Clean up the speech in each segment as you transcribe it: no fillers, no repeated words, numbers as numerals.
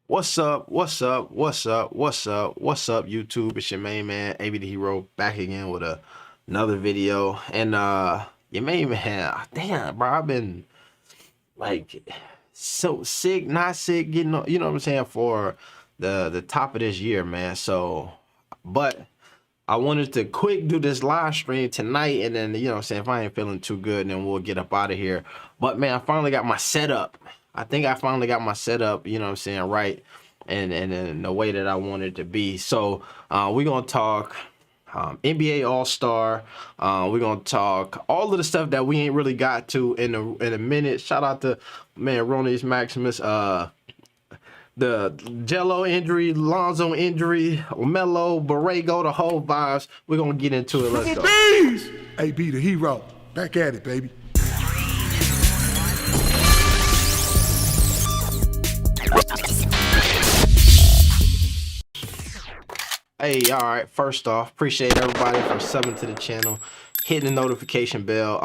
What's up? What's up? What's up? What's up? What's up, YouTube? It's your main man, AB the Hero, back again with another video. And your main man, damn, bro, I've been like so sick, not sick, getting you know what I'm saying, for the top of this year, man. So, but I wanted to quick do this live stream tonight, and then, you know what I'm saying, if I ain't feeling too good, then we'll get up out of here. But man, I finally got my setup. I think I finally got my setup, you know what I'm saying, right, and in the way that I wanted it to be. So we're gonna talk NBA All-Star. We're gonna talk all of the stuff that we ain't really got to in a minute. Shout out to man Ronnie's Maximus, the Jello injury, Lonzo injury, Melo, Borrego, the whole vibes. We're gonna get into it. Let's go. AB the Hero, back at it, baby. Hey, all right, first off, appreciate everybody for subbing to the channel, hitting the notification bell.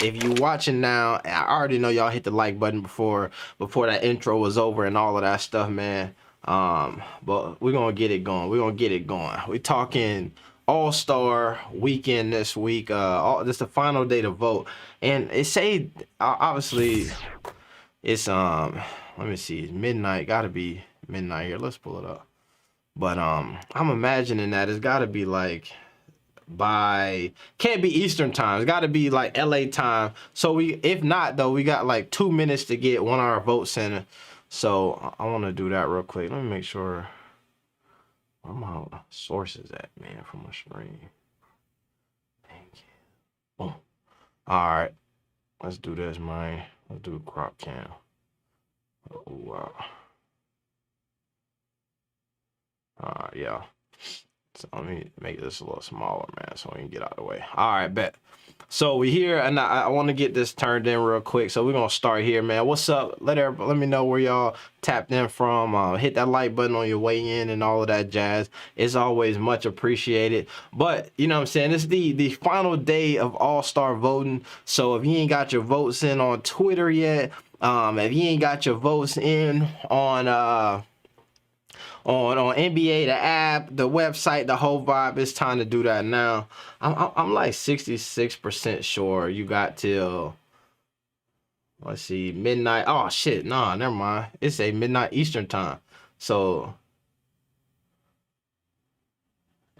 If you watching now, I already know y'all hit the like button before that intro was over and all of that stuff, man. But we're gonna get it going. We're talking All-Star weekend this week. This is the final day to vote, and it say obviously it's let me see, midnight. Gotta be midnight here. Let's pull it up. But I'm imagining that it's got to be like can't be Eastern time. It's got to be like LA time. So if not though, we got like 2 minutes to get 1 hour votes in. So I want to do that real quick. Let me make sure where my sources at, man, from my screen. Thank you. Boom. All right, let's do this, man. Let's do crop cam. Oh, wow. Yeah. So let me make this a little smaller, man, so we can get out of the way. All right, bet. So we here, and I want to get this turned in real quick. So we're gonna start here, man. What's up? Let me know where y'all tapped in from. Hit that like button on your way in and all of that jazz. It's always much appreciated. But you know what I'm saying, it's the final day of All-Star voting. So if you ain't got your votes in on Twitter yet, if you ain't got your votes in on NBA, the app, the website, the whole vibe, it's time to do that now. I'm like 66% sure you got till, let's see, midnight. Oh shit, nah, never mind. It's a midnight Eastern time. So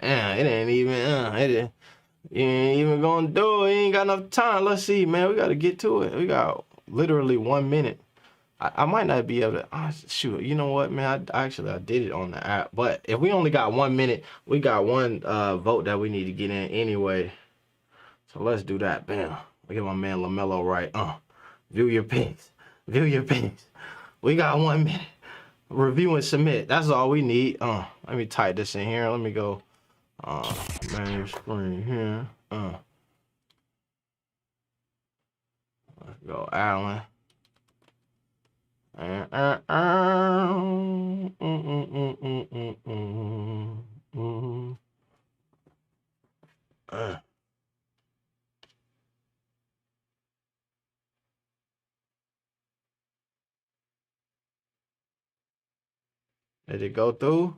yeah, it ain't even you ain't even gonna do it. You ain't got enough time. Let's see, man. We gotta get to it. We got literally 1 minute. I might not be able to, shoot, you know what, man, I did it on the app, but if we only got 1 minute, we got one vote that we need to get in anyway, so let's do that. Bam. Look at my man LaMelo right. View your picks, we got 1 minute. Review and submit, that's all we need. Let me type this in here. Let me go main screen here. Let's go Allen. Did it go through?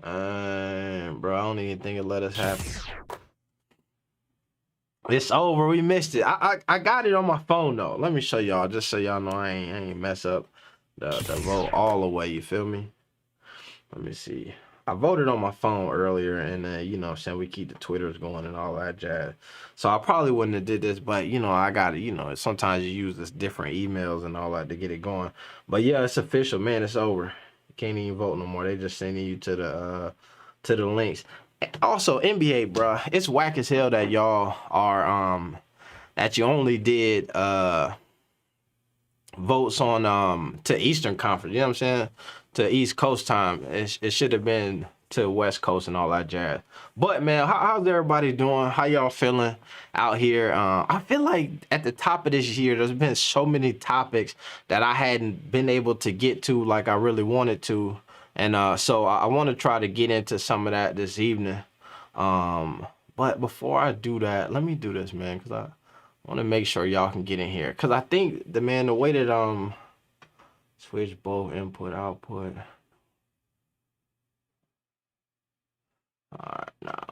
Bro, I don't even think it let us have it. It's over. We missed it. I got it on my phone though. Let me show y'all, just so y'all know I ain't mess up the vote all the way. You feel me? Let me see. I voted on my phone earlier, and you know what I'm saying, we keep the Twitters going and all that jazz. So I probably wouldn't have did this, but you know, I got it. You know, sometimes you use this different emails and all that to get it going. But yeah, it's official, man. It's over. You can't even vote no more. They just sending you to the links. Also, NBA, bro, it's whack as hell that y'all are that you only did votes on to Eastern Conference. You know what I'm saying? To East Coast time. It should have been to West Coast and all that jazz. But man, how's everybody doing? How y'all feeling out here? I feel like at the top of this year, there's been so many topics that I hadn't been able to get to like I really wanted to. And so I want to try to get into some of that this evening. But before I do that, let me do this, man, because I want to make sure y'all can get in here. Because I think the way that switch both input output. All right, now.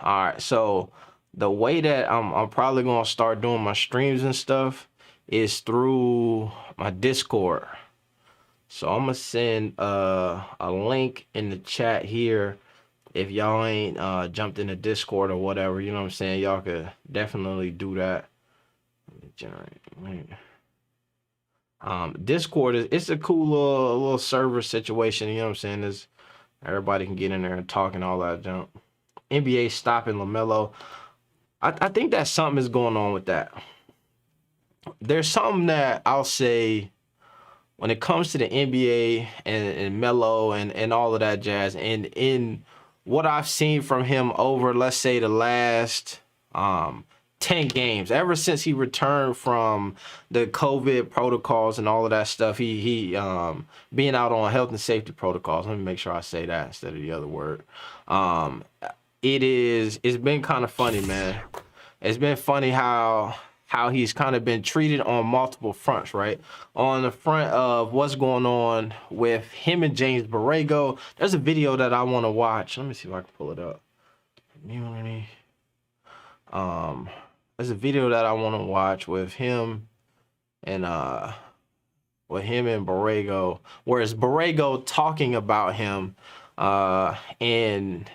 All right, so the way that I'm probably gonna start doing my streams and stuff is through my Discord. So I'm gonna send a link in the chat here. If y'all ain't jumped in the Discord or whatever, you know what I'm saying, y'all could definitely do that. Let me generate. Discord it's a cool little server situation, you know what I'm saying? There's everybody can get in there and talk and all that junk. NBA stopping LaMelo. I think that something is going on with that. There's something that I'll say when it comes to the NBA and Melo and all of that jazz, and in what I've seen from him over, let's say, the last 10 games, ever since he returned from the COVID protocols and all of that stuff, he being out on health and safety protocols. Let me make sure I say that instead of the other word. It's been kind of funny, man. It's been funny how he's kind of been treated on multiple fronts, right? On the front of what's going on with him and James Borrego. There's a video that I want to watch. Let me see if I can pull it up. Community. There's a video that I want to watch with him and Borrego, where it's Borrego talking about him, and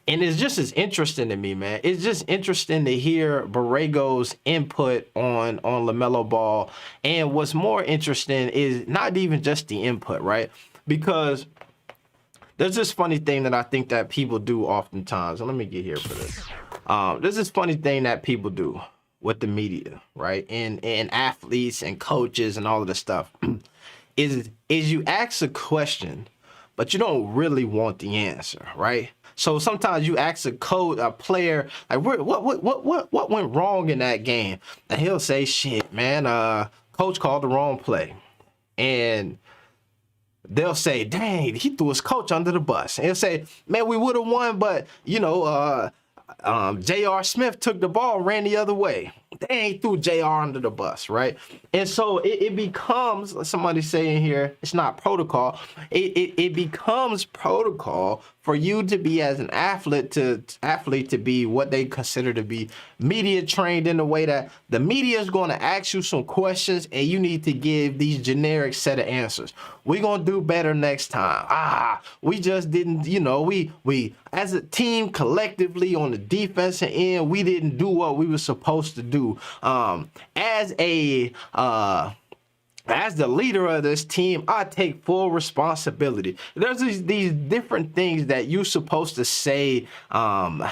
it's just as interesting to me, man. It's just interesting to hear Borrego's input on LaMelo Ball. And what's more interesting is not even just the input, right? Because there's this funny thing that I think that people do oftentimes. And let me get here for this. There's this funny thing that people do with the media, right? And athletes and coaches and all of this stuff. is you ask a question, but you don't really want the answer, right? So sometimes you ask a player, like, what went wrong in that game? And he'll say, shit, man, coach called the wrong play. And they'll say, dang, he threw his coach under the bus. And he'll say, man, we would have won, but, you know, J.R. Smith took the ball, ran the other way. They ain't threw J.R. under the bus, right? And so it becomes, somebody saying here, it's not protocol. It becomes protocol for you to be, as an athlete to be what they consider to be media trained, in the way that the media is going to ask you some questions and you need to give these generic set of answers. We're going to do better next time. We just didn't, you know, we as a team collectively on the defensive end, we didn't do what we were supposed to do. As the leader of this team, I take full responsibility. There's these different things that you're supposed to say as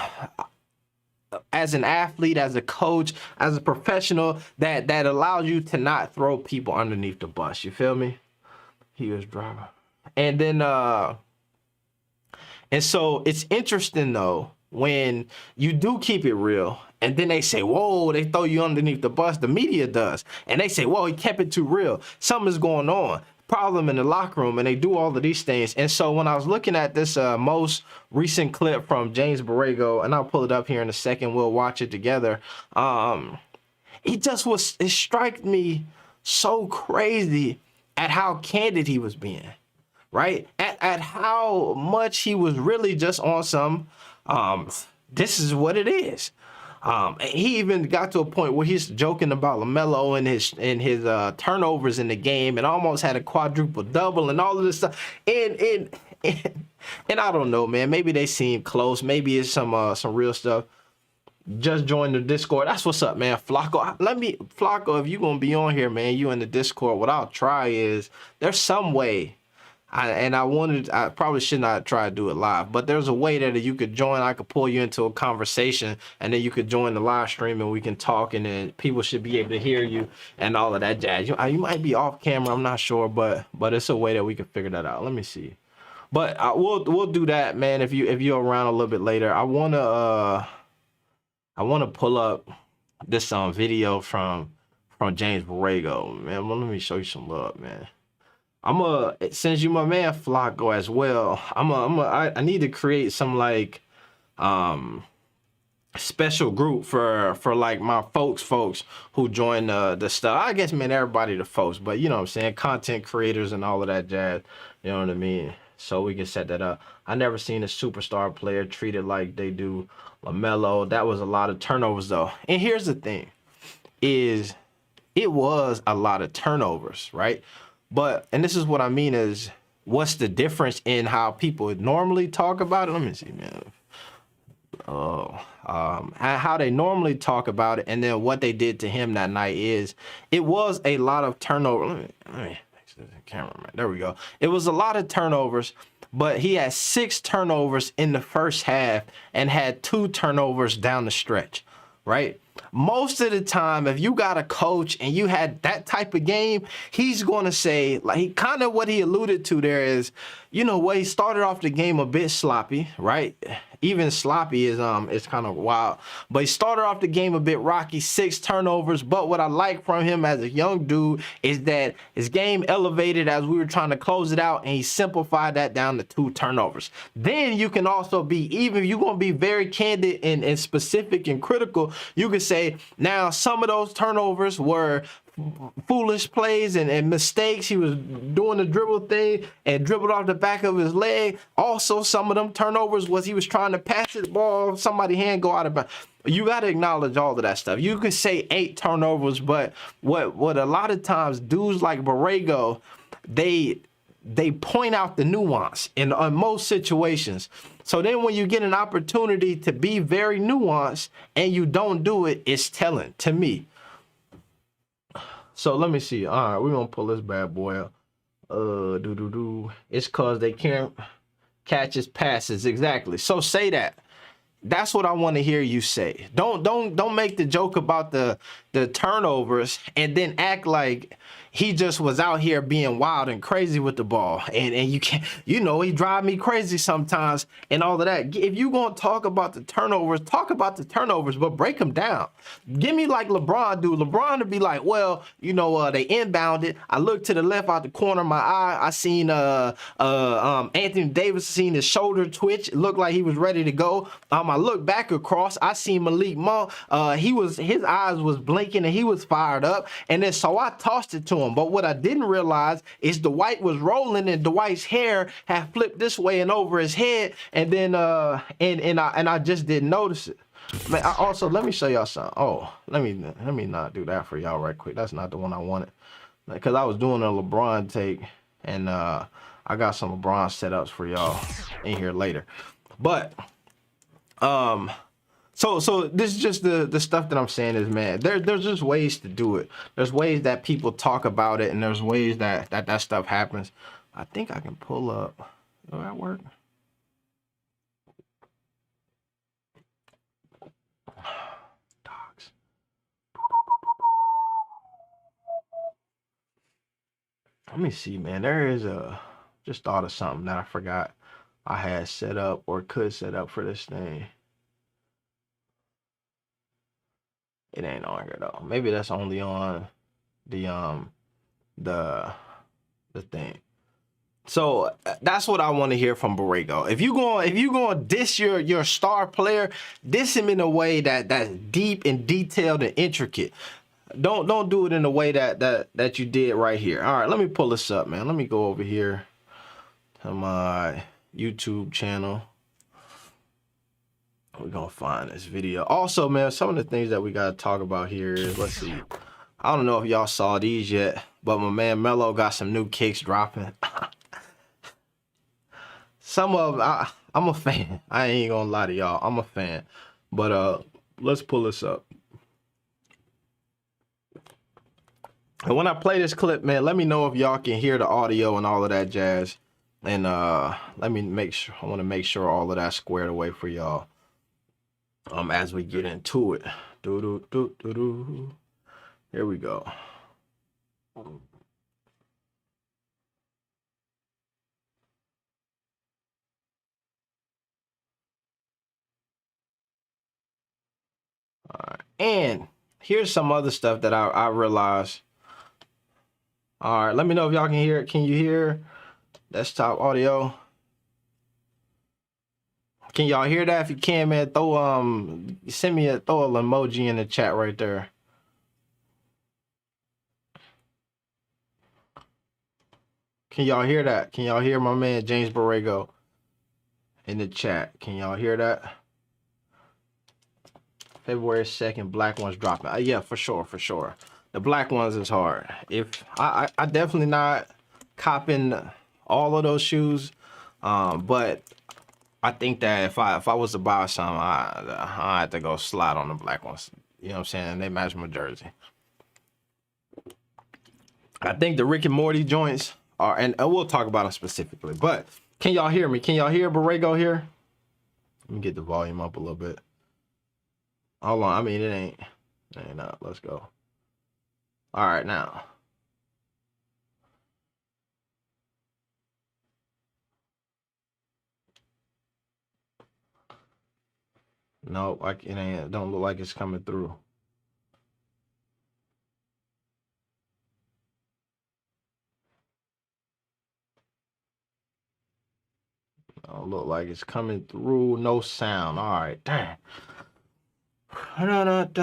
an athlete, as a coach, as a professional, that allows you to not throw people underneath the bus. You feel me? He was driving. And then, and so it's interesting, though, when you do keep it real, and then they say, whoa, they throw you underneath the bus. The media does. And they say, whoa, he kept it too real. Something's going on. Problem in the locker room. And they do all of these things. And so when I was looking at this most recent clip from James Borrego, and I'll pull it up here in a second, we'll watch it together. It struck me so crazy at how candid he was being, right? At how much he was really just on some, this is what it is. He even got to a point where he's joking about LaMelo and his turnovers in the game, and almost had a quadruple double and all of this stuff. And I don't know, man. Maybe they seem close. Maybe it's some real stuff. Just join the Discord. That's what's up, man. Flacco, if you gonna be on here, man, you in the Discord. What I'll try is, there's some way. I probably should not try to do it live, but there's a way that you could join. I could pull you into a conversation, and then you could join the live stream, and we can talk, and then people should be able to hear you and all of that jazz. You might be off camera, I'm not sure, but it's a way that we can figure that out. Let me see. But we'll do that, man. If you're around a little bit later, I wanna pull up this video from James Borrego, man. Well, let me show you some love, man. since you my man Flacco as well, I need to create some like special group for like my folks who join the stuff. I guess, man, everybody the folks, but you know what I'm saying, content creators and all of that jazz, you know what I mean? So we can set that up. I never seen a superstar player treated like they do LaMelo. That was a lot of turnovers though. And here's the thing is, it was a lot of turnovers, right? But, and this is what I mean is, what's the difference in how people normally talk about it? Let me see, man. How they normally talk about it, and then what they did to him that night is, it was a lot of turnover. Let me fix the cameraman. There we go. It was a lot of turnovers, but he had 6 turnovers in the first half and had 2 turnovers down the stretch, right? Most of the time, if you got a coach and you had that type of game, he's going to say, like, he kind of what he alluded to there is, you know what, he started off the game a bit sloppy, right? Even sloppy is kind of wild, but he started off the game a bit rocky, 6 turnovers. But what I like from him as a young dude is that his game elevated as we were trying to close it out, and he simplified that down to 2 turnovers. Then you can also be, even if you're going to be very candid and specific and critical, you can say, now some of those turnovers were foolish plays and mistakes. He was doing the dribble thing and dribbled off the back of his leg. Also, some of them turnovers was he was trying to pass the ball, somebody hand go out of bounds. You got to acknowledge all of that stuff. You can say 8 turnovers, but what a lot of times dudes like Borrego, they point out the nuance in most situations. So then when you get an opportunity to be very nuanced and you don't do it, it's telling to me. So let me see. All right, we're gonna pull this bad boy up. It's cause they can't catch his passes. Exactly. So say that. That's what I want to hear you say. Don't make the joke about the turnovers and then act like he just was out here being wild and crazy with the ball. And you can't, you know, he drive me crazy sometimes and all of that. If you gonna talk about the turnovers, talk about the turnovers, but break them down. Give me like LeBron do. LeBron to be like, well, you know, they inbounded. I looked to the left out the corner of my eye. I seen Anthony Davis, seen his shoulder twitch. It looked like he was ready to go. I looked back across. I seen Malik Monk. His eyes was blinking and he was fired up. And then so I tossed it to him. But what I didn't realize is Dwight was rolling and Dwight's hair had flipped this way and over his head. And then I just didn't notice it. Man, also let me show y'all something. Oh, let me not do that for y'all right quick. That's not the one I wanted, because I was doing a LeBron take, and I got some LeBron setups for y'all in here later. But so this is just the stuff that I'm saying is, man, there's just ways to do it. There's ways that people talk about it, and there's ways that stuff happens. I think I can pull up. Will that work? Docs. Let me see, man. There is just thought of something that I forgot I had set up or could set up for this thing. It ain't on here though. Maybe that's only on the thing. So that's what I want to hear from Borrego. If you going to diss your star player, diss him in a way that's deep and detailed and intricate. Don't do it in a way that you did right here. All right, let me pull this up, man. Let me go over here to my YouTube channel. We're gonna find this video. Also, man, some of the things that we gotta talk about here is, let's see. I don't know if y'all saw these yet, but my man Melo got some new kicks dropping. Some of I'm a fan. I ain't gonna lie to y'all. I'm a fan. But let's pull this up. And when I play this clip, man, let me know if y'all can hear the audio and all of that jazz. And let me make sure. I want to make sure all of that's squared away for y'all. As we get into it. Here we go. All right. And here's some other stuff that I realized. All right, let me know if y'all can hear it. Can you hear desktop audio? Can y'all hear that? If you can, man, throw send me throw an emoji in the chat right there. Can y'all hear that? Can y'all hear my man James Borrego in the chat? Can y'all hear that? February 2nd, black ones dropping. Yeah, for sure. The black ones is hard. If I definitely not copping all of those shoes, but I think that if I was to buy some, I had to go slide on the black ones. You know what I'm saying? They match my jersey. I think the Rick and Morty joints are, and we'll talk about them specifically. But can y'all hear me? Can y'all hear Borrego here? Let me get the volume up a little bit. Hold on. I mean, it ain't up. Let's go. All right, now. No, it ain't. Don't look like it's coming through. Don't look like it's coming through. No sound. All right, damn. Let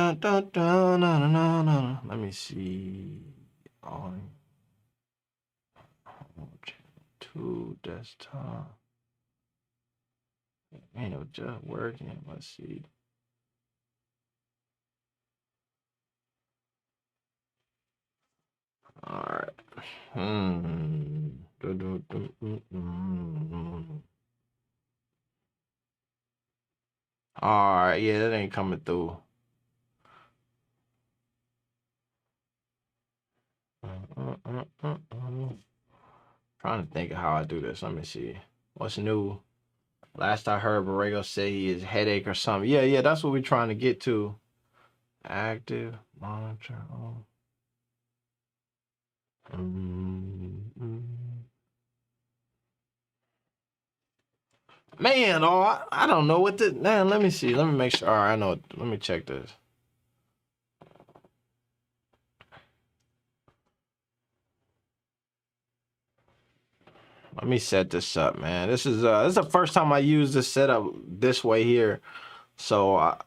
me see. Two desktop. Ain't no just working. Let's see. All right. All right. Yeah, that ain't coming through. Trying to think of how I do this. Let me see. What's new? Last I heard, Borrego say he is headache or something. Yeah, that's what we're trying to get to. Active monitor. Man, I don't know what the man. Let me see. Let me make sure. All right, I know. Let me check this. Let me set this up, man. This is the first time I use this setup this way here. So I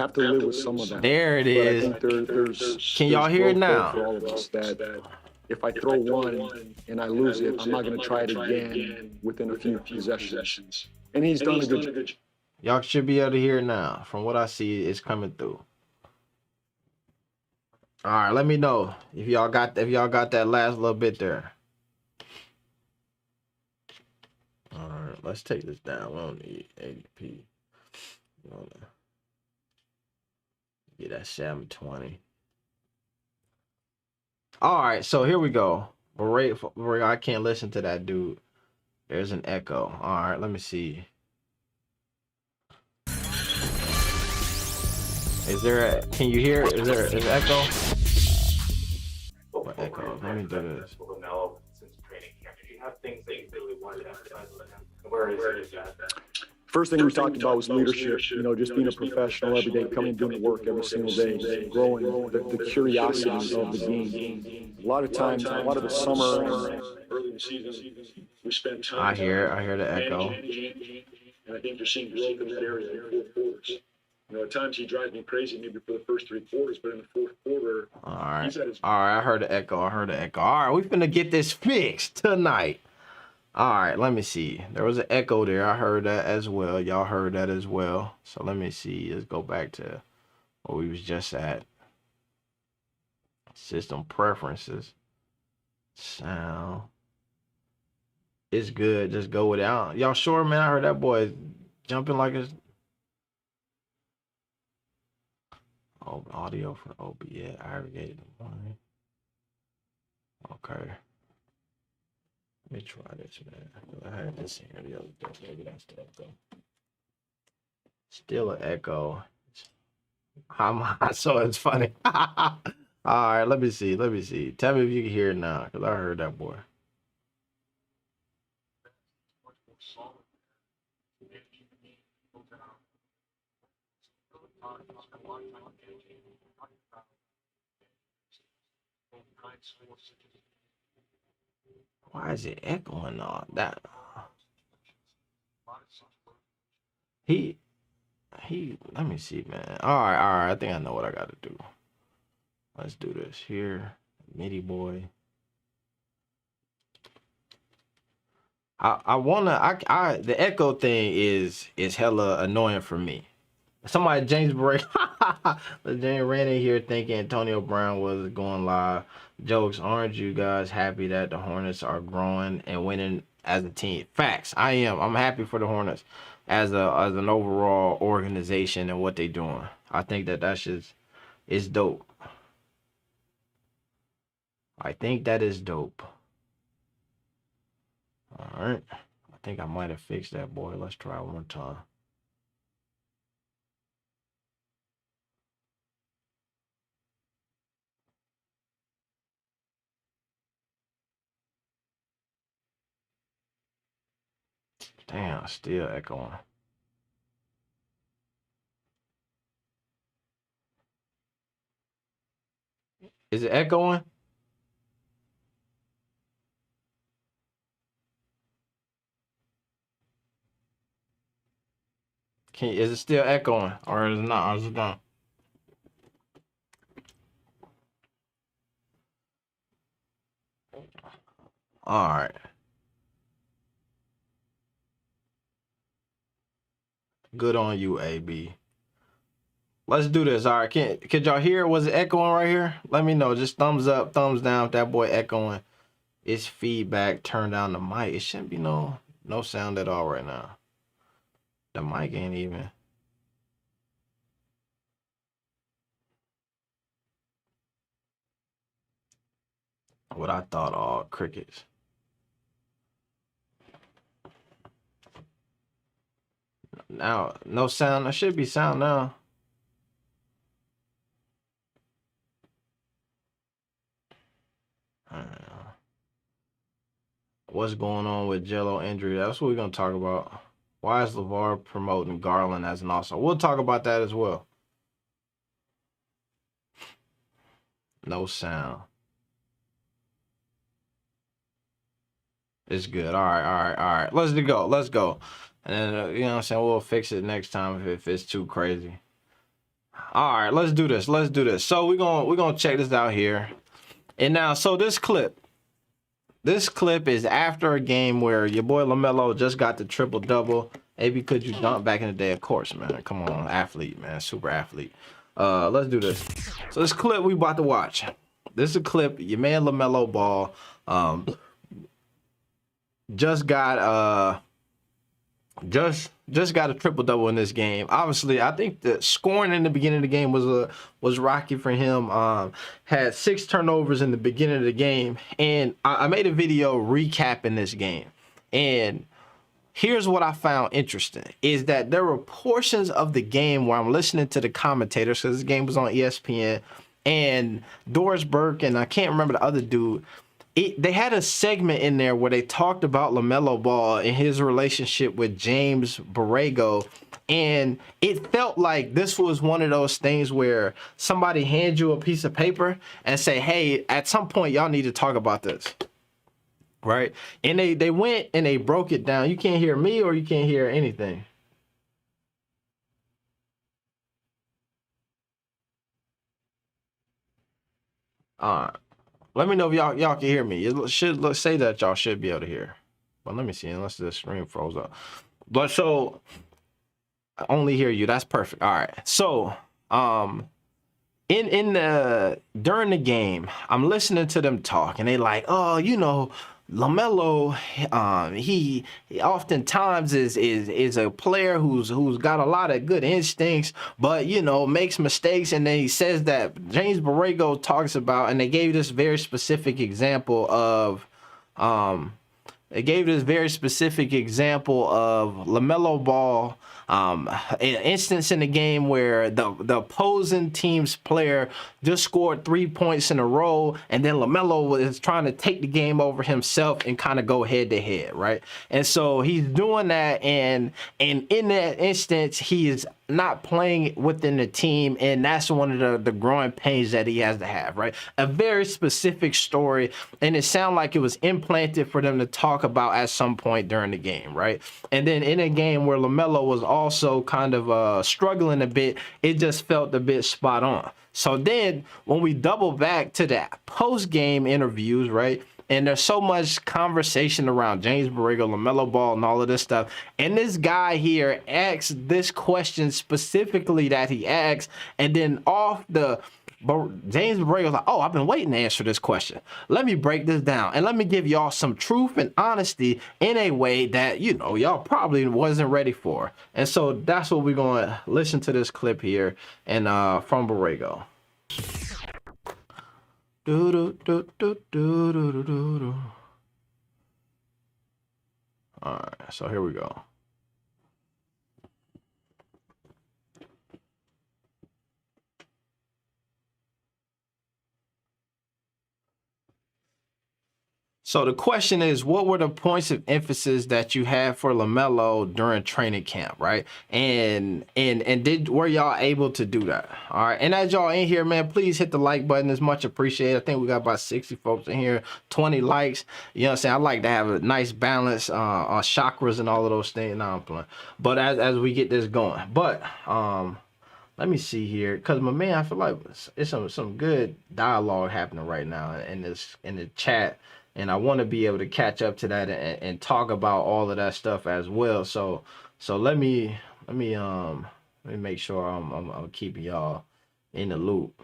have to live with some of that. There it but is. I think there's Can y'all hear it now? for all of us that if I throw one and I lose it, I'm not going to try it again within a few possessions. And he's done a good job. Y'all should be able to hear it now. From what I see, it's coming through. All right, let me know if y'all got that last little bit there. All right, let's take this down. We don't need 80p. Get that 720. All right, so here we go. Borrego, I can't listen to that dude. There's an echo. All right, let me see. Can you hear? Is there echo? What echo? Let me do this. First thing we talked about was leadership, just being a professional every day, coming and doing the work every single day, growing the curiosity of the game. A lot of times, a lot of the summer and early in the season, we spent time. I hear the echo. And I think you're seeing growth in that area in fourth quarters. At times he drives me crazy maybe for the first three quarters, but in the fourth quarter, all right, I heard the echo. All right, we finna get this fixed tonight. All right, let me see. There was an echo there. I heard that as well. Y'all heard that as well. So let me see. Let's go back to where we was just at. System preferences. Sound. It's good. Just go with it. Y'all sure, man? I heard that boy jumping like it's... Oh, audio for OBS. Aggregated. Okay. Let me try this, man. I had this here the other day. Maybe that's the echo. Still an echo. So it's funny. All right, let me see. Let me see. Tell me if you can hear it now, because I heard that boy. Why is it echoing all that? He, let me see, man. All right. I think I know what I got to do. Let's do this here. MIDI boy. The echo thing is hella annoying for me. Somebody, James Borrego, James ran in here thinking Antonio Brown was going live. Jokes, aren't you guys happy that the Hornets are growing and winning as a team? Facts, I am. I'm happy for the Hornets as an overall organization and what they're doing. I think that's just, it's dope. I think that is dope. All right. I think I might have fixed that, boy. Let's try one more time. Damn, still echoing. Is it echoing? Is it still echoing, or is it not? Or is it done? All right. Good on you, AB. Let's do this. All right. Can y'all hear? Was it echoing right here? Let me know. Just thumbs up, thumbs down if that boy echoing. It's feedback. Turn down the mic. It shouldn't be no sound at all right now. The mic ain't even. What I thought, all crickets. Now, no sound. There should be sound now. What's going on with Jello injury? That's what we're going to talk about. Why is LeVar promoting Garland as an all-star? We'll talk about that as well. No sound. It's good. All right. Let's go. Let's go. And then, you know what I'm saying? We'll fix it next time if it's too crazy. All right, let's do this. Let's do this. So we're gonna check this out here. And now, so this clip is after a game where your boy LaMelo just got the triple-double. AB, could you dunk back in the day? Of course, man. Come on, athlete, man. Super athlete. Let's do this. So this clip we about to watch. This is a clip. Your man LaMelo Ball just got a triple-double in this game. Obviously, I think the scoring in the beginning of the game was rocky for him. Had 6 turnovers in the beginning of the game, and I made a video recapping this game. And here's what I found interesting, is that there were portions of the game where I'm listening to the commentators, because this game was on ESPN, and Doris Burke, and I can't remember the other dude, they had a segment in there where they talked about LaMelo Ball and his relationship with James Borrego, and it felt like this was one of those things where somebody hands you a piece of paper and say, hey, at some point y'all need to talk about this, right? And they went and they broke it down. You can't hear me or you can't hear anything. All right. Let me know if y'all can hear me. It should say that y'all should be able to hear. But let me see, unless the stream froze up. But so I only hear you. That's perfect. All right. So during the game, I'm listening to them talk, and they like, oh, you know, LaMelo, he oftentimes is a player who's got a lot of good instincts, but you know, makes mistakes. And then he says that James Borrego talks about, and they gave this very specific example of It gave this very specific example of LaMelo Ball, an instance in the game where the opposing team's player just scored 3 points in a row, and then LaMelo was trying to take the game over himself and kind of go head to head, right? And so he's doing that, and in that instance, he is not playing within the team, and that's one of the growing pains that he has to have, right? A very specific story, and it sounded like it was implanted for them to talk about at some point during the game, right? And then in a game where LaMelo was also kind of struggling a bit, it just felt a bit spot on. So then when we double back to the post-game interviews, right, and there's so much conversation around James Borrego, LaMelo Ball, and all of this stuff. And this guy here asks this question specifically that he asked, and then James Borrego's like, oh, I've been waiting to answer this question. Let me break this down, and let me give y'all some truth and honesty in a way that, you know, y'all probably wasn't ready for. And so that's what we're going to listen to this clip here and from Borrego. All right, so here we go. So the question is, what were the points of emphasis that you had for LaMelo during training camp, right? And were y'all able to do that? All right. And as y'all in here, man, please hit the like button. It's much appreciated. I think we got about 60 folks in here, 20 likes. You know what I'm saying? I like to have a nice balance on chakras and all of those things. No, I'm playing. But as we get this going, but let me see here, because my man, I feel like it's some good dialogue happening right now in the chat. And I want to be able to catch up to that and talk about all of that stuff as well. So let me make sure I'm keeping y'all in the loop.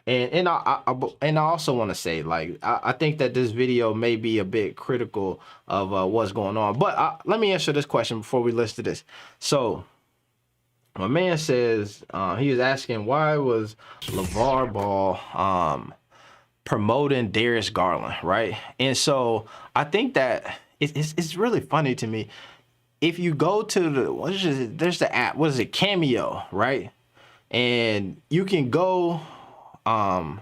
And I also want to say, like, I think that this video may be a bit critical of what's going on. But let me answer this question before we listen to this. So my man says he was asking, why was LeVar Ball promoting Darius Garland, right? And so I think that it's really funny to me. If you go to there's the app, what is it, Cameo, right? And you can go on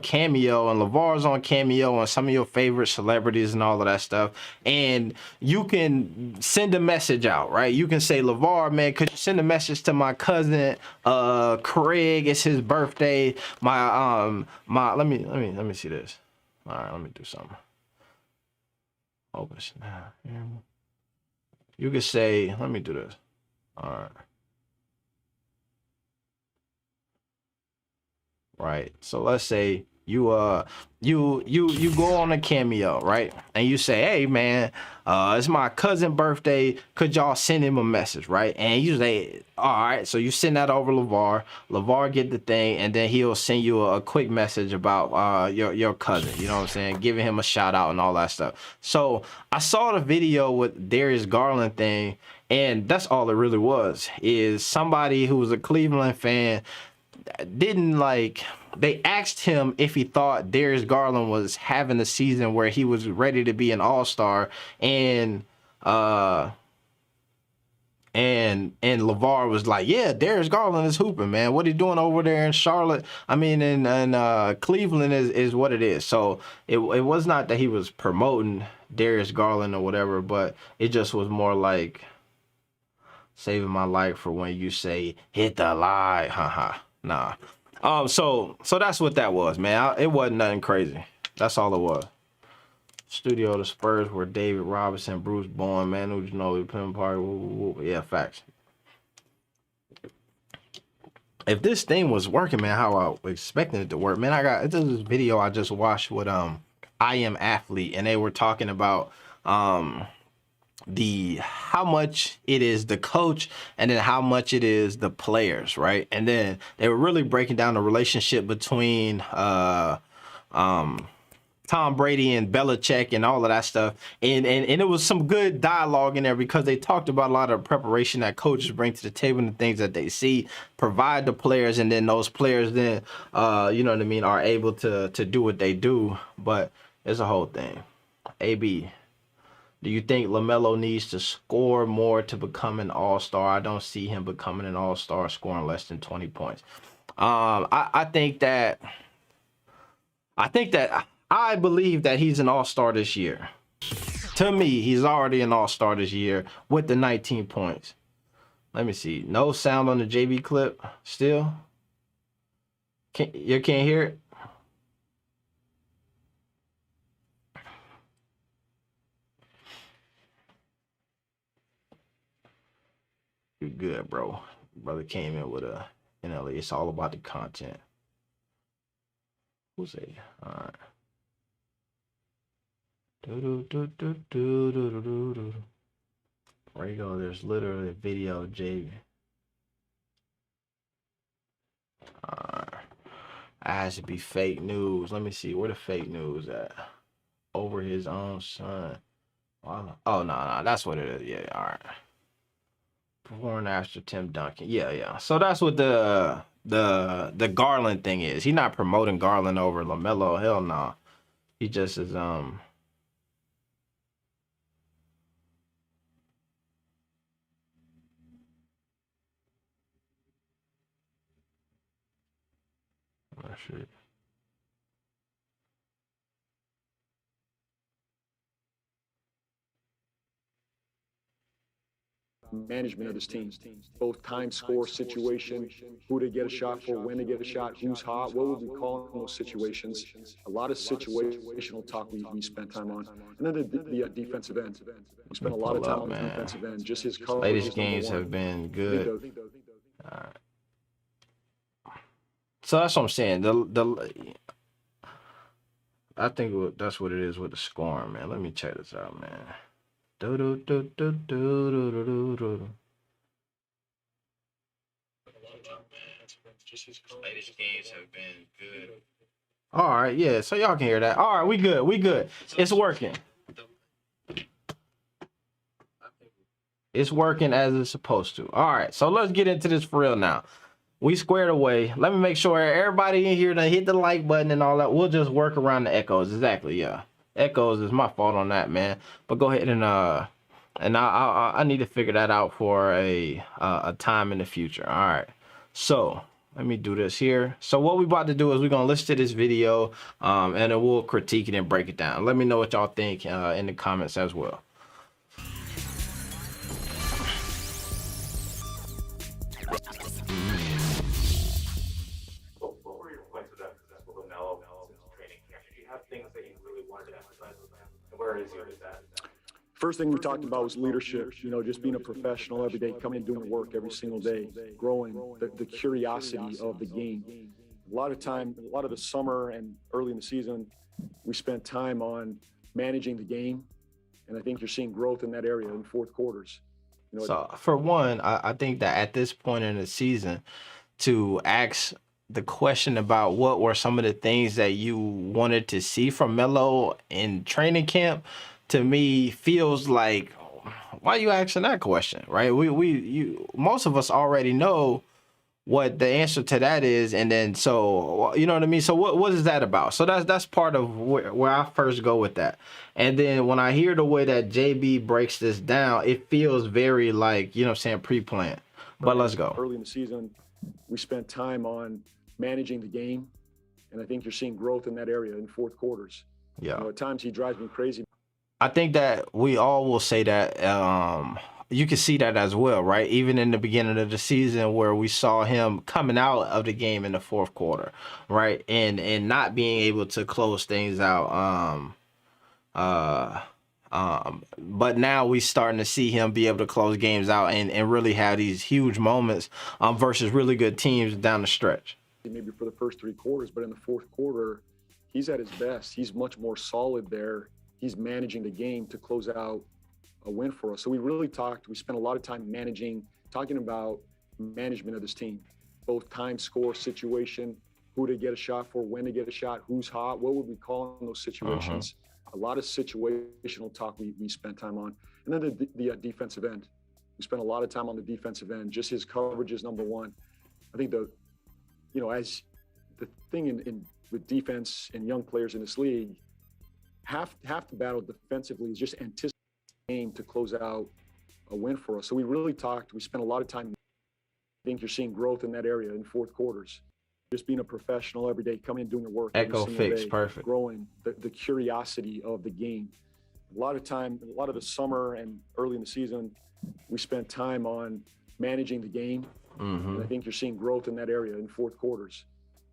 Cameo, and LeVar's on Cameo, and some of your favorite celebrities and all of that stuff, and you can send a message out, right? You can say, LeVar, man, could you send a message to my cousin Craig? It's his birthday. Let me see this. All right, let me do something. Open Snap. You could say, let me do this. All right. Right. So let's say you go on a Cameo, right? And you say, hey man, it's my cousin's birthday. Could y'all send him a message, right? And you say, all right. So you send that over LeVar. LeVar get the thing, and then he'll send you a quick message about your cousin. You know what I'm saying? Giving him a shout out and all that stuff. So I saw the video with Darius Garland thing, and that's all it really was. Is somebody who was a Cleveland fan they asked him if he thought Darius Garland was having a season where he was ready to be an all-star, and LeVar was like, yeah, Darius Garland is hooping, man. What he doing over there in Charlotte, in Cleveland is what it is. So it was not that he was promoting Darius Garland or whatever, but it just was more like saving my life for when you say hit the like, haha. Nah. So that's what that was, man. It wasn't nothing crazy. That's all it was. Studio, the Spurs were David Robinson, Bruce Bowen, man. Who you know, we playing party. Yeah, facts. If this thing was working, man, how I was expecting it to work, man, this video I just watched with I Am Athlete, and they were talking about how much it is the coach and then how much it is the players, right? And then they were really breaking down the relationship between Tom Brady and Belichick and all of that stuff, and it was some good dialogue in there because they talked about a lot of preparation that coaches bring to the table and the things that they see, provide the players, and then those players then you know what I mean, are able to do what they do. But It's a whole thing. AB, do you think LaMelo needs to score more to become an all-star? I don't see him becoming an all-star scoring less than 20 points. I think that I believe that he's an all-star this year. To me, he's already an all-star this year with the 19 points. Let me see. No sound on the JB clip still? You can't hear it? You're good, bro. Brother came in with a NLE. It's all about the content. Who's it? All right. Borrego, there's literally a video of JB. It has to be fake news. Let me see where the fake news at. Over his own son. Oh no, that's what it is. Yeah, all right. Born after Tim Duncan. Yeah. So that's what the Garland thing is. He's not promoting Garland over LaMelo. Hell no. He just is shit. Management of this team, both time, score, situation, who to get a shot for, when to get a shot, who's hot, what would we call in those situations? A lot of situational talk we spent time on. And then the defensive end. We spent a lot of time on the defensive end. Just his coverage. Latest games have been good. So that's what I'm saying. I think that's what it is with the scoring, man. Let me check this out, man. Latest games have been good. All right, yeah. So y'all can hear that. All right, we good. It's working. It's working as it's supposed to. All right, so let's get into this for real now. We squared away. Let me make sure everybody in here done hit the like button and all that. We'll just work around the echoes. Exactly, yeah. Echoes is my fault on that, man. But go ahead and I need to figure that out for a time in the future. All right. So let me do this here. So what we about to do is we're gonna listen to this video, and then we'll critique it and break it down. Let me know what y'all think in the comments as well. What were your points of emphasis with LaMelo since training camp? Did you have things that you really wanted to emphasize with him? And where is he with that? First thing we talked about was leadership, just being a professional every day, coming and doing the work every single day, growing the curiosity of the game. A lot of the summer and early in the season, we spent time on managing the game. And I think you're seeing growth in that area in fourth quarters. So for one, I think that at this point in the season, to ask the question about what were some of the things that you wanted to see from Melo in training camp, to me feels like, why are you asking that question, right? Most of us already know what the answer to that is, and then so you know what I mean. So what is that about? So that's part of where I first go with that. And then when I hear the way that JB breaks this down, it feels very like, you know what I'm saying, pre-planned. But let's go. Early in the season, we spent time on managing the game, and I think you're seeing growth in that area in fourth quarters. Yeah. At times he drives me crazy. I think that we all will say that you can see that as well, right? Even in the beginning of the season where we saw him coming out of the game in the fourth quarter, right? And not being able to close things out. But now we starting to see him be able to close games out and really have these huge moments versus really good teams down the stretch. Maybe for the first three quarters, but in the fourth quarter, he's at his best. He's much more solid there. He's managing the game to close out a win for us. So we spent a lot of time talking about management of this team, both time, score, situation, who to get a shot for, when to get a shot, who's hot, what would we call in those situations? A lot of situational talk we spent time on. And then the defensive end. We spent a lot of time on the defensive end. Just his coverage is number one. I think as the thing with defense and young players in this league, half the battle defensively is just anticipating the game to close out a win for us. So we really talked. We spent a lot of time. I think you're seeing growth in that area in fourth quarters. Just being a professional every day, coming and doing the work. Echo every single fix, day, perfect. Growing the curiosity of the game. A lot of the summer and early in the season, we spent time on managing the game. And I think you're seeing growth in that area in fourth quarters.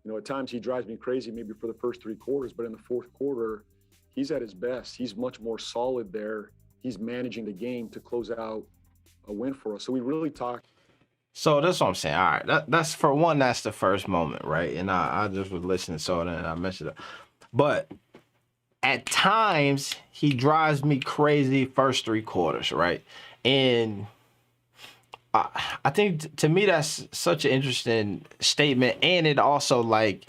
You know, at times he drives me crazy maybe for the first 3 quarters, but in the fourth quarter, he's at his best. He's much more solid there. He's managing the game to close out a win for us. So we really talked. So that's what I'm saying. All right, that's for one. That's the first moment, right? And I just was listening, so then I messed it up. But at times he drives me crazy first 3 quarters, right? And I think to me that's such an interesting statement, and it also like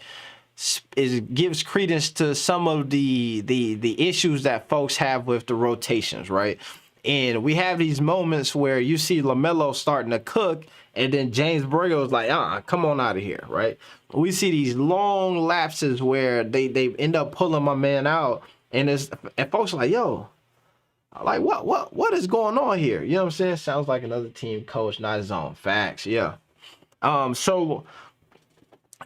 gives credence to some of the issues that folks have with the rotations, right? And we have these moments where you see LaMelo starting to cook, and then James Borrego is like, come on out of here, right? We see these long lapses where they end up pulling my man out, and folks are like, yo, like what is going on here? You know what I'm saying? Sounds like another team coach, not his own. Facts, yeah. So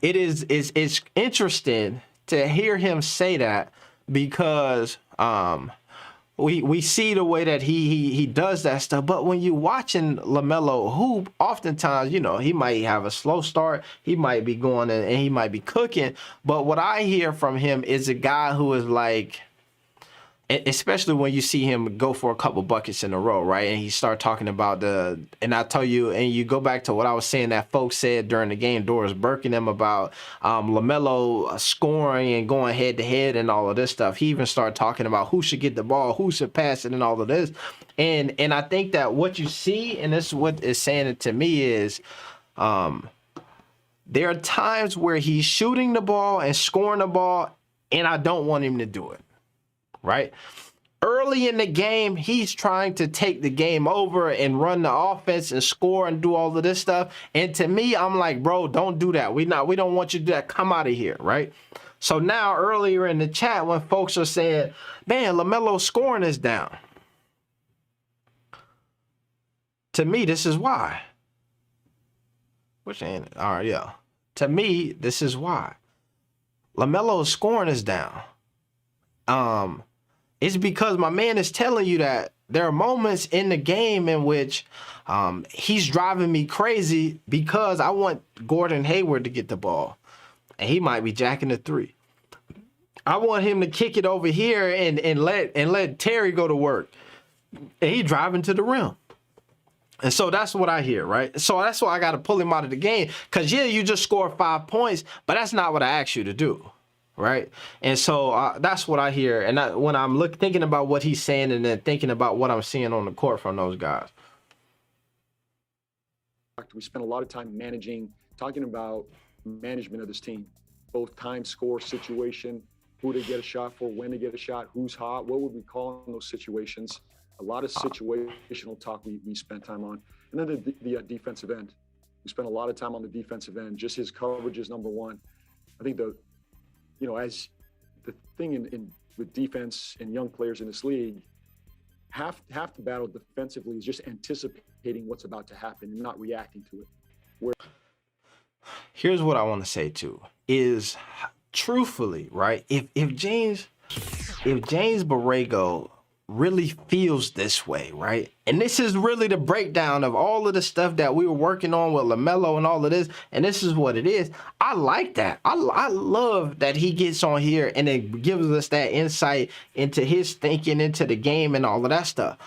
it's interesting to hear him say that, because we see the way that he does that stuff. But when you watching LaMelo hoop, oftentimes, you know, he might have a slow start, he might be going and he might be cooking. But what I hear from him is a guy who is like, especially when you see him go for a couple buckets in a row, right? And he start talking about and I tell you, and you go back to what I was saying that folks said during the game, Doris Burke and them, about LaMelo scoring and going head to head and all of this stuff. He even started talking about who should get the ball, who should pass it, and all of this. And I think that what you see, and this is what is saying it to me, is there are times where he's shooting the ball and scoring the ball, and I don't want him to do it. Right? Early in the game, he's trying to take the game over and run the offense and score and do all of this stuff. And to me, I'm like, bro, don't do that. We don't want you to do that. Come out of here, right? So now earlier in the chat, when folks are saying, man, LaMelo's scoring is down. To me, this is why. Which ain't it? All right, yeah. To me, this is why. LaMelo's scoring is down. It's because my man is telling you that there are moments in the game in which he's driving me crazy because I want Gordon Hayward to get the ball, and he might be jacking the 3. I want him to kick it over here and let Terry go to work, and he driving to the rim. And so that's what I hear, right? So that's why I got to pull him out of the game, because yeah, you just scored 5 points, but that's not what I asked you to do. Right. And so that's what I hear. And when I'm thinking about what he's saying and then thinking about what I'm seeing on the court from those guys. We spent a lot of time talking about management of this team, both time, score, situation, who to get a shot for, when to get a shot, who's hot, what would we call in those situations. A lot of situational talk we spent time on. And then the defensive end. We spent a lot of time on the defensive end. Just his coverage is number one. I think as the thing with defense and young players in this league, half the battle defensively is just anticipating what's about to happen and not reacting to it. Here's what I want to say too, is truthfully, right? If James Borrego really feels this way, right? And this is really the breakdown of all of the stuff that we were working on with LaMelo and all of this, and this is what it is. I like that. I love that he gets on here and it gives us that insight into his thinking, into the game and all of that stuff.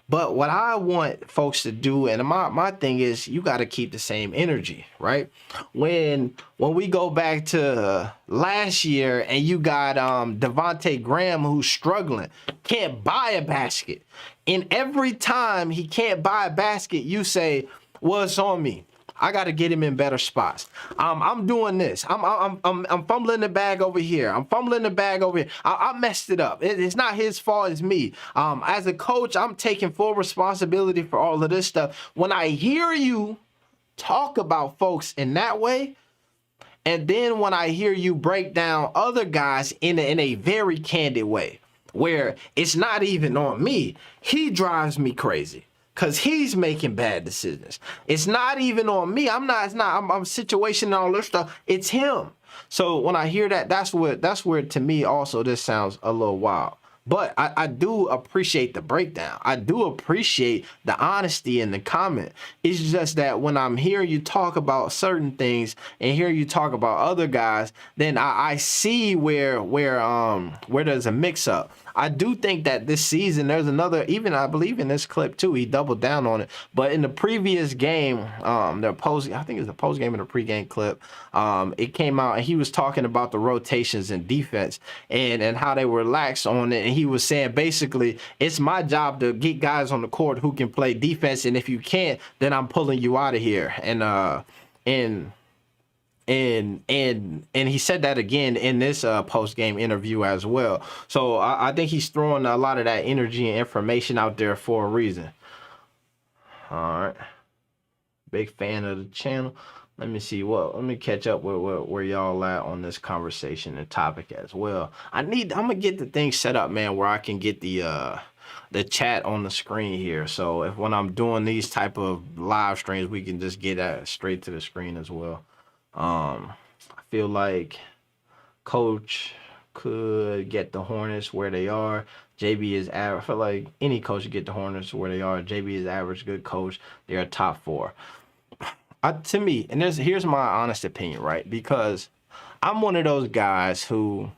But what I want folks to do, and my thing is, you got to keep the same energy, right? When we go back to last year and you got Devontae Graham, who's struggling, can't buy a basket. And every time he can't buy a basket, you say, well, it's on me. I got to get him in better spots. I'm doing this. I'm fumbling the bag over here. I'm fumbling the bag over here. I messed it up. It's not his fault. It's me. As a coach, I'm taking full responsibility for all of this stuff. When I hear you talk about folks in that way, and then when I hear you break down other guys in a very candid way, where it's not even on me. He drives me crazy because he's making bad decisions. It's not even on me. I'm situation and all this stuff. It's him. So when I hear that, that's where to me also this sounds a little wild. But I do appreciate the breakdown. I do appreciate the honesty in the comment. It's just that when I'm hearing you talk about certain things and hear you talk about other guys, then I see where there's a mix up. I do think that this season there's another, even I believe in this clip too, he doubled down on it. But in the previous game, I think it's the post game and the pregame clip, it came out and he was talking about the rotations in defense and how they were lax on it. And he was saying basically it's my job to get guys on the court who can play defense, and if you can't, then I'm pulling you out of here. And he said that again in this post-game interview as well. So I think he's throwing a lot of that energy and information out there for a reason. All right, big fan of the channel. Let me see let me catch up with where y'all at on this conversation and topic as well. I'm gonna get the thing set up, man, where I can get the chat on the screen here. So if when I'm doing these type of live streams, we can just get that straight to the screen as well. I feel like coach could get the Hornets where they are. JB is average. I feel like any coach could get the Hornets where they are. JB is average, good coach. They're a top 4. To me, and here's my honest opinion, right? Because I'm one of those guys who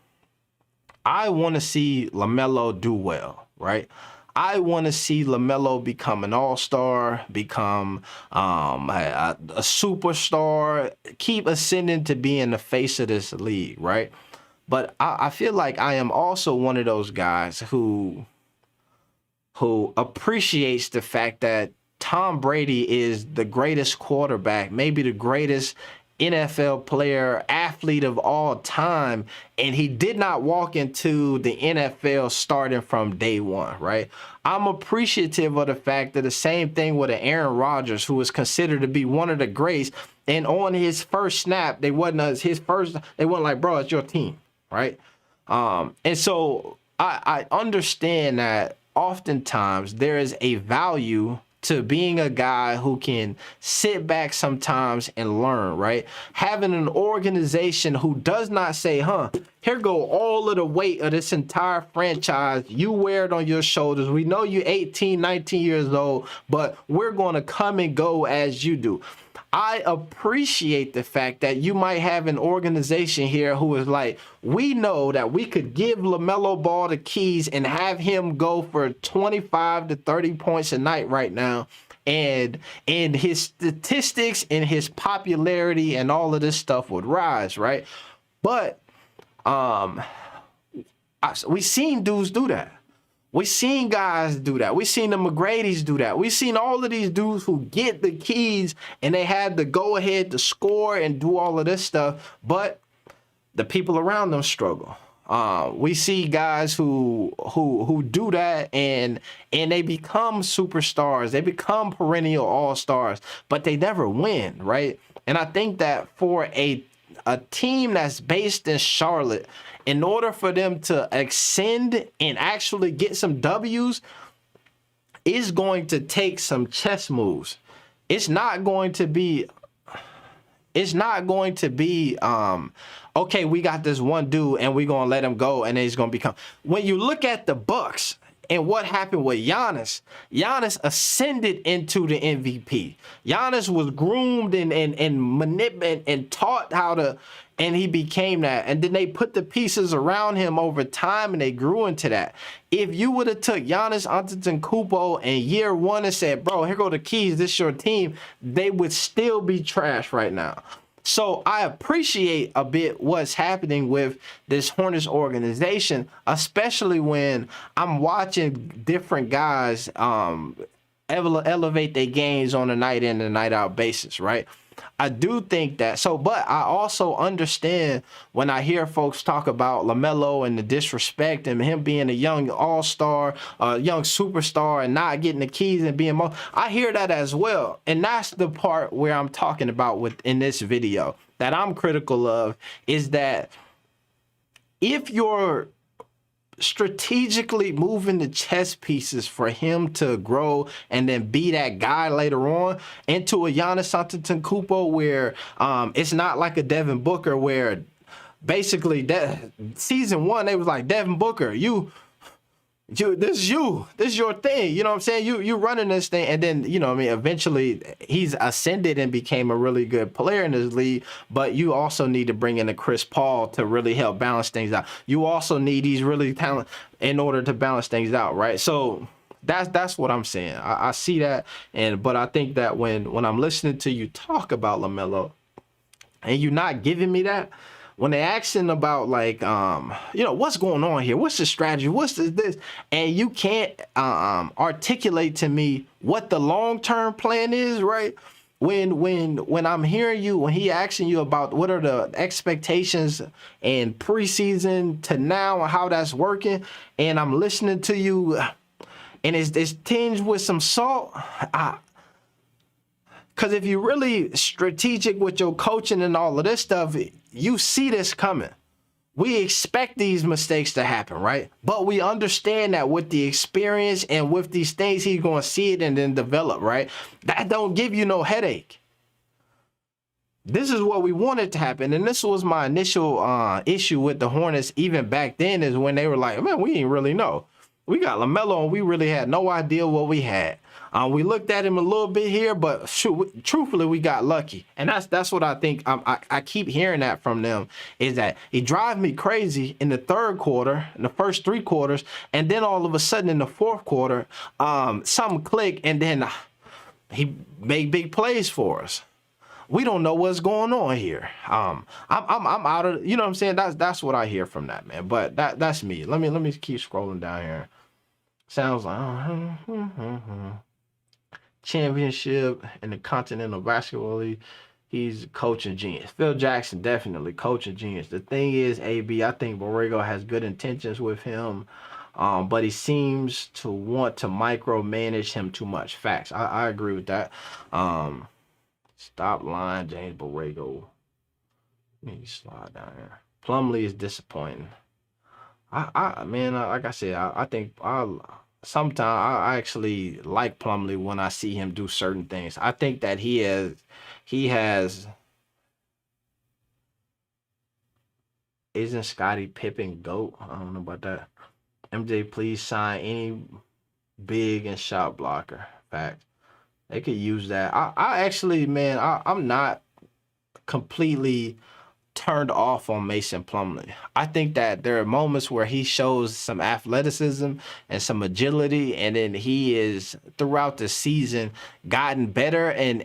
I want to see LaMelo do well, right? I want to see LaMelo become an all-star, become a superstar, keep ascending to being the face of this league, right? But I feel like I am also one of those guys who appreciates the fact that Tom Brady is the greatest quarterback, maybe the greatest NFL player, athlete of all time, and he did not walk into the NFL starting from day one, right? I'm appreciative of the fact that the same thing with Aaron Rodgers, who is considered to be one of the greats, and on his first snap, they wasn't like, bro, it's your team, right? And so I understand that oftentimes there is a value to being a guy who can sit back sometimes and learn, right? Having an organization who does not say, here go all of the weight of this entire franchise. You wear it on your shoulders. We know you're 18, 19 years old, but we're going to come and go as you do. I appreciate the fact that you might have an organization here who is like, we know that we could give LaMelo Ball the keys and have him go for 25 to 30 points a night right now. And his statistics and his popularity and all of this stuff would rise, right? But we seen dudes do that. We seen guys do that. We seen the McGrady's do that. We seen all of these dudes who get the keys and they had the go ahead to score and do all of this stuff, but the people around them struggle. We see guys who do that and they become superstars. They become perennial all-stars, but they never win, right? And I think that for a team that's based in Charlotte, in order for them to ascend and actually get some W's, is going to take some chess moves. It's not going to be, okay, we got this one dude and we're going to let him go and then he's going to become. When you look at the Bucks and what happened with Giannis ascended into the MVP. Giannis was groomed and manipulated and taught how to, and he became that. And then they put the pieces around him over time and they grew into that. If you would have took Giannis Antetokounmpo in year one and said, bro, here go the keys, this is your team, they would still be trash right now. So I appreciate a bit what's happening with this Hornets organization, especially when I'm watching different guys elevate their games on a night in and night out basis, right? I do think that but I also understand when I hear folks talk about LaMelo and the disrespect and him being a young all-star, young superstar and not getting the keys and being I hear that as well. And that's the part where I'm talking about in this video that I'm critical of, is that if your strategically moving the chess pieces for him to grow and then be that guy later on into a Giannis Antetokounmpo where it's not like a Devin Booker where basically that season 1 they was like, Devin Booker, this is your thing, you know what I'm saying, you running this thing, and then, you know what I mean, eventually he's ascended and became a really good player in this league. But you also need to bring in a Chris Paul to really help balance things out. You also need these really talent in order to balance things out, right? So that's what I'm saying. I see that, but I think that when I'm listening to you talk about LaMelo and you're not giving me that, when they asking about like, you know, what's going on here? What's the strategy? What's this? And you can't articulate to me what the long-term plan is, right? When I'm hearing you, when he asking you about what are the expectations in preseason to now and how that's working, and I'm listening to you, and it's tinged with some salt. Because if you're really strategic with your coaching and all of this stuff, you see this coming. We expect these mistakes to happen, right? But we understand that with the experience and with these things, he's going to see it and then develop, right? That don't give you no headache. This is what we wanted to happen. And this was my initial issue with the Hornets even back then, is when they were like, man, we didn't really know. We got LaMelo and we really had no idea what we had. We looked at him a little bit here, but truthfully, we got lucky. And that's what I think. I keep hearing that from them, is that he drives me crazy in the third quarter, in the first 3 quarters, and then all of a sudden in the fourth quarter, something clicked, and then he made big plays for us. We don't know what's going on here. I'm out of, you know what I'm saying? That's what I hear from that, man. But that's me. Let me keep scrolling down here. Sounds like championship in the Continental Basketball League. He's a coaching genius. Phil Jackson, definitely coaching genius. The thing is, AB, I think Borrego has good intentions with him, but he seems to want to micromanage him too much. Facts. I agree with that. Stop lying, James Borrego. Let me slide down here. Plumlee is disappointing. Man, like I said, I think sometimes I actually like Plumlee when I see him do certain things. I think that he has. Isn't Scottie Pippen GOAT? I don't know about that. MJ, please sign any big and shot blocker. Fact. They could use that. I actually, man, I'm not completely turned off on Mason Plumlee. I think that there are moments where he shows some athleticism and some agility, and then he is throughout the season gotten better. And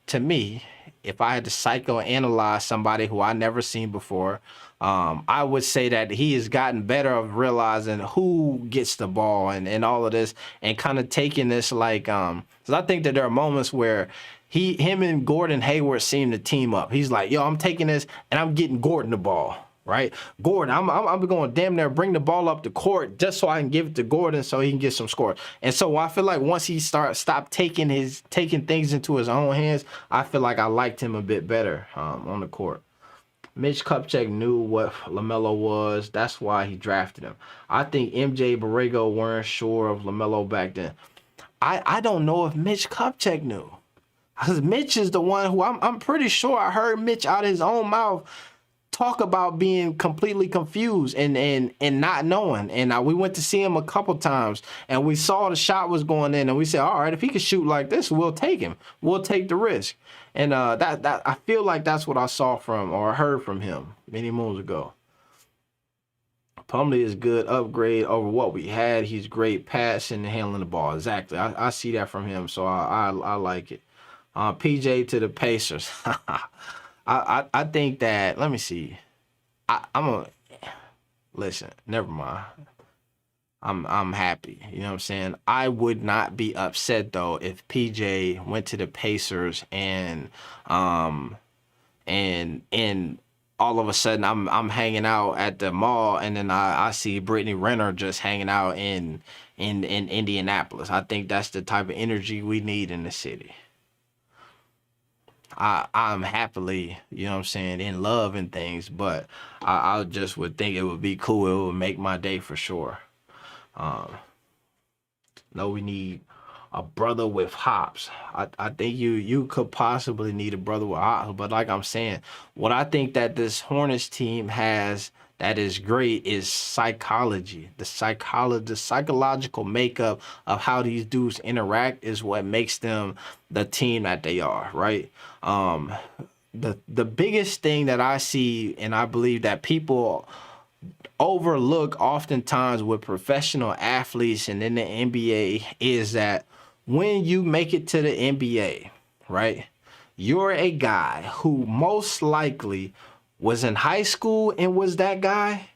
to me, if I had to psychoanalyze somebody who I never seen before, I would say that he has gotten better of realizing who gets the ball and all of this, and kind of taking this like, because I think that there are moments where him and Gordon Hayward seem to team up. He's like, yo, I'm taking this and I'm getting Gordon the ball, right? Gordon, I'm going damn near bring the ball up the court just so I can give it to Gordon so he can get some scores. And so I feel like once he stopped taking things into his own hands, I feel like I liked him a bit better on the court. Mitch Kupchak knew what LaMelo was. That's why he drafted him. I think MJ Borrego weren't sure of LaMelo back then. I don't know if Mitch Kupchak knew. Because Mitch is the one who I'm pretty sure I heard Mitch out of his own mouth talk about being completely confused and not knowing. And we went to see him a couple times, and we saw the shot was going in, and we said, all right, if he can shoot like this, we'll take him. We'll take the risk. And that I feel like that's what I saw from or heard from him many moons ago. Plumlee is good upgrade over what we had. He's great passing and handling the ball. Exactly. I see that from him, so I like it. PJ to the Pacers. I think that, let me see. Listen, never mind. I'm happy. You know what I'm saying? I would not be upset though if PJ went to the Pacers and all of a sudden I'm hanging out at the mall, and then I see Brittany Renner just hanging out in Indianapolis. I think that's the type of energy we need in the city. I'm happily, you know what I'm saying, in love and things, but I just would think it would be cool. It would make my day for sure. No, we need a brother with hops. I think you could possibly need a brother with hops, but like I'm saying, what I think that this Hornets team has that is great is psychology. The psychological makeup of how these dudes interact is what makes them the team that they are, right? The biggest thing that I see, and I believe that people overlook oftentimes with professional athletes and in the NBA, is that when you make it to the NBA, right, you're a guy who most likely was in high school and was that guy.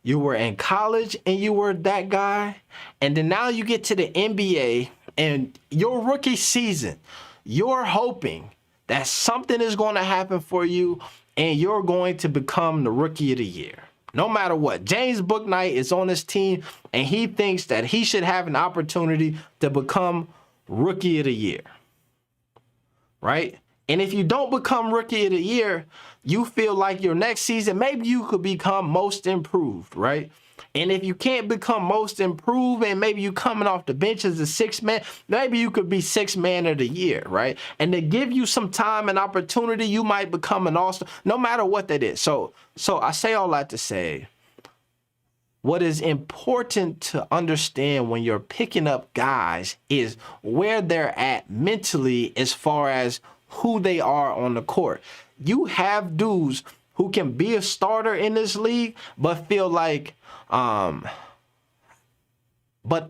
You were in college and you were that guy. And then now you get to the NBA and your rookie season, you're hoping that something is going to happen for you and you're going to become the rookie of the year. No matter what. James Bouknight is on this team and he thinks that he should have an opportunity to become rookie of the year. Right? And if you don't become rookie of the year, you feel like your next season, maybe you could become most improved, right? And if you can't become most improved and maybe you coming off the bench as a sixth man, maybe you could be sixth man of the year, right? And to give you some time and opportunity, you might become an all-star, no matter what that is. So I say all that to say, what is important to understand when you're picking up guys is where they're at mentally as far as who they are on the court. You have dudes who can be a starter in this league, but feel like, but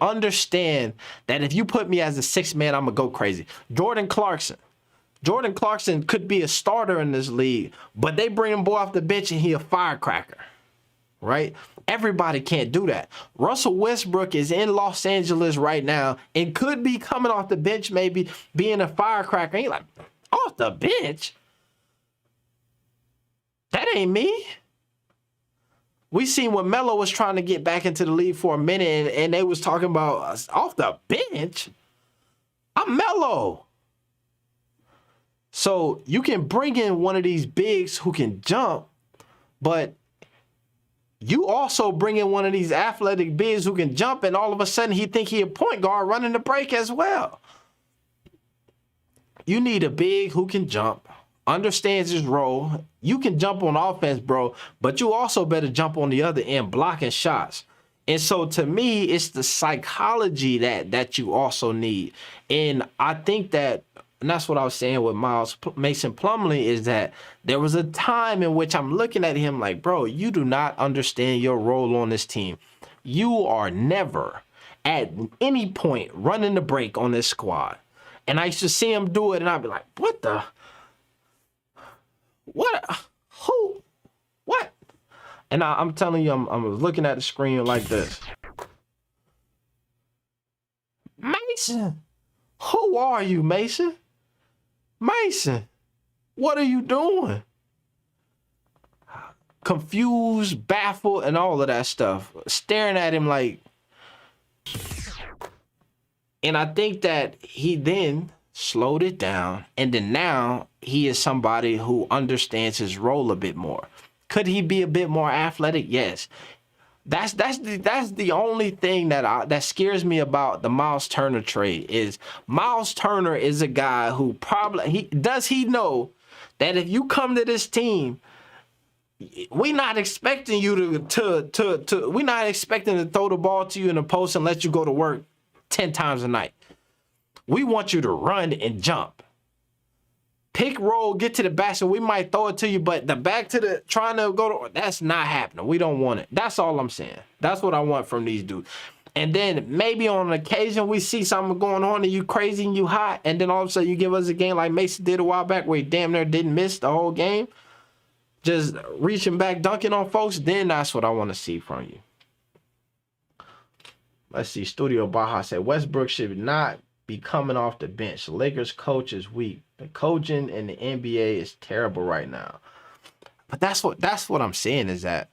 understand that if you put me as a sixth man, I'm gonna go crazy. Jordan Clarkson could be a starter in this league, but they bring him boy off the bench and he a firecracker, right? Everybody can't do that. Russell Westbrook is in Los Angeles right now and could be coming off the bench, maybe being a firecracker. He like, off the bench? That ain't me. We seen when Melo was trying to get back into the league for a minute and they was talking about off the bench. I'm Melo. So you can bring in one of these bigs who can jump, but you also bring in one of these athletic bigs who can jump and all of a sudden he think he a point guard running the break as well. You need a big who can jump, understands his role. You can jump on offense, bro, but you also better jump on the other end, blocking shots. And so to me, it's the psychology that you also need. And I think that, and that's what I was saying with Mason Plumlee, is that there was a time in which I'm looking at him like, bro, you do not understand your role on this team. You are never at any point running the break on this squad. And I used to see him do it, and I'd be like, what the? What? Who? What? And I'm telling you, I'm looking at the screen like this. Mason, who are you, Mason? Mason, what are you doing? Confused, baffled, and all of that stuff. Staring at him like... And I think that he then slowed it down, and then now he is somebody who understands his role a bit more. Could he be a bit more athletic? Yes. That's the only thing that scares me about the Miles Turner trade. Is Miles Turner is a guy who probably he know that if you come to this team, we're not expecting you to we're not expecting to throw the ball to you in the post and let you go to work 10 times a night. We want you to run and jump. Pick, roll, get to the basket. We might throw it to you, but the back to the trying to go to, that's not happening. We don't want it. That's all I'm saying. That's what I want from these dudes. And then maybe on an occasion we see something going on and you crazy and you hot, and then all of a sudden you give us a game like Mason did a while back where he damn near didn't miss the whole game, just reaching back, dunking on folks. Then that's what I want to see from you. Let's see. Studio Baja said Westbrook should not be coming off the bench. The Lakers coach is weak. The coaching in the NBA is terrible right now. But that's what I'm saying is that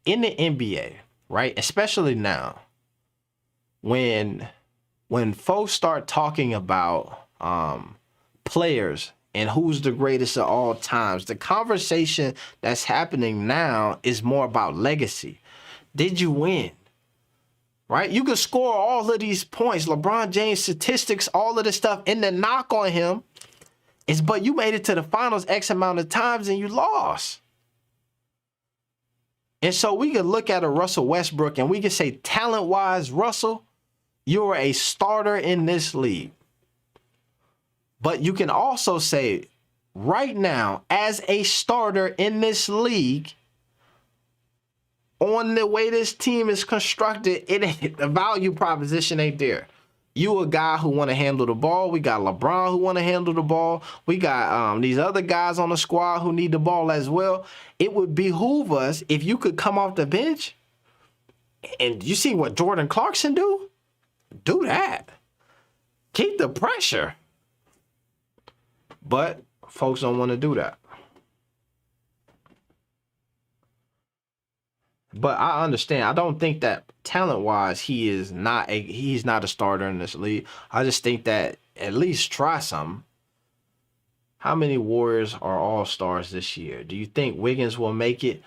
in the NBA, right, especially now, when folks start talking about players and who's the greatest of all times. The conversation that's happening now is more about legacy. Did you win? Right? You can score all of these points, LeBron James statistics, all of this stuff, and the knock on him is, but you made it to the finals X amount of times and you lost. And so we could look at a Russell Westbrook and we could say, talent-wise, Russell, you're a starter in this league. But you can also say, right now, as a starter in this league, on the way this team is constructed, it ain't, the value proposition ain't there. You a guy who want to handle the ball. We got LeBron who want to handle the ball. We got these other guys on the squad who need the ball as well. It would behoove us if you could come off the bench and you see what Jordan Clarkson do. Do that. Keep the pressure. But folks don't want to do that. But I understand. I don't think that talent-wise he's not a starter in this league. I just think that at least try something. How many Warriors are all-stars this year? Do you think Wiggins will make it?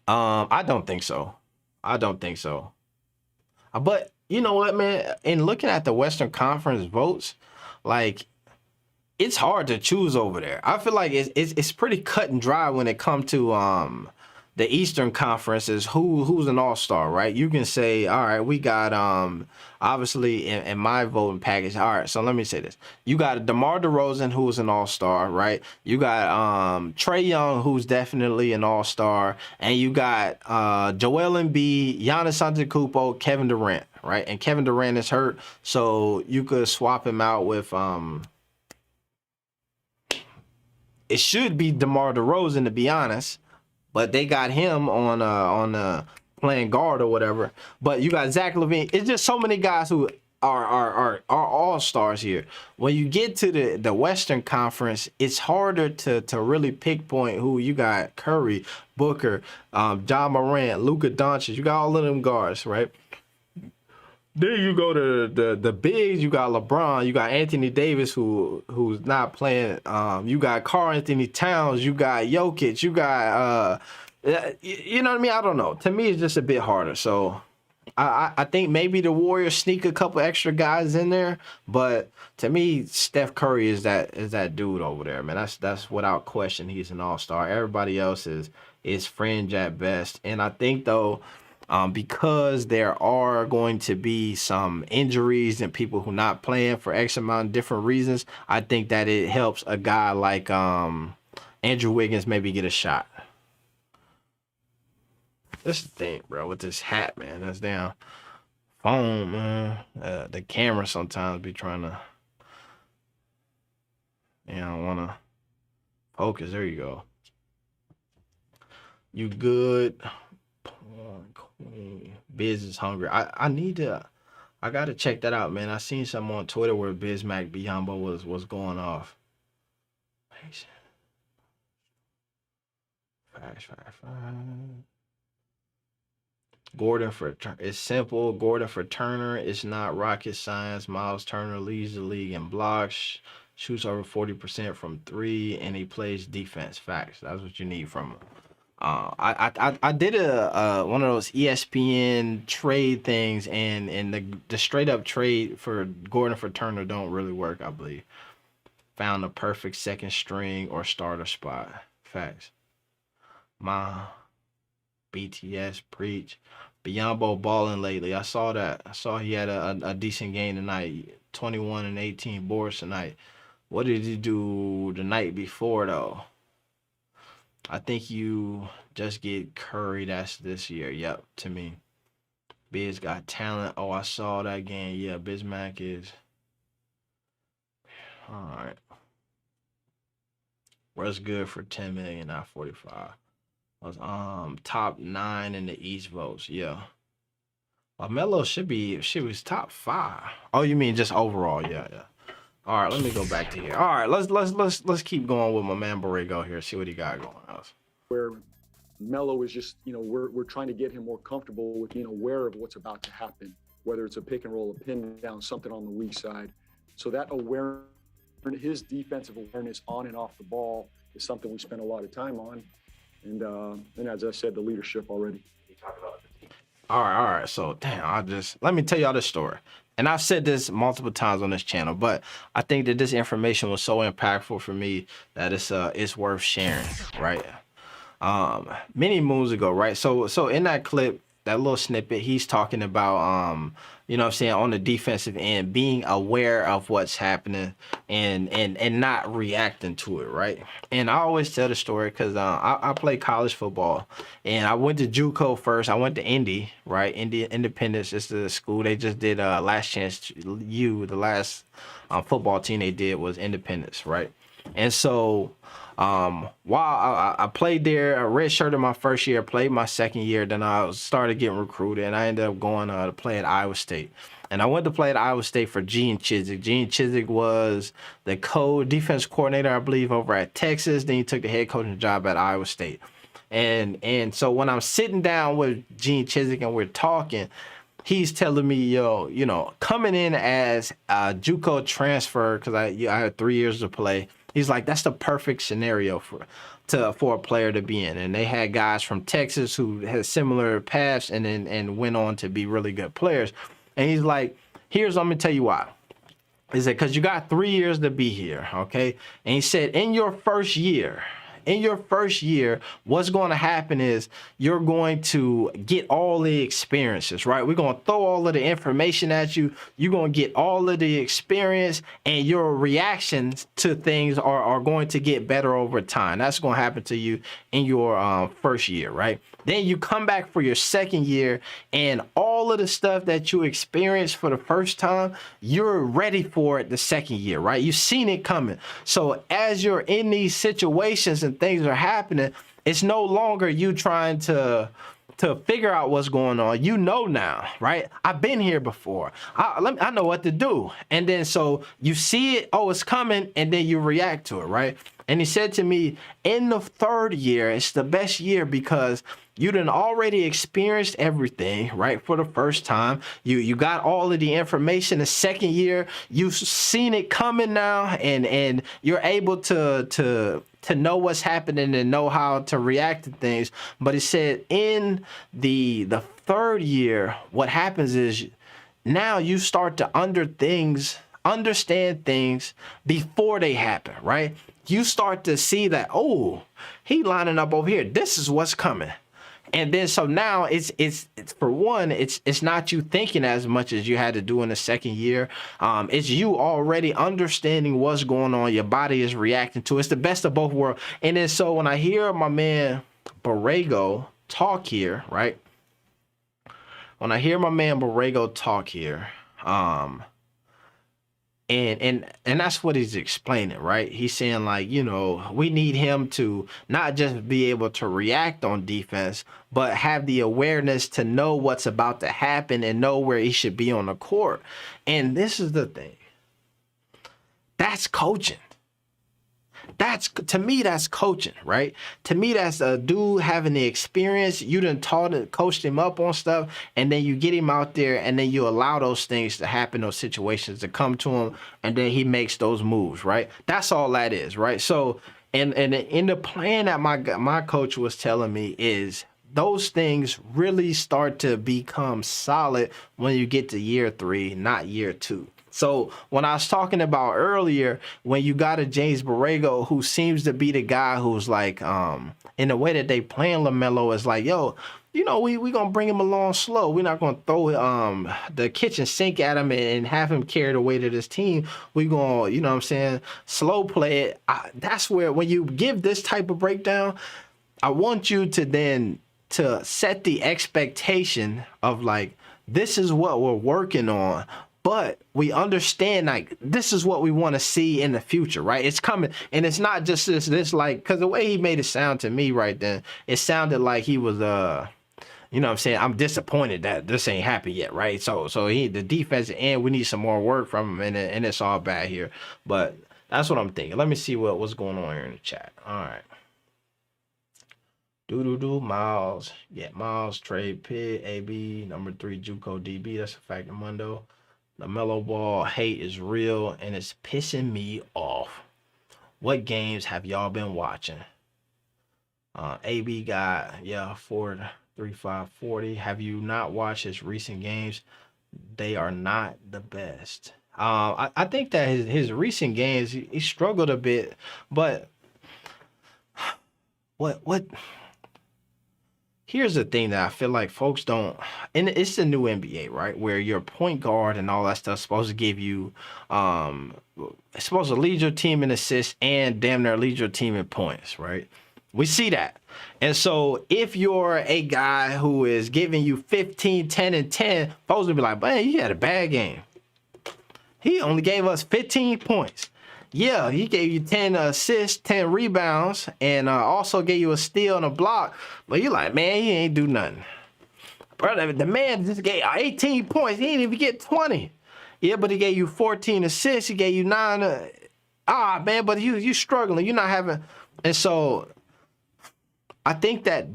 I don't think so. I don't think so. But you know what, man? In looking at the Western Conference votes, like, it's hard to choose over there. I feel like it's pretty cut and dry when it comes to the Eastern Conference is who's an all-star, right? You can say, all right, we got obviously in my voting package. All right, so let me say this. You got DeMar DeRozan, who's an all-star, right? You got Trae Young, who's definitely an all-star, and you got Joel Embiid, Giannis Antetokounmpo, Kevin Durant, right? And Kevin Durant is hurt, so you could swap him out with it should be DeMar DeRozan, to be honest, but they got him on playing guard or whatever. But you got Zach LaVine. It's just so many guys who are all stars here. When you get to the Western Conference, it's harder to really pinpoint who you got. Curry, Booker, John Morant, Luka Doncic. You got all of them guards, right? Then you go to the bigs. You got LeBron. You got Anthony Davis, who's not playing. You got Karl Anthony Towns. You got Jokic. You got you know what I mean? I don't know. To me, it's just a bit harder. So I think maybe the Warriors sneak a couple extra guys in there. But to me, Steph Curry is that dude over there, man. That's without question. He's an all-star. Everybody else is fringe at best. And I think though, because there are going to be some injuries and people who not playing for X amount of different reasons, I think that it helps a guy like Andrew Wiggins maybe get a shot. This is the thing, bro, with this hat, man. That's damn phone, man. The camera sometimes be trying to, I don't want to focus. There you go. You good? Biz is hungry. I gotta check that out, man. I seen something on Twitter where Bismack Biyombo was going off. Facts. Gordon for it's simple. Gordon for Turner. It's not rocket science. Miles Turner leads the league in blocks, shoots over 40% from 3, and he plays defense. Facts. That's what you need from him. I did a one of those ESPN trade things, and the straight up trade for Gordon for Turner don't really work, I believe. Found the perfect second string or starter spot. Facts. My BTS preach. Biyombo balling lately. I saw that. I saw he had a decent game tonight. 21 and 18 boards tonight. What did he do the night before though? I think you just get Curry. That's this year. Yep, to me. Biz got talent. Oh, I saw that game. Yeah, Bismack is. All right. What's good for 10 million, not 45? Was top 9 in the East votes. Yeah. LaMelo she was top 5. Oh, you mean just overall? Yeah. All right, let me go back to here. All right, let's keep going with my man Borrego here. See what he got going on. Where Melo is just, we're trying to get him more comfortable with being aware of what's about to happen, whether it's a pick and roll, a pin down, something on the weak side. So that awareness, his defensive awareness on and off the ball is something we spend a lot of time on. And as I said, the leadership already. You talk about the team. All right. So damn, let me tell y'all this story. And I've said this multiple times on this channel, but I think that this information was so impactful for me that it's worth sharing, right? Many moons ago, right? So in that clip, that little snippet, he's talking about you know what I'm saying, on the defensive end, being aware of what's happening and not reacting to it, right? And I always tell the story because I play college football, and I went to JUCO first. I went to Indy, right? Independence is the school. They just did Last Chance U. The last football team they did was Independence, right? And so while I played there, I redshirted my first year, played my second year, then I started getting recruited, and I ended up going to play at Iowa State. And I went to play at Iowa State for Gene Chizik. Gene Chizik was the defense coordinator, I believe, over at Texas. Then he took the head coaching job at Iowa State. And so when I'm sitting down with Gene Chizik and we're talking, he's telling me, you know, coming in as a JUCO transfer, because I had 3 years to play. He's like, that's the perfect scenario for a player to be in. And they had guys from Texas who had similar paths and went on to be really good players. And he's like, I'm gonna tell you why. He said, because you got 3 years to be here, okay? And he said, in your first year, what's going to happen is you're going to get all the experiences, right? We're going to throw all of the information at you. You're going to get all of the experience, and your reactions to things are going to get better over time. That's going to happen to you in your first year, right? Then you come back for your second year, and all of the stuff that you experienced for the first time, you're ready for it the second year, right? You've seen it coming. So as you're in these situations and things are happening, it's no longer you trying to figure out what's going on. You know now, right? I've been here before. I know what to do. And then so you see it, oh, it's coming, and then you react to it, right? And he said to me, in the third year, it's the best year because you done already experienced everything, right? For the first time, you got all of the information. The second year, you've seen it coming now, and you're able to know what's happening and know how to react to things. But he said in the third year, what happens is now you start to understand things before they happen, right? You start to see that, oh, he lining up over here. This is what's coming. And then so now it's for one, it's not you thinking as much as you had to do in the second year. It's you already understanding what's going on. Your body is reacting to it. It's the best of both worlds. And then so when I hear my man Borrego talk here, right? When I hear my man Borrego talk here, and that's what he's explaining, right? He's saying, like, you know, we need him to not just be able to react on defense, but have the awareness to know what's about to happen and know where he should be on the court. And this is the thing. That's coaching. To me, that's coaching, right? To me, that's a dude having the experience. You done coached him up on stuff, and then you get him out there, and then you allow those things to happen, those situations to come to him, and then he makes those moves, right? That's all that is, right? So, and in the plan that my coach was telling me is those things really start to become solid when you get to year 3, not year 2. So when I was talking about earlier, when you got a James Borrego who seems to be the guy who's like, in the way that they playing LaMelo is like, yo, you know, we gonna bring him along slow. We're not gonna throw the kitchen sink at him and have him carry the weight of this team. We gonna, you know what I'm saying, slow play it. That's where when you give this type of breakdown, I want you to then to set the expectation of like, this is what we're working on. But we understand, like, this is what we want to see in the future, right? It's coming. And it's not just this like, because the way he made it sound to me right then, it sounded like he was, you know what I'm saying? I'm disappointed that this ain't happened yet, right? So the defensive end, we need some more work from him, and it's all bad here. But that's what I'm thinking. Let me see what's going on here in the chat. All right. Miles. Yeah, Miles, Trade Pit, AB, number 3, JUCO DB. That's a fact, Mundo. LaMelo Ball hate is real and it's pissing me off. What games have y'all been watching? AB got 4-3-5-40. Have you not watched his recent games? They are not the best. I think that his recent games he struggled a bit, but what here's the thing that I feel like folks don't, and it's the new NBA, right? Where your point guard and all that stuff supposed to give you, it's supposed to lead your team in assists and damn near lead your team in points, right? We see that. And so if you're a guy who is giving you 15, 10, and 10, folks will be like, man, you had a bad game. He only gave us 15 points. Yeah, he gave you 10 assists, 10 rebounds, and also gave you a steal and a block. But you're like, man, he ain't do nothing. Brother, the man just gave 18 points. He didn't even get 20. Yeah, but he gave you 14 assists. He gave you 9. Man, but you struggling. You're not having. And so I think that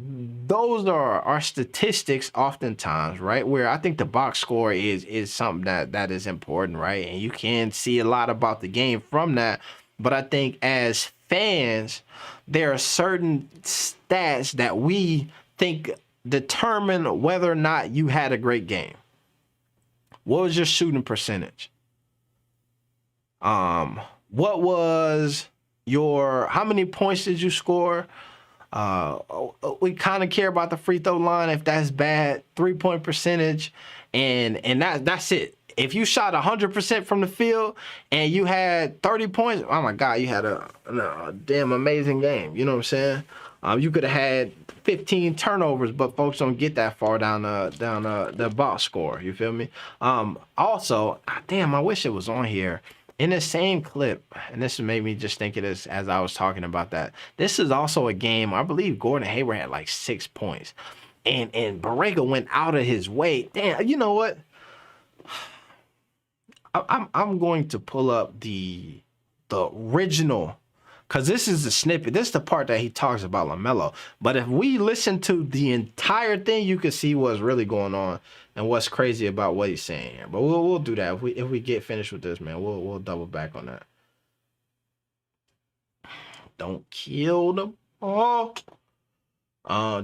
those are our statistics oftentimes, right? Where I think the box score is something that is important, right? And you can see a lot about the game from that. But I think as fans, there are certain stats that we think determine whether or not you had a great game. What was your shooting percentage? What was how many points did you score? We kind of care about the free throw line if that's bad, 3-point percentage, and that's it. If you shot 100% from the field and you had 30 points, oh my God, you had a damn amazing game. You know what I'm saying? You could have had 15 turnovers, but folks don't get that far down the box score. You feel me? Also, damn, I wish it was on here. In the same clip, and this made me just think of this as I was talking about that. This is also a game, I believe Gordon Hayward had like 6 points. And Borrego went out of his way. Damn, you know what? I'm going to pull up the original, because this is the snippet. This is the part that he talks about LaMelo. But if we listen to the entire thing, you can see what's really going on and what's crazy about what he's saying here. But we'll do that. If we get finished with this, man, we'll double back on that. Don't kill the ball.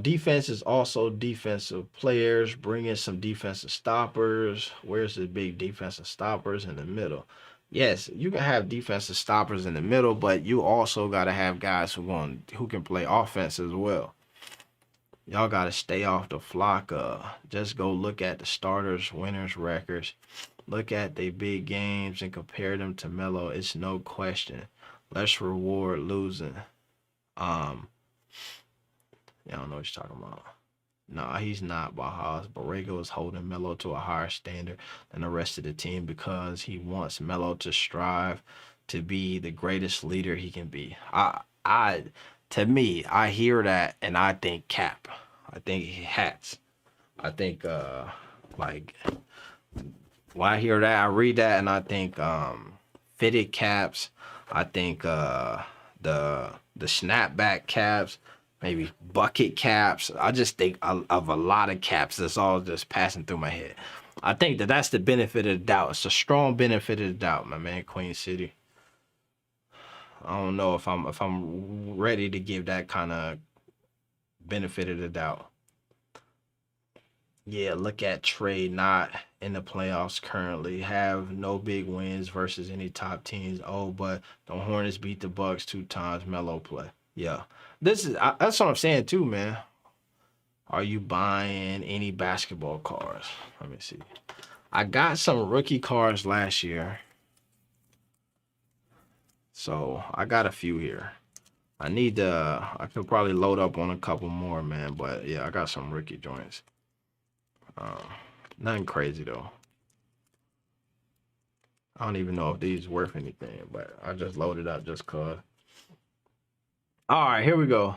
Defense is also defensive players. Bring in some defensive stoppers. Where's the big defensive stoppers in the middle? Yes, you can have defensive stoppers in the middle, but you also got to have guys who can play offense as well. Y'all got to stay off the flock. Just go look at the starters, winners, records. Look at their big games and compare them to Melo. It's no question. Let's reward losing. I don't know what you're talking about. No, he's not Bajas. Borrego is holding Melo to a higher standard than the rest of the team because he wants Melo to strive to be the greatest leader he can be. To me, I hear that and I think cap. I think hats. I think when I hear that, I read that and I think fitted caps. I think the snapback caps, maybe bucket caps. I just think of a lot of caps that's all just passing through my head. I think that's the benefit of the doubt. It's a strong benefit of the doubt, my man, Queen City. I don't know if I'm ready to give that kind of benefit of the doubt. Yeah, look at Trey not in the playoffs currently. Have no big wins versus any top teams. Oh, but the Hornets beat the Bucks 2 times. Melo play. Yeah. That's what I'm saying too, man. Are you buying any basketball cards? Let me see. I got some rookie cards last year. So I got a few here. I could probably load up on a couple more, man. But yeah, I got some rookie joints. Nothing crazy though. I don't even know if these worth anything, but I just loaded up just cause. All right, here we go.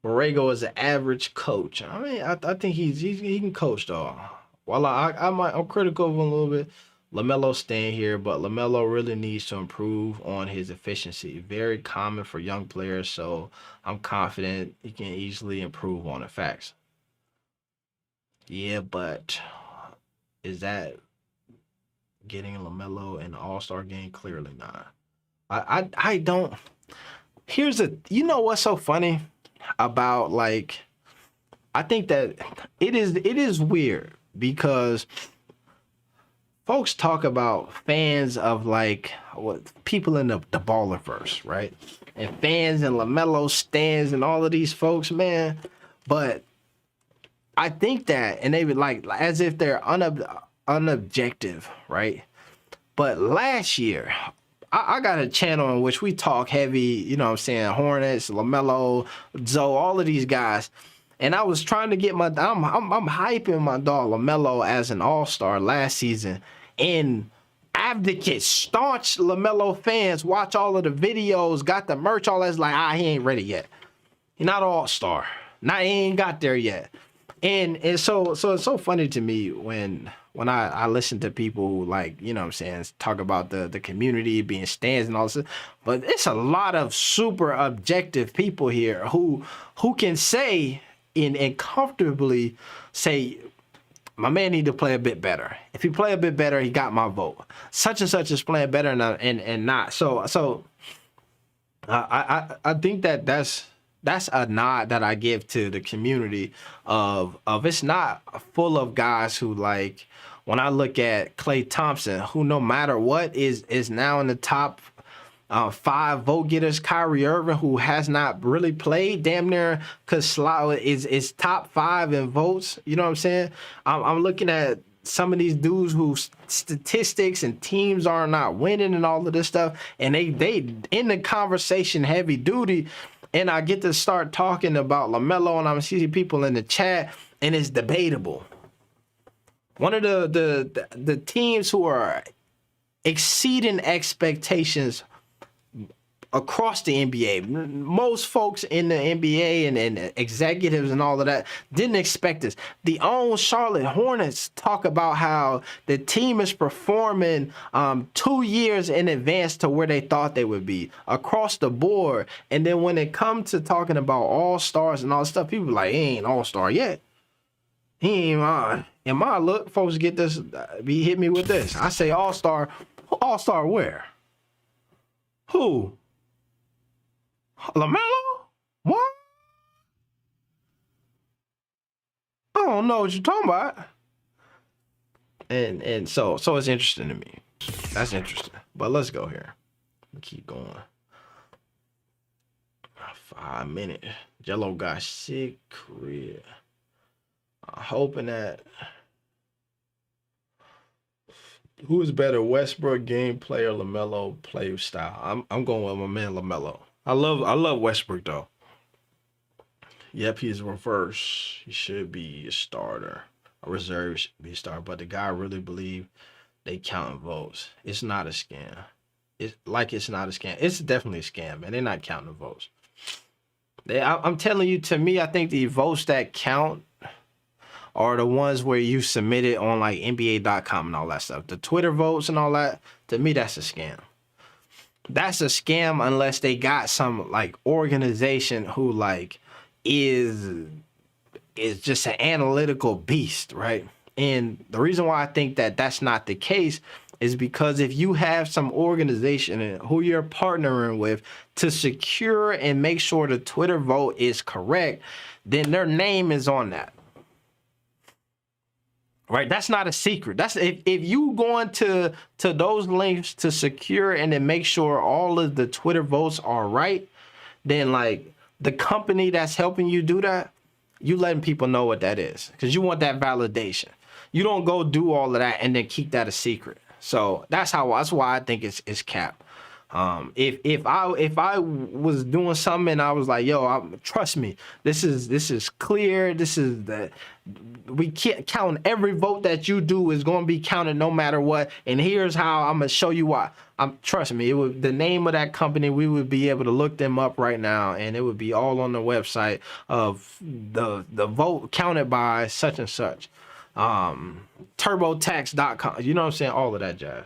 Borrego is an average coach. I mean, I think he can coach though. While I'm critical of him a little bit. LaMelo staying here, but LaMelo really needs to improve on his efficiency. Very common for young players, so I'm confident he can easily improve on the facts. Yeah, but is that getting LaMelo in the All-Star game? Clearly not. I don't. Here's you know what's so funny about, like, I think that it is weird because folks talk about fans of, like, what people in the ballerverse, right? And fans and LaMelo stands and all of these folks, man. But I think that, and they would, like, as if they're unobjective, right? But last year, I got a channel in which we talk heavy, you know what I'm saying, Hornets, LaMelo, Zoe, all of these guys. And I was trying to get I'm hyping my dog LaMelo as an all-star last season. And advocates, staunch LaMelo fans, watch all of the videos, got the merch, all that's like, he ain't ready yet. He's not an all-star. He ain't got there yet. And so it's so funny to me when I listen to people who, like, you know what I'm saying, talk about the community being stands and all this, but it's a lot of super objective people here who can say and comfortably say, my man need to play a bit better. If he play a bit better, he got my vote. Such and such is playing better and not. So I think that's a nod that I give to the community of it's not full of guys who, like, when I look at Klay Thompson, who no matter what is now in the top 5 vote getters. Kyrie Irving, who has not really played, damn near is top 5 in votes. You know what I'm saying? I'm looking at some of these dudes whose statistics and teams are not winning and all of this stuff, and they in the conversation heavy duty. And I get to start talking about LaMelo, and I'm seeing people in the chat, and it's debatable. One of the teams who are exceeding expectations across the NBA. Most folks in the NBA and executives and all of that didn't expect this. The own Charlotte Hornets talk about how the team is performing 2 years in advance to where they thought they would be across the board. And then when it comes to talking about all-stars and all this stuff, people are like, he ain't all-star yet. He ain't in my look, folks get this, be hit me with this. I say all-star where? Who? LaMelo? What? I don't know what you're talking about. And so it's interesting to me. That's interesting. But let's go here. Keep going. 5 minutes. Jello got sick career. I'm hoping that. Who is better, Westbrook gameplay or LaMelo play style? I'm going with my man LaMelo. I love Westbrook though. Yep, he's reverse. He should be a starter. A reserve should be a starter. But the guy really believe they counting votes. It's not a scam. It's not a scam. It's definitely a scam, man. They're not counting the votes. I'm telling you, to me, I think the votes that count are the ones where you submit it on like NBA.com and all that stuff. The Twitter votes and all that, to me, that's a scam. That's a scam unless they got some like organization who like is just an analytical beast, right? And the reason why I think that that's not the case is because if you have some organization who you're partnering with to secure and make sure the Twitter vote is correct, then their name is on that. Right, that's not a secret. That's if you going to those links to secure and then make sure all of the Twitter votes are right, then like the company that's helping you do that, you letting people know what that is because you want that validation. You don't go do all of that and then keep that a secret. So that's why I think it's cap. If I was doing something and I was like, yo, trust me, this is clear. We can't count every vote that you do is going to be counted no matter what. And here's how I'm gonna show you why. Trust me, the name of that company, we would be able to look them up right now, and it would be all on the website of the vote counted by such and such. TurboTax.com. You know what I'm saying? All of that jazz.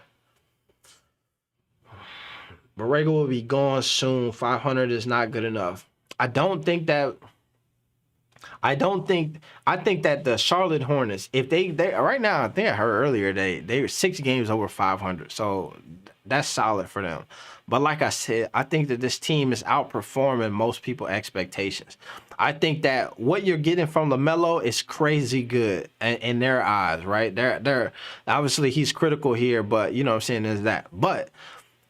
Borrego will be gone soon. 500 is not good enough. I don't think that I don't think. I think that the Charlotte Hornets, if they right now, I think I heard earlier they were 6 games over 500, so that's solid for them. But like I said, I think that this team is outperforming most people's expectations. I think that what you're getting from LaMelo is crazy good in their eyes, right? They're obviously he's critical here, but you know what I'm saying is that. But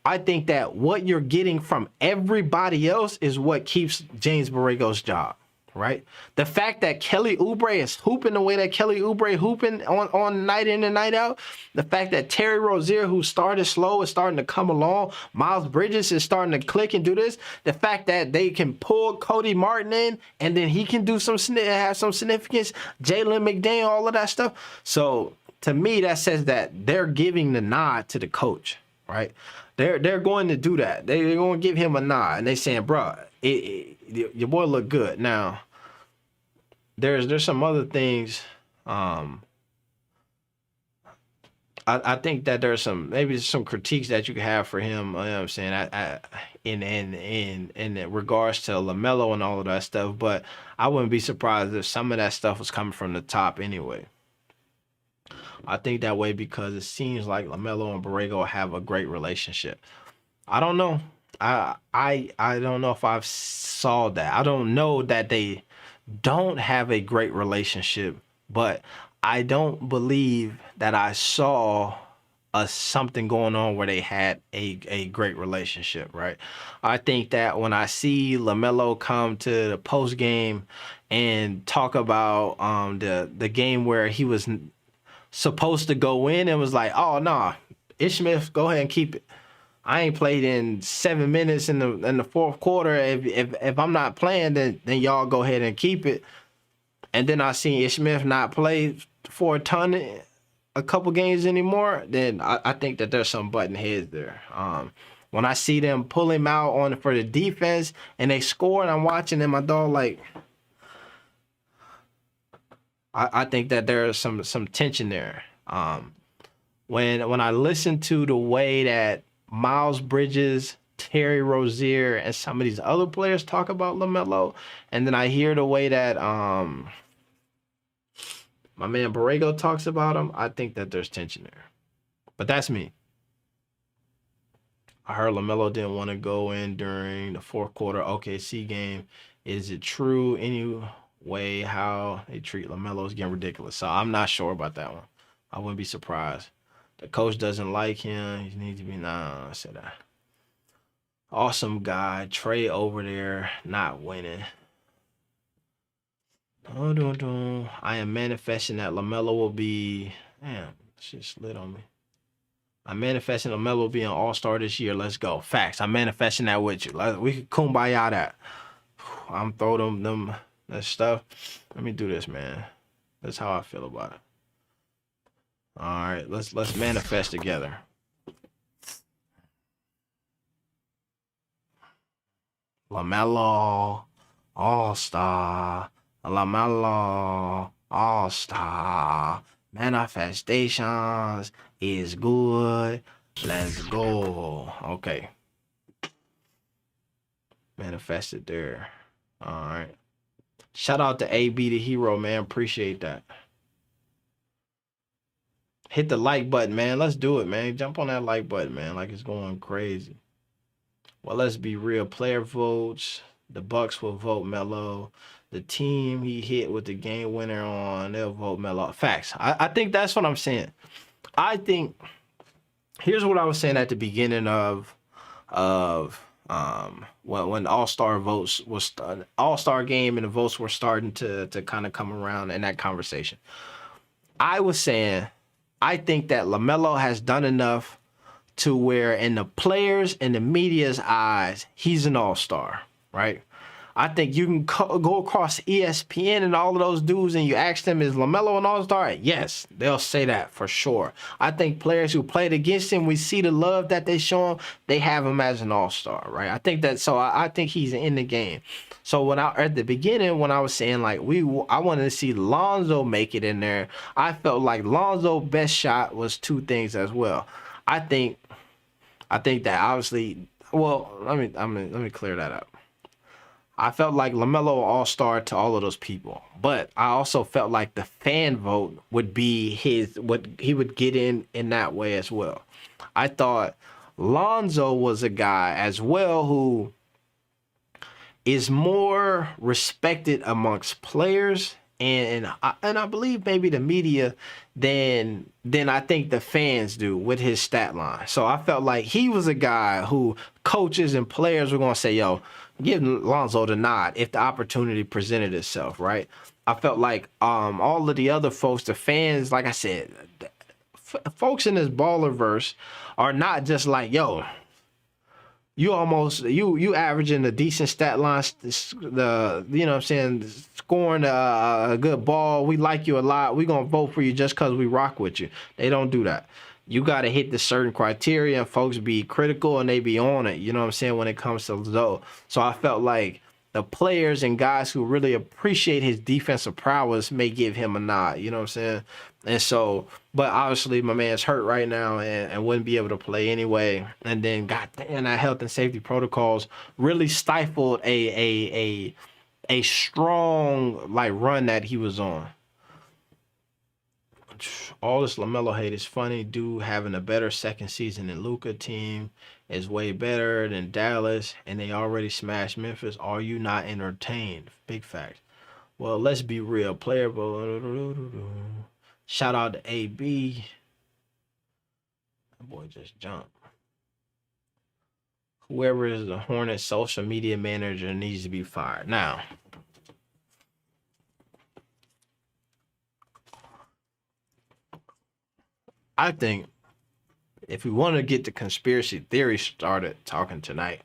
I think that what you're getting from everybody else is what keeps James Borrego's job, right? The fact that Kelly Oubre is hooping the way that Kelly Oubre hooping on night in and night out, the fact that Terry Rozier, who started slow, is starting to come along, Miles Bridges is starting to click and do this, the fact that they can pull Cody Martin in and then he can do have some significance, Jalen McDaniel, all of that stuff. So to me, that says that they're giving the nod to the coach, right? They're going to do that. They're going to give him a nod, and they saying, "Bro, your boy look good." Now, there's some other things. I think that there's maybe some critiques that you could have for him. You know what I'm saying? In regards to LaMelo and all of that stuff, but I wouldn't be surprised if some of that stuff was coming from the top anyway. I think that way because it seems like LaMelo and Borrego have a great relationship. I don't know. I don't know if I've saw that. I don't know that they don't have a great relationship, but I don't believe that I saw something going on where they had a great relationship, right? I think that when I see LaMelo come to the post game and talk about the game where he was supposed to go in and was like, "Oh nah, Ishmael, go ahead and keep it. I ain't played in 7 minutes in the fourth quarter. If I'm not playing, then y'all go ahead and keep it." And then I seen Ishmael not play for a couple games anymore. Then I think that there's some button heads there. When I see them pull him out for the defense and they score, and I'm watching them, my dog like. I think that there's some tension there. When I listen to the way that Miles Bridges, Terry Rozier, and some of these other players talk about LaMelo, and then I hear the way that my man Borrego talks about him, I think that there's tension there. But that's me. I heard LaMelo didn't want to go in during the fourth quarter OKC game. Is it true anyway how they treat LaMelo is getting ridiculous? So I'm not sure about that one. I wouldn't be surprised. The coach doesn't like him. He needs to be I said that. Awesome guy. Trey over there not winning. I am manifesting that LaMelo will be. Damn, shit slid on me. I'm manifesting LaMelo will be an all-star this year. Let's go. Facts. I'm manifesting that with you. We can kumbaya that. I'm throwing them that stuff. Let me do this, man. That's how I feel about it. All right, let's manifest together. LaMelo, all-star. LaMelo, all-star. Manifestations is good. Let's go. Okay. Manifested there. All right. Shout out to AB the hero, man. Appreciate that. Hit the like button, man. Let's do it, man. Jump on that like button, man. Like it's going crazy. Well, let's be real. Player votes. The Bucks will vote Melo. The team he hit with the game winner on, they'll vote Melo. Facts. I think that's what I'm saying. I think here's what I was saying at the beginning of when All-Star votes was All-Star game and the votes were starting to kind of come around in that conversation. I was saying I think that LaMelo has done enough to where in the players and the media's eyes, he's an all-star, right? I think you can go across ESPN and all of those dudes and you ask them, is LaMelo an all-star? Yes, they'll say that for sure. I think players who played against him, we see the love that they show him, they have him as an all-star, right? I think that, so I think he's in the game. So at the beginning, when I was saying like I wanted to see Lonzo make it in there, I felt like Lonzo's best shot was two things as well. I think that obviously, well, let me clear that up. I felt like LaMelo all-star to all of those people, but I also felt like the fan vote would be what he would get in that way as well. I thought Lonzo was a guy as well who is more respected amongst players and I believe maybe the media than I think the fans do with his stat line. So I felt like he was a guy who coaches and players were going to say, yo, give Lonzo the nod if the opportunity presented itself, right? I felt like all of the other folks, the fans, like I said, folks in this ballerverse are not just like, yo, you averaging a decent stat line, the you know what I'm saying, scoring a good ball. We like you a lot. We gonna vote for you just cause we rock with you. They don't do that. You gotta hit the certain criteria, and folks be critical and they be on it. You know what I'm saying when it comes to Zoe. So I felt like the players and guys who really appreciate his defensive prowess may give him a nod. You know what I'm saying? And so, but obviously my man's hurt right now and wouldn't be able to play anyway. And then, goddamn, that health and safety protocols really stifled a strong like run that he was on. All this LaMelo hate is funny. Dude having a better second season than Luka. Team is way better than Dallas, and they already smashed Memphis. Are you not entertained? Big fact. Well, let's be real. Player. Shout out to AB. That boy just jumped. Whoever is the Hornets social media manager needs to be fired. Now, I think if we want to get the conspiracy theory started talking tonight,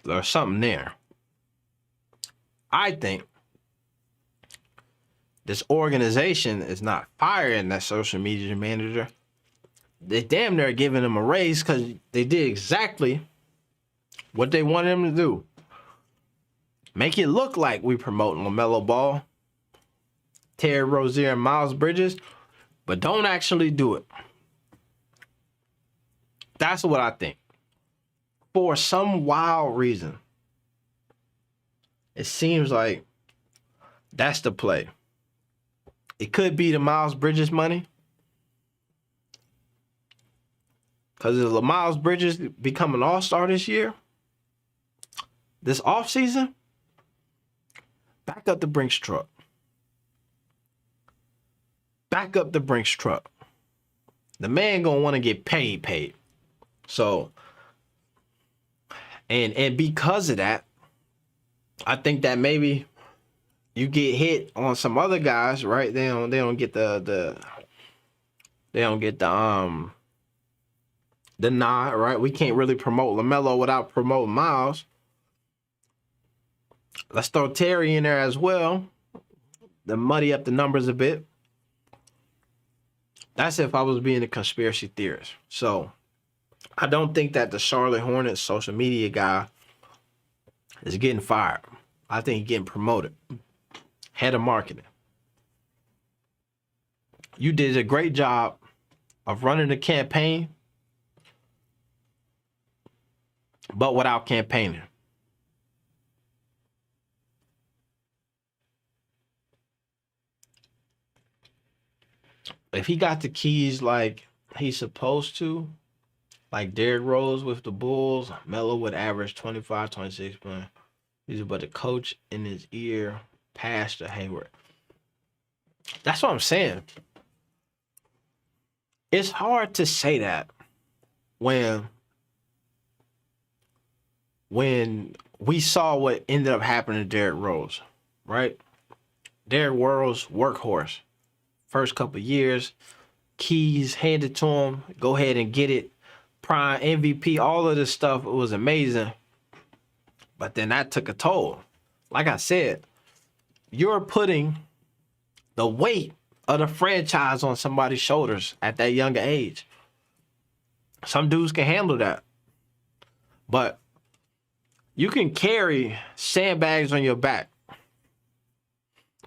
there's something there. I think this organization is not firing that social media manager. They damn near giving him a raise because they did exactly what they wanted him to do. Make it look like we promoting LaMelo Ball, Terry Rozier, and Miles Bridges, but don't actually do it. That's what I think. For some wild reason, it seems like that's the play. It could be the Miles Bridges money. Because if Miles Bridges become an all-star this year, this offseason, back up the Brinks truck. Back up the Brinks truck. The man gonna want to get paid. So, and because of that, I think that maybe you get hit on some other guys, right? They don't get the nod, right? We can't really promote LaMelo without promoting Miles. Let's throw Terry in there as well to muddy up the numbers a bit. That's if I was being a conspiracy theorist. So I don't think that the Charlotte Hornets social media guy is getting fired. I think he's getting promoted. Head of marketing. You did a great job of running the campaign, but without campaigning. If he got the keys like he's supposed to, like Derrick Rose with the Bulls, Melo would average 25, 26 points. But the coach in his ear passed to Hayward. That's what I'm saying. It's hard to say that when we saw what ended up happening to Derrick Rose, right? Derrick Rose, workhorse. First couple years, keys handed to him, go ahead and get it. Prime MVP, all of this stuff was amazing. But then that took a toll. Like I said, you're putting the weight of the franchise on somebody's shoulders at that younger age. Some dudes can handle that. But you can carry sandbags on your back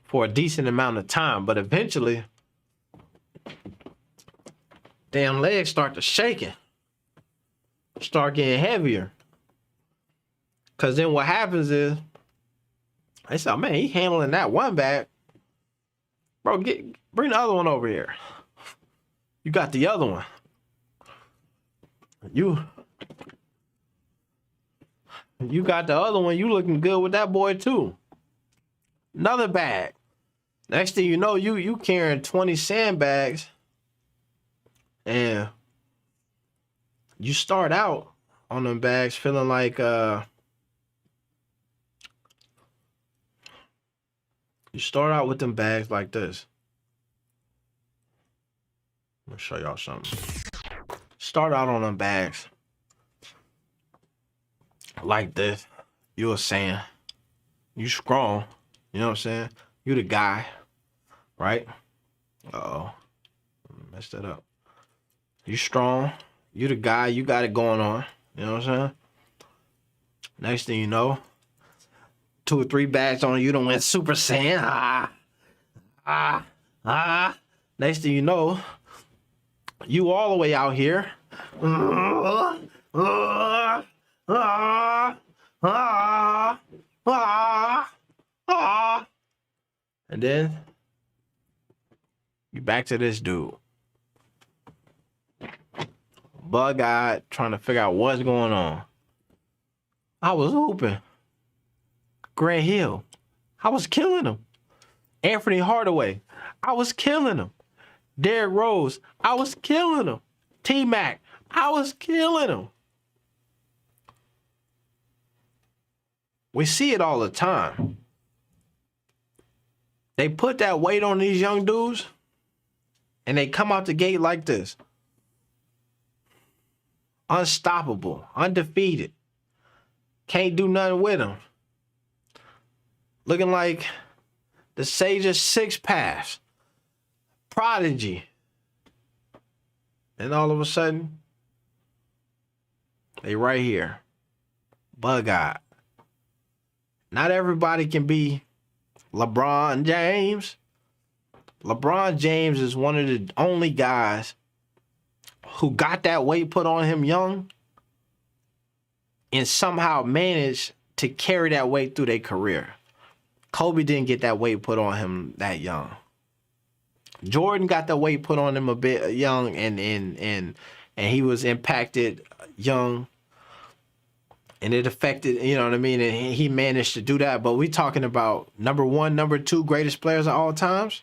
for a decent amount of time, but eventually damn legs start to shaking, start getting heavier. Cause then what happens is, they say, man, he handling that one bag. Bro, bring the other one over here. You got the other one. You got the other one. You looking good with that boy too. Another bag. Next thing you know, you carrying 20 sandbags, and you start out on them bags feeling like you start out with them bags like this. Let me show y'all something. Start out on them bags like this. You a saying, you strong. You know what I'm saying? You the guy, right? Uh-oh. Messed that up. You strong. You the guy. You got it going on. You know what I'm saying? Next thing you know, 2 or 3 bags on you done went Super Saiyan. Next thing you know, you all the way out here. And then you back to this dude. Bug-eyed, trying to figure out what's going on. I was hooping. Grant Hill, I was killing him. Anthony Hardaway, I was killing him. Derrick Rose, I was killing him. T-Mac, I was killing him. We see it all the time. They put that weight on these young dudes, and they come out the gate like this. Unstoppable, undefeated. Can't do nothing with them. Looking like the Sage of Six Paths. Prodigy. And all of a sudden, they right here. Bug-eyed. Not everybody can be LeBron James. LeBron James is one of the only guys who got that weight put on him young and somehow managed to carry that weight through their career. Kobe didn't get that weight put on him that young. Jordan got the weight put on him a bit young, and he was impacted young, and it affected, you know what I mean? And he managed to do that. But we talking about number 1, number 2 greatest players of all times.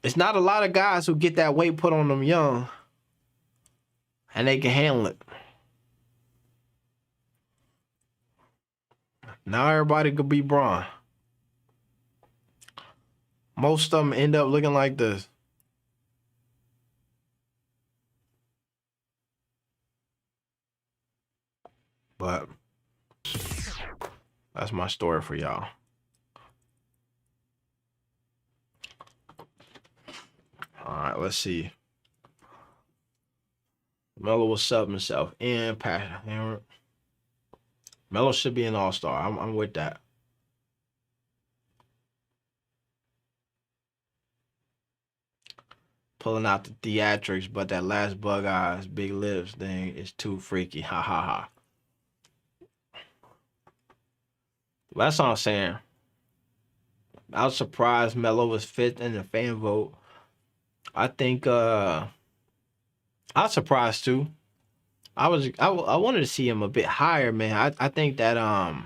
It's not a lot of guys who get that weight put on them young, and they can handle it. Now everybody could be Bron. Most of them end up looking like this. But that's my story for y'all. All right, let's see. Melo will sub himself in. Hayward. Melo should be an all-star. I'm with that. Pulling out the theatrics, but that last bug eyes, big lips thing is too freaky. Ha ha ha. That's all I'm saying. I was surprised Melo was 5th in the fan vote. I think I was surprised too. I wanted to see him a bit higher, man. I think that I don't know.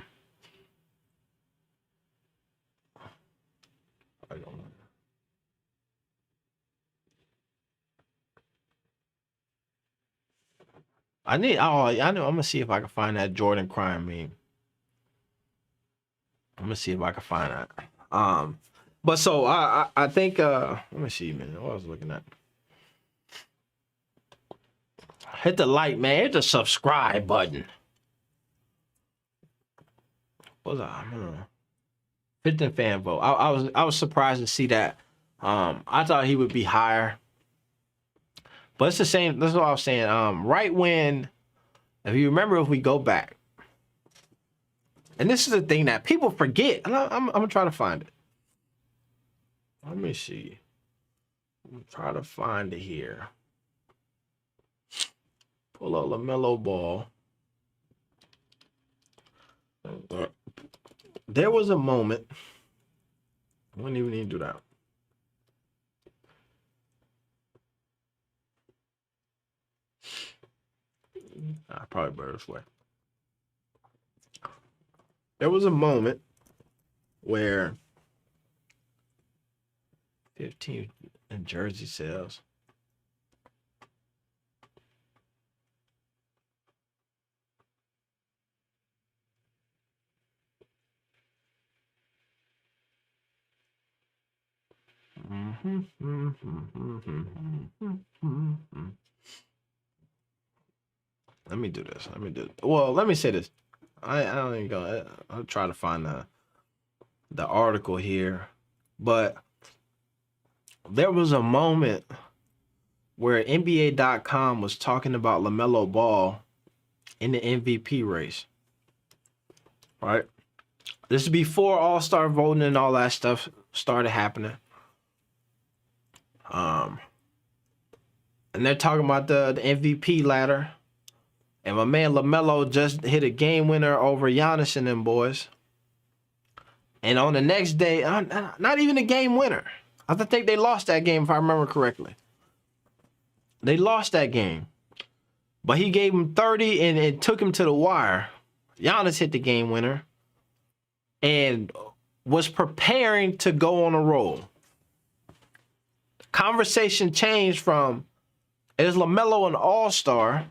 I know. I'm gonna see if I can find that Jordan crime meme. I'm gonna see if I can find that. But so I think let me see, man. What I was looking at. Hit the like, man. Hit the subscribe button. What was I don't know. 5th in fan vote. I was surprised to see that. I thought he would be higher. But it's the same. That's what I was saying. Right when, if you remember, if we go back, and this is the thing that people forget, and I'm gonna try to find it. Let me see. I'm gonna try to find it here. Pull up LaMelo Ball. There was a moment. I wouldn't even need to do that. Probably better this way. There was a moment where 15 in jersey sales. Let me do this. Well, let me say this. I don't even go. I'll try to find the article here, but there was a moment where NBA.com was talking about LaMelo Ball in the MVP race. Right? This is before All-Star voting and all that stuff started happening. And they're talking about the MVP ladder. And my man LaMelo just hit a game winner over Giannis and them boys. And on the next day, not even a game winner. I think they lost that game if I remember correctly. They lost that game. But he gave him 30 and it took him to the wire. Giannis hit the game winner and was preparing to go on a roll. Conversation changed from, is LaMelo an all-star,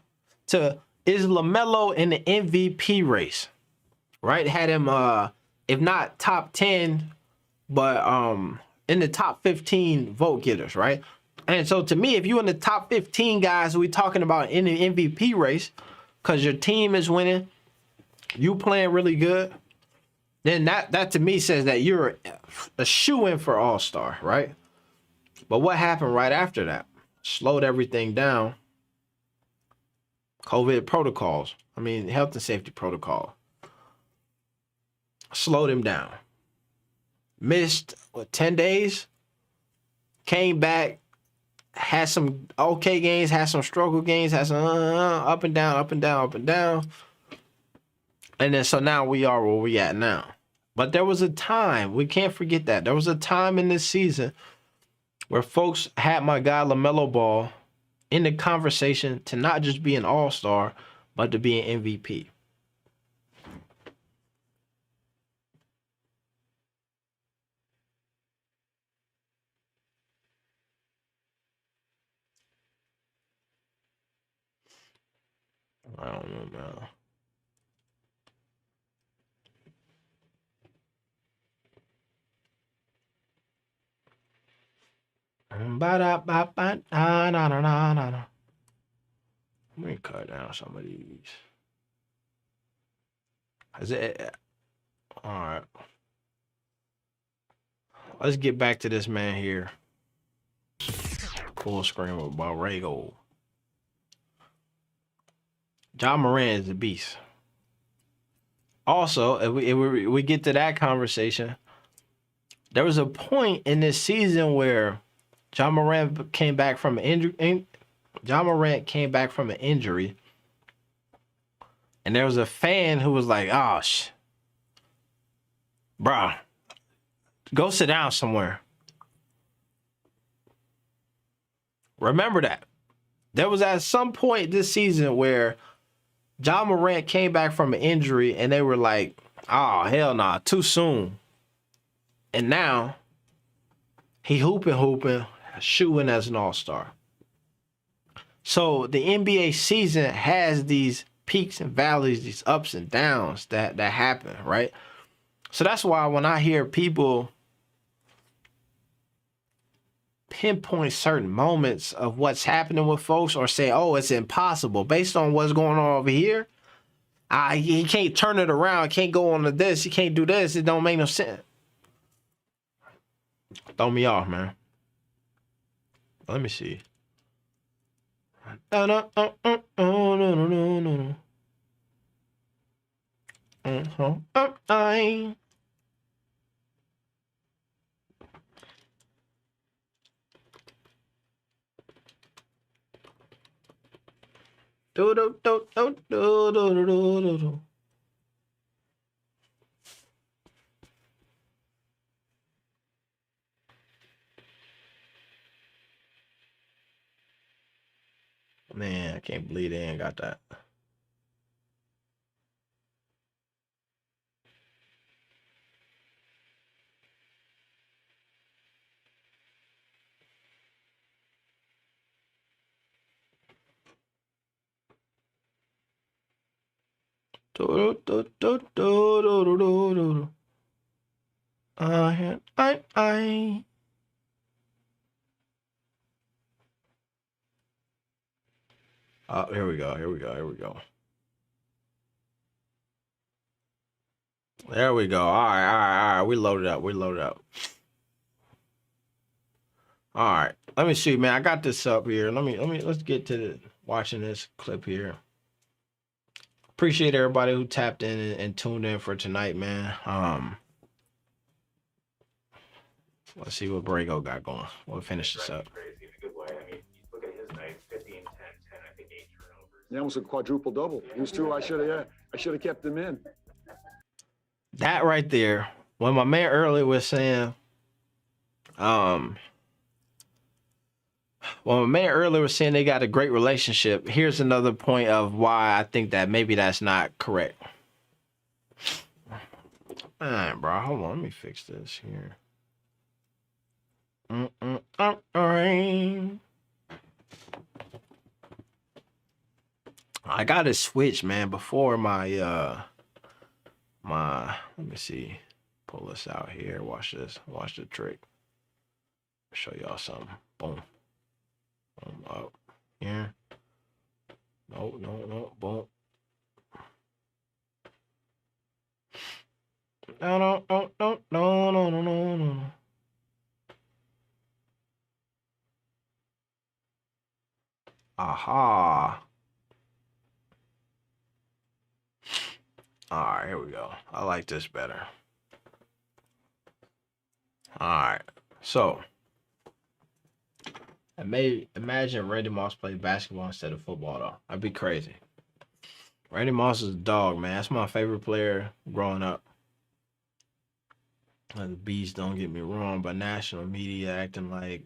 to, is LaMelo in the MVP race? Right? Had him, if not top 10, but in the top 15 vote getters, right? And so to me, if you're in the top 15 guys we're talking about in the MVP race, because your team is winning, you playing really good, then that to me says that you're a shoo-in for all-star, right? But what happened right after that? Slowed everything down. COVID protocols. Health and safety protocol. Slowed him down. Missed, 10 days? Came back, had some okay games, had some struggle games, had some up and down, up and down, up and down. And then so now we are where we at now. But there was a time, we can't forget that. There was a time in this season where folks had my guy LaMelo Ball in the conversation to not just be an all-star, but to be an MVP. I don't know, man. Let me cut down some of these. Is it? All right. Let's get back to this man here. Full screen with Borrego. John Moran is a beast. Also, if we get to that conversation, there was a point in this season where John Morant came back from an injury. And there was a fan who was like, "Oh, bro, go sit down somewhere." Remember that. There was at some point this season where John Morant came back from an injury and they were like, "Oh, hell nah, too soon." And now he hooping, shooting as an all-star. So the NBA season has these peaks and valleys, these ups and downs that happen, right? So that's why when I hear people pinpoint certain moments of what's happening with folks or say, "Oh, it's impossible," based on what's going on over here, he can't turn it around, can't go on to this, he can't do this, it don't make no sense. Throw me off, man. Let me see. No. Do do do do do do do do do. Man, I can't believe they ain't got that. Do do do do do do do do do. I. Oh, here we go. Here we go. Here we go. There we go. All right, all right, all right. We loaded up. We loaded up. All right. Let me see, man. I got this up here. Let's get to watching this clip here. Appreciate everybody who tapped in and tuned in for tonight, man. Let's see what Borrego got going. We'll finish this up. Crazy in a good way. I mean, you look at his night, 15, 10, 10, I think 8 turnovers. That was a quadruple double. It was true. I should have kept him in. That right there, when my man earlier was saying, they got a great relationship, here's another point of why I think that maybe that's not correct. All right, bro, hold on, let me fix this here. All right. I got to switch, man, before my let me see, pull this out here, watch this, watch the trick, show y'all something. Boom, boom, up here, no, boom, no. Aha. All right, here we go. I like this better. All right, so imagine Randy Moss played basketball instead of football, though. That'd be crazy. Randy Moss is a dog, man. That's my favorite player growing up. The Beast, don't get me wrong, but national media acting like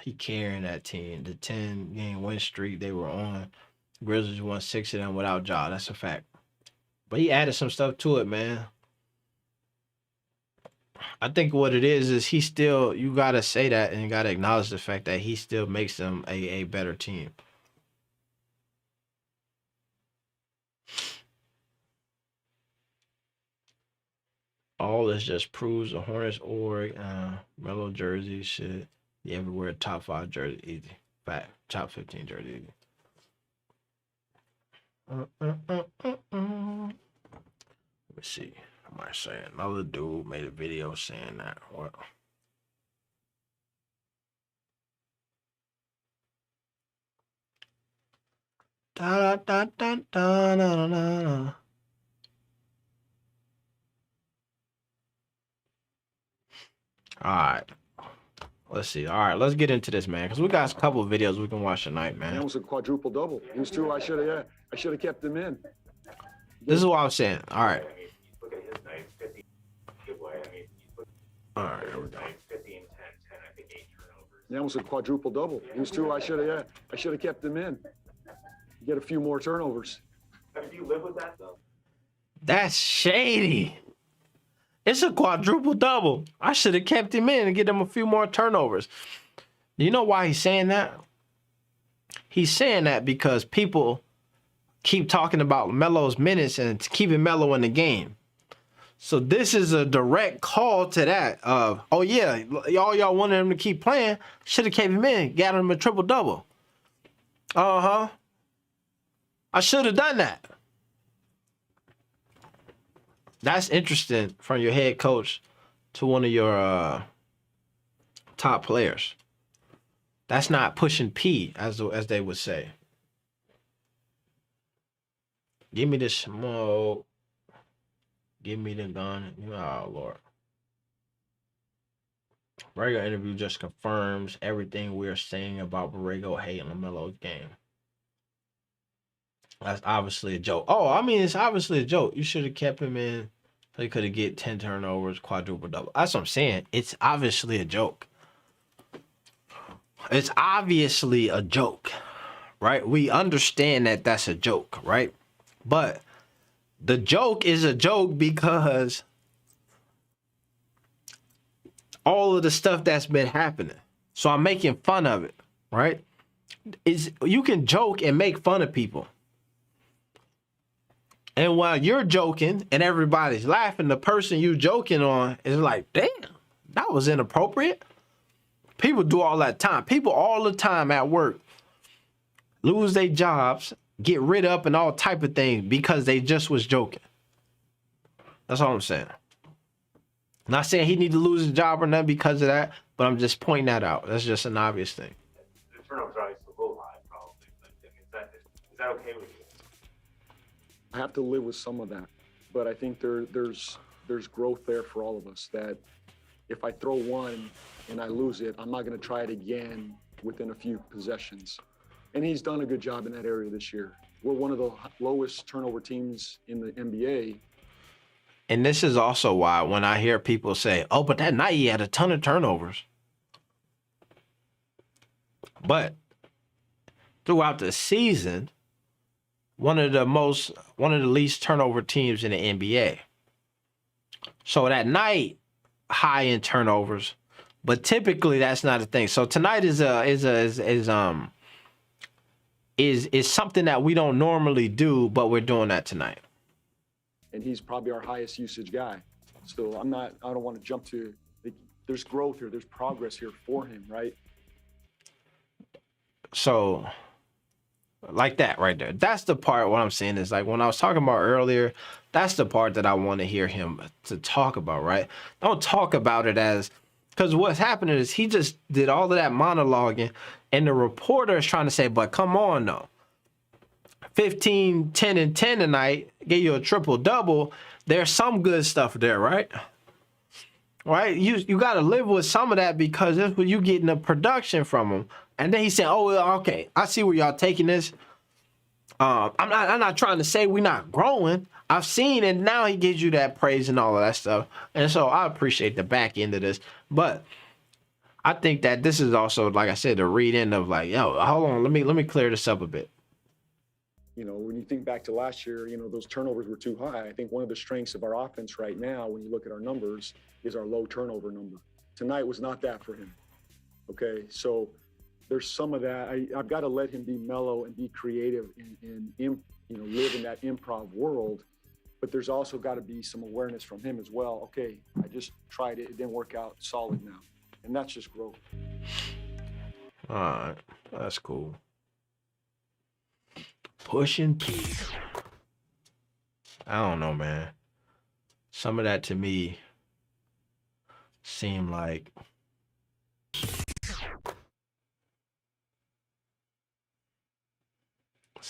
he carrying that team. The 10-game win streak they were on, Grizzlies won 6 of them without Ja. That's a fact. But he added some stuff to it, man. I think what it is he still, you got to say that and you got to acknowledge the fact that he still makes them a better team. All this just proves the Hornets org, Melo jersey, shit. You ever wear a top 5 jersey, easy. Fact, top 15 jersey, easy. Let me see. Am I saying another dude made a video saying that? What? Da da da da da da da. All right. Let's see. All right, let's get into this, man, because we got a couple of videos we can watch tonight, man. That was a quadruple double. It was true. I should have kept him in. This is what I was saying. All right. I mean, you look at his night, 15, good way. I mean, you look All right, at here we his go. night, 15, 10, 10, I think 8 turnovers. That was a quadruple double. It was true. I should have kept him in. Get a few more turnovers. I mean, do you live with that, though? That's shady. It's a quadruple double. I should have kept him in and get him a few more turnovers. You know why he's saying that? He's saying that because people keep talking about Melo's minutes and keeping Melo in the game. So this is a direct call to that of, oh yeah, y'all wanted him to keep playing. Should have kept him in, got him a triple double. I should have done that. That's interesting from your head coach to one of your top players. That's not pushing P, as they would say. Give me the smoke. Give me the gun. Oh, Lord. Borrego interview just confirms everything we're saying about Borrego hating LaMelo's game. That's obviously a joke. Oh, I mean, it's obviously a joke. You should have kept him in. So he could have get 10 turnovers, quadruple double. That's what I'm saying. It's obviously a joke. It's obviously a joke, right? We understand that that's a joke, right? But the joke is a joke because all of the stuff that's been happening. So I'm making fun of it, right? You can joke and make fun of people. And while you're joking and everybody's laughing, the person you joking on is like, damn, that was inappropriate. People do all that time. People all the time at work lose their jobs, get rid of and all type of things because they just was joking. That's all I'm saying. Not saying he need to lose his job or nothing because of that, but I'm just pointing that out. That's just an obvious thing. The turnovers are obviously a little high, probably, but is that okay with you? I have to live with some of that, but I think there's growth there for all of us. That if I throw one and I lose it, I'm not going to try it again within a few possessions. And he's done a good job in that area this year. We're one of the lowest turnover teams in the NBA. And this is also why when I hear people say, oh, but that night he had a ton of turnovers. But throughout the season, one of the least turnover teams in the NBA. So that night, high in turnovers, but typically that's not a thing. So tonight is something that we don't normally do, but we're doing that tonight. And he's probably our highest usage guy. So I don't want to jump to, there's growth here, there's progress here for him, right? So like that right there. That's the part what I'm saying is like when I was talking about earlier, that's the part that I want to hear him to talk about, right? Don't talk about it as, because what's happening is he just did all of that monologuing and the reporter is trying to say, but come on though. 15, 10, and 10 tonight, gave you a triple double. There's some good stuff there, right? Right? You got to live with some of that because that's what you getting the production from him. And then he said, oh, well, okay, I see where y'all taking this. I'm not trying to say we're not growing. I've seen it. Now he gives you that praise and all of that stuff. And so I appreciate the back end of this. But I think that this is also, like I said, the read in of like, yo, hold on, let me clear this up a bit. You know, when you think back to last year, you know, those turnovers were too high. I think one of the strengths of our offense right now, when you look at our numbers, is our low turnover number. Tonight was not that for him. Okay, so there's some of that. I've got to let him be mellow and be creative and live in that improv world. But there's also got to be some awareness from him as well. Okay, I just tried it. It didn't work out solid now. And that's just growth. All right, that's cool. Pushing P. I don't know, man. Some of that to me seemed like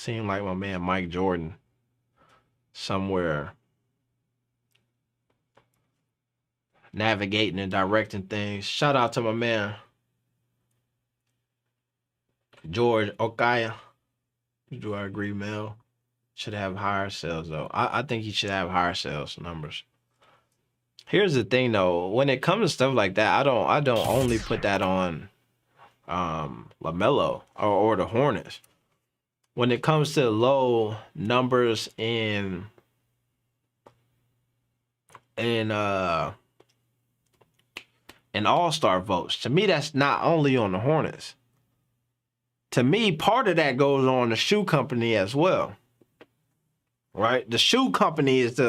my man Mike Jordan somewhere navigating and directing things. Shout out to my man George Okaya. Do I agree, Mel? Should have higher sales though. I think he should have higher sales numbers. Here's the thing though, when it comes to stuff like that, I don't only put that on LaMelo or the Hornets. When it comes to low numbers in all-star votes, to me that's not only on the Hornets. To me, part of that goes on the shoe company as well. Right? The shoe company is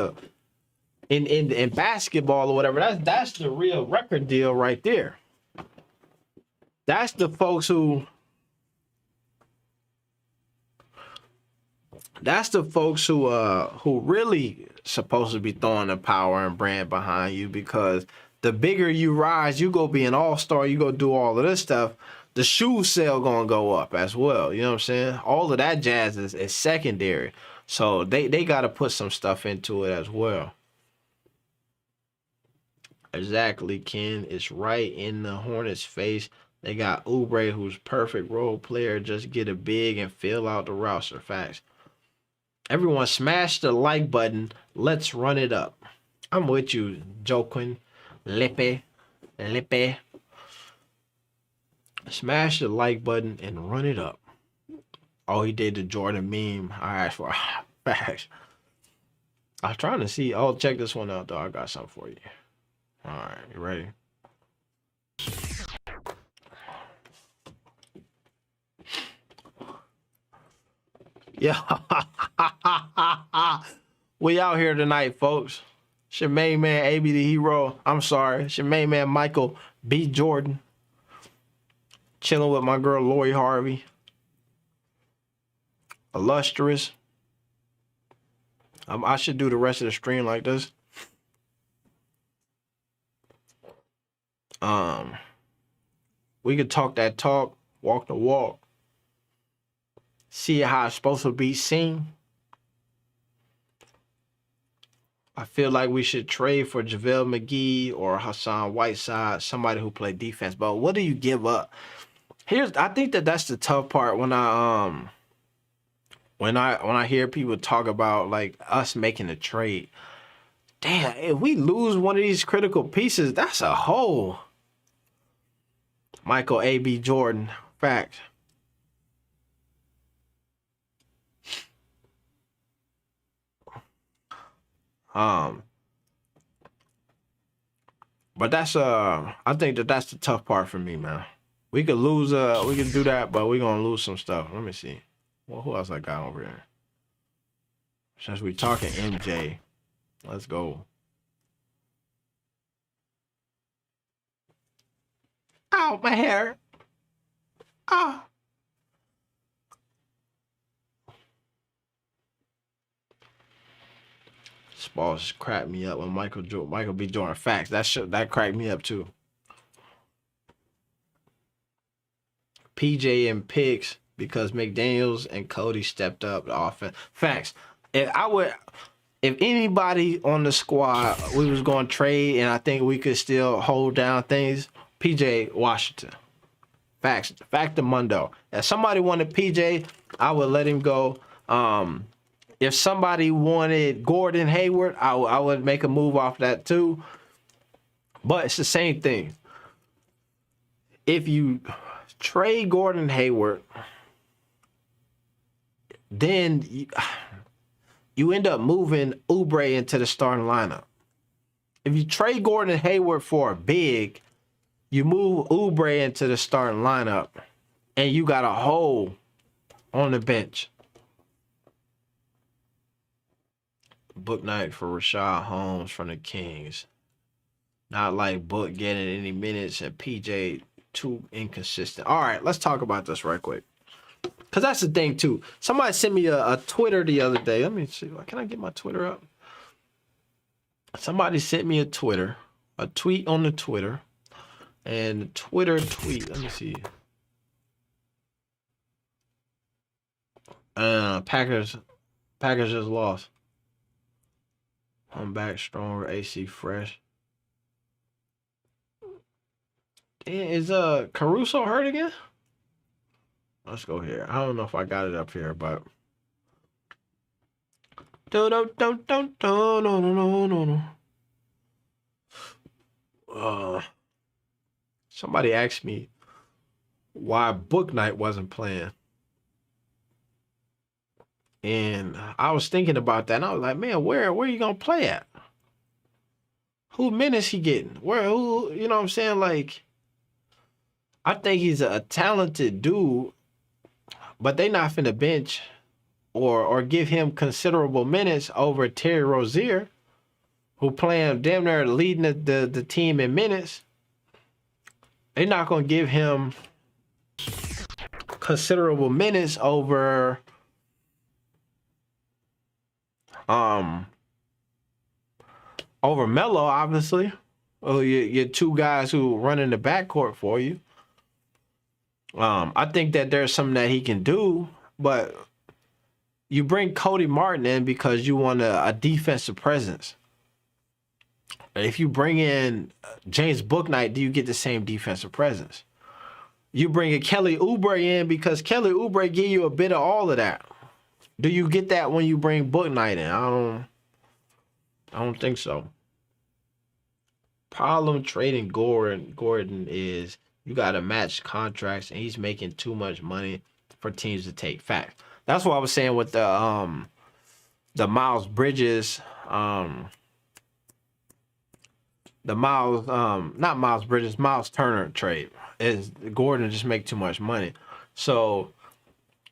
in basketball or whatever, that's the real record deal right there. That's the folks who really supposed to be throwing the power and brand behind you, because the bigger you rise, you go be an all-star, you go do all of this stuff, the shoe sale gonna go up as well. You know what I'm saying? All of that jazz is secondary. So they got to put some stuff into it as well. Exactly, Ken. It's right in the Hornets' face. They got Oubre, who's perfect role player. Just get a big and fill out the roster. Facts. Everyone smash the like button. Let's run it up. I'm with you, Joaquin. Lippe. Smash the like button and run it up. Oh, he did the Jordan meme. I asked for facts. I was trying to see. Oh, check this one out, though. I got something for you. All right, you ready? Yeah. We out here tonight, folks. It's your main man, AB the Hero. I'm sorry. It's your main man, Michael B. Jordan. Chilling with my girl, Lori Harvey. Illustrious. I should do the rest of the stream like this. We could talk that talk, walk the walk. See how it's supposed to be seen. I feel like we should trade for JaVale McGee or Hassan Whiteside, somebody who play defense. But what do you give up? I think that's the tough part when I hear people talk about like us making a trade. Damn, if we lose one of these critical pieces, that's a hole. Michael A.B. Jordan, fact. But that's I think that's the tough part for me, man. We could lose we can do that, but we're gonna lose some stuff. Let me see. Well, who else I got over here? Since we talking MJ, let's go. Ow, my hair. Ah. This ball just cracked me up when Michael B. Jordan facts. That cracked me up too. PJ and picks because McDaniels and Cody stepped up the offense. Facts. If anybody on the squad we was going to trade and I think we could still hold down things, PJ Washington. Facts. Factamundo. If somebody wanted PJ, I would let him go. If somebody wanted Gordon Hayward, I would make a move off that too. But it's the same thing. If you trade Gordon Hayward, then you end up moving Oubre into the starting lineup. If you trade Gordon Hayward for a big, you move Oubre into the starting lineup, and you got a hole on the bench. Book night for Rashad Holmes from the Kings. Not like Book getting any minutes and PJ too inconsistent. All right, let's talk about this right quick. Because that's the thing, too. Somebody sent me a Twitter the other day. Let me see. Can I get my Twitter up? Somebody sent me a tweet on the Twitter. And the Twitter tweet, let me see. Packers just lost. I'm back stronger, AC fresh. Is Caruso hurt again? Let's go here. I don't know if I got it up here, but somebody asked me why Book Night wasn't playing. And I was thinking about that, and I was like, man, where are you gonna play at? Who minutes he getting? Who, you know what I'm saying? Like, I think he's a talented dude, but they not finna bench or give him considerable minutes over Terry Rozier, who playing damn near leading the team in minutes. They're not gonna give him considerable minutes over Melo, obviously. Oh, your two guys who run in the backcourt for you. I think that there's something that he can do, but you bring Cody Martin in because you want a defensive presence. If you bring in James Bouknight, do you get the same defensive presence? You bring a Kelly Oubre in because Kelly Oubre give you a bit of all of that. Do you get that when you bring Book Night in? I don't think so. Problem trading Gordon is you got to match contracts, and he's making too much money for teams to take. Fact. That's what I was saying with the Miles Bridges, the Miles not Miles Bridges, Miles Turner trade. Is Gordon just make too much money. So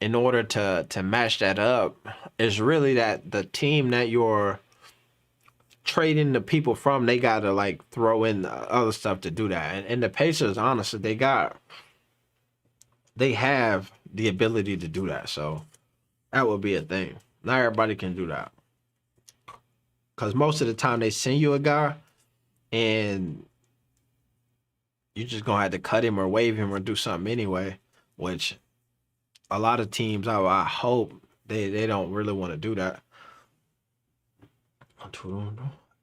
in order to match that up, it's really that the team that you're trading the people from, they gotta like throw in the other stuff to do that. And the Pacers, honestly, they have the ability to do that. So that would be a thing. Not everybody can do that. Because most of the time they send you a guy and you just gonna have to cut him or waive him or do something anyway, which a lot of teams, I hope they don't really want to do that.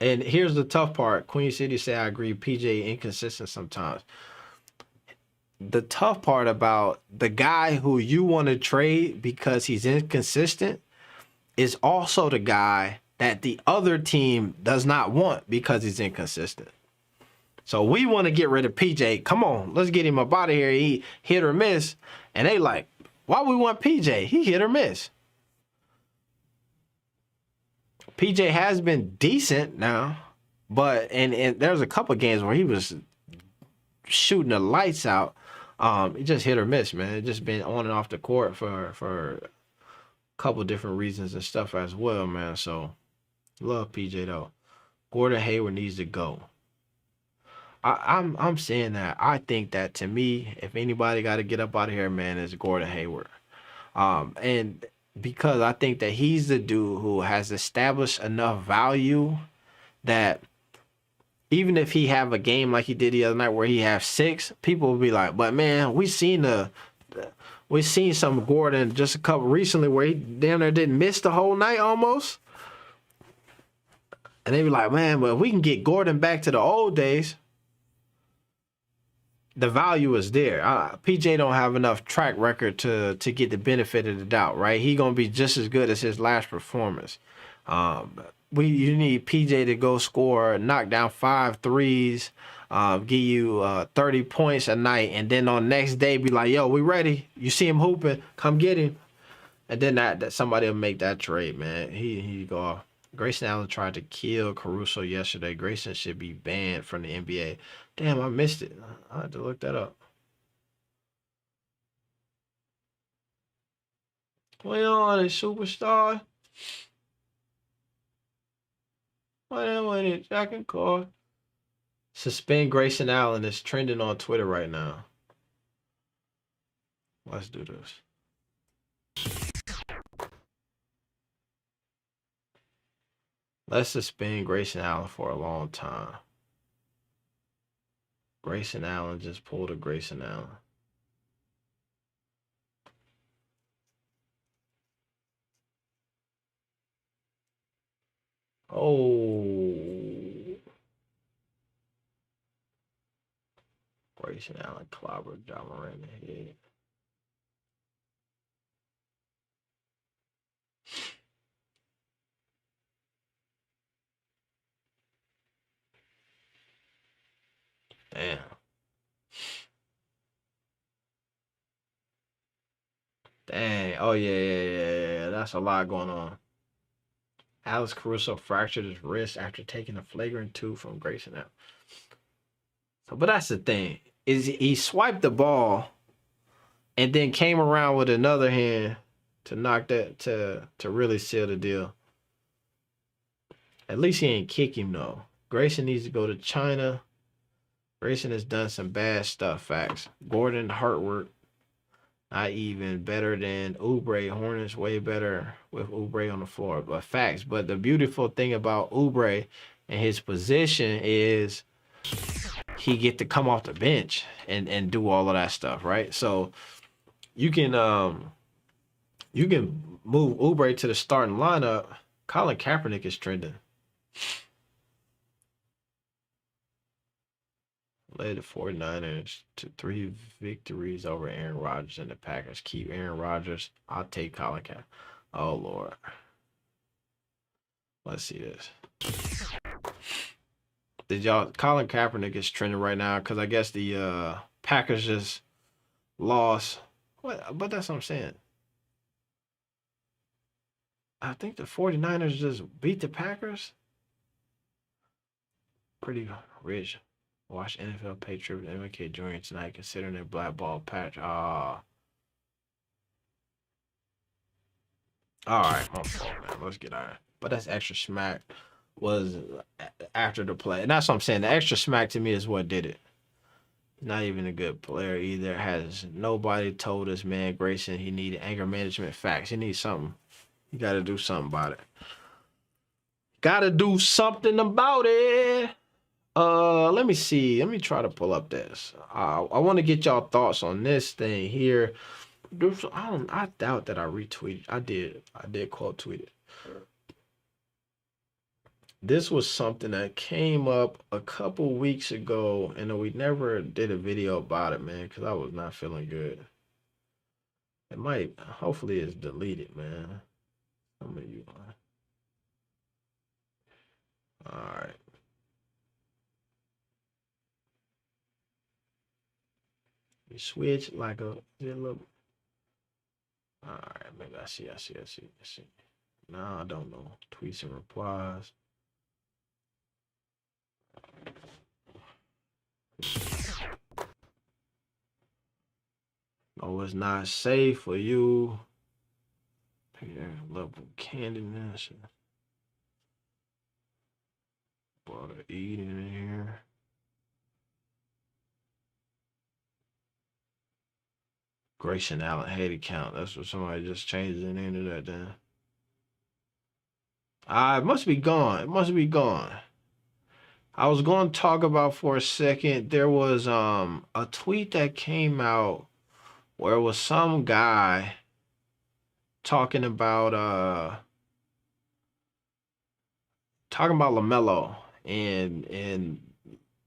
And here's the tough part. Queen City say, I agree, PJ inconsistent sometimes. The tough part about the guy who you want to trade because he's inconsistent is also the guy that the other team does not want because he's inconsistent. So we want to get rid of PJ. Come on, let's get him up out of here. He hit or miss. And they like, why we want PJ? He hit or miss. PJ has been decent now, but and there's a couple games where he was shooting the lights out. He just hit or miss, man. It just been on and off the court for a couple different reasons and stuff as well, man. So love PJ though. Gordon Hayward needs to go. I'm saying that. I think that, to me, if anybody got to get up out of here, man, it's Gordon Hayward. And because I think that he's the dude who has established enough value that even if he have a game like he did the other night where he have 6, people will be like, but man, we seen some Gordon just a couple recently where he damn near didn't miss the whole night almost. And they be like, man, but if we can get Gordon back to the old days, the value is there. PJ don't have enough track record to get the benefit of the doubt, right? He gonna be just as good as his last performance. You need PJ to go score, knock down 5 threes, give you 30 points a night, and then on next day be like, yo, we ready. You see him hooping, come get him. And then that somebody will make that trade, man. He go off. Grayson Allen tried to kill Caruso yesterday. Grayson should be banned from the NBA. Damn, I missed it. I had to look that up. Wait on it, superstar. Wait on it, Jack and Car. Suspend Grayson Allen is trending on Twitter right now. Let's do this. Let's suspend Grayson Allen for a long time. Grayson Allen just pulled a Grayson Allen. Oh. Grayson Allen clobbered John Moran in the head. Damn. Dang. Oh, yeah. That's a lot going on. Alex Caruso fractured his wrist after taking a flagrant 2 from Grayson Allen. So, but that's the thing. Is he swiped the ball and then came around with another hand to knock that to really seal the deal. At least he ain't kick him though. Grayson needs to go to China. Grayson has done some bad stuff, facts. Gordon Hartwork, not even better than Oubre. Hornets way better with Oubre on the floor, but facts. But the beautiful thing about Oubre and his position is he get to come off the bench and do all of that stuff, right? So you can move Oubre to the starting lineup. Colin Kaepernick is trending. Led the 49ers to 3 victories over Aaron Rodgers and the Packers. Keep Aaron Rodgers. I'll take Colin Kaepernick. Oh Lord. Let's see this. Did y'all Colin Kaepernick is trending right now because I guess the Packers just lost. What? But that's what I'm saying. I think the 49ers just beat the Packers. Pretty rich. Watch NFL Patriot MK Jr. tonight considering their black ball patch. All right, my fault, man. Let's get on. But that's extra smack was after the play. And that's what I'm saying. The extra smack to me is what did it. Not even a good player either. Has nobody told this man Grayson he needed anger management facts. He needs something. You got to do something about it. Got to do something about it. Let me see. Let me try to pull up this. I want to get y'all thoughts on this thing here. I doubt that I retweeted. I did quote tweet it. This was something that came up a couple weeks ago, and we never did a video about it, man, because I was not feeling good. It might, hopefully it's deleted, man. Some of you. All right. You switch like a little. All right, maybe I see. No, I don't know. Tweets and replies. Oh, it's not safe for you. Level candidness. Butter eating in here. Grayson Allen hate account. That's what somebody just changed the name to that then. It must be gone. It must be gone. I was going to talk about for a second. There was a tweet that came out where it was some guy talking about LaMelo and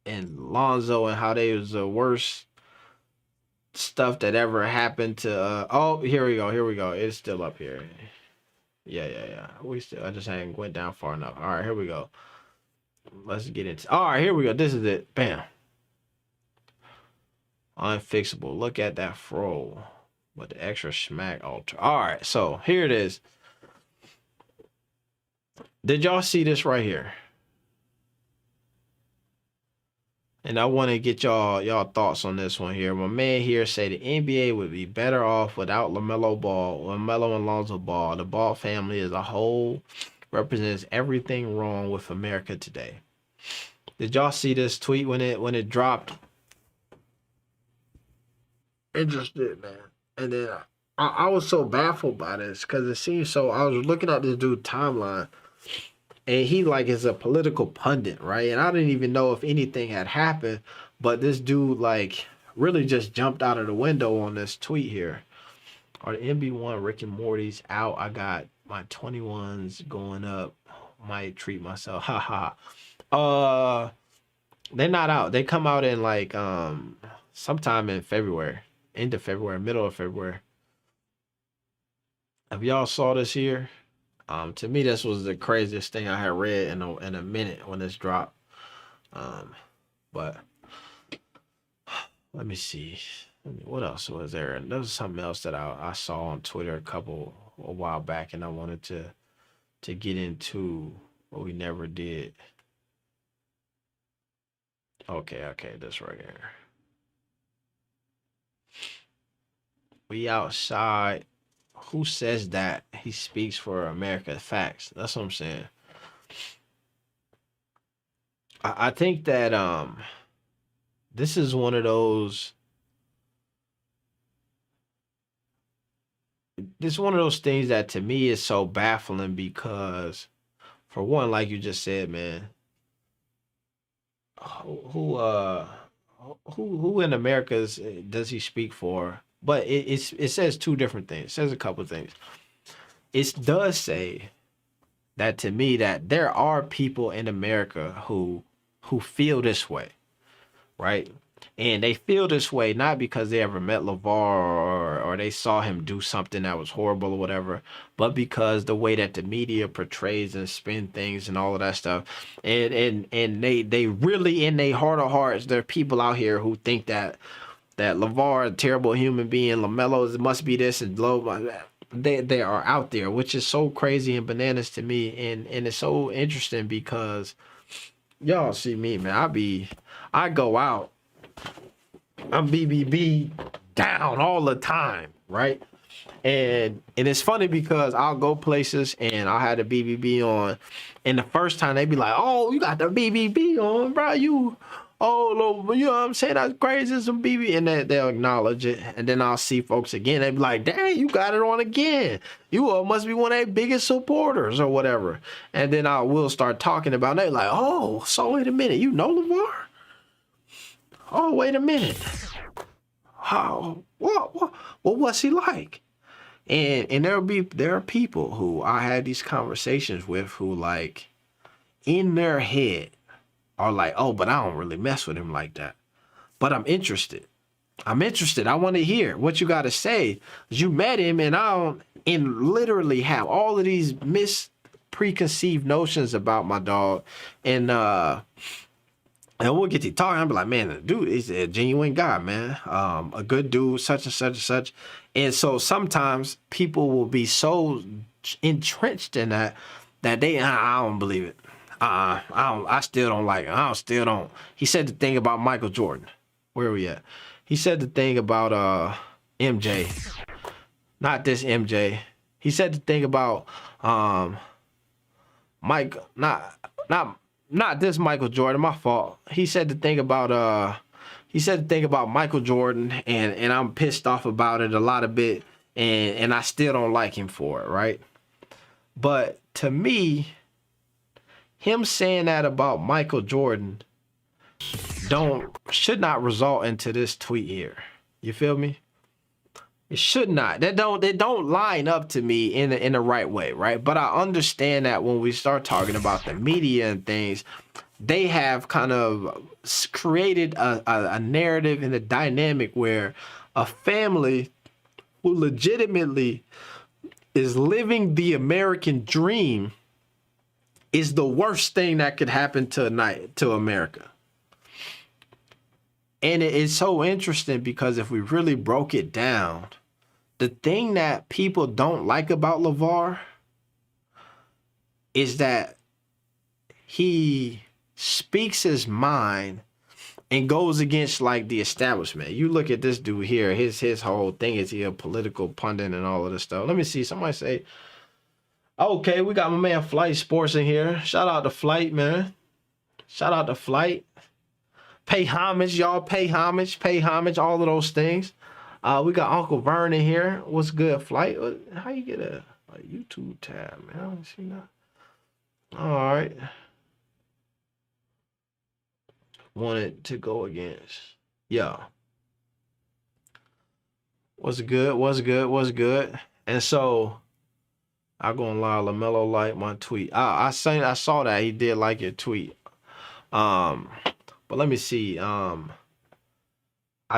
Lonzo and how they was the worst stuff that ever happened to oh, here we go. It's still up here. Yeah. I just hadn't went down far enough. All right, here we go. Let's get into. All right, here we go. This is it. Bam. Unfixable. Look at that fro. With the extra smack alter. All right, so here it is. Did y'all see this right here? And I want to get y'all thoughts on this one here. My man here say the NBA would be better off without LaMelo and Lonzo Ball. The Ball family as a whole represents everything wrong with America today. Did y'all see this tweet when it dropped? Interested, man. And then I was so baffled by this because it seems so. I was looking at this dude's timeline, and he like is a political pundit, right? And I didn't even know if anything had happened, but this dude like really just jumped out of the window on this tweet here. Are the MB1 Rick and Morty's out? I got my 21s going up. Might treat myself. Haha. They're not out. They come out in like sometime in February. End of February, middle of February. If y'all saw this here, to me this was the craziest thing I had read in a minute when this dropped. But let me see. What else was there? And there was something else that I saw on Twitter a while back, and I wanted to get into, but we never did. Okay, this right here. We outside. Who says that? He speaks for America. Facts. That's what I'm saying. I think that this is one of those. This is one of those things that to me is so baffling because, for one, like you just said, man, who in America does he speak for? But it says two different things. It says a couple of things. It does say that to me that there are people in America who feel this way, right? And they feel this way not because they ever met LeVar or they saw him do something that was horrible or whatever, but because the way that the media portrays and spin things and all of that stuff. And they really, in their heart of hearts, there are people out here who think that LeVar, a terrible human being, LaMelo must be this and blah, blah, blah. They are out there, which is so crazy and bananas to me. And it's so interesting because y'all see me, man. I go out. I'm BBB down all the time, right? And it's funny because I'll go places and I'll have the BBB on, and the first time they be like, "Oh, you got the BBB on, bro? You know what I'm saying? That's crazy, some BB," and they'll acknowledge it. And then I'll see folks again. They be like, "Dang, you got it on again. You must be one of their biggest supporters or whatever." And then I will start talking about it. They're like, "Oh, so wait a minute, you know LeVar? Oh, wait a minute. How? What? What's he like?" And there are people who I had these conversations with who, like, in their head are like, "Oh, but I don't really mess with him like that. But I'm interested. I want to hear what you got to say. You met him, and literally have all of these preconceived notions about my dog, and we'll get to talking. I'll be like, "Man, the dude is a genuine guy, man. A good dude, such and such and such." And so sometimes people will be so entrenched in that I don't believe it. I still don't like it. He said the thing about Michael Jordan. Where are we at? He said the thing about MJ. Not this MJ. He said the thing about Mike. Not this Michael Jordan. My fault. He said the thing about Michael Jordan, and I'm pissed off about it a lot of bit, and I still don't like him for it, right? But to me, him saying that about Michael Jordan should not result into this tweet here. You feel me? It should not. They don't line up to me in the right way, right? But I understand that when we start talking about the media and things, they have kind of created a narrative and a dynamic where a family who legitimately is living the American dream is the worst thing that could happen to America. And it is so interesting because if we really broke it down, the thing that people don't like about LeVar is that he speaks his mind and goes against, like, the establishment. You look at this dude here, his whole thing is he a political pundit and all of this stuff. Let me see. Somebody say, okay, we got my man Flight Sports in here. Shout out to Flight, man. Shout out to Flight. Pay homage, y'all. Pay homage, all of those things. We got Uncle Vern in here. What's good, Flight? How you get a YouTube tab, man? I don't see that. All right. Wanted to go against. Yeah. What's good? And so I go and lie, LaMelo liked my tweet. I saw that he did like your tweet. But let me see. I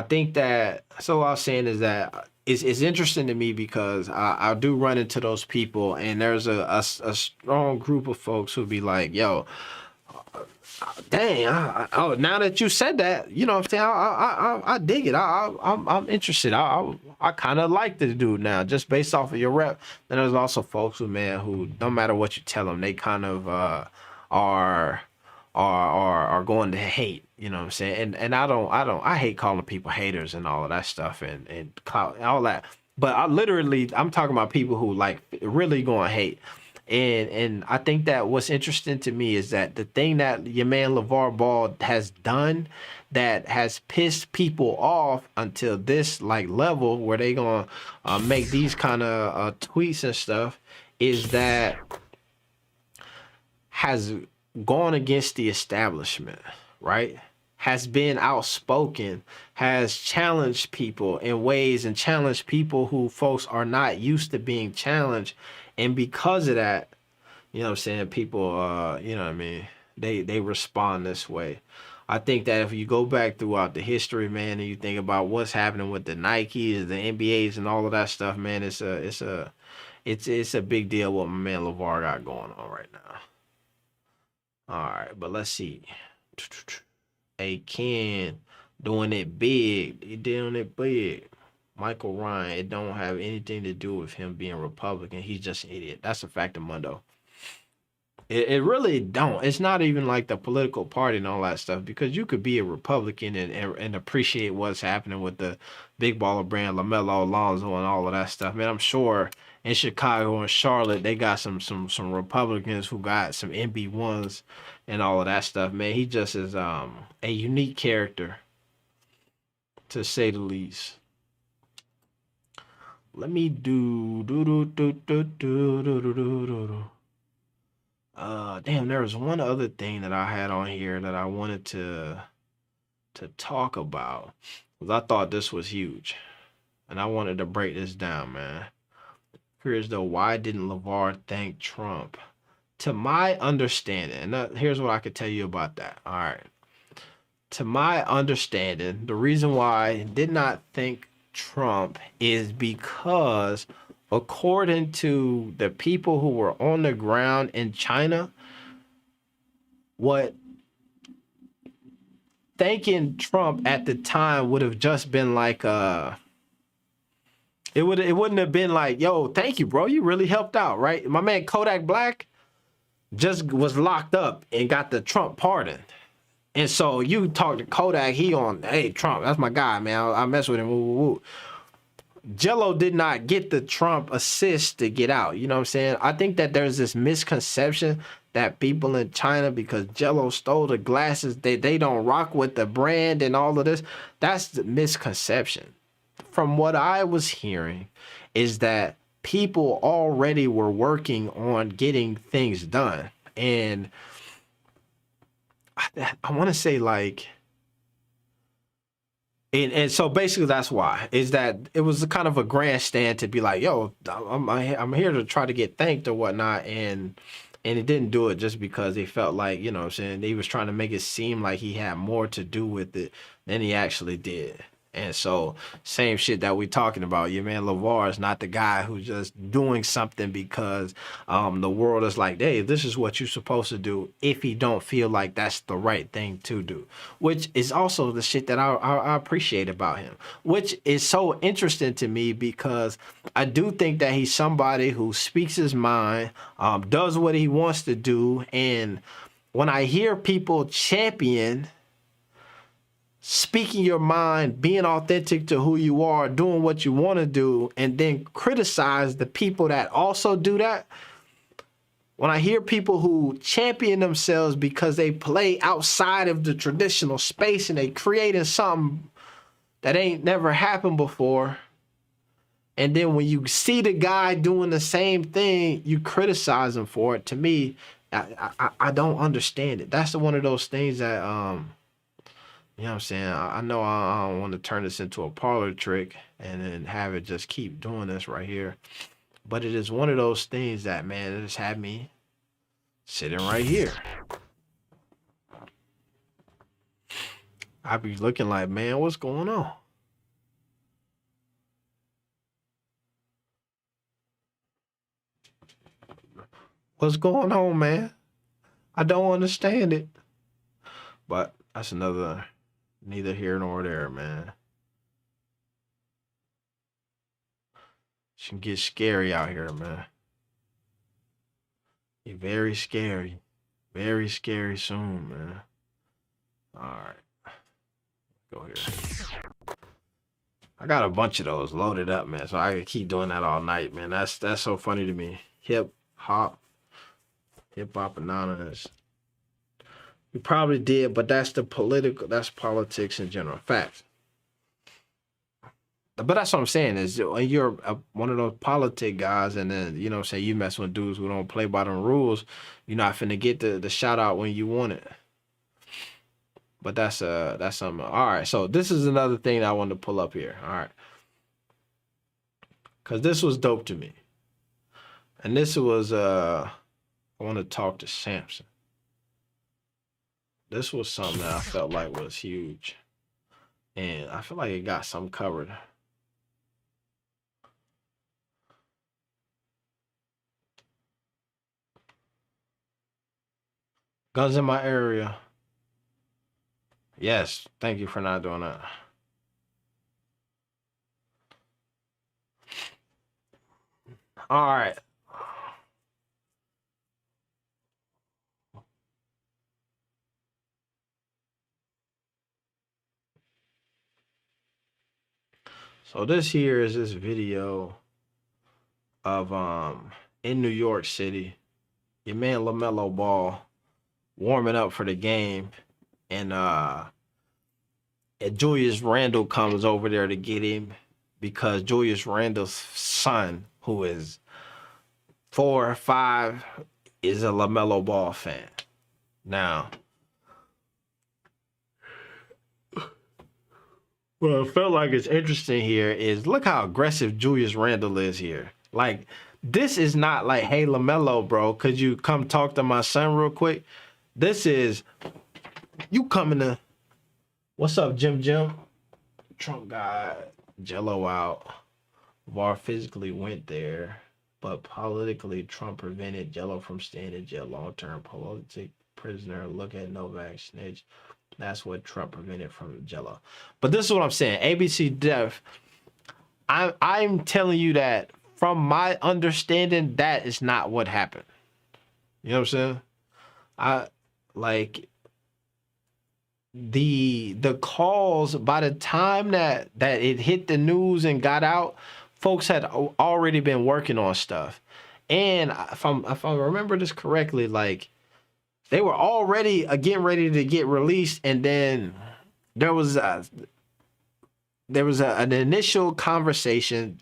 think that, so what I was saying is that it's interesting to me because I do run into those people, and there's a strong group of folks who be like, "Yo, dang, now that you said that, you know what I'm saying, I dig it. I'm interested. I kind of like the dude now, just based off of your rep." And there's also folks who no matter what you tell them, they kind of are going to hate, you know what I'm saying? And I hate calling people haters and all of that stuff and all that. But I'm talking about people who, like, really going to hate. And I think that what's interesting to me is that the thing that your man LeVar Ball has done that has pissed people off until this, like, level where they gonna make these kind of tweets and stuff is that has gone against the establishment, right? Has been outspoken, has challenged people in ways and challenged people who folks are not used to being challenged. And because of that, you know what I'm saying, people, you know what I mean, they respond this way. I think that if you go back throughout the history, man, and you think about what's happening with the Nikes, the NBAs, and all of that stuff, man, it's a big deal what my man LeVar got going on right now. All right, but let's see. Hey, Ken doing it big. He doing it big. Michael Ryan, it don't have anything to do with him being Republican. He's just an idiot. That's a fact of Mundo. It really don't. It's not even like the political party and all that stuff, because you could be a Republican and appreciate what's happening with the big baller brand, LaMelo, Lonzo, and all of that stuff. Man, I'm sure in Chicago and Charlotte, they got some Republicans who got some MB1s and all of that stuff. Man, he just is a unique character, to say the least. Let me do. Damn, there was one other thing that I had on here that I wanted to talk about, because I thought this was huge, and I wanted to break this down, man. Here's the why didn't LeVar thank Trump? To my understanding, and here's what I could tell you about that. All right. To my understanding, the reason why I did not thank Trump is because, according to the people who were on the ground in China, what thanking Trump at the time would have just been like it wouldn't have been like, yo, thank you, bro, you really helped out, right? My man Kodak Black just was locked up and got the Trump pardon. And so you talk to Kodak, he on, hey, Trump, that's my guy, man. I mess with him. Woo, woo, woo. Jello did not get the Trump assist to get out. You know what I'm saying? I think that there's this misconception that people in China, because Jello stole the glasses, they don't rock with the brand and all of this. That's the misconception. From what I was hearing is that people already were working on getting things done. And I want to say like, and so basically that's why, is that it was a kind of a grandstand to be like, yo, I'm here to try to get thanked or whatnot. And it didn't do it just because they felt like, you know what I'm saying, he was trying to make it seem like he had more to do with it than he actually did. And so, same shit that we're talking about. Your man LeVar is not the guy who's just doing something because the world is like, hey, this is what you're supposed to do, if he don't feel like that's the right thing to do. Which is also the shit that I appreciate about him. Which is so interesting to me, because I do think that he's somebody who speaks his mind, does what he wants to do. And when I hear people champion speaking your mind, being authentic to who you are, doing what you want to do, and then criticize the people that also do that. When I hear people who champion themselves because they play outside of the traditional space and they creating something that ain't never happened before, and then when you see the guy doing the same thing, you criticize him for it. To me, I don't understand it. That's one of those things that you know what I'm saying? I know I don't want to turn this into a parlor trick and then have it just keep doing this right here. But it is one of those things that, man, it just had me sitting right here. I be looking like, man, what's going on? What's going on, man? I don't understand it. But that's another... neither here nor there, man. It can get scary out here, man. Get very scary. Very scary soon, man. Alright. Go here. I got a bunch of those loaded up, man. So I can keep doing that all night, man. That's so funny to me. Hip Hop Anonymous. You probably did, but that's that's politics in general. Facts. But that's what I'm saying, is you're one of those politic guys, and then, you know what I'm saying, you mess with dudes who don't play by them rules, you're not finna get the shout out when you want it. But that's something. All right, so this is another thing that I wanted to pull up here. All right. Because this was dope to me. And this was, I want to talk to Samson. This was something that I felt like was huge. And I feel like it got some covered. Guns in my area. Yes, thank you for not doing that. All right. So this here is this video of in New York City, your man LaMelo Ball warming up for the game, and Julius Randle comes over there to get him because Julius Randle's son, who is 4 or 5, is a LaMelo Ball fan. Now, what I felt like is interesting here is look how aggressive Julius Randle is here. Like, this is not like, hey, LaMelo, bro, could you come talk to my son real quick? This is, you coming to, what's up, Jim? Trump got Jello out. Var physically went there, but politically, Trump prevented Jello from staying in jail long-term. Politic prisoner, look at Novak snitch. That's what Trump prevented from Jello. But this is what I'm saying. ABC Def, I'm telling you that from my understanding, that is not what happened. You know what I'm saying? The calls, by the time that it hit the news and got out, folks had already been working on stuff. And if I remember this correctly, like, they were already getting ready to get released, and then there was an initial conversation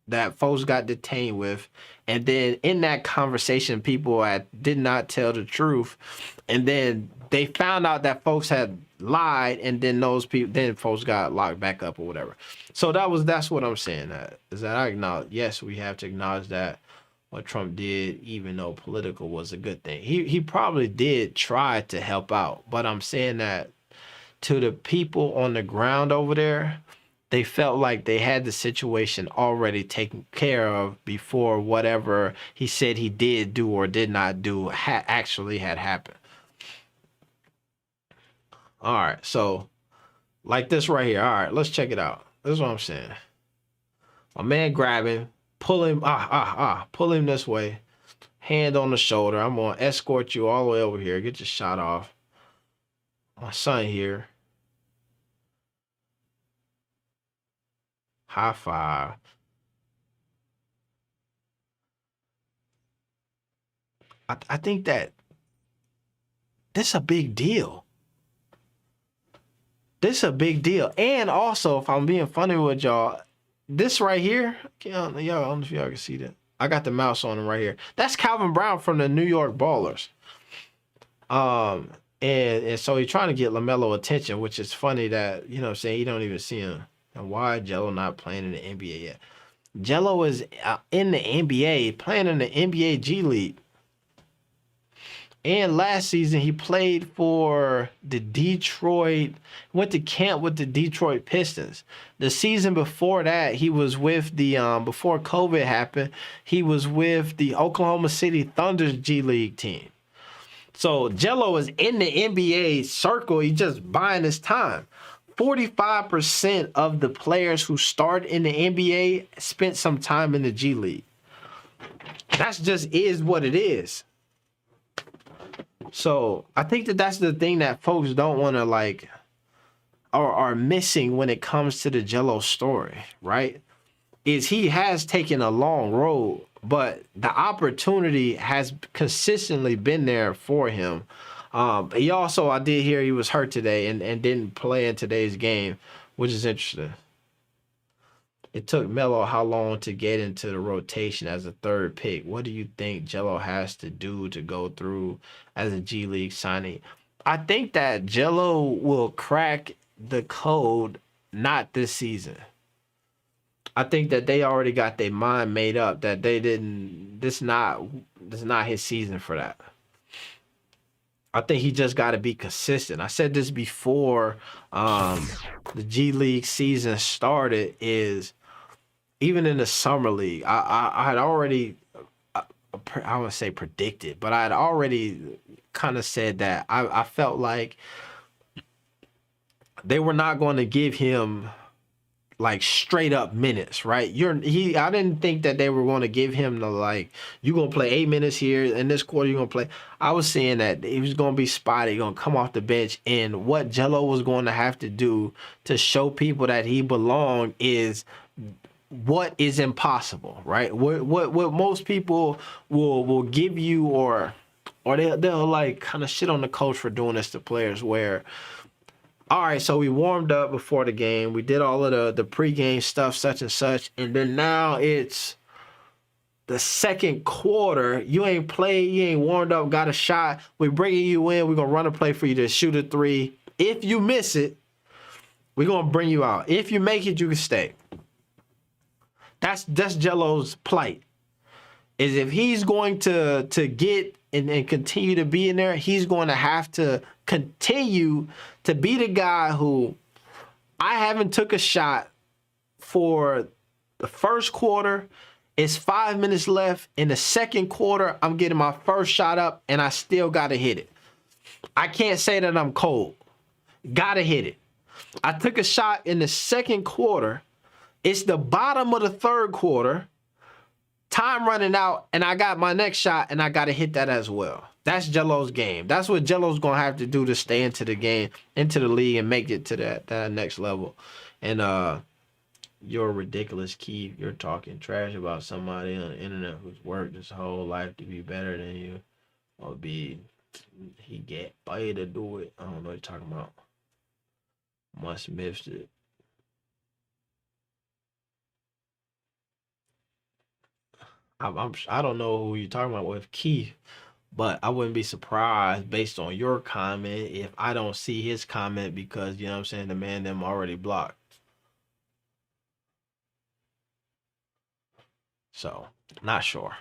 that folks got detained with, and then in that conversation, people did not tell the truth, and then they found out that folks had lied, and then folks got locked back up or whatever. So that's what I'm saying. Is that I acknowledge, yes, we have to acknowledge that what Trump did, even though political, was a good thing. He probably did try to help out, but I'm saying that to the people on the ground over there, they felt like they had the situation already taken care of before whatever he said he did do or did not do actually had happened. All right, so like this right here. All right, let's check it out. This is what I'm saying. A man grab him, pull him, pull him this way, hand on the shoulder. I'm gonna escort you all the way over here. Get your shot off. My son here. High five. I think that this is a big deal. This is a big deal. And also, if I'm being funny with y'all, this right here, y'all, I don't know if y'all can see that. I got the mouse on him right here. That's Calvin Brown from the New York Ballers. And so he's trying to get LaMelo attention, which is funny that, you know what I'm saying, you don't even see him. And why Jello not playing in the NBA yet? Jello is in the NBA, playing in the NBA G League. And last season, he played for the went to camp with the Detroit Pistons. The season before that, he was with before COVID happened, he was with the Oklahoma City Thunder's G League team. So Jello is in the NBA circle. He's just buying his time. 45% of the players who start in the NBA spent some time in the G League. That's just is what it is. So I think that's the thing that folks don't want to like, or are missing when it comes to the Jello story, right? Is he has taken a long road, but the opportunity has consistently been there for him. He also, I did hear he was hurt today and didn't play in today's game, which is interesting. It took Melo how long to get into the rotation as a third pick? What do you think Jello has to do to go through as a G League signing? I think that Jello will crack the code not this season. I think that they already got their mind made up that they didn't. This not his season for that. I think he just got to be consistent. I said this before the G League season started. Is even in the summer league, I had already, I would say predicted, but I had already kind of said that I felt like they were not going to give him like straight up minutes, right? I didn't think that they were going to give him the like, you're going to play 8 minutes here in this quarter, you're going to play. I was saying that he was going to be spotty, going to come off the bench, and what Jello was going to have to do to show people that he belonged is what is impossible, right? What most people will give you, or they'll like kind of shit on the coach for doing this to players, where all right, so we warmed up before the game. We did all of the pregame stuff, such and such. And then now it's the second quarter. You ain't played. You ain't warmed up, got a shot. We're bringing you in. We're going to run a play for you to shoot a 3. If you miss it, we're going to bring you out. If you make it, you can stay. That's Jello's plight. Is if he's going to get and continue to be in there, he's going to have to continue to be the guy who, I haven't took a shot for the first quarter. It's 5 minutes left. In the second quarter, I'm getting my first shot up and I still got to hit it. I can't say that I'm cold. Got to hit it. I took a shot in the second quarter. It's the bottom of the third quarter. Time running out, and I got my next shot, and I got to hit that as well. That's Jello's game. That's what Jello's going to have to do to stay into the game, into the league, and make it to that next level. And you're ridiculous, Keith. You're talking trash about somebody on the internet who's worked his whole life to be better than you, or he get paid to do it. I don't know what you're talking about. Must missed it. I don't know who you're talking about with Keith, but I wouldn't be surprised based on your comment if I don't see his comment, because, you know what I'm saying, the man them already blocked. So, not sure.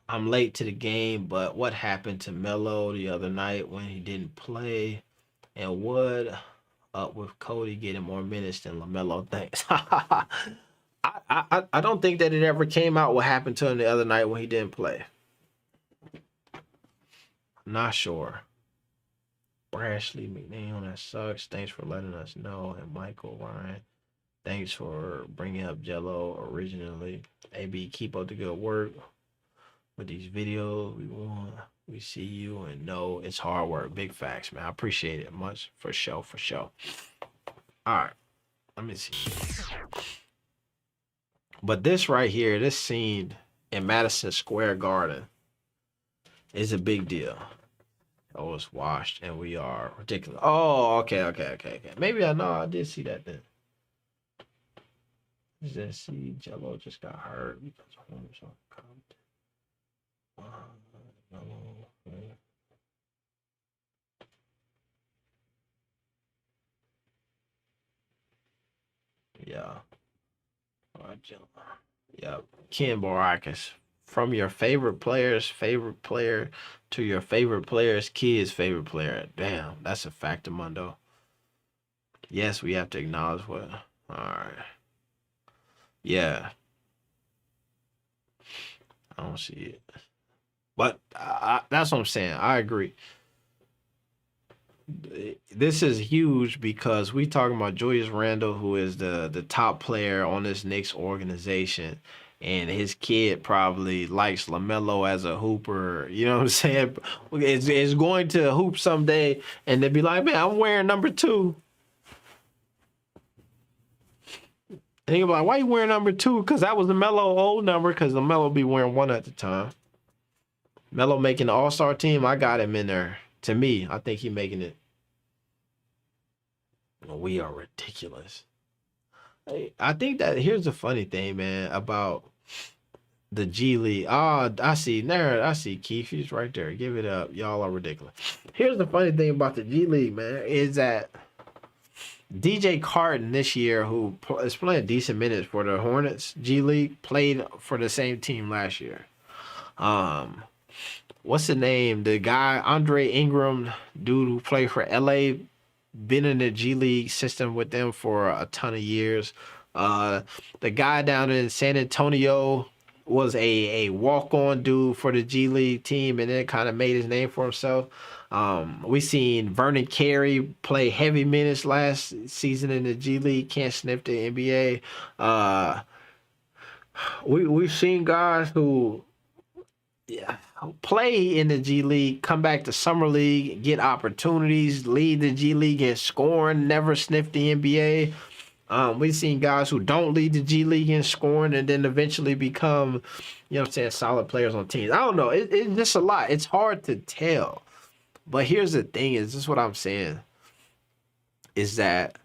I'm late to the game, but what happened to Melo the other night when he didn't play? And what up with Cody getting more minutes than LaMelo? Thanks. I don't think that it ever came out what happened to him the other night when he didn't play. Not sure. Brashley McNeil, that sucks. Thanks for letting us know. And Michael Ryan, thanks for bringing up Jello originally. AB, keep up the good work with these videos. We see you and know it's hard work. Big facts, man. I appreciate it much. For sure. All right. Let me see. But this right here, this scene in Madison Square Garden is a big deal. Oh, it's washed and we are ridiculous. Oh, okay. Maybe I know I did see that then. Just see Jello just got hurt because Holmes on yeah. Yep. Ken Borakis. From your favorite player's favorite player to your favorite player's kid's favorite player. Damn, that's a factor, Mundo. Yes, we have to acknowledge what. All right. Yeah. I don't see it. But that's what I'm saying. I agree. This is huge because we talking about Julius Randle, who is the top player on this Knicks organization, and his kid probably likes LaMelo as a hooper. You know what I'm saying? Is going to hoop someday, and they'd be like, man, I'm wearing number 2. And he'll be like, why you wearing number 2? Because that was the Melo old number, because LaMelo be wearing 1 at the time. Melo making the All-Star team, I got him in there. To me, I think he's making it. We are ridiculous. I think that here's the funny thing, man, about the G League. Oh, I see Keith. He's right there. Give it up. Y'all are ridiculous. Here's the funny thing about the G League, man, is that DJ Carton this year, who is playing decent minutes for the Hornets G League, played for the same team last year. what's the name? The guy Andre Ingram, dude who played for LA, been in the G League system with them for a ton of years. The guy down in San Antonio was a walk-on dude for the G League team, and then kind of made his name for himself. We seen Vernon Carey play heavy minutes last season in the G League. Can't sniff the NBA. We've seen guys who play in the G League, come back to Summer League, get opportunities, lead the G League in scoring, never sniff the NBA. We've seen guys who don't lead the G League in scoring and then eventually become, you know what I'm saying, solid players on teams. I don't know. It's just a lot. It's hard to tell. But here's the thing is, this is what I'm saying, is that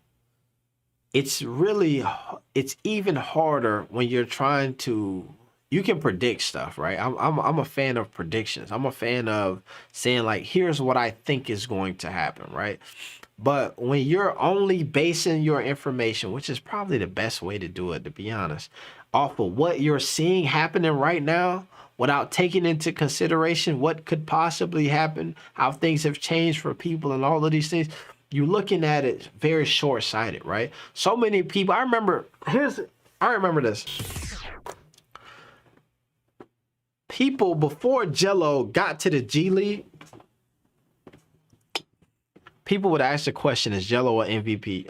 it's even harder when you're trying to, you can predict stuff, right? I'm a fan of predictions. I'm a fan of saying, like, here's what I think is going to happen, right? But when you're only basing your information, which is probably the best way to do it, to be honest, off of what you're seeing happening right now, without taking into consideration what could possibly happen, how things have changed for people and all of these things, you're looking at it very short-sighted, right? So many people, I remember this. People before Jello got to the G League, people would ask the question, is Jello an MVP?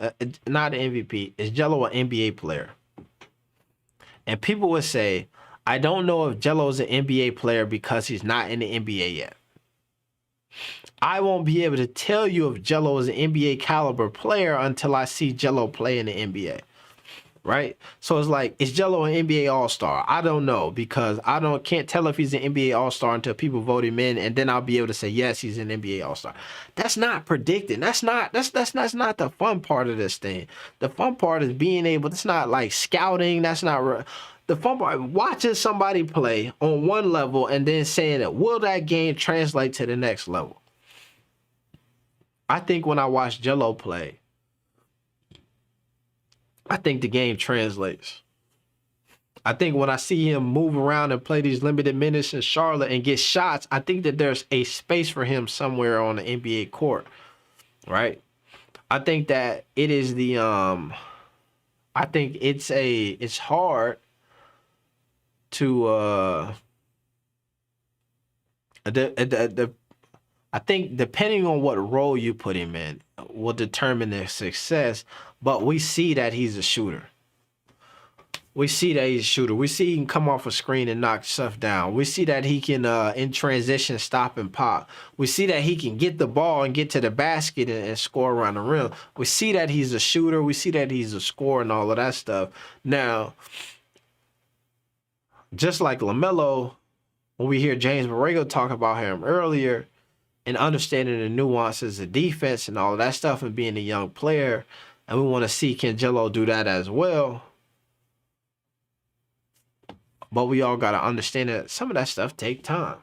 Not an MVP. Is Jello an NBA player? And people would say, I don't know if Jello is an NBA player because he's not in the NBA yet. I won't be able to tell you if Jello is an NBA caliber player until I see Jello play in the NBA. Right? So it's like, is Jello an NBA All-Star? I don't know, because can't tell if he's an NBA All-Star until people vote him in, and then I'll be able to say, yes, he's an NBA All-Star. That's not predicting. That's not the fun part of this thing. The fun part is being able, it's not like scouting. That's not the fun part. Watching somebody play on one level and then saying that, will that game translate to the next level? I think when I watch Jello play, I think the game translates. I think when I see him move around and play these limited minutes in Charlotte and get shots, I think that there's a space for him somewhere on the NBA court, right? I think that it is the I think it's hard to I think depending on what role you put him in will determine their success, but we see that he's a shooter. We see that he's a shooter. We see he can come off a screen and knock stuff down. We see that he can, in transition, stop and pop. We see that he can get the ball and get to the basket and score around the rim. We see that he's a shooter. We see that he's a scorer and all of that stuff. Now, just like LaMelo, when we hear James Borrego talk about him earlier, and understanding the nuances of defense and all of that stuff and being a young player, and we want to see can Jello do that as well. But we all got to understand that some of that stuff take time.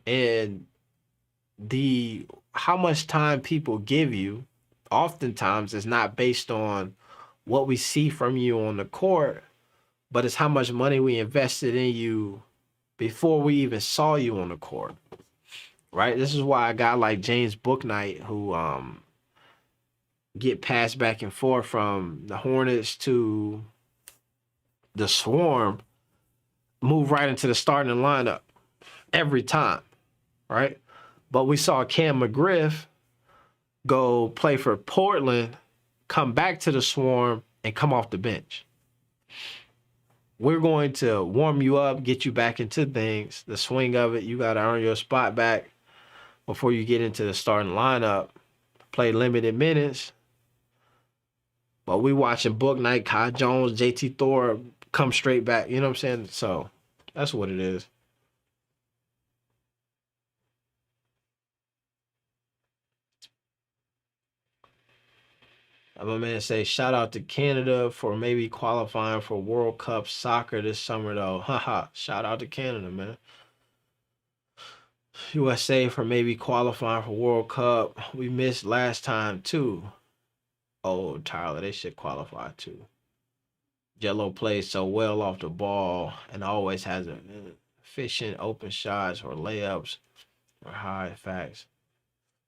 And how much time people give you oftentimes is not based on what we see from you on the court, but it's how much money we invested in you before we even saw you on the court. Right? This is why a guy like James Bouknight, who get passed back and forth from the Hornets to the Swarm, move right into the starting lineup every time, right? But we saw Cam McGriff go play for Portland, come back to the Swarm, and come off the bench. We're going to warm you up, get you back into things. The swing of it, you got to earn your spot back before you get into the starting lineup, play limited minutes. But we watching Bouknight, Kai Jones, JT Thor come straight back. You know what I'm saying? So that's what it is. My man say, shout out to Canada for maybe qualifying for World Cup soccer this summer, though. Haha, shout out to Canada, man. USA for maybe qualifying for World Cup. We missed last time, too. Oh, Tyler, they should qualify, too. Jello plays so well off the ball and always has a efficient open shots or layups or high facts.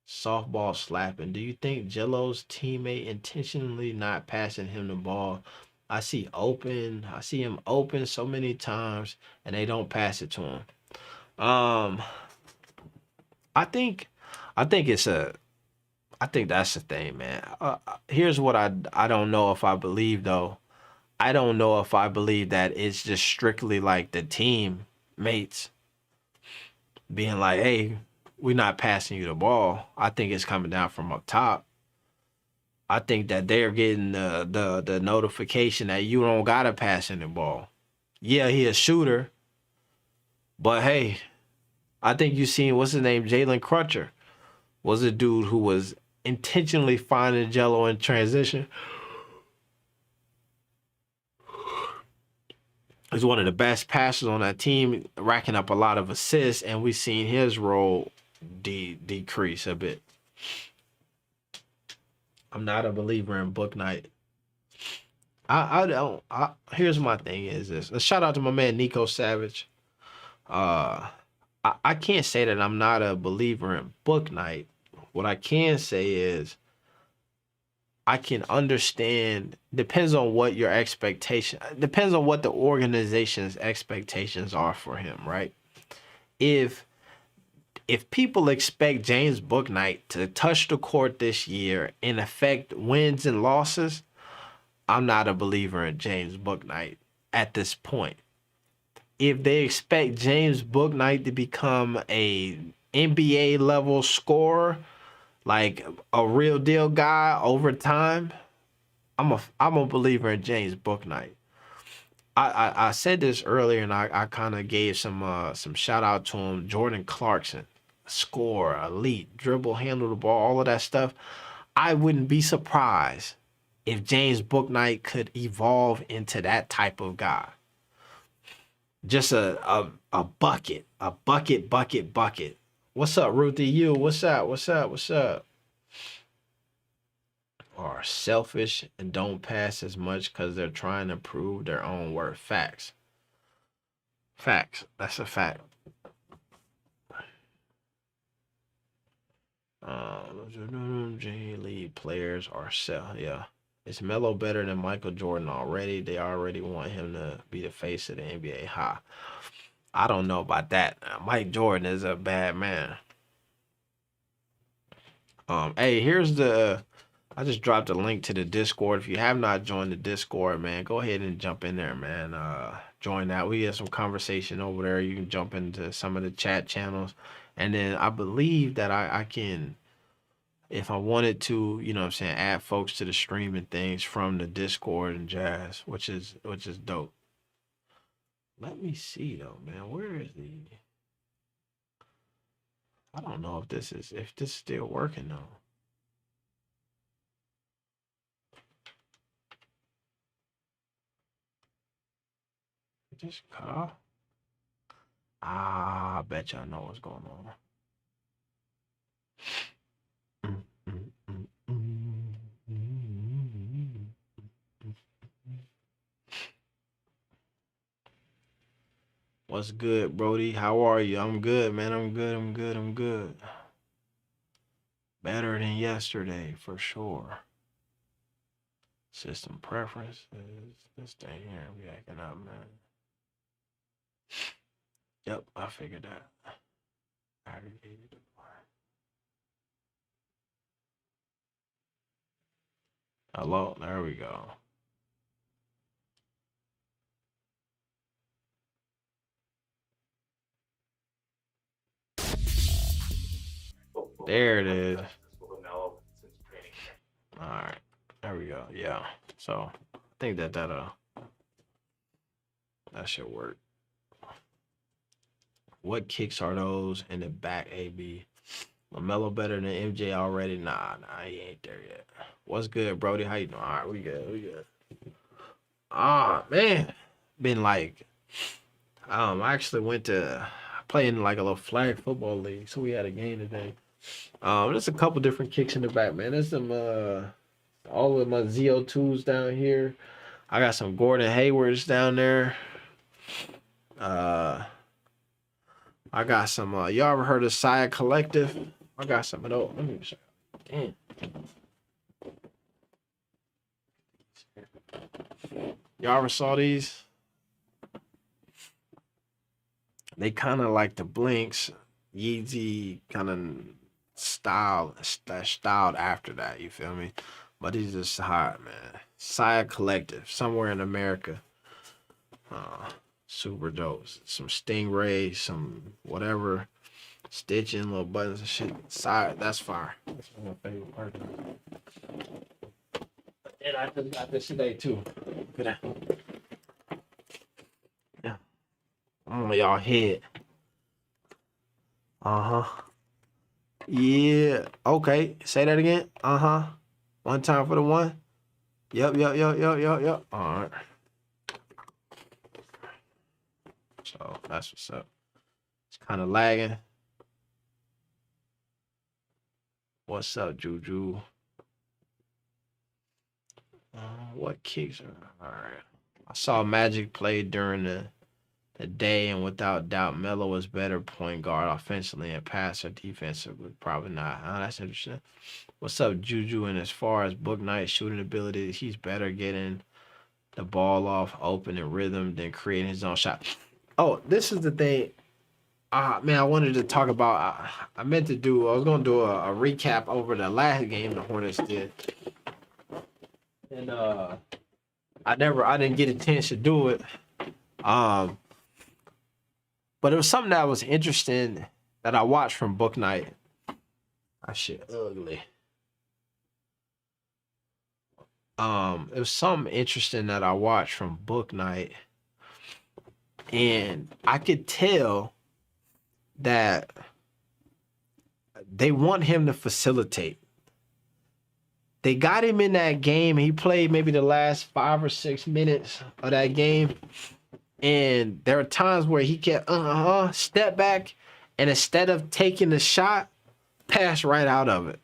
Softball slapping. Do you think Jello's teammate intentionally not passing him the ball? I see him open so many times and they don't pass it to him. I think it's a I think that's the thing, man. Here's what I don't know if I believe though. I don't know if I believe that it's just strictly like the teammates being like, "Hey, we're not passing you the ball." I think it's coming down from up top. I think that they're getting the notification that you don't gotta pass in the ball. Yeah, he a shooter, but hey, I think you seen what's his name, Jalen Crutcher, was a dude who was intentionally finding Jello in transition. He's one of the best passers on that team, racking up a lot of assists, and we've seen his role decrease a bit. I'm not a believer in book night. I don't. Here's my thing is this. A shout out to my man Nico Savage. I can't say that I'm not a believer in book night. What I can say is I can understand, depends on what your expectation, depends on what the organization's expectations are for him, right? If people expect James Bouknight to touch the court this year and affect wins and losses, I'm not a believer in James Bouknight at this point. If they expect James Bouknight to become a NBA level scorer, like a real deal guy over time, I'm a believer in James Bouknight. I said this earlier and I kind of gave some shout out to him. Jordan Clarkson, score, elite, dribble, handle the ball, all of that stuff. I wouldn't be surprised if James Bouknight could evolve into that type of guy. Just a bucket. What's up, Ruthie? You? What's up? Are selfish and don't pass as much because they're trying to prove their own worth. Facts. That's a fact. J League players are yeah. Is Melo better than Michael Jordan already? They already want him to be the face of the NBA. I don't know about that. Mike Jordan is a bad man. Hey, here's I just dropped a link to the Discord. If you have not joined the Discord, man, go ahead and jump in there, man. Join that. We have some conversation over there. You can jump into some of the chat channels. And then I believe that I can, if I wanted to, you know what I'm saying, add folks to the stream and things from the Discord and jazz, which is dope. Let me see though, man. Where is I don't know if this is still working though. Just cut off. I bet y'all know what's going on. What's good, Brody? How are you? I'm good, man. I'm good. Better than yesterday, for sure. System preferences. This thing here be acting up, man. Yep, I figured that. Aggregated. Hello, there we go. There it is. All right, there we go. Yeah, so I think that should work. What kicks are those in the back, AB? LaMelo better than MJ already? Nah, he ain't there yet. What's good, Brody? How you doing? All right, we good. Man, been like, I actually went to playing like a little flag football league, so we had a game today. There's a couple different kicks in the back, man. There's some all of my ZO2s down here. I got some Gordon Haywards down there. I got some. Y'all ever heard of Sire Collective? I got some of those. Let me show you. Damn. Y'all ever saw these? They kind of like the Blinks, Yeezy kind of styled after that. You feel me? But these just hot, man. Sire Collective, somewhere in America. Super dope. Some Stingray, some whatever, stitching, little buttons and shit. Sire, that's fire. That's one of my favorite parts. And I just got this today too. Look at that. Yeah. On y'all head. Yeah. Okay. Say that again. One time for the one. Yep. All right. So that's what's up. It's kind of lagging. What's up, Juju? What kicks are all right? I saw Magic play during the day, and without doubt, Melo was better point guard offensively and passer defensively. Probably not. That's interesting. What's up, Juju? And as far as Book Knight shooting ability, he's better getting the ball off open and rhythm than creating his own shot. Oh, this is the thing. Man, I wanted to talk about. I meant to do. I was gonna do a recap over the last game the Hornets did, and I didn't get a chance to do it. But it was something that was interesting that I watched from Book Night. That shit ugly. It was something interesting that I watched from Book Night, and I could tell that they want him to facilitate. They got him in that game. He played maybe the last 5 or 6 minutes of that game. And there are times where he can step back, and instead of taking the shot, pass right out of it.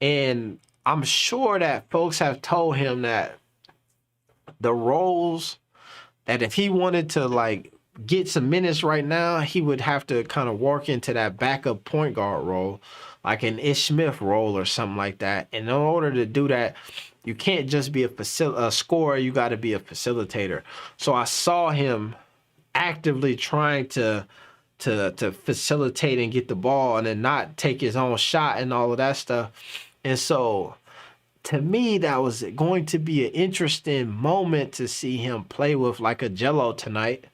And I'm sure that folks have told him that the roles that if he wanted to like get some minutes right now, he would have to kind of work into that backup point guard role, like an Ish Smith role or something like that. And in order to do that, you can't just be a scorer, you got to be a facilitator. So I saw him actively trying to facilitate and get the ball and then not take his own shot and all of that stuff. And so to me, that was going to be an interesting moment to see him play with like a Jello tonight,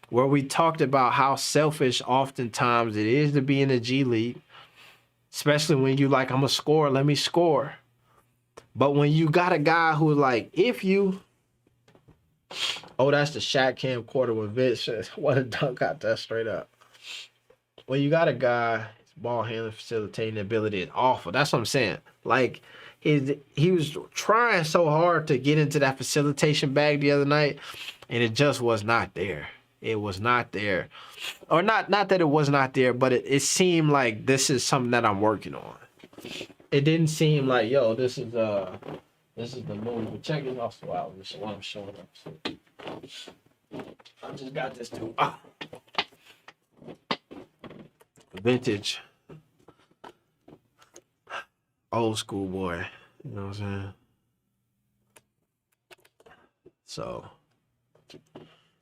where we talked about how selfish oftentimes it is to be in the G League, especially when you like, I'm a scorer, let me score. But when you got a guy who like, that's the Shaq camcorder with Vince. What a dunk, got that straight up. When you got a guy, his ball handling, facilitating ability is awful. That's what I'm saying. Like, he was trying so hard to get into that facilitation bag the other night, and it just was not there. It was not there. Or not that it was not there, but it seemed like this is something that I'm working on. It didn't seem like, yo, this is the move. But check it also out. This is what I'm showing up. So, I just got this too. Vintage. Old school boy. You know what I'm saying? So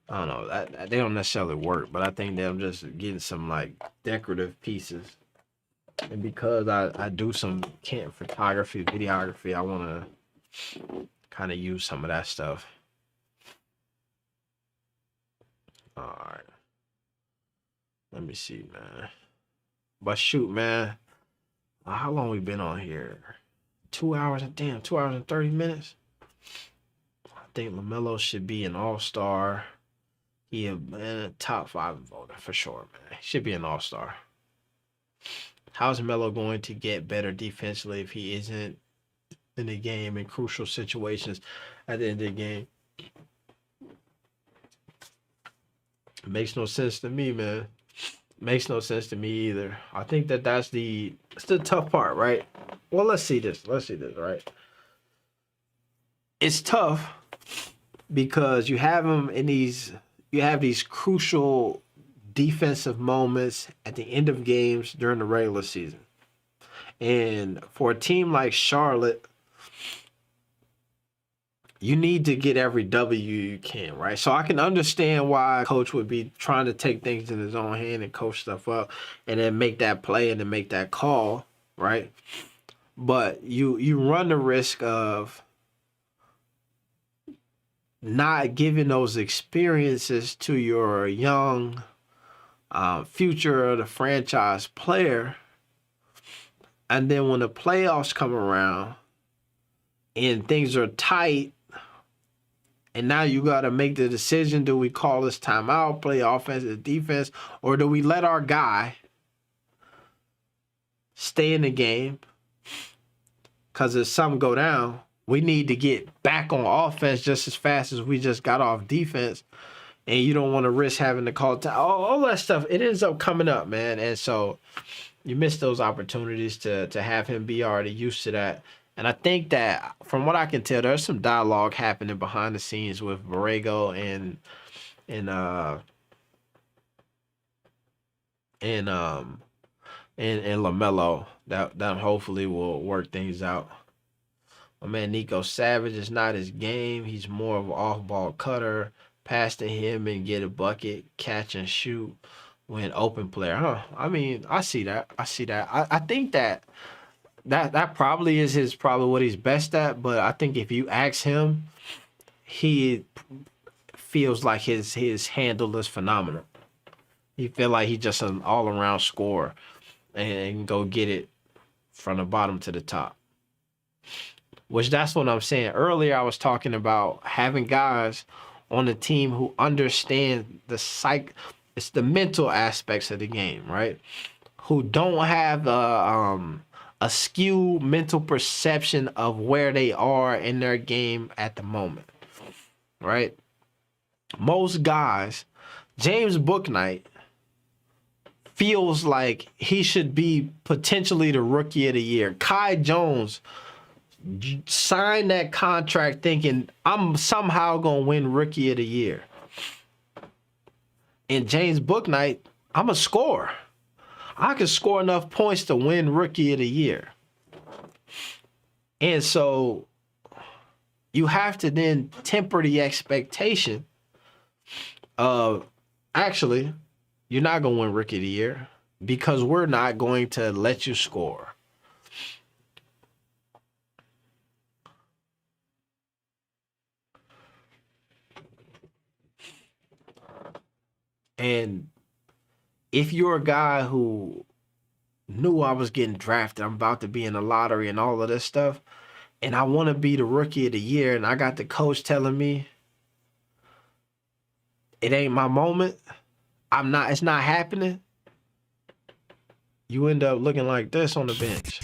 I don't know. That they don't necessarily work, but I think that I'm just getting some like decorative pieces. And because I do some camp photography, videography, I want to kind of use some of that stuff. All right. Let me see, man. But shoot, man. How long we been on here? 2 hours. Damn, 2 hours and 30 minutes. I think LaMelo should be an all-star. He a top 5 voter for sure, man. He should be an all-star. How's Melo going to get better defensively if he isn't in the game in crucial situations at the end of the game? It makes no sense to me, man. Makes no sense to me either. I think that's the tough part, right? Well, let's see this, right? It's tough because you have him in these crucial defensive moments at the end of games during the regular season. And for a team like Charlotte, you need to get every W you can, right? So I can understand why a coach would be trying to take things in his own hand and coach stuff up and then make that play and then make that call, right? But you run the risk of not giving those experiences to your young future of the franchise player. And then when the playoffs come around and things are tight, and now you got to make the decision, do we call this timeout, play offense or defense, or do we let our guy stay in the game? Because if something go down, we need to get back on offense just as fast as we just got off defense. And you don't want to risk having to call time. All that stuff, it ends up coming up, man. And so you miss those opportunities to have him be already used to that. And I think that, from what I can tell, there's some dialogue happening behind the scenes with Borrego and LaMelo that hopefully will work things out. My man Nico Savage is not his game. He's more of an off-ball cutter. Pass to him and get a bucket, catch and shoot, when open player. I mean, I see that. I think that probably is probably what he's best at. But I think if you ask him, he feels like his handle is phenomenal. He feel like he's just an all-around scorer and go get it from the bottom to the top. Which that's what I'm saying. Earlier I was talking about having guys on the team who understand it's the mental aspects of the game, right? Who don't have a skewed mental perception of where they are in their game at the moment, right? Most guys, James Bouknight feels like he should be potentially the rookie of the year. Kai Jones signed that contract thinking I'm somehow gonna win rookie of the year. And James Bouknight, I'm a scorer. I can score enough points to win rookie of the year. And so you have to then temper the expectation of, actually, you're not gonna win rookie of the year because we're not going to let you score. And if you're a guy who knew I was getting drafted, I'm about to be in the lottery and all of this stuff, and I want to be the rookie of the year, and I got the coach telling me it ain't my moment, it's not happening, you end up looking like this on the bench.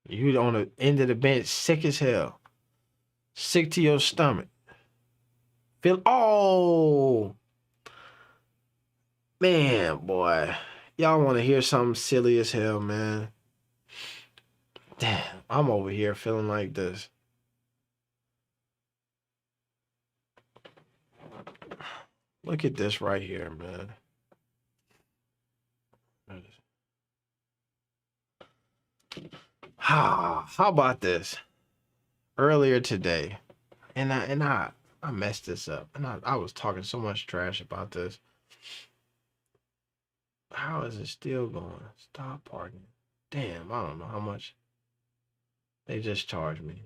You on the end of the bench, sick as hell. Sick to your stomach. Oh! Man, boy. Y'all want to hear something silly as hell, man. Damn, I'm over here feeling like this. Look at this right here, man. How about this? Earlier today, and I messed this up, and I was talking so much trash about this. How is it still going? Stop parking. Damn, I don't know how much they just charged me.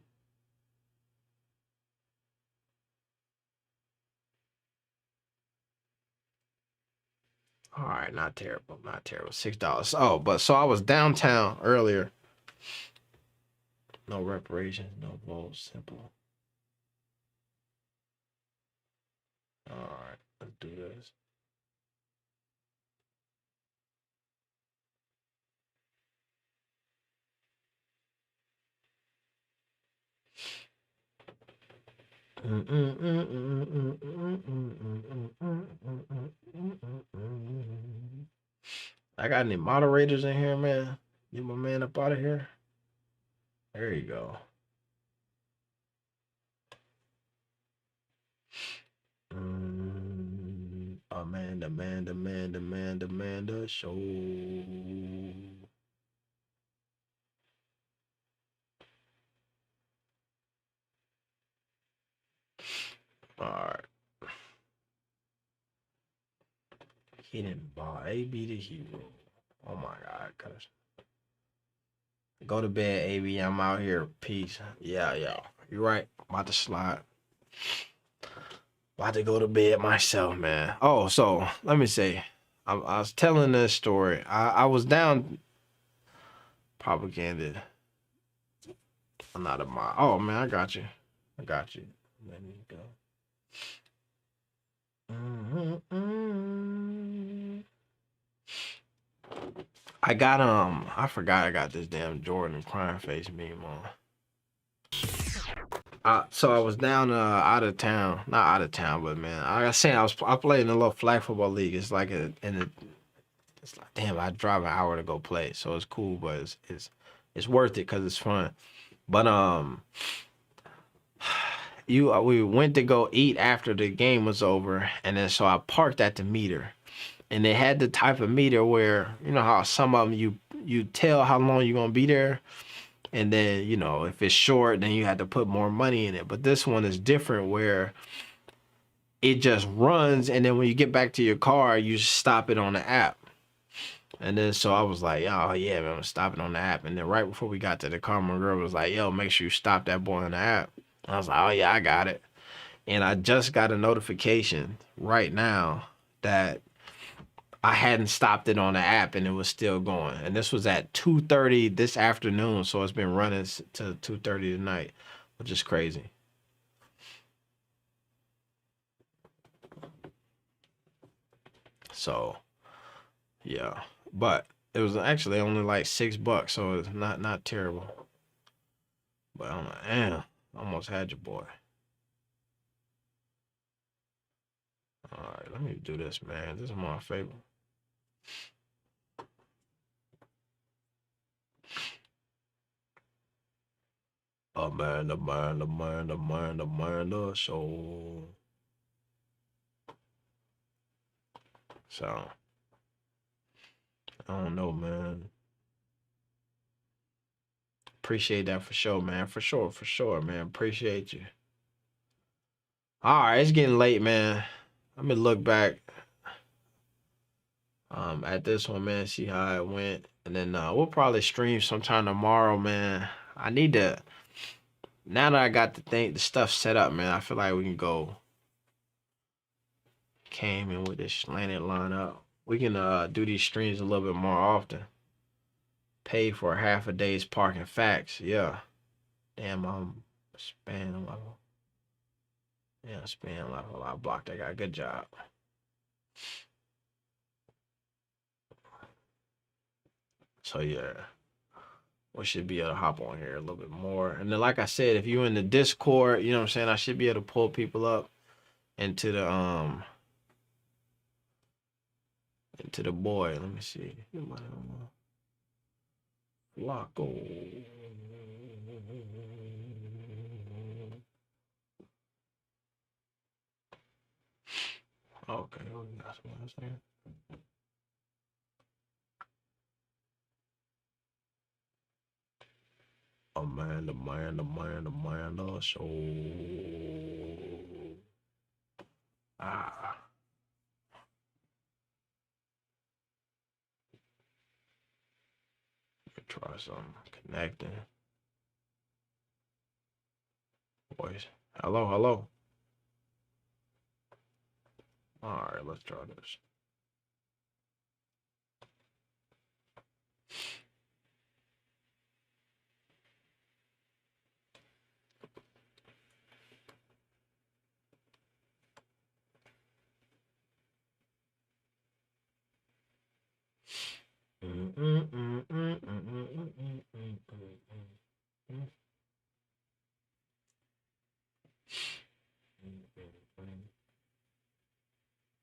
All right, not terrible, $6. Oh, but so I was downtown earlier. No reparations, no votes, simple. All right, let's do this. I got any moderators in here, man? Get my man up out of here. There you go. Amanda show. All right. Hidden ball. AB the hero. Oh my God, cuz. Go to bed, AB. I'm out here. Peace. Yeah. You're right. About to slide. About to go to bed myself, man. Oh, so let me say, I was telling this story. I was down propaganda. I'm not a mod. Oh man, I got you. Let me go. I got I forgot I got this damn Jordan crying face meme on. So I was down out of town, not out of town, but man, like I was saying, I played in a little flag football league. It's like it's like damn, I drive an hour to go play, so it's cool, but it's worth it because it's fun. But we went to go eat after the game was over, and then so I parked at the meter, and they had the type of meter where you know how some of them you tell how long you're gonna be there. And then, you know, if it's short, then you have to put more money in it. But this one is different where it just runs. And then when you get back to your car, you just stop it on the app. And then so I was like, oh, yeah, man, I'm stopping on the app. And then right before we got to the car, my girl was like, yo, make sure you stop that boy on the app. I was like, oh, yeah, I got it. And I just got a notification right now that I hadn't stopped it on the app and it was still going. And this was at 2:30 this afternoon, so it's been running to 2:30 tonight, which is crazy. So, yeah. But it was actually only like $6, so it's not terrible. But I'm like, damn, almost had your boy. All right, let me do this, man. This is my favorite. Amanda show. So, I don't know, man. Appreciate that for sure, man. For sure, man. Appreciate you. All right, it's getting late, man. Let me look back at this one, man, see how it went. And then we'll probably stream sometime tomorrow, man. I need to, now that I got the stuff set up, man, I feel like we can go came in with this slanted lineup. We can do these streams a little bit more often. Pay for half a day's parking facts. Yeah. Damn, I'm spam level. Yeah, spam level. I blocked that guy. Good job. So yeah, we should be able to hop on here a little bit more. And then, like I said, if you're in the Discord, you know what I'm saying, I should be able to pull people up into the boy. Let me see. Flacco. Okay, that's what I'm saying. Amanda show. Try some connecting. Voice. Hello. All right, let's try this.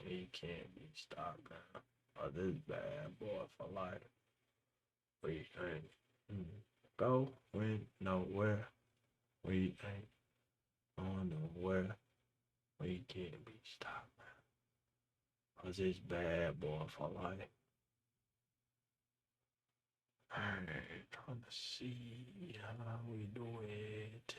He can't be stopped now. Oh, this bad boy for life. What do you think? going nowhere. We ain't going nowhere. We can't be stopped. Cause it's bad boy for life. Alright, trying to see how we do it.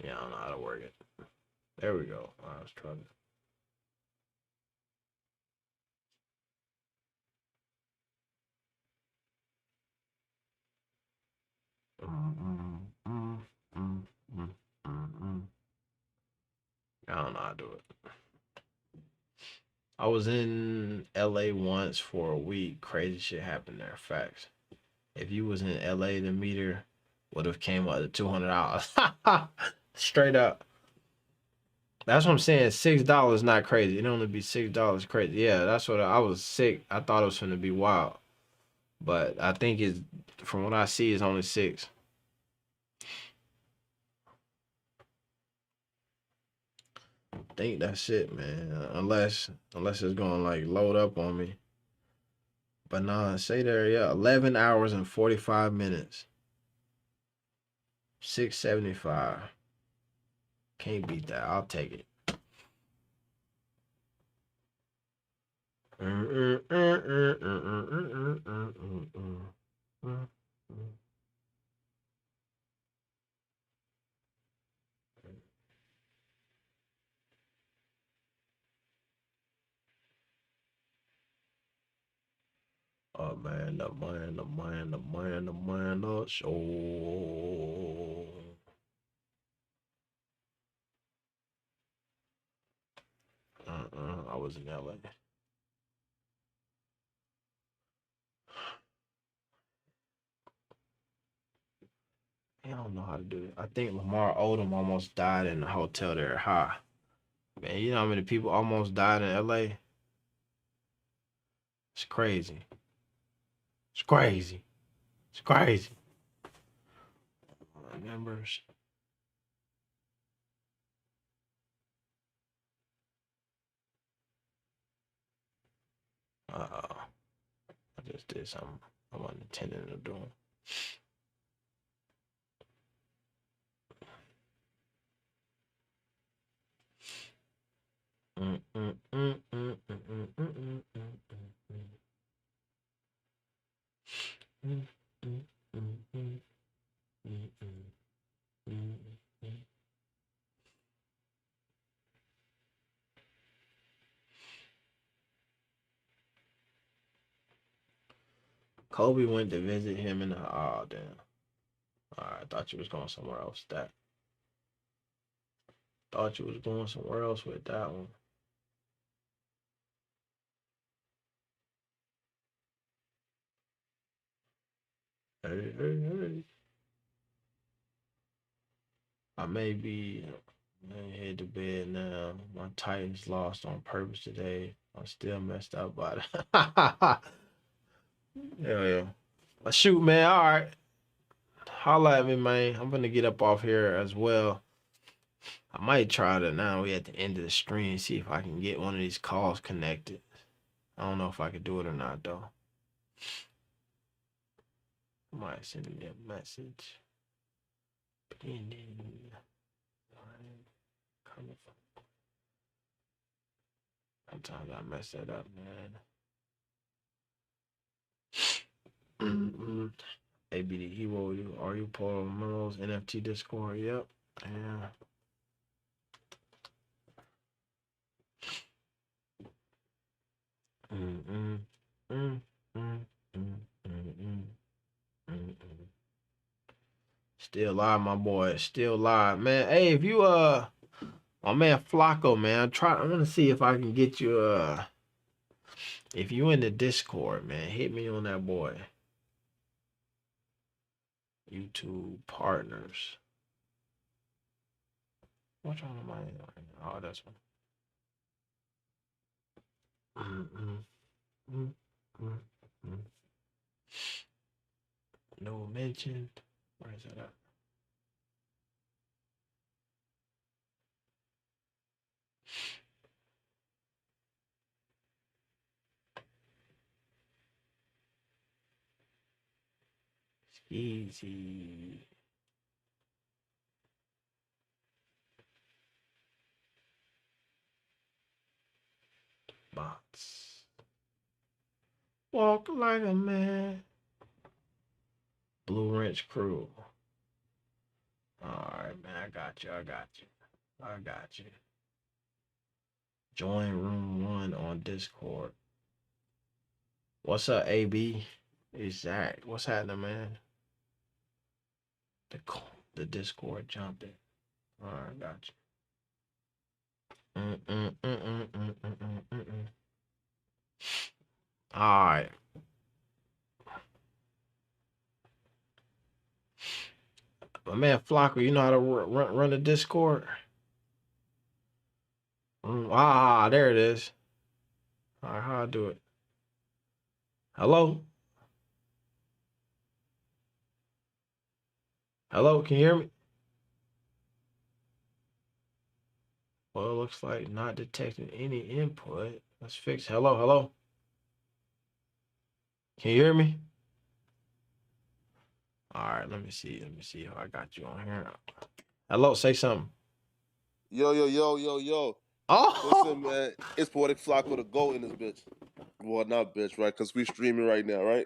Yeah, I don't know how to work it. There we go. I was trying to. I don't know how to do it. I was in LA once for a week. Crazy shit happened there. Facts. If you was in LA, the meter would have came up to $200. Straight up. That's what I'm saying. $6 not crazy. It only be $6 crazy. Yeah, that's what I was sick. I thought it was gonna be wild, but I think it's from what I see, it's only 6. I think that's it, man. Unless it's gonna like load up on me. But nah, say there, yeah, 11 hours and 45 minutes. 675. Can't beat that. I'll take it. Oh man, the show. I was in LA. I don't know how to do it. I think Lamar Odom almost died in the hotel there. Ha. Man, you know how many people almost died in LA? It's crazy. It's crazy. It's crazy. Members. I just did something I wasn't intending to do. Kobe went to visit him in the oh damn. Alright, I thought you was going somewhere else with that. Thought you was going somewhere else with that one. Hey. I may head to bed now. My Titans lost on purpose today. I'm still messed up by it. Yeah. Shoot, man. All right. Holla at me, man. I'm gonna get up off here as well. I might try to now. We at the end of the stream. See if I can get one of these calls connected. I don't know if I could do it or not though. I might send me a message. Pending. Sometimes I mess that up, man. ABD Hero, are you part of Melo's NFT Discord? Yep. Yeah. Still live, my boy. Still live, man. Hey, if you my man Flacco, man, I'm gonna see if I can get you if you in the Discord, man, hit me on that boy. YouTube partners. Which one am I in? Oh, that's one. No mention. Where is that at? Easy. Box. Walk like a man. Blue Wrench Crew. All right, man. I got you. Join room 1 on Discord. What's up, AB? Exact. What's happening, man? The Discord jumping. All right, got you. All right. My man Flocker, you know how to run the Discord? There it is. All right, how I do it? Hello? Hello, can you hear me? Well, it looks like not detecting any input. Let's fix. Hello? Can you hear me? All right, let me see how I got you on here. Hello, say something. Yo. Oh! Listen, man, it's Poetic Flocko the GOAT in this bitch. Well, not bitch, right? Because we streaming right now, right?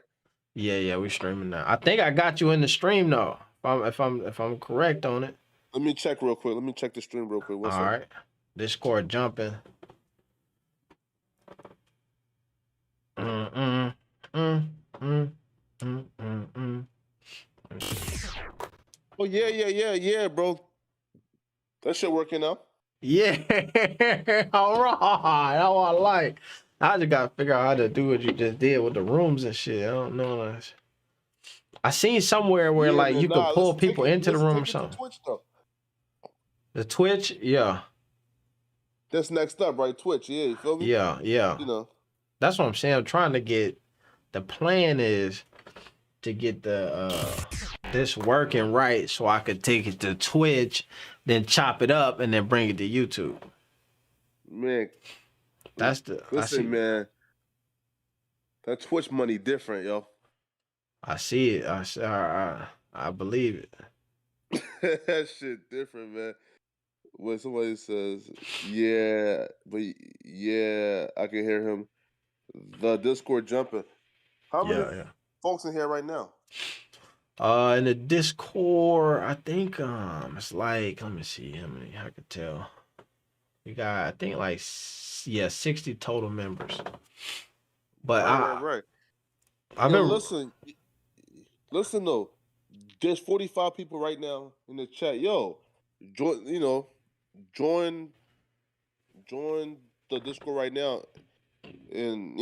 Yeah, we streaming now. I think I got you in the stream though. If I'm correct on it. Let me check real quick. Let me check the stream real quick. All right. Discord jumping. Oh yeah, bro. That shit working out. Yeah. All right. That's what I like. I just gotta figure out how to do what you just did with the rooms and shit. I don't know. I seen somewhere where Yeah, like man, you could pull people into the room or something. Twitch, though. The Twitch, yeah. That's next up, right? Twitch, yeah. You feel me? Yeah. You know. That's what I'm saying. I'm trying to get. The plan is to get the this working right so I could take it to Twitch, then chop it up and then bring it to YouTube. Man, That's the listen, man. That Twitch money different, yo. I see it. I believe it. That shit different, man. When somebody says, yeah, but yeah, I can hear him. The Discord jumping. How many folks in here right now? In the Discord, I think it's like, let me see how many I could tell. We got, I think like 60 total members. But right. I've been listen though. There's 45 people right now in the chat. Yo, join the Discord right now, and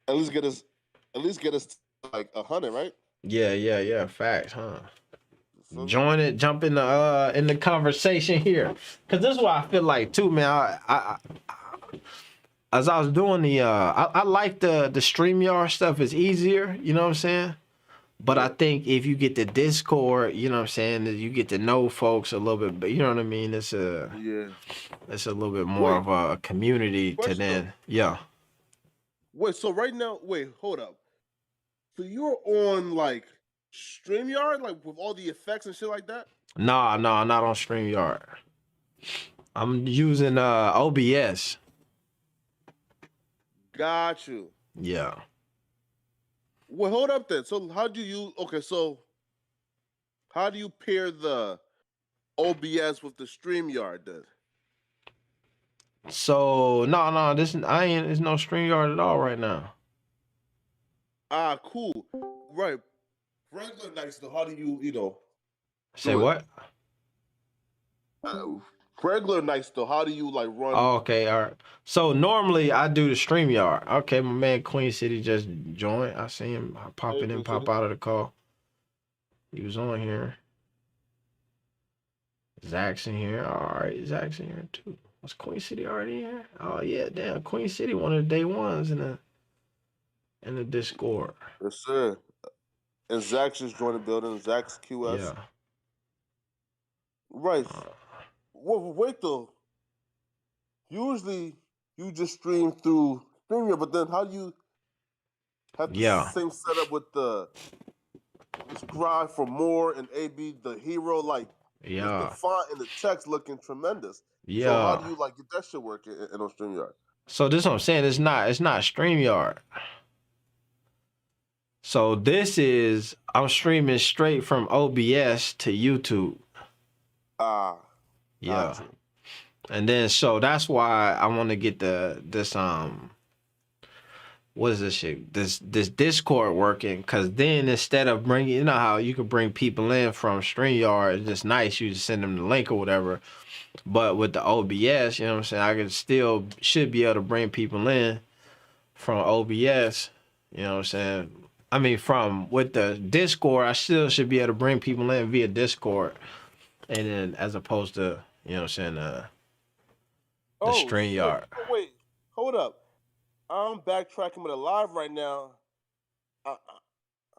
at least get us like 100, right? Yeah. Facts, huh? Join it, jump in the conversation here, cause this is what I feel like too, man. I as I was doing the I like the StreamYard stuff. It's easier, you know what I'm saying? But I think if you get the Discord, you know what I'm saying, you get to know folks a little bit, you know what I mean? It's a little bit more of a community to then, Wait, so right now, hold up. So you're on like StreamYard, like with all the effects and shit like that? Nah, I'm not on StreamYard. I'm using OBS. Got you. Yeah. Well, hold up then. So how do you pair the OBS with the StreamYard then? So no, there's no StreamYard at all right now. Ah, cool. Right. Regular nights though, how do you Say what? Regular nights though, how do you like run? Oh, okay, all right. So normally I do the StreamYard. Okay, my man Queen City just joined. I see him pop in and pop out of the call. He was on here. Zach's in here. All right, Zach's in here too. Was Queen City already in here? Oh yeah, damn. Queen City, one of the day ones in the Discord. Yes, sir. And Zach just joined the building. Zach's QS. Yeah. Right. Well, wait though. Usually you just stream through StreamYard, but then how do you have the same setup with the strive for more and AB the hero, like the Yeah. font and the text looking tremendous. So how Yeah. do you like get that shit working in on StreamYard? So this is what I'm saying. It's not StreamYard. So this is I'm streaming straight from OBS to YouTube. Ah, Yeah. gotcha. And then so that's why I want to get this what is this shit? This Discord working, because then instead of bringing, you know how you can bring people in from StreamYard, it's just nice. You just send them the link or whatever. But with the OBS, you know what I'm saying, I can still should be able to bring people in from OBS. You know what I'm saying? I mean, from with the Discord, I still should be able to bring people in via Discord, and then as opposed to, you know what I'm saying, the StreamYard. Shit. Oh, wait, hold up. I'm backtracking with a live right now.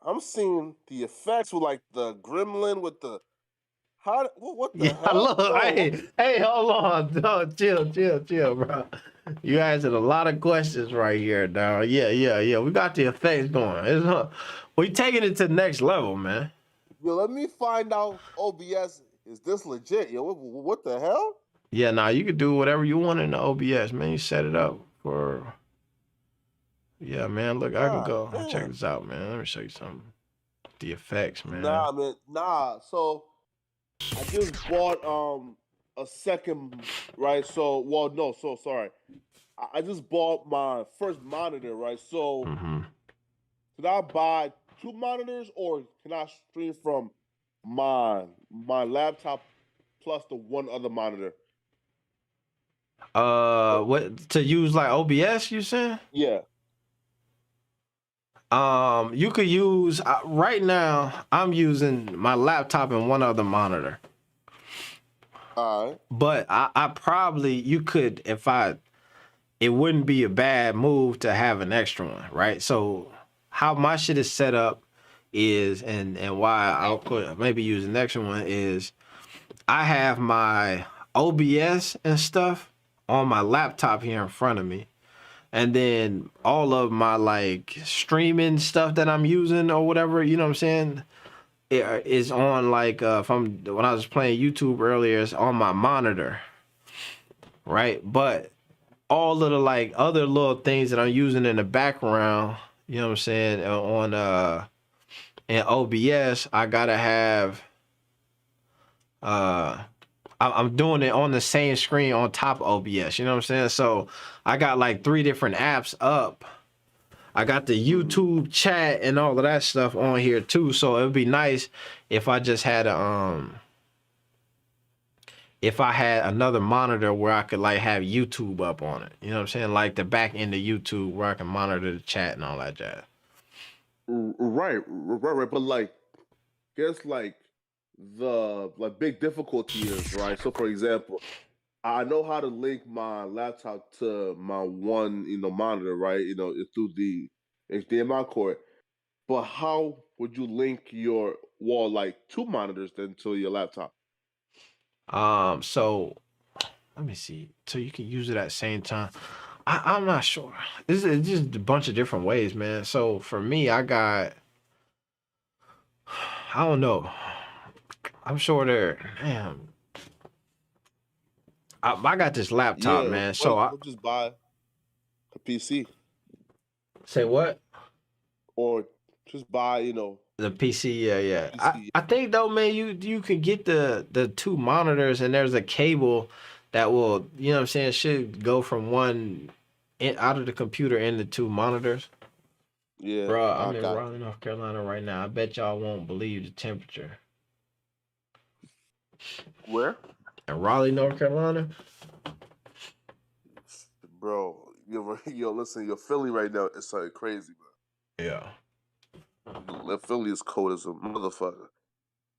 I'm seeing the effects with like the gremlin with the what the Yeah, hell? look, hey, hold on, dog, chill, bro. You answered a lot of questions right here, dog. Yeah. We got the effects going. We taking it to the next level, man. Yo, let me find out. OBS, is this legit? Yo, what the hell? Yeah, now you can do whatever you want in the OBS, man. You set it up for. Yeah, man. Look, I can go check this out, man. Let me show you something. The effects, man. Nah, man. Nah. So I just bought a second, right? So so sorry. I just bought my first monitor, right? So should I buy 2 monitors or can I stream from my laptop plus the one other monitor? What to use like OBS? You saying? Yeah. You could use right now. I'm using my laptop and one other monitor. All right. But I probably you could it wouldn't be a bad move to have an extra one, right? So how my shit is set up is and why I'll maybe use an extra one is I have my OBS and stuff on my laptop here in front of me. And then all of my like streaming stuff that I'm using or whatever, you know what I'm saying, is on like when I was playing YouTube earlier, it's on my monitor, right? But all of the like other little things that I'm using in the background, you know what I'm saying, on in OBS, I gotta have I'm doing it on the same screen on top of OBS, you know what I'm saying? So I got like 3 different apps up. I got the YouTube chat and all of that stuff on here too. So it would be nice if I just had if I had another monitor where I could like have YouTube up on it. You know what I'm saying? Like the back end of YouTube where I can monitor the chat and all that jazz. Right. But like, guess like the big difficulty is, right? So for example, I know how to link my laptop to my one, monitor, right? Through the HDMI cord. But how would you link your like 2 monitors then to your laptop? So let me see. So you can use it at the same time. I'm not sure. This is just a bunch of different ways, man. So for me, I don't know. I'm sure damn. I got this laptop, man. So I'll just buy a PC. Say what? Or just buy, the PC, yeah. PC. I think though, man, you can get the 2 monitors and there's a cable that will, you know what I'm saying, should go from one out of the computer into 2 monitors. Yeah. Bro, I'm in Raleigh, North Carolina right now. I bet y'all won't believe the temperature. Where? In Raleigh, North Carolina. Bro, listen, your Philly right now is something crazy, bro. Yeah. Philly is cold as a motherfucker.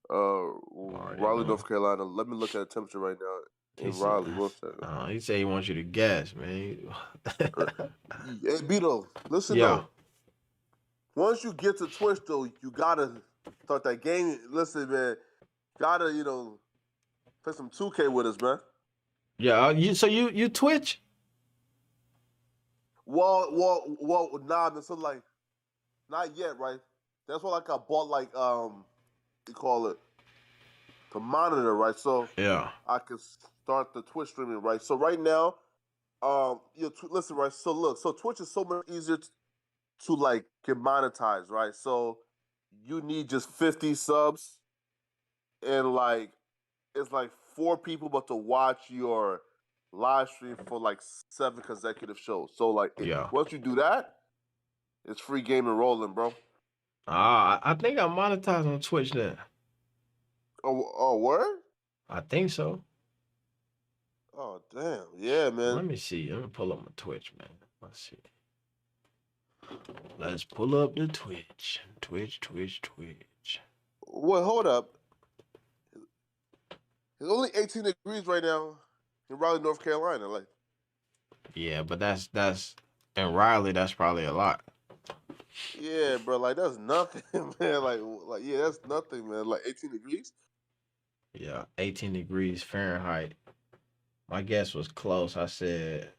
Raleigh, North Carolina. Let me look at the temperature right now in Raleigh. 1 second. He said he wants you to guess, man. Hey, Beto, listen though. Once you get to Twitch though, you gotta start that game. Listen, man, gotta play some 2K with us, man. Yeah, you Twitch? Well, nah, so like, not yet, right? That's why like I bought like you call it the monitor, right? So Yeah. I can start the Twitch streaming, right? So right now, listen, right? So look, so Twitch is so much easier to like get monetized, right? So you need just 50 subs and like it's like 4 people, but to watch your live stream for like 7 consecutive shows. So like, Yeah. once you do that, it's free game and rolling, bro. I think I'm monetized on Twitch now. Oh, word? I think so. Oh, damn, yeah, man. Let me see. Let me pull up my Twitch, man. Let's see. Let's pull up the Twitch. Twitch. Well, hold up. It's only 18 degrees right now in Raleigh, North Carolina. Like, Yeah, but that's in Riley, that's probably a lot. yeah, bro, like that's nothing, man. Like, yeah, that's nothing, man. Like 18 degrees. Yeah, 18 degrees Fahrenheit. My guess was close. I said,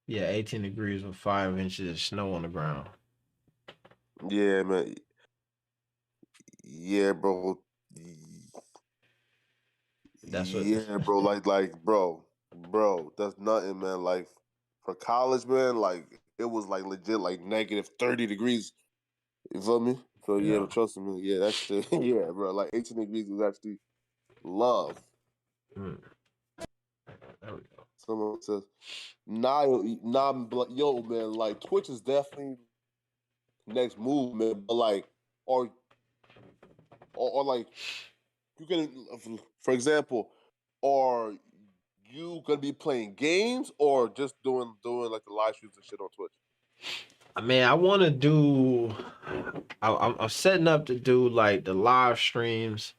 yeah, 18 degrees with 5 inches of snow on the ground. Yeah, man. Yeah, bro. That's what. Yeah, bro. Bro, that's nothing, man. Like for college, man, like it was like legit, like negative 30 degrees. You feel me? So yeah, Yeah. but trust me, yeah, that's shit. Yeah, bro. Like 18 degrees is actually love. Mm. There we go. Someone says, nah, yo, man. Like Twitch is definitely next move, man. But like, or like, you can, for example, are you gonna be playing games or just doing like the live streams and shit on Twitch? I mean, I want to do. I'm setting up to do like the live streams,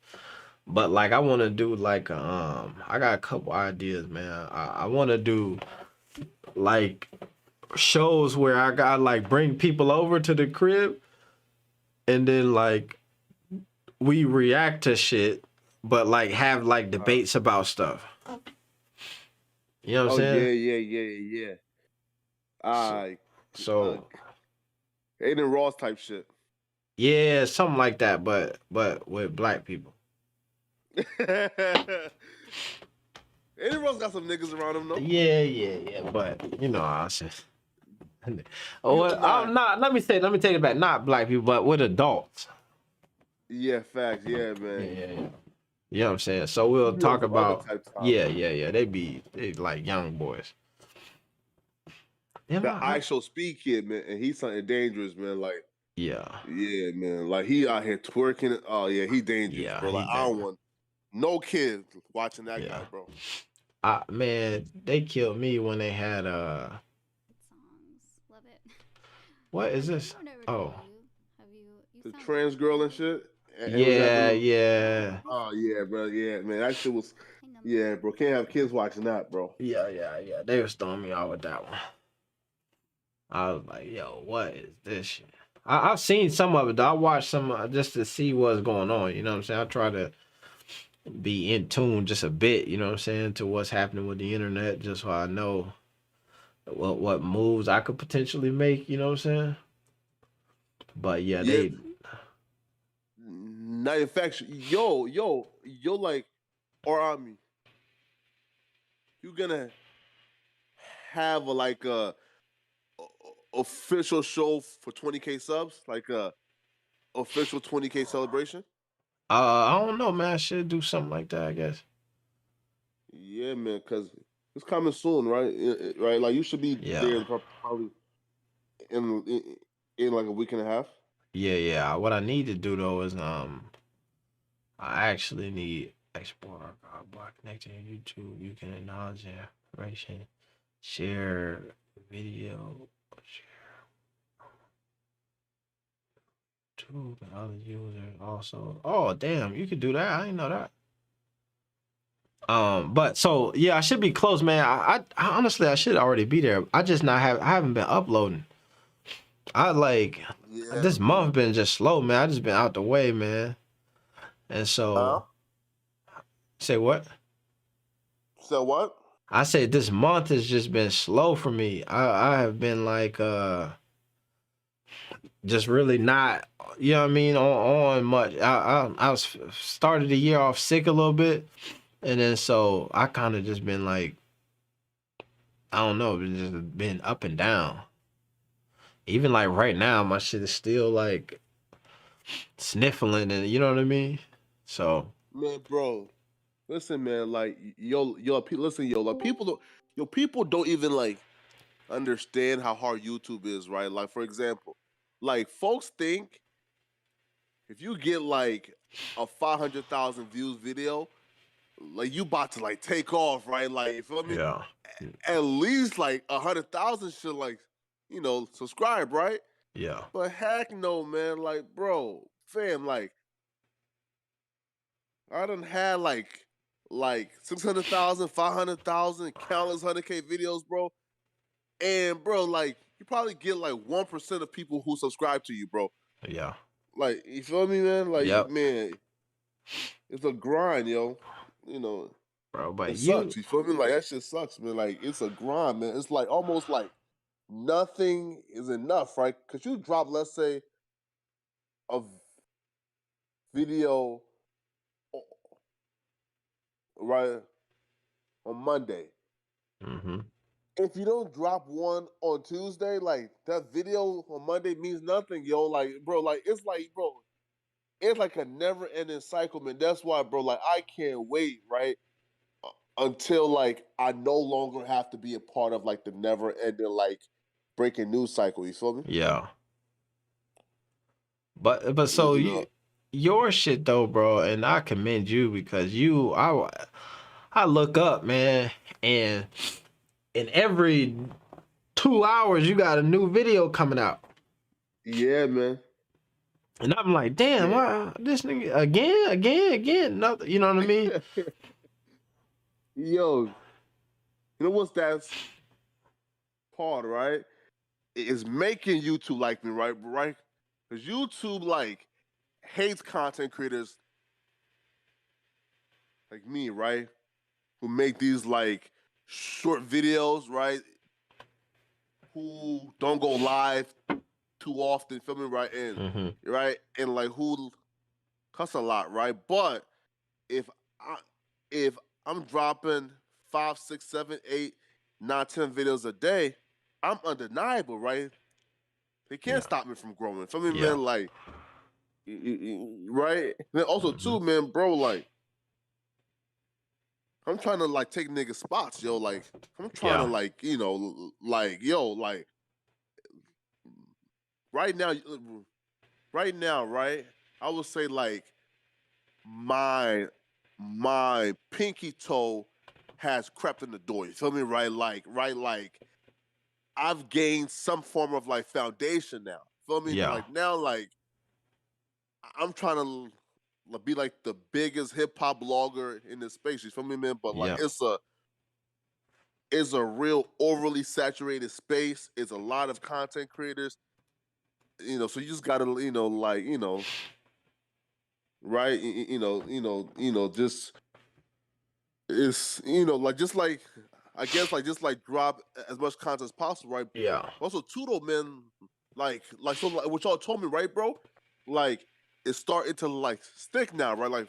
but like I want to do like I got a couple ideas, man. I want to do like shows where I got like bring people over to the crib, and then like we react to shit, but like have like debates about stuff. You know what I'm saying? Yeah. I So Aiden Ross type shit. yeah, something like that, but with black people. Aiden Ross got some niggas around him, though. Yeah. But you know, I said, I'm not. Let me take it back. Not black people, but with adults. Yeah, facts. Yeah, man. Yeah. You know what I'm saying? So we'll talk some other about. type stuff. Yeah. They like young boys. The I Show Speed kid, man, and he's something dangerous, man. Like, yeah, man. Like he out here twerking. Oh yeah, he dangerous, Yeah, bro. Like he I don't want no kids watching that guy, bro. Man, they killed me when they had songs. Love it. What is this? Oh, The trans girl and shit. yeah. Oh yeah, bro. Yeah, man. That shit was. Yeah, bro. Can't have kids watching that, bro. Yeah. They was throwing me off with that one. I was like, yo, what is this shit? I've seen some of it, though. I watched some just to see what's going on. You know what I'm saying? I try to be in tune just a bit, you know what I'm saying, to what's happening with the internet, just so I know what moves I could potentially make, you know what I'm saying? But yeah, they... Not in fact, yo, like, or you're gonna have a official show for 20K subs, like a official 20K celebration? I don't know, man. I should do something like that, I guess. Yeah, man, because it's coming soon, right? Right, like you should be there probably in like a week and a half. Yeah. What I need to do though is I actually need export archive block connected to YouTube. You can acknowledge information, share video, YouTube and other users also. Oh damn, you could do that. I didn't know that. But so yeah, I should be close, man. I honestly I should already be there. I haven't been uploading. This month been just slow, man. I just been out the way, man. And so say what? So what? I say this month has just been slow for me. I have been like just really not, you know what I mean, on much. I was started the year off sick a little bit, and then so I kind of just been like, I don't know, just been up and down. Even like right now, my shit is still like sniffling, and you know what I mean. So Man, bro, listen, man, like listen, like people don't even like understand how hard YouTube is, right? Like, for example, like folks think if you get like a 500,000 views video, like you about to like take off, right? Like, you feel me? yeah, At least like 100,000 should like, subscribe, right? yeah, But heck no, man. Like, bro, fam, like I done had like 600,000, 500,000, countless 100K videos, bro. And bro, like you probably get like 1% of people who subscribe to you, bro. yeah, Like, you feel me, man? Like, yep, man, it's a grind, yo. You know, bro. But it you, sucks. You feel me? Like that shit sucks, man. Like it's a grind, man. It's like almost like nothing is enough, right? Because you drop, let's say, a video, right, on Monday. mm-hmm, If you don't drop one on Tuesday, like that video on Monday means nothing, yo. Like, bro, it's like a never-ending cycle, man. That's why, bro, like I can't wait, right, until like I no longer have to be a part of like the never-ending like breaking news cycle. You feel me? yeah. But so You you, know, your shit though, bro, and I commend you because I look up, man, and in every 2 hours you got a new video coming out. yeah, man. And I'm like, damn, Yeah. why this nigga again, nothing, you know what I mean? Yo, you know what's that part, right? Is making YouTube like me, right? Right? Because YouTube like hates content creators like me, right? Who make these like short videos, right? Who don't go live too often, feel me, right? And Mm-hmm. right, and like who cuss a lot, right? But if I if I'm dropping 5, 6, 7, 8, 9, 10 videos a day, I'm undeniable, right? They can't Yeah. stop me from growing. Feel me, Yeah. man? Like, right? And then also too, man, bro, like I'm trying to like take niggas spots, yo. Like I'm trying to Yeah. like, like yo, like right now, right? I would say like my pinky toe has crept in the door. You feel me? Like I've gained some form of like foundation now. Feel me? Yeah. Like now, like I'm trying to be like the biggest hip hop blogger in this space. You feel me, man? But like Yeah. it's a real overly saturated space. It's a lot of content creators. So you just gotta, right? Just it's like just like I guess like just like drop as much content as possible, right? Yeah. Also, too though, man, so like what y'all told me, right, bro? Like it's starting to like stick now, right? Like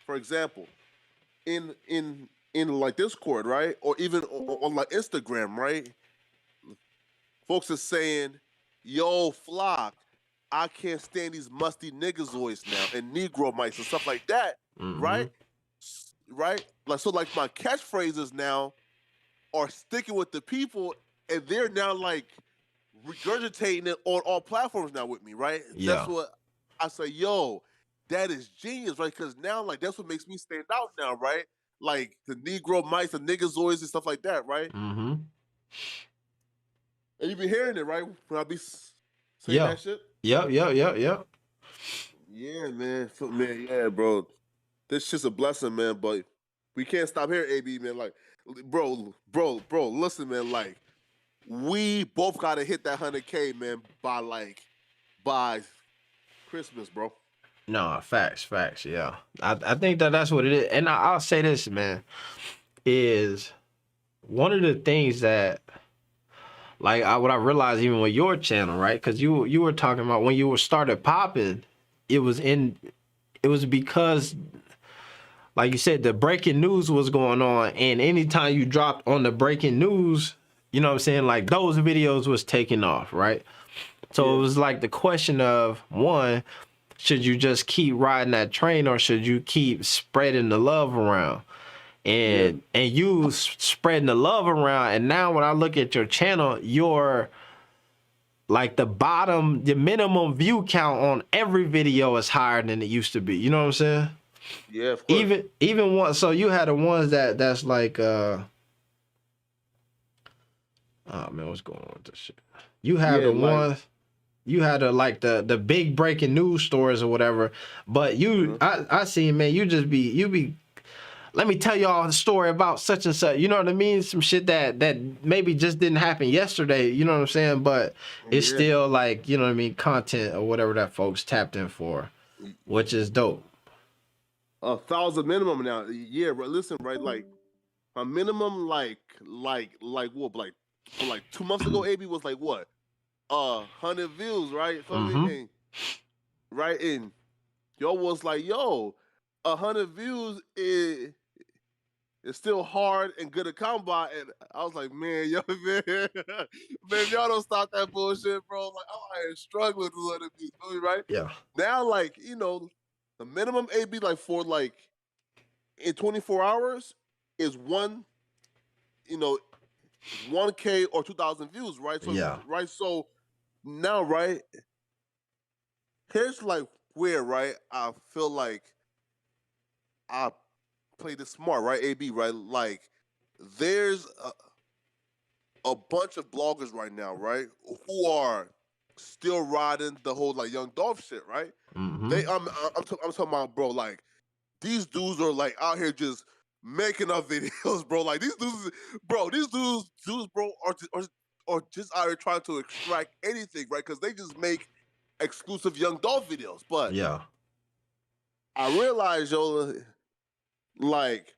for example, in like Discord, right, or even on like Instagram, right? Folks are saying, "Yo, Flock, I can't stand these musty niggazoids now and Negro mice and stuff like that," Mm-hmm. right? Right? Like so, like my catchphrases now are sticking with the people, and they're now like regurgitating it on all platforms now with me, right? That's Yeah. what I say, yo, that is genius, right? Because now, like, that's what makes me stand out now, right? Like the Negro mice, the niggazoids, and stuff like that, right? Mm-hmm. And you be hearing it, right? When I be saying Yeah. that shit. Yep. Yeah, man. Yeah, bro. This shit's a blessing, man. But we can't stop here, AB, man. Like, bro. Listen, man. Like, we both gotta hit that 100K, man, by Christmas, bro. No, facts. Yeah. I think that's what it is. And I'll say this, man, is one of the things that like what I realized even with your channel, right? Because you were talking about when you were started popping, it was because, like you said, the breaking news was going on, and anytime you dropped on the breaking news, you know what I'm saying, like those videos was taking off, right? So it was like the question of, one, should you just keep riding that train or should you keep spreading the love around? And you spreading the love around, and now when I look at your channel, you're like the minimum view count on every video is higher than it used to be. You know what I'm saying? Yeah, of course. Even one. So you had the ones that's like oh man, what's going on with this shit? You have the ones. You had the big breaking news stories or whatever, but you I see, man, you be let me tell y'all the story about such and such. You know what I mean? Some shit that maybe just didn't happen yesterday. You know what I'm saying? But it's still like, you know what I mean, content or whatever that folks tapped in for, which is dope. 1,000 minimum now. Yeah, bro. Listen, right? Like my minimum, like what? Like 2 months ago, AB was like what? 100 views, right? And, right, and yo was like, yo, 100 views is still hard and good to come by, and I was like, man, yo, man, y'all don't stop that bullshit, bro. Like, I'm struggling to let it be, right? Yeah. Now, like, you know, the minimum AB like for like in 24 hours is 1K or 2,000 views, right? So right, so now, right, here's like where, right, I feel like I play this smart, right, AB, right? Like, there's a bunch of bloggers right now, right, who are still riding the whole like Young Dolph shit, right? I'm talking about, bro, like these dudes are like out here just making up videos, bro. Like these dudes, bro, are just out here trying to extract anything, right? Because they just make exclusive Young Dolph videos. But I realize, yo, like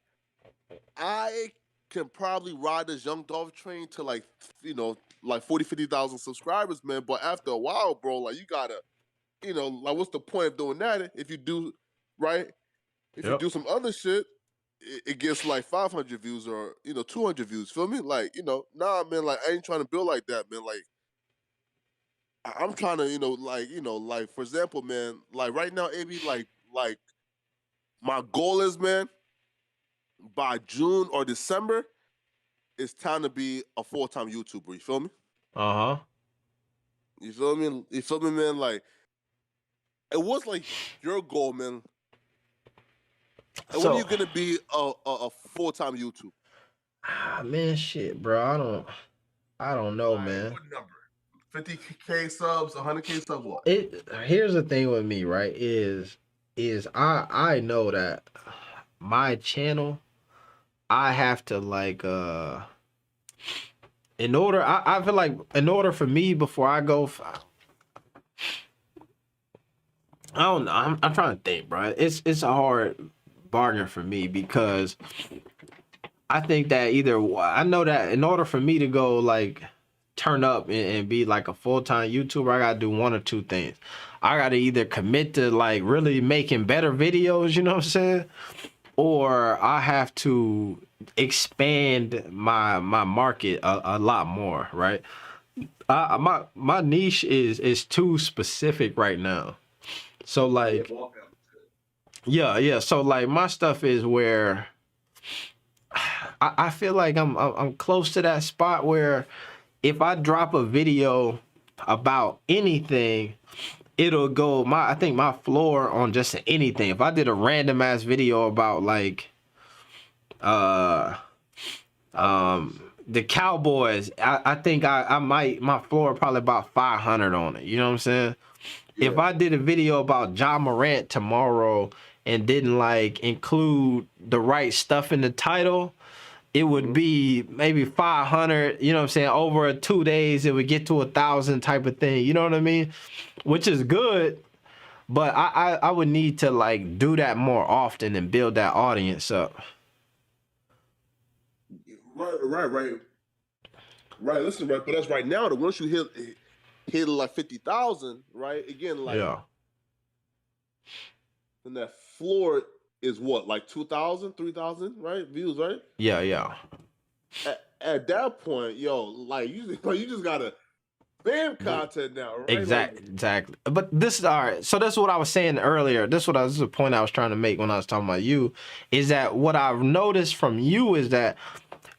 I can probably ride this Young Dolph train to like, you know, like 40, 50,000 subscribers, man. But after a while, bro, like you gotta, you know, like what's the point of doing that if you do, right? If you do some other shit, it gets like 500 views or, you know, 200 views. Feel me? Like, you know, nah, man, like I ain't trying to build like that, man. Like I'm trying to, you know, like for example, man, like right now, AB, like my goal is, man, by June or December, it's time to be a full-time YouTuber. You feel me? You feel me? You feel me, man? Like, it was like your goal, man. And when are you gonna be a full-time YouTuber? Man, shit, bro. I don't know, man. What number? 50K subs, 100K subs, what? Here's the thing with me, right? Is I know that my channel, I have to like I feel like in order for me before I go, I don't know. I'm trying to think, bro. It's a hard bargain for me because I think that I know that in order for me to go like turn up and be like a full-time YouTuber, I gotta do one or two things. I gotta either commit to like really making better videos, you know what I'm saying? Or I have to expand my market a lot more, right? My niche is too specific right now. So like yeah. So like my stuff is where I feel like I'm close to that spot where if I drop a video about anything, it'll go I think my floor on just anything. If I did a random ass video about like the Cowboys, I think I might, my floor probably about 500 on it. You know what I'm saying? If I did a video about Ja Morant tomorrow and didn't like include the right stuff in the title, it would be maybe 500, you know what I'm saying? Over 2 days, it would get to 1,000 type of thing. You know what I mean? Which is good, but I would need to like do that more often and build that audience up. Right. Right, listen, right, but that's right now. That once you hit like 50,000, right? Again, like Yeah. then that floor is what, like 2,000, 3,000, right? Views, right? Yeah, yeah. At that point, yo, like you just gotta spam content now, right? Exactly. But this is all right. So that's what I was saying earlier. This is the point I was trying to make when I was talking about you, is that what I've noticed from you is that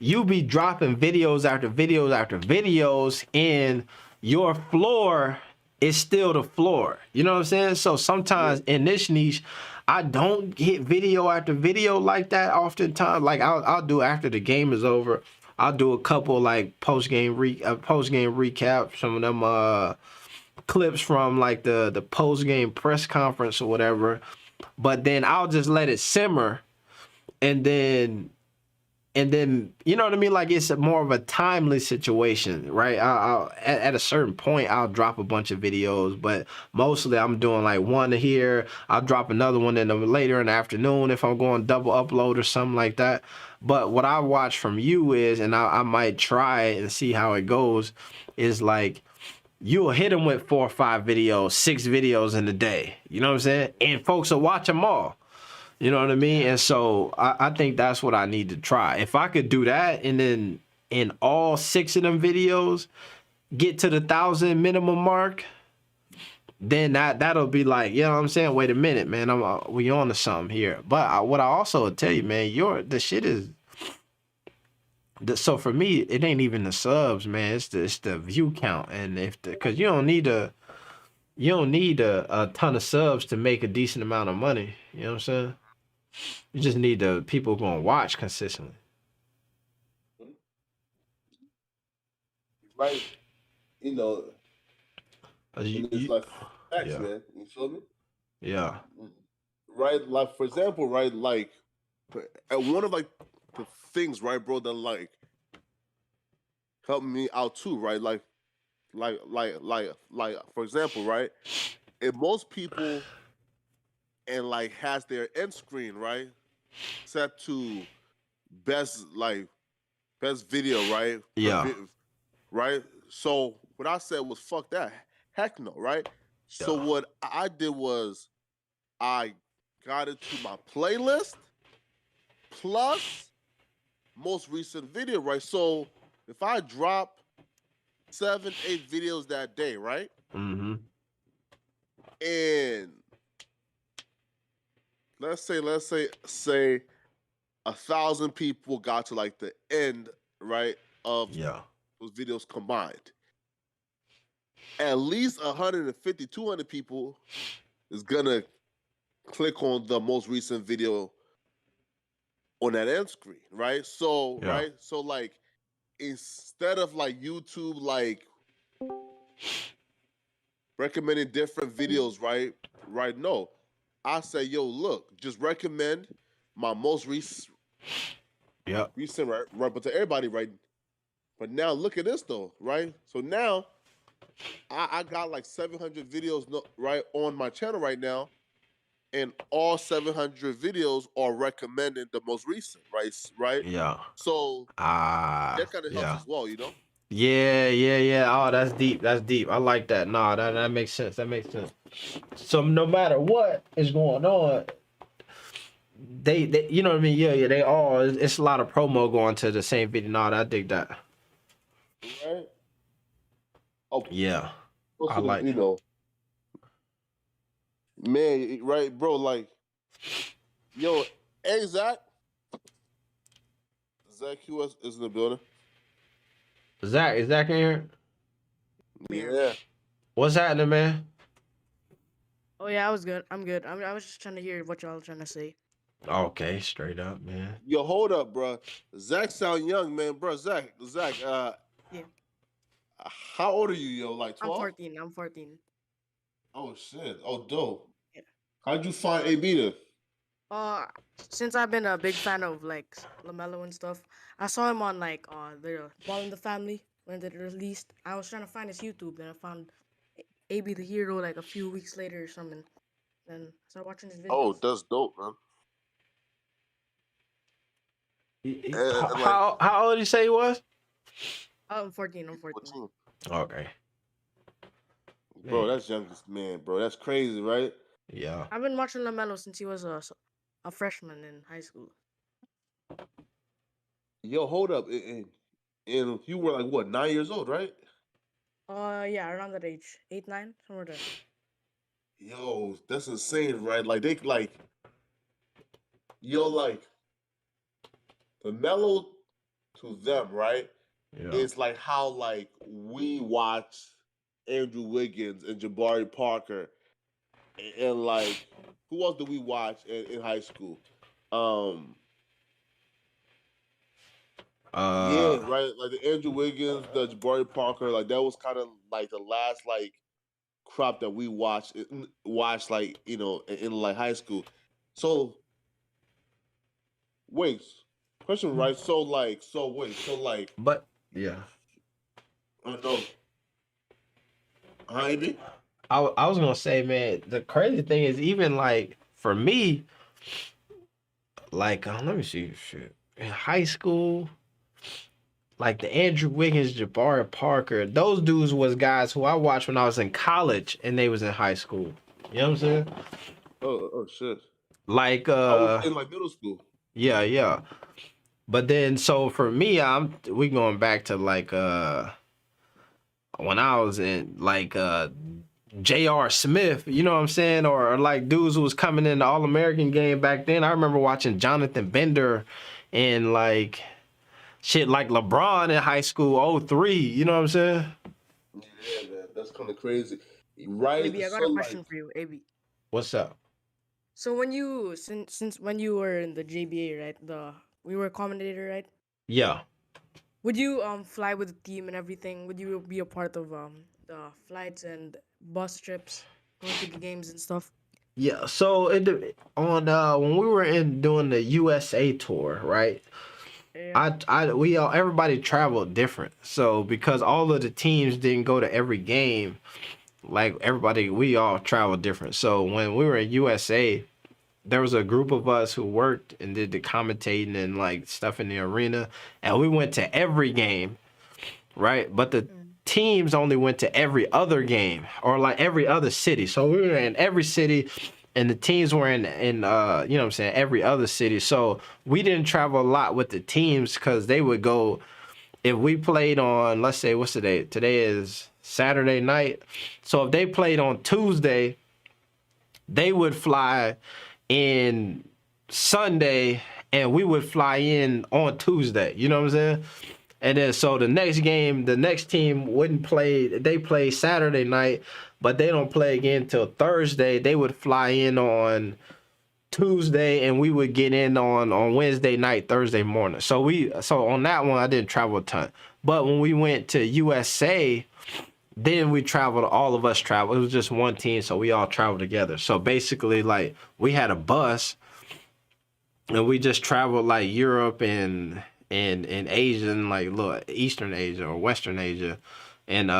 you be dropping videos after videos after videos, and your floor is still the floor. You know what I'm saying? So sometimes in this niche, I don't hit video after video like that oftentimes. Like I'll do after the game is over. I'll do a couple like post game recap, some of them clips from like the post game press conference or whatever. But then I'll just let it simmer, and then you know what I mean, like it's more of a timely situation, right? I'll at a certain point I'll drop a bunch of videos, but mostly I'm doing like one here, I'll drop another one later in the afternoon if I'm going double upload or something like that. But what I watch from you is, and I might try it and see how it goes, is like you'll hit them with 4 or 5 videos, 6 videos in a day, you know what I'm saying, and folks will watch them all. You know what I mean? And so I think that's what I need to try. If I could do that, and then in all 6 of them videos get to the 1,000 minimum mark, then that'll be like, you know what I'm saying? Wait a minute, man, we on to something here. But what I also would tell you, man, the shit is. So for me, it ain't even the subs, man. It's the view count, and because you don't need a ton of subs to make a decent amount of money. You know what I'm saying? You just need the people going to watch consistently. Right. You know, it's like facts, yeah. man. You feel me? Yeah. Right. Like for example, right, like one of like the things, right, bro, that like helped me out too, right? Like for example, right? If most people and like has their end screen, right, set to best video, right? Yeah. Right? So what I said was fuck that. Heck no, right? So what I did was I got into my playlist plus most recent video, right? So if I drop 7, 8 videos that day, right? Mm-hmm. And let's say 1,000 people got to like the end, right, of those videos combined. At least 150, 200 people is gonna click on the most recent video on that end screen, right? So right, so like instead of like YouTube like recommending different videos, right? No, I say, yo, look, just recommend my most recent, right? But to everybody, right? But now look at this though, right? So now I got like 700 videos, right, on my channel right now, and all 700 videos are recommending the most recent, right? Yeah. So that kind of helps as well, you know? Yeah. Oh, that's deep. I like that. Nah, that makes sense. So no matter what is going on, they you know what I mean? Yeah, they all, it's a lot of promo going to the same video. Nah, I dig that. Right? Oh yeah. I like, you know, man, right, bro, like, yo, hey, Zach QS is in the building. Zach, is Zach in here? Yeah. What's happening, man? Oh yeah, I was good. I'm good. I was just trying to hear what y'all were trying to say. Okay, straight up, man. Yo, hold up, bro. Zach sound young, man, bro. Zach, yeah. How old are you, yo? Like 12? I'm 14. Oh shit. Oh, dope. Yeah. How'd you find AB then? Since I've been a big fan of like LaMelo and stuff, I saw him on like the Ball in the Family when it released. I was trying to find his YouTube, and I found AB the Hero like a few weeks later or something. Then I started watching his videos. Oh, that's dope, man. How old did you say he was? I'm 14. I'm 14. 14. Okay. Bro, Man. that's youngest man, bro. That's crazy, right? Yeah. I've been watching LaMelo since he was a freshman in high school. Yo, hold up. And you were like what, 9 years old, right? Yeah, around that age, 8, 9, somewhere there. Yo, that's insane, right? Like they like yo like the mellow to them, right? Yeah. It's like how like we watch Andrew Wiggins and Jabari Parker and like who else do we watch in high school? Um yeah, Uh. right. Like the Andrew Wiggins, the Jabari Parker, like that was kind of like the last like crop that we watched like in like high school. So wait, question right? So But yeah. I don't know. Ivy? I was gonna say, man, the crazy thing is even like for me, like let me see, shit. In high school, like the Andrew Wiggins, Jabari Parker, those dudes was guys who I watched when I was in college and they was in high school. You know what I'm saying? Oh shit. Like I was in like middle school. yeah. But then so for me, we going back to like when I was in like J.R. Smith, you know what I'm saying? Or like dudes who was coming in the All-American game back then. I remember watching Jonathan Bender and like shit like LeBron in high school, 03, you know what I'm saying? Yeah, man, that's kind of crazy, right? AB, I got So a like, question for you, AB. What's up? So when you since when you were in the JBA, right? We were commentator, right? Yeah. Would you fly with the team and everything? Would you be a part of the flights and bus trips, going to the games and stuff? Yeah. So on when we were in doing the USA tour, right? Yeah. We all everybody traveled different. So because all of the teams didn't go to every game, like everybody, we all traveled different. So when we were in USA, there was a group of us who worked and did the commentating and like stuff in the arena, and we went to every game, right? But the teams only went to every other game or like every other city. So we were in every city and the teams were in you know what I'm saying, every other city. So we didn't travel a lot with the teams because they would go if we played on, let's say, what's today? Today is Saturday night. So if they played on Tuesday, they would fly in Sunday and we would fly in on Tuesday. You know what I'm saying? And then so the next game, the next team wouldn't play. They play Saturday night, but they don't play again till Thursday. They would fly in on Tuesday and we would get in on Wednesday night, Thursday morning. So on that one I didn't travel a ton. But when we went to USA, then we traveled, all of us traveled. It was just one team, so we all traveled together. So basically like we had a bus and we just traveled like Europe and Asia and like look Eastern Asia or Western Asia and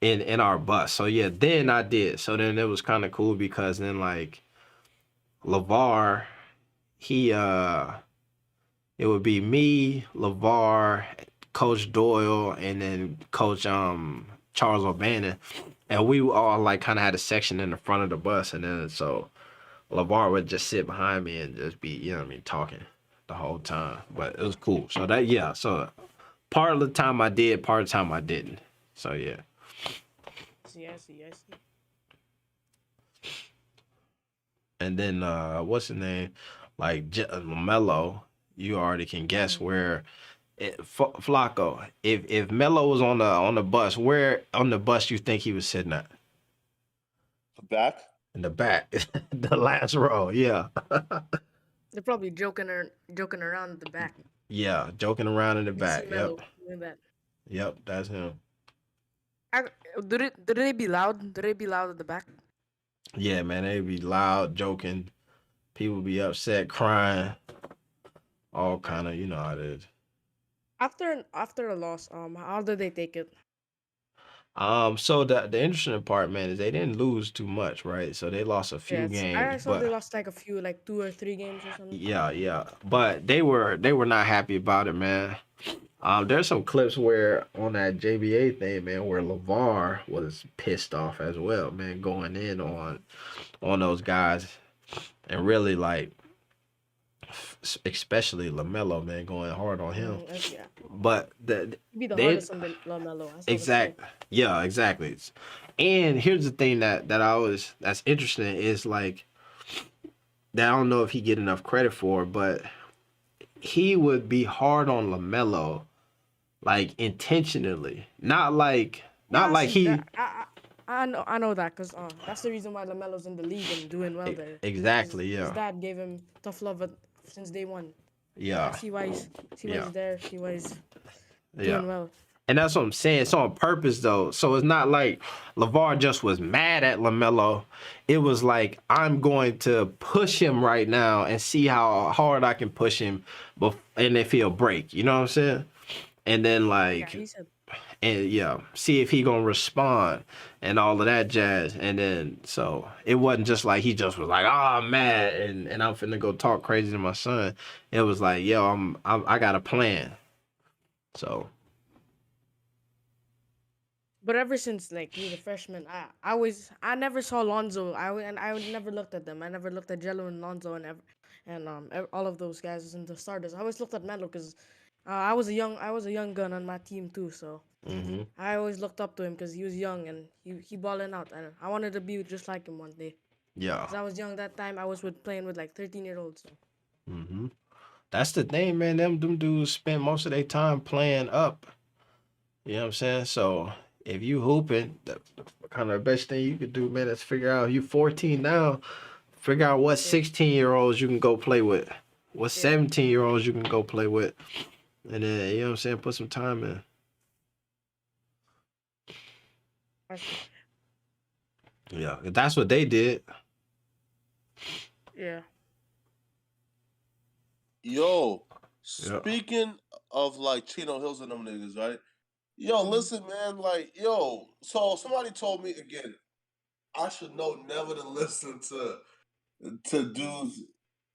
in our bus. So yeah, then I did. So then it was kind of cool because then like LeVar, he it would be me, LeVar, Coach Doyle, and then Coach Charles O'Bannon, and we all like kind of had a section in the front of the bus, and then so LeVar would just sit behind me and just be, you know what I mean, talking the whole time. But it was cool. So that yeah, so part of the time I did, part of the time I didn't. So yeah. I see. And then what's the name? Like LaMelo, you already can guess where. Flacco, if Melo was on the bus, where on the bus you think he was sitting at? back. In the back, the last row. Yeah, They're probably joking around at the back. yeah, joking around in the You back. see Yep, Melo doing that. yep, that's him. Do they be loud? Do they be loud at the back? Yeah, man, they be loud, joking. People be upset, crying, all kind of, you know how it is. After a loss, how did they take it? So the interesting part, man, is they didn't lose too much, right? So they lost a few I games, saw they but lost like a few, like 2 or 3 games or something. yeah, but they were not happy about it, man. There's some clips where on that JBA thing, man, where LeVar was pissed off as well, man, going in on those guys and really like, especially LaMelo, man, going hard on him. Yeah. But Be the they hardest on the LaMelo. I saw the exact, clip. yeah, exactly. And here's the thing that's interesting is like that I don't know if he get enough credit for, but he would be hard on LaMelo like intentionally, not like See, he I know that because that's the reason why LaMelo's in the league and doing well there. exactly, His yeah, dad gave him tough love since day one. yeah, See why he's Yeah. there. See why he's yeah. doing well. And that's what I'm saying. It's on purpose though. So it's not like LeVar just was mad at LaMelo. It was like, I'm going to push him right now and see how hard I can push him, and if he'll break. You know what I'm saying? And then Yeah, like, he said. and yeah, see if he gonna respond and all of that jazz. And then so it wasn't just like he just was like, oh, I'm mad and I'm finna go talk crazy to my son. It was like, yo, I got a plan. So But ever since like he was a freshman, I never saw Lonzo. I never looked at them. I never looked at Jello and Lonzo and all of those guys as in the starters. I always looked at Melo because I was a young gun on my team too. So mhm. I always looked up to him because he was young and he balling out. And I wanted to be just like him one day. Yeah. Cause I was young that time. I was playing with like 13-year-olds. So. Mm-hmm. That's the thing, man. Them dudes spend most of their time playing up. You know what I'm saying? So if you hooping, the kind of best thing you could do, man, is figure out you 14 now. Figure out what 16-year-olds you can go play with, what 17-year-olds you can go play with, and then you know what I'm saying, put some time in. Yeah, that's what they did. Yeah. Yo, Yeah. speaking of like Chino Hills and them niggas, right? Yo, listen, man, like, yo, so somebody told me again, I should know never to listen to dudes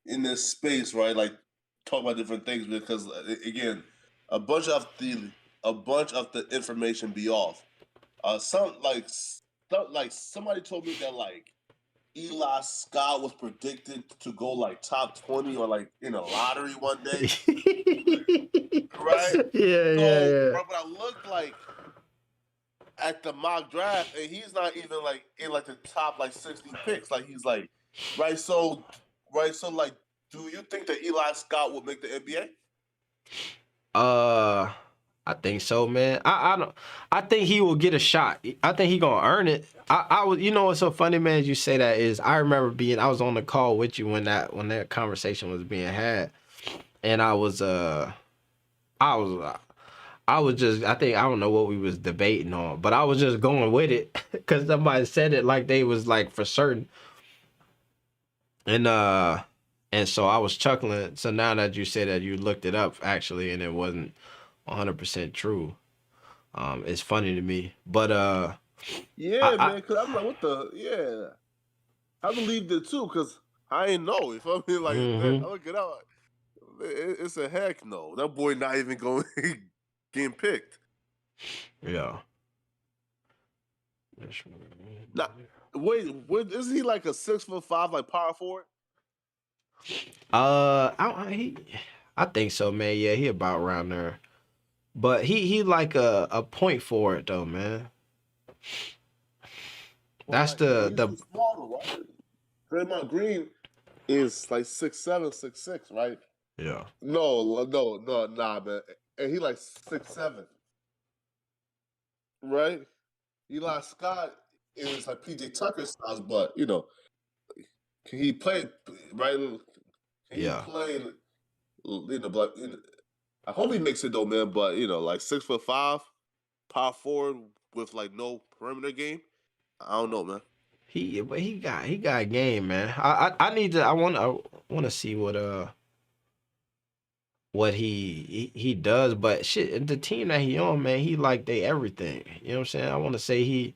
in this space, right? Like talk about different things because again, a bunch of the information be off. Somebody told me that like Eli Scott was predicted to go like top 20 or like in a lottery one day. Right? Yeah. But I looked like at the mock draft and he's not even like in like the top like 60 picks. Like he's like so like do you think that Eli Scott will make the NBA? I think so, man. I don't. I think he will get a shot. I think he gonna earn it. I was. You know what's so funny, man? You say that is. I remember I was on the call with you when that conversation was being had, and I was just. I think I don't know what we was debating on, but I was just going with it because somebody said it like they was like for certain, and so I was chuckling. So now that you said that you looked it up actually, and it wasn't 100% true. It's funny to me, but man, because I'm like, what the I believed it too, because I ain't know. If I mean, like, man, I look it up, it's a heck no. That boy not even going getting picked. Yeah. Now, wait, isn't he like a 6'5" like power forward? I think so, man. Yeah, he about around there. But he like a point for it though, man. That's well, the he's smaller, right? Draymond Green is like 6'7", 6'6", right? yeah. No, nah, man. And he like 6'7", right? Eli Scott is like PJ Tucker size, but you know, can he play right? Can he play? You know, but I hope he makes it though, man. But you know, like 6'5", power forward with like no perimeter game. I don't know, man. He got game, man. I want to see what he does, but shit, the team that he on, man, he like they everything. You know what I'm saying? I want to say he,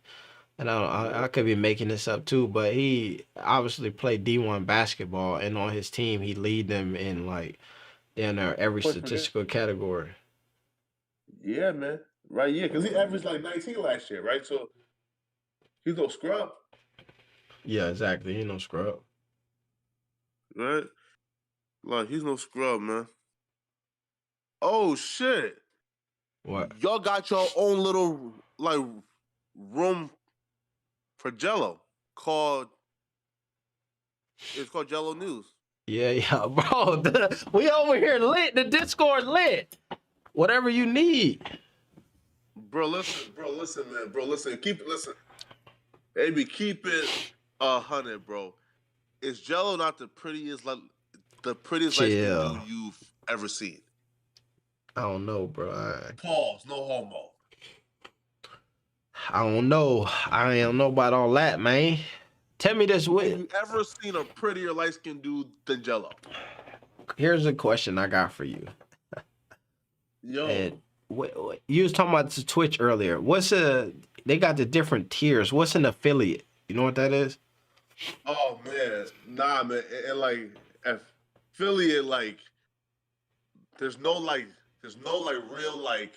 and I could be making this up too, but he obviously played D1 basketball, and on his team he lead them in like in every statistical category. Yeah, man. Right, yeah, because he averaged like 19 last year, right? So he's no scrub, Yeah, exactly. He no scrub. right? Like he's no scrub, man. Oh shit! What? Y'all got your own little like room for Jello called it's called Jello News. Yeah, yeah, bro. We over here lit. The Discord lit. Whatever you need. Bro, listen, man, bro, listen, listen. Baby, keep it 100, bro. Is Jello not the prettiest light skinned Chill. dude you've ever seen? I don't know, bro. Pause, no homo. I don't know. I don't know about all that, man. Tell me this. Have you ever seen a prettier light skinned dude than Jello? Here's a question I got for you. Yo. And you was talking about the Twitch earlier. They got the different tiers. What's an affiliate? You know what that is? Oh man, nah, man, and like affiliate, like there's no real like.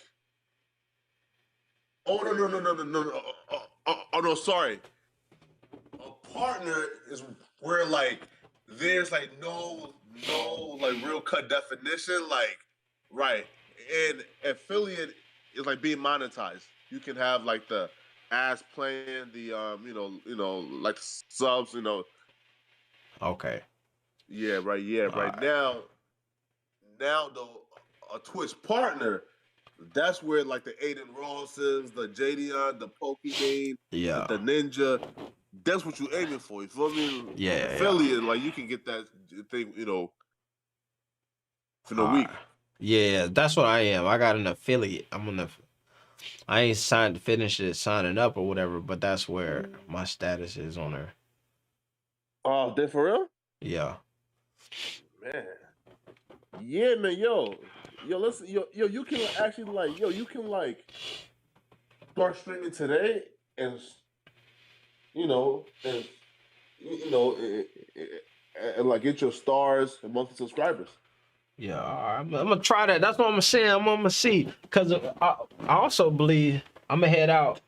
Oh no. Oh no, sorry. A partner is where like there's like no like real cut definition, like right. And affiliate is like being monetized. You can have like the ads playing, the like subs, Okay. Yeah, right. Now though, a Twitch partner, that's where like the Aiden Rosses, the Jadion, the Pokimane, Yeah. the Ninja, that's what you're aiming for. You feel me? Yeah. Affiliate, like you can get that thing, for the week. Yeah, that's what I am. I got an affiliate. I ain't signing up or whatever, but that's where my status is on there. Oh, that for real? Yeah. Man. Yeah, man, listen, you can actually like, you can like start streaming today and and and like get your stars and monthly subscribers. Yeah, I'm gonna try that. That's what I'm saying. I'm gonna see, cause I also believe I'm gonna head out.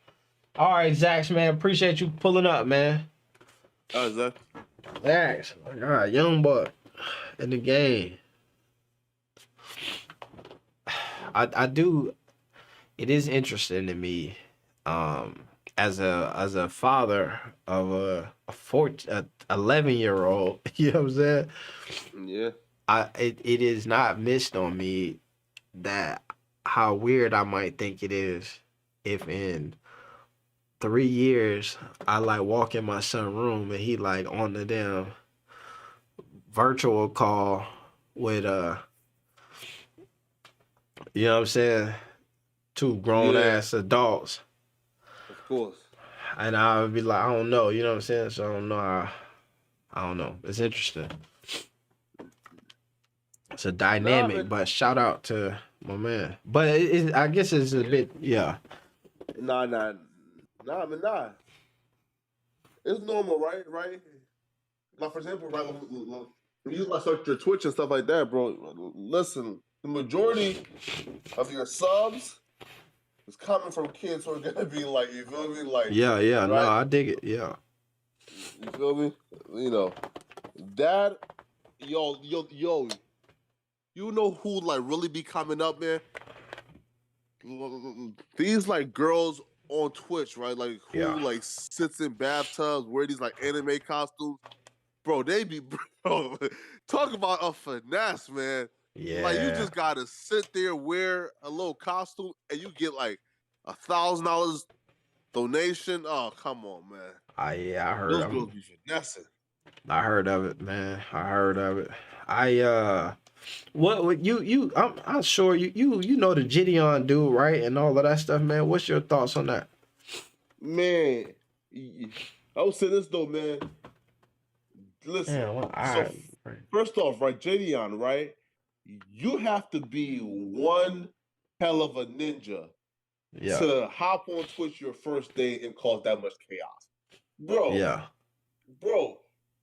All right, Zax, man, appreciate you pulling up, man. Oh, Zax. Zax, my God, young boy in the game. I do. It is interesting to me, as a father of a 11-year-old. You know what I'm saying? Yeah. It is not missed on me that how weird I might think it is if in 3 years I like walk in my son's room and he like on the damn virtual call with you know what I'm saying, 2 grown ass adults. Of course. And I would be like, I don't know, you know what I'm saying? So I don't know I don't know. It's interesting. It's a dynamic, but shout out to my man. But I guess it's a bit, yeah. Nah. It's normal, right? Like for example, right, when you like search your Twitch and stuff like that, bro. Listen, the majority of your subs is coming from kids who are gonna be like, you feel me? Like Yeah, right? no, I dig it. Yeah. You feel me? That yo, you know who like really be coming up, man? These like girls on Twitch, right? Like who like sits in bathtubs, wear these like anime costumes. Bro, they be talk about a finesse, man. Yeah. Like you just gotta sit there, wear a little costume, and you get like $1,000 donation. Oh, come on, man. I heard those girls be finessing. I heard of it, man. I heard of it. What you I'm sure you know the Gideon dude, right? And all of that stuff, man. What's your thoughts on that? Man, I would say this though, man. Listen, so first off, right, Gideon, right? You have to be one hell of a ninja to hop on Twitch your first day and cause that much chaos. Bro,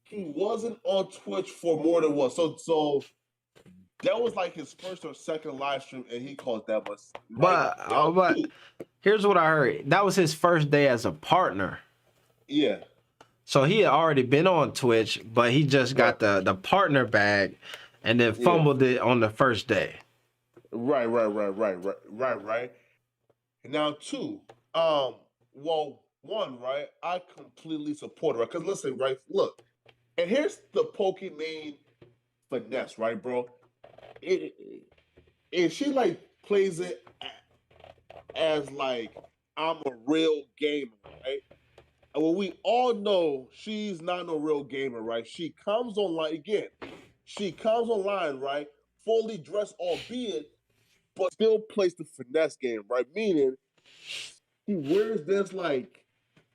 he wasn't on Twitch for more than what? So that was like his first or second live stream, and he called that much. Right But two, here's what I heard. That was his first day as a partner. yeah, So he had already been on Twitch, but he just got right, the partner bag and then yeah, fumbled it on the first day. right. Now two, well, one, right? I completely support it, right? Because listen, right? Look, and here's the Pokemon finesse, right, bro? It, and she like plays it as like I'm a real gamer, right? And well, we all know she's not no real gamer, right? She comes online again. She comes online, right? Fully dressed, albeit, but still plays the finesse game, right? Meaning he wears this like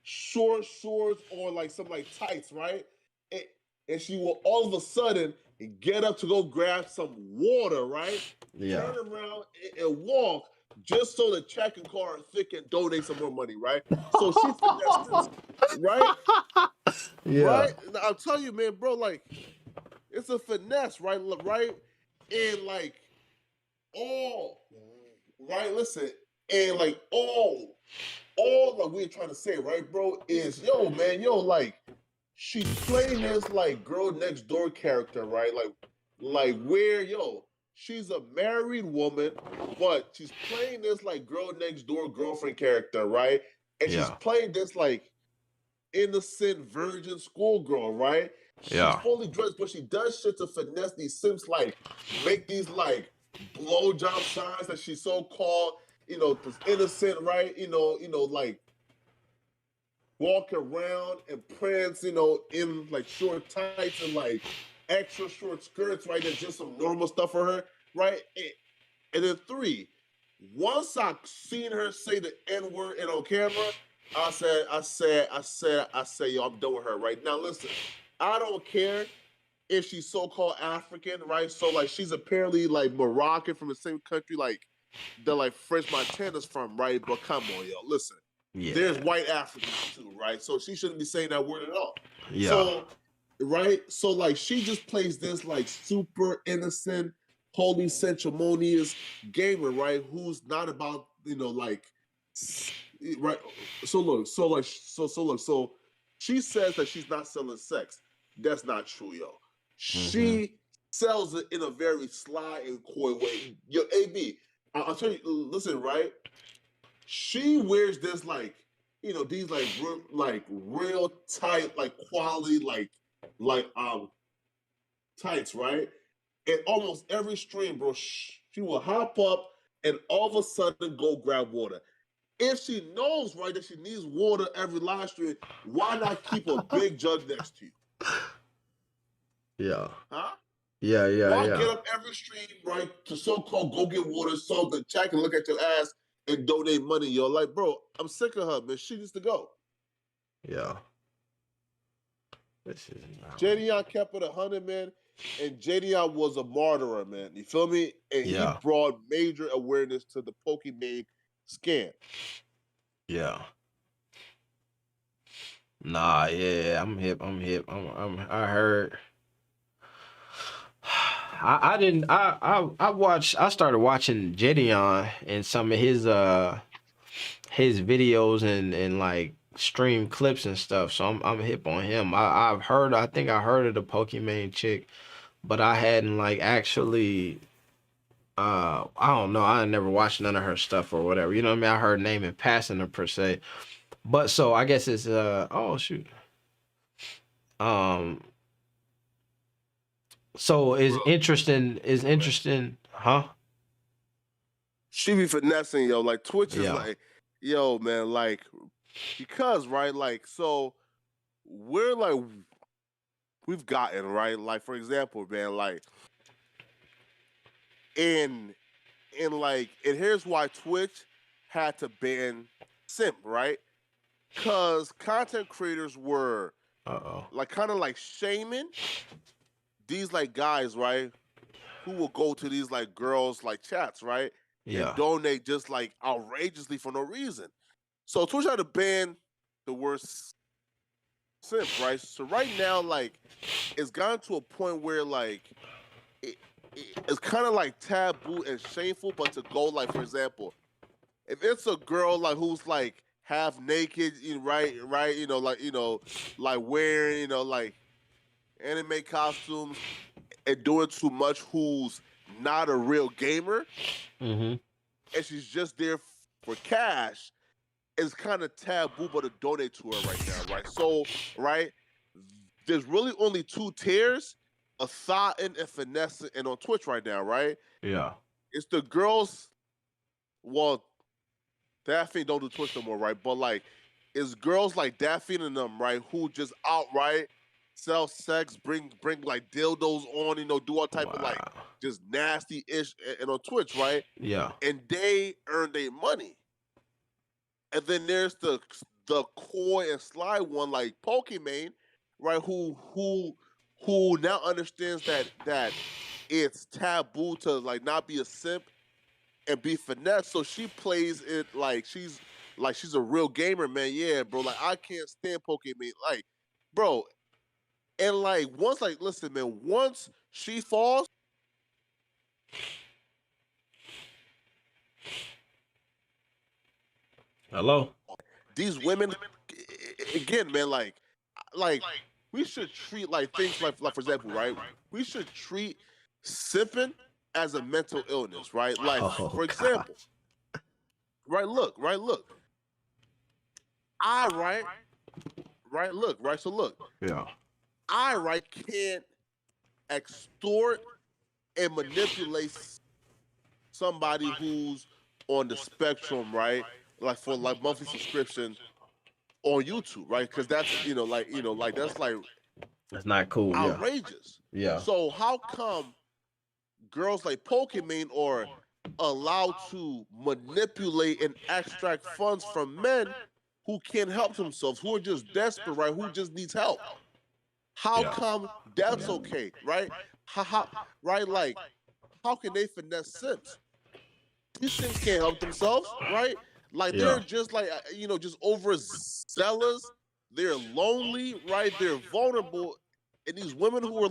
short shorts or like some like tights, right? And, and she will all of a sudden get up to go grab some water, right? Yeah. Turn around and walk just so the checking card thick and donate some more money, right? So she finessed this, right? Yeah. Right? I'll tell you, man, bro, like it's a finesse, right? Right? And like all right, listen, and like all like we're trying to say, right, bro, is yo, man, yo, like she's playing this like girl next door character, right? Like where, yo, she's a married woman, but she's playing this like girl next door girlfriend character, right? And she's Yeah. playing this like innocent virgin schoolgirl, right? She's Yeah. fully dressed, but she does shit to finesse these simps, like make these like blowjob signs that she's so called, innocent, right? Like walk around and prance, in like short tights and like extra short skirts, right? That's just some normal stuff for her, right? And then three, once I seen her say the N word and on camera, I said, yo, I'm done with her right now. Listen, I don't care if she's so-called African, right? So like she's apparently like Moroccan from the same country like the like French Montana's from, right? But come on, yo, listen. Yeah. There's white Africans too, right? So she shouldn't be saying that word at all. Yeah. So, right? So like she just plays this like super innocent, holy sanctimonious gamer, right? Who's not about, like right. So look, so she says that she's not selling sex. That's not true, yo. She sells it in a very sly and coy way. Yo, AB, I'll tell you, listen, right? She wears this like, these like real tight, like quality, like tights, right? And almost every stream, bro, she will hop up and all of a sudden go grab water. If she knows, right, that she needs water every live stream, why not keep a big jug next to you? Yeah. Huh? Yeah. Why get up every stream, right, to so-called go get water so the chat can look at your ass and donate money, yo? Like, bro, I'm sick of her, man. She needs to go. Yeah. This is JDon kept it 100, man, and JDon was a martyr, man. You feel me? And he brought major awareness to the Pokemon scam. Yeah. Nah, yeah, I'm hip. I heard. I started watching Jedion and some of his videos and like stream clips and stuff. So I'm hip on him. I think I heard of the Pokemon chick, but I hadn't like actually I don't know. I never watched none of her stuff or whatever. You know what I mean? I heard name in passing her per se. But so I guess it's oh shoot. So is interesting, huh? She be finessing, yo. Like Twitch is Yeah. like, yo, man, like because right, like so we're like we've gotten right, like for example, man, like and here's why Twitch had to ban simp, right? Because content creators were like kind of like shaming these like guys, right? Who will go to these like girls like chats, right? Yeah. And donate just like outrageously for no reason. So Twitch had to ban the worst simp, right? So right now, like, it's gotten to a point where like it's kind of like taboo and shameful, but to go like, for example, if it's a girl like who's like half naked, right, like wearing, like anime costumes and doing too much, who's not a real gamer, Mm-hmm. and she's just there for cash, it's kind of taboo, but to donate to her right now, right? So, right, there's really only 2 tiers, a thought and finesse, and on Twitch right now, right? Yeah. It's the girls. Well, Daphne don't do Twitch no more, right? But like, it's girls like Daphne and them, right, who just outright sell sex, bring like dildos on, do all type of like Wow. just nasty ish, and on Twitch, right? Yeah. And they earn their money. And then there's the coy and sly one like Pokimane, right? Who now understands that it's taboo to like not be a simp and be finesse. So she plays it like she's a real gamer, man. Yeah, bro. Like I can't stand Pokemon. Like, bro. And like once, like, listen, man. Once she falls, Hello. these women, again, man. Like we should treat like things like for example, right? We should treat simping as a mental illness, right? Like Oh, for God. example, right? Look. I look, right? So look, Yeah. I can't extort and manipulate somebody who's on the spectrum, right? Like for like monthly subscription on YouTube, right? Because that's like that's like That's not cool. Yeah. outrageous. Yeah. So how come girls like Pokemon are allowed to manipulate and extract funds from men who can't help themselves, who are just desperate, right? Who just needs help? How Yeah. come that's okay, right? How right? Like, how can they finesse simps? These simps can't help themselves, right? Like Yeah. they're just like just overzealous. They're lonely, right? They're vulnerable, and these women who are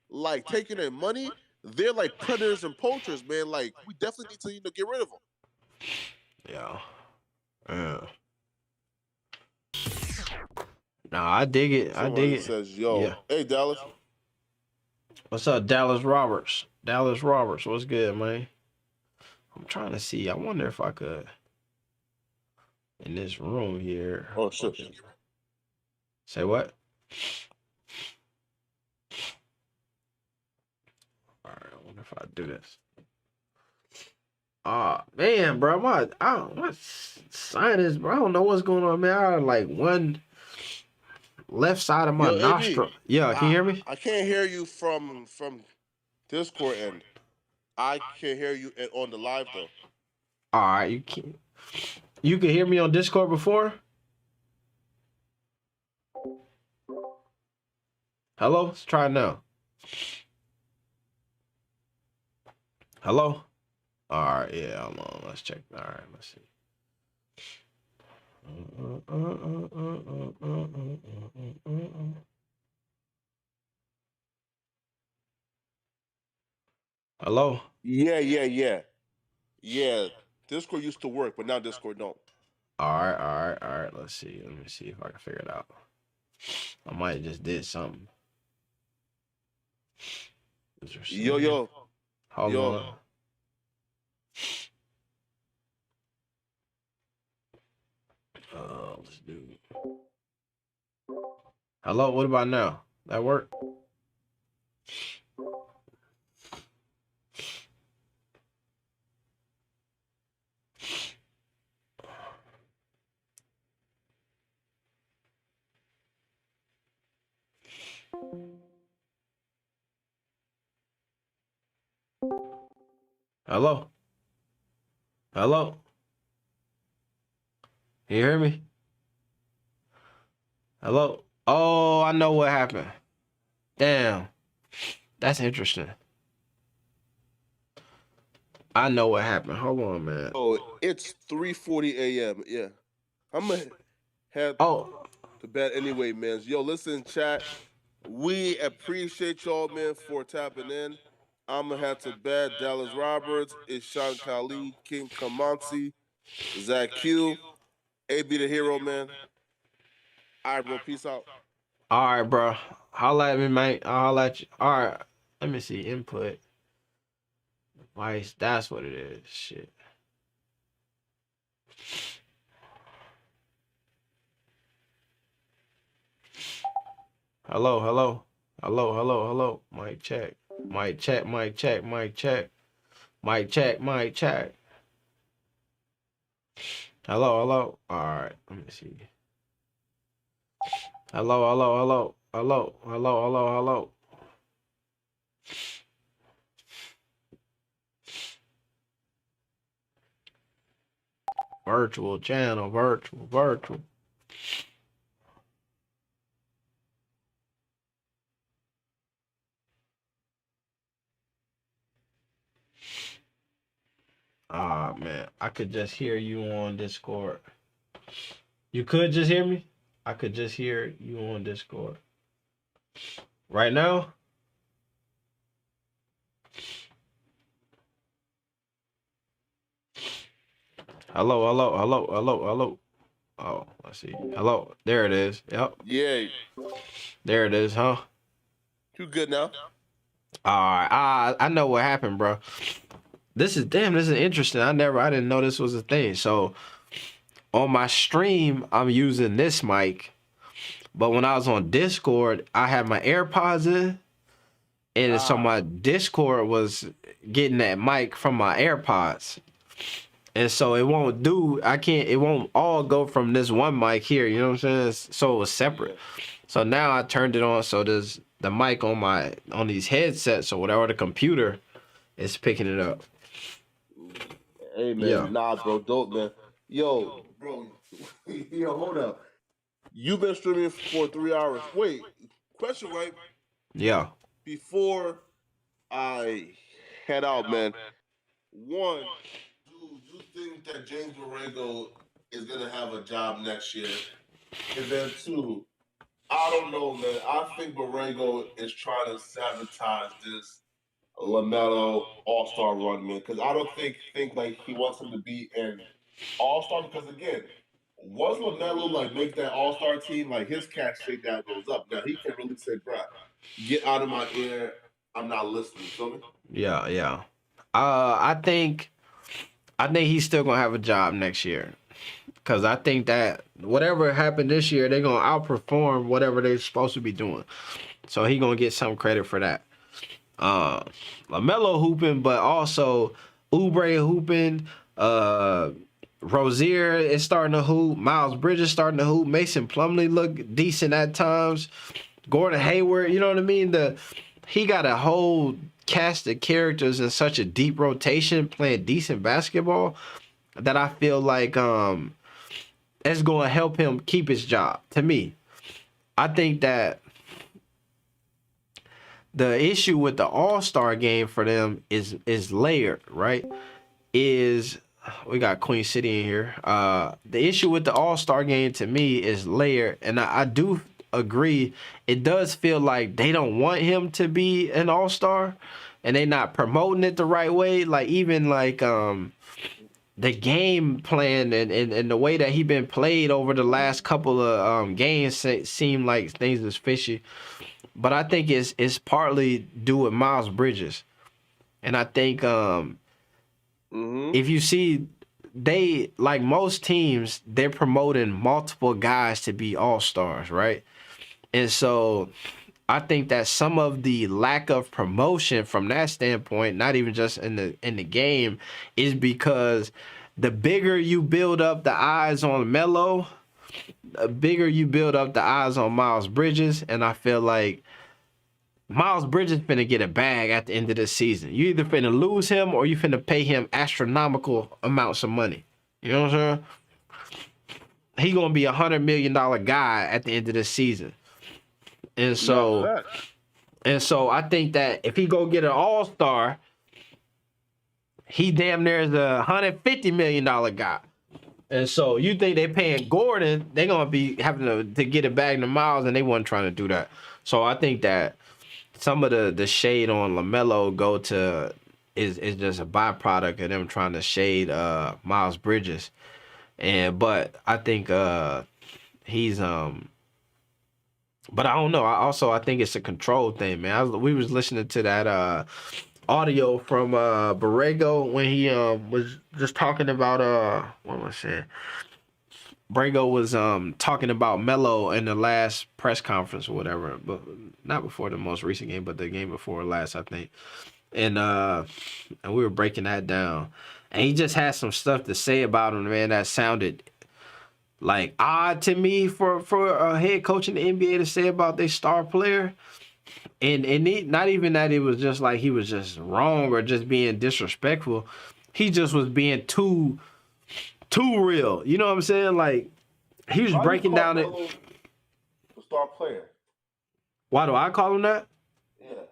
like taking their money, they're like predators and poachers, man. Like we definitely need to get rid of them. Yeah. Yeah. No, I dig it. I dig Somebody it. says, "Yo, Yeah. hey Dallas." What's up, Dallas Roberts? Dallas Roberts, what's good, man? I'm trying to see. I wonder if I could in this room here. Oh shit. Say what? All right, I wonder if I do this. Ah, man, bro, my sinus, bro. I don't know what's going on, man. I got like one left side of my Yo, AB, nostril. Yeah, can you hear me? I can't hear you from Discord end. I can hear you on the live though. All right, you can hear me on Discord before? Hello? Let's try it now. Hello? All right, yeah, hold on. Let's check. All right, let's see. Hello? Yeah. Discord used to work, but now Discord don't. All right. Let's see. Let me see if I can figure it out. I might have just did something. Is there something? Yo. Hold on. Let's do. Hello, what about now? That work? Hello? Hello? Can you hear me? Hello? Oh, I know what happened. Damn. That's interesting. I know what happened. Hold on, man. Oh, it's 3:40 a.m. Yeah. I'm gonna head Oh, to bed anyway, man. Yo, listen, chat. We appreciate y'all, man, for tapping in. I'm gonna head to bed. Dallas Roberts, Ishan Khalid, King Kamansi, Zach Q, AB the hero, man. All right, bro. Peace out. All right, bro. Holla at me, mate. I'll holla at you. All right. Let me see. Input. Vice. That's what it is. Shit. Hello, hello. Hello, hello, hello. Mic check. Mic check, mic check, mic check. Mic check, mic check. Hello, hello. All right. Let me see. Hello, hello, hello. Hello, hello, hello, hello. Virtual channel, virtual. Ah, man. I could just hear you on Discord. You could just hear me? I could just hear you on Discord. Right now? Hello, hello, hello, hello, hello. Oh, let's see. Hello. There it is. Yep. Yeah, There it is, huh? you good now? All right. I know what happened, bro. This is interesting. I didn't know this was a thing. So on my stream, I'm using this mic. But when I was on Discord, I had my AirPods in. And so my Discord was getting that mic from my AirPods. And so it won't all go from this one mic here, you know what I'm saying? So it was separate. So now I turned it on so there's the mic on these headsets or whatever, the computer is picking it up. Hey, man. Yeah. Nah, bro. Dope, man. Yo, bro. Yo, hold up. You've been streaming for 3 hours. Wait, question, right? Yeah. Before I head out, man. One, do you think that James Borrego is gonna have a job next year? And then two, I don't know, man. I think Borrego is trying to sabotage this LaMelo All-Star run, man. Because I don't think like he wants him to be an All-Star. Because again, once LaMelo like make that All-Star team, like his cash shake down goes up. Now he can really say, "Bruh, get out of my ear. I'm not listening." You feel me? Yeah. I think he's still gonna have a job next year. Cause I think that whatever happened this year, they're gonna outperform whatever they're supposed to be doing. So he gonna get some credit for that. LaMelo hooping, but also Oubre hooping. Rozier is starting to hoop. Miles Bridges starting to hoop. Mason Plumlee look decent at times. Gordon Hayward, you know what I mean? He got a whole cast of characters in such a deep rotation playing decent basketball that I feel like it's going to help him keep his job. To me, I think that the issue with the All-Star game for them is layered, right? We got Queen City in here. The issue with the All-Star game to me is layered, and I do agree. It does feel like they don't want him to be an All-Star, and they not promoting it the right way. Like even like the game plan and the way that he been played over the last couple of games seem like things is fishy. But I think it's partly due with Miles Bridges, and I think if you see, they like most teams, they're promoting multiple guys to be all-stars, right? And so I think that some of the lack of promotion from that standpoint, not even just in the game, is because the bigger you build up the eyes on Melo, the bigger you build up the eyes on Miles Bridges, and I feel like Miles Bridges finna get a bag at the end of this season. You either finna lose him or you finna pay him astronomical amounts of money. You know what I'm saying? He gonna be $100 million guy at the end of this season. And so I think that if he go get an All-Star, he damn near is a $150 million guy. And so you think they paying Gordon, they gonna be having to get it back to Miles, and they wasn't trying to do that. So I think that some of the shade on LaMelo go to is just a byproduct of them trying to shade Miles Bridges. But I think he's but I don't know. I think it's a control thing, man. We was listening to that audio from Borrego when he was just talking about what was it? Borrego was talking about Melo in the last press conference or whatever, but not before the most recent game, but the game before last, I think. And we were breaking that down. And he just had some stuff to say about him, man, that sounded like odd to me for a head coach in the NBA to say about their star player. And not even that it was just like he was just wrong or just being disrespectful. He just was being too real. You know what I'm saying? Like, he was breaking down it. The star player. Why do I call him that? Yeah.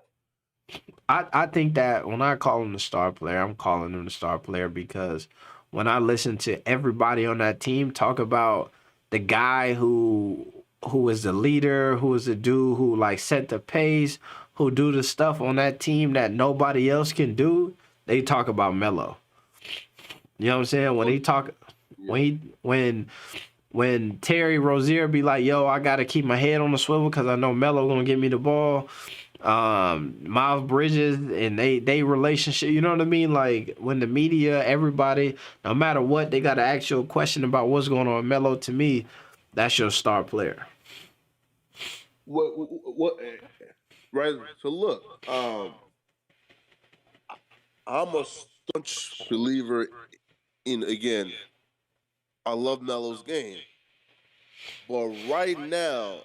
I think that when I call him the star player, I'm calling him the star player because when I listen to everybody on that team talk about the guy who is the leader, who is the dude who like set the pace, who do the stuff on that team that nobody else can do, they talk about Melo. You know what I'm saying? When he talk, when Terry Rozier be like, "Yo, I gotta keep my head on the swivel because I know Melo gonna get me the ball." Miles Bridges and they relationship, you know what I mean? Like when the media, everybody, no matter what, they got to ask you a question about what's going on with Melo. To me, that's your star player. What? Right. So look, I'm a staunch believer in, again, I love Melo's game, but right now,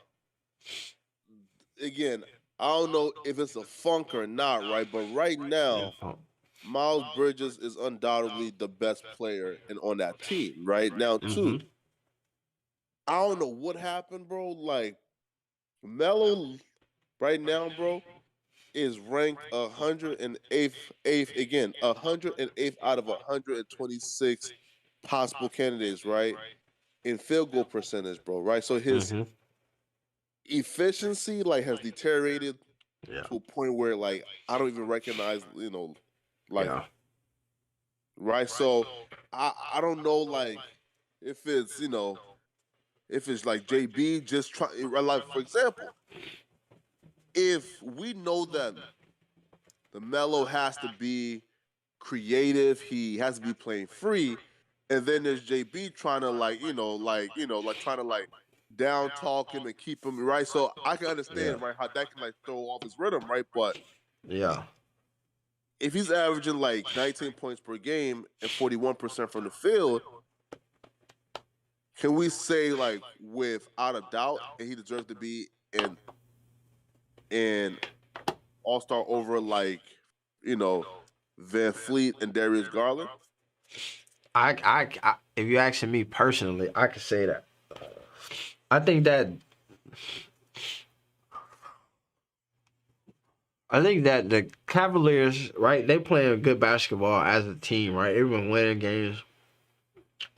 again, I don't know if it's a funk or not, right? But right now, Miles Bridges is undoubtedly the best player on that team. Right now, too. I don't know what happened, bro. Like, Melo right now, bro, is ranked 108th, again, 108th out of 126 possible candidates, right? In field goal percentage, bro, right? So his efficiency, like, has deteriorated to a point where, like, I don't even recognize, right? So I don't know, like, if it's, if it's like JB just trying, like, for example, if we know that the Melo has to be creative, he has to be playing free, and then there's JB trying to, like, trying to, like, down talk him and keep him, right? So I can understand, right, how that can, like, throw off his rhythm, right? But if he's averaging like 19 points per game and 41% from the field, can we say, like, without a doubt, and he deserves to be in All-Star over, like, Van Fleet and Darius Garland? I if you're asking me personally, I could say that. I think that the Cavaliers, right, they playing good basketball as a team, right? They've been winning games.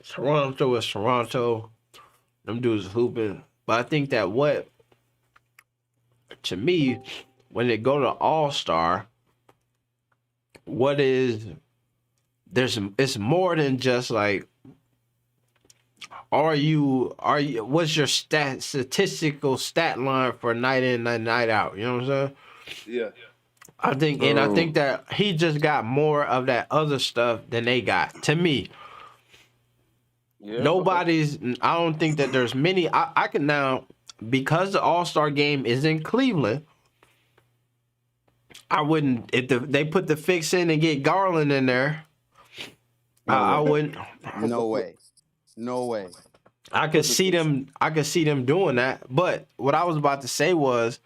Toronto is Toronto. Them dudes hooping. But I think that to me, when they go to All-Star, it's more than just like, what's your statistical stat line for night in and night out? You know what I'm saying? Yeah. I think that he just got more of that other stuff than they got. To me, I don't think that there's many. I can now, because the All-Star game is in Cleveland, I wouldn't, if they put the fix in and get Garland in there, I wouldn't. No way. I could see them doing that. But what I was about to say was,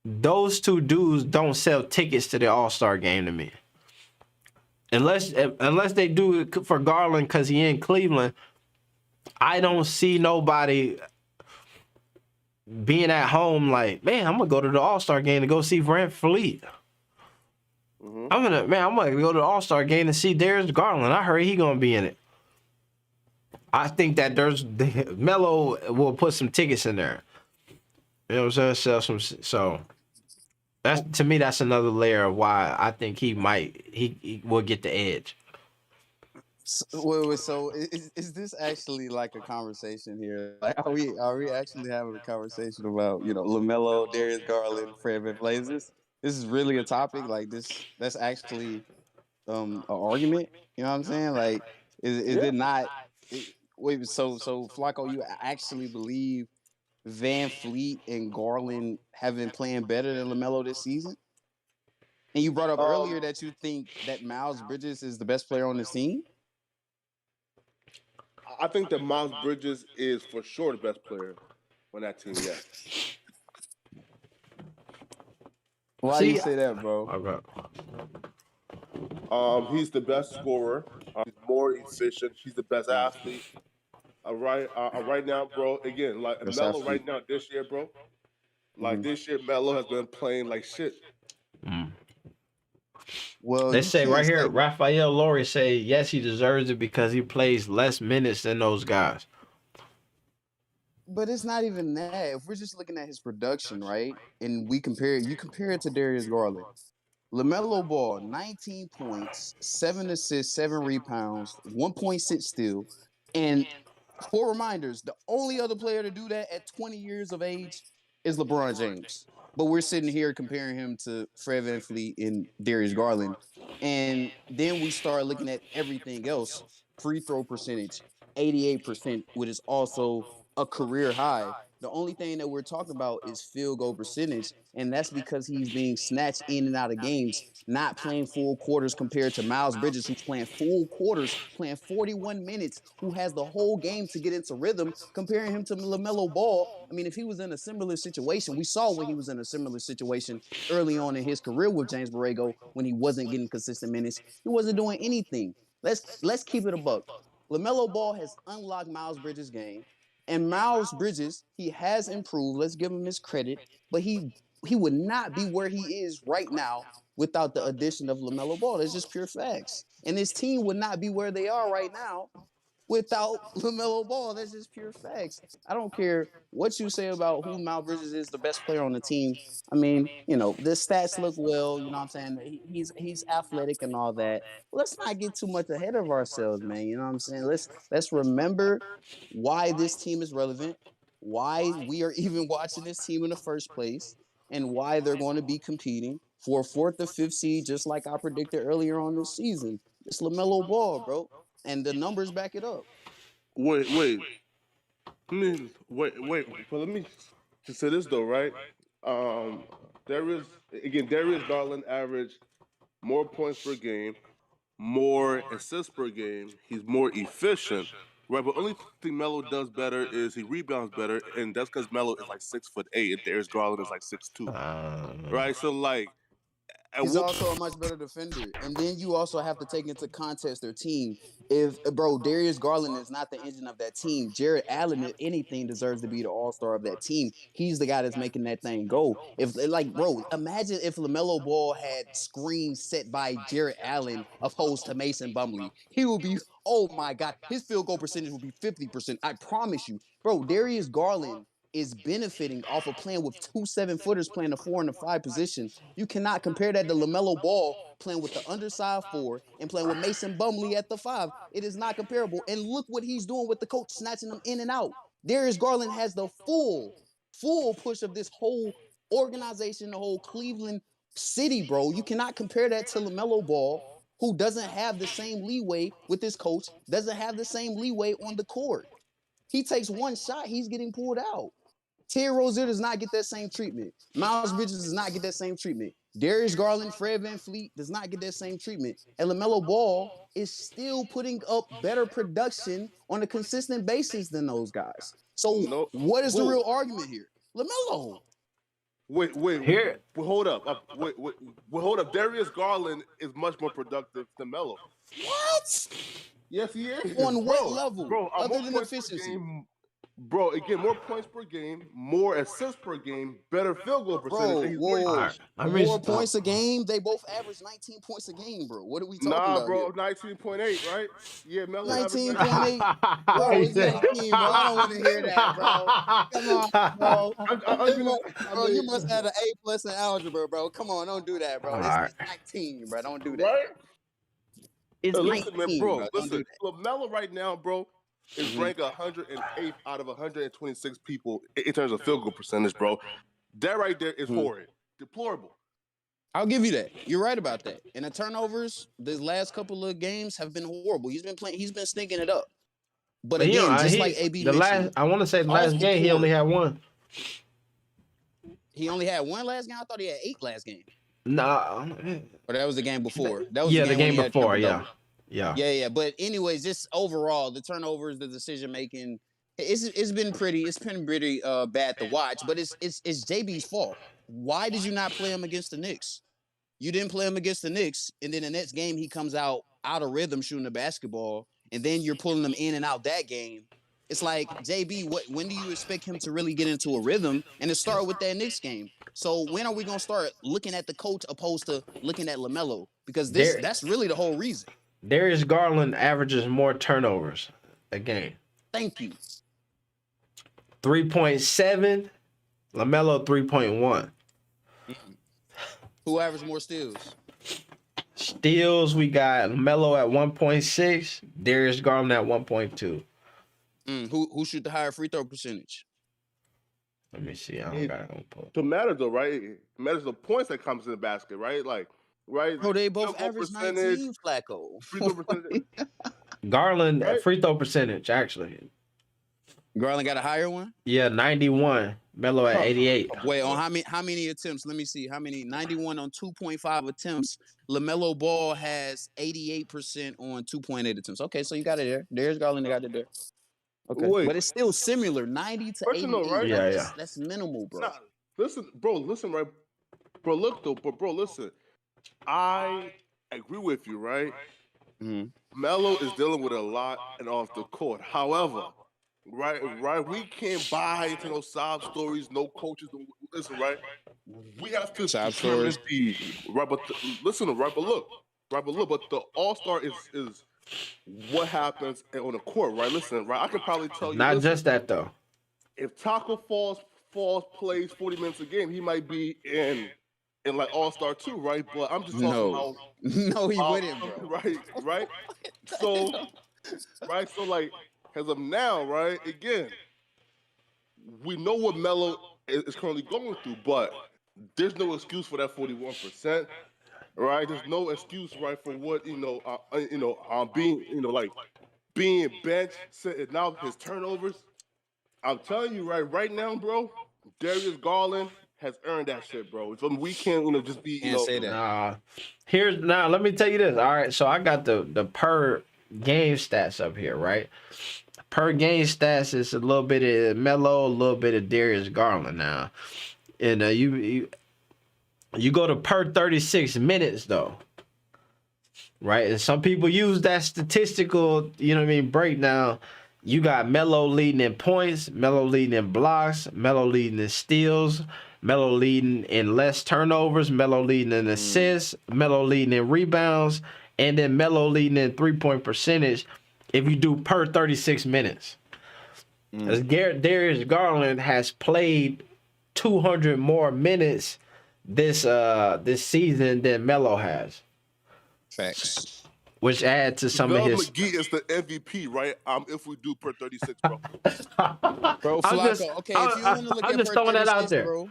those two dudes don't sell tickets to the All-Star game to me. Unless they do it for Garland because he in Cleveland, I don't see nobody being at home like, man, I'm gonna go to the All-Star game to go see Van Fleet. I'm gonna go to the All-Star game to see Darius Garland. I heard he gonna be in it. I think that Melo will put some tickets in there. You know what I'm saying? Sell some. So That's to me. That's another layer of why I think he will get the edge. So is this actually like a conversation here? Like, are we actually having a conversation about LaMelo, Darius Garland, Fred VanVleet? This is really a topic like this? That's actually an argument. You know what I'm saying? Like, is it not? Wait, so Flacco, you actually believe Van Fleet and Garland have been playing better than LaMelo this season? And you brought up earlier that you think that Miles Bridges is the best player on this team. I think that Miles Bridges is for sure the best player on that team. Yeah. Why do you say that, bro? Okay. He's the best scorer. He's more efficient. He's the best athlete. Right now, bro. Again, like Melo right now this year, bro. Like this year, Melo has been playing like shit. Well, they say right here, Raphael Laurie say yes, he deserves it because he plays less minutes than those guys. But it's not even that. If we're just looking at his production, right, and you compare it to Darius Garland. LaMelo Ball, 19 points, 7 assists, 7 rebounds, 1.6 steal, and 4 reminders. The only other player to do that at 20 years of age is LeBron James. But we're sitting here comparing him to Fred VanVleet and Darius Garland. And then we start looking at everything else. Free throw percentage, 88%, which is also a career high. The only thing that we're talking about is field goal percentage, and that's because he's being snatched in and out of games, not playing full quarters compared to Miles Bridges, who's playing full quarters, playing 41 minutes, who has the whole game to get into rhythm, comparing him to LaMelo Ball. I mean, if he was in a similar situation, we saw when he was in a similar situation early on in his career with James Borrego when he wasn't getting consistent minutes. He wasn't doing anything. Let's keep it a buck. LaMelo Ball has unlocked Miles Bridges' game. And Miles Bridges, he has improved. Let's give him his credit. But he would not be where he is right now without the addition of LaMelo Ball. That's just pure facts. And his team would not be where they are right now without LaMelo Ball. That's just pure facts. I don't care what you say about who Miles Bridges is, the best player on the team. I mean, the stats look well. You know what I'm saying? He's athletic and all that. Let's not get too much ahead of ourselves, man. You know what I'm saying? Let's remember why this team is relevant, why we are even watching this team in the first place, and why they're going to be competing for a 4th or 5th seed, just like I predicted earlier on this season. It's LaMelo Ball, bro. And the numbers back it up. Wait. But let me just say this though, right? Darius Garland averaged more points per game, more assists per game. He's more efficient, right? But only thing Melo does better is he rebounds better, and that's because Melo is like 6'8", and Darius Garland is like 6'2", right? So like. He's also a much better defender. And then you also have to take into context their team. If, bro, Darius Garland is not the engine of that team, Jared Allen, if anything, deserves to be the all-star of that team. He's the guy that's making that thing go. Bro, imagine if LaMelo Ball had screens set by Jared Allen opposed to Mason Bumley. He would be, oh my God, his field goal percentage would be 50%. I promise you. Bro, Darius Garland is benefiting off of playing with 2 7-footers playing the 4 and the 5 position. You cannot compare that to LaMelo Ball playing with the underside 4 and playing with Mason Bumley at the 5. It is not comparable. And look what he's doing with the coach, snatching them in and out. Darius Garland has the full push of this whole organization, the whole Cleveland city, bro. You cannot compare that to LaMelo Ball, who doesn't have the same leeway with his coach, doesn't have the same leeway on the court. He takes one shot, he's getting pulled out. Terry Rozier does not get that same treatment. Miles Bridges does not get that same treatment. Darius Garland, Fred VanVleet does not get that same treatment. And LaMelo Ball is still putting up better production on a consistent basis than those guys. So what is the real argument here? LaMelo. Wait. Here. Hold up. Hold up. Darius Garland is much more productive than Melo. What? Yes, he is. On what level? Bro, other than efficiency? bro, again, more points per game, more assists per game, better field goal percentage, Bro, and he's whoa, All 42. right. I more mean, points a game. They both average 19 points a game, bro. What are we talking Nah, about bro, here? 19.8, right? Yeah, Melo averaged 19.8. 19. Bro, he it's said. 19, bro. I don't want to hear that, bro. Come on, bro. I'm gonna, I Bro, you mean, must have an A+ in algebra, bro. Come on, don't do that, bro. All It's right. 19, bro. Don't do that. right? It's Listen, man, 19, bro. bro. Don't do Listen, that. LaMelo right now, bro, is ranked 108th out of 126 people in terms of field goal percentage, bro. That right there is horrid, deplorable. I'll give you that. You're right about that. And the turnovers, the last couple of games have been horrible. He's been stinking it up. But But again, just like AB the mentioned, last, I want to say the last awful game he poor. only had one. He only had one last game. I thought he had 8 last game. Nah. Or that was the game before. That was Yeah, the when game he had before. triple-double. Yeah. Yeah. But anyways, just overall, the turnovers, the decision making, it's been pretty bad to watch. But it's JB's fault. Why did you not play him against the Knicks? You didn't play him against the Knicks, and then the next game he comes out of rhythm shooting the basketball, and then you're pulling him in and out that game. It's like, JB, when do you expect him to really get into a rhythm? And it started with that Knicks game. So when are we gonna start looking at the coach opposed to looking at LaMelo? Because that's really the whole reason. Darius Garland averages more turnovers a game. Thank you. 3.7, LaMelo 3.1. Who averaged more steals? Steals, we got LaMelo at 1.6, Darius Garland at 1.2. Who shoot the higher free throw percentage? Let me see. I don't got it on post. To matter though, right? It matters the points that comes in the basket, right? Like, right? Bro, they both Field goal average percentage, 19, Flacco. free throw percentage. Garland Right? free throw percentage, actually. Garland got a higher one? Yeah, 91. Melo at 88. Wait, on how many attempts? Let me see. How many? 91 on 2.5 attempts. LaMelo Ball has 88% on 2.8 attempts. Okay, so you got it there. Darius Garland got it there. Okay. Wait. But it's still similar, 90 to Question 88. though, right? Yeah. That's minimal, bro. Nah, listen, right? Bro, look though, but bro, listen. I agree with you, right? Melo is dealing with a lot and off the court. However, right, we can't buy into no sob stories, no coaches. Listen, right? We have to Sob determine stories. right, but but the All-Star is what happens on the court, right? Listen, right? I can probably tell you. Not listen, just that, though. if Taco Falls plays 40 minutes a game, he might be in like All-Star 2, right? But I'm just talking about No, he wouldn't, bro. right. So like as of now, right? Again, we know what Melo is currently going through, but there's no excuse for that 41%. Right? There's no excuse, right, for what being like being benched, sitting out his turnovers. I'm telling you, right now, bro, Darius Garland has earned that shit, bro. So we can't, just be, Can't say that. Let me tell you this. All right, so I got the per game stats up here, right? Per game stats is a little bit of Melo, a little bit of Darius Garland now. And you go to per 36 minutes though. Right? And some people use that statistical, breakdown. You got Melo leading in points, Melo leading in blocks, Melo leading in steals, Melo leading in less turnovers, Melo leading in assists, Melo leading in rebounds, and then Melo leading in 3-point percentage if you do per 36 minutes. As Darius Garland has played 200 more minutes this season than Melo has. Facts. Which adds to some of his. McGee is the MVP, right? If we do per 36, bro. Bro, Flacco. If you want to look I'm at just per throwing that 36, out there. bro,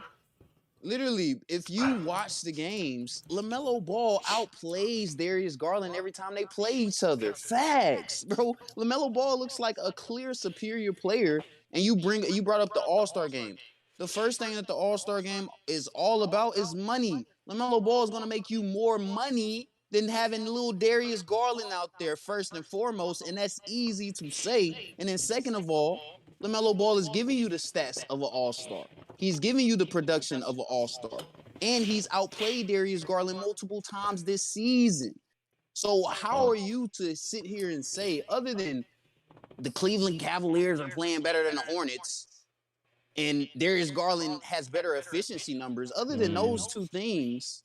literally, if you watch the games, LaMelo Ball outplays Darius Garland every time they play each other. Facts, bro. LaMelo Ball looks like a clear superior player, and you brought up the All-Star game. The first thing that the All-Star game is all about is money. LaMelo Ball is going to make you more money than having little Darius Garland out there, first and foremost, and that's easy to say. And then second of all, LaMelo Ball is giving you the stats of an all-star. He's giving you the production of an all-star. And he's outplayed Darius Garland multiple times this season. So how are you to sit here and say, other than the Cleveland Cavaliers are playing better than the Hornets, and Darius Garland has better efficiency numbers. Other than those two things,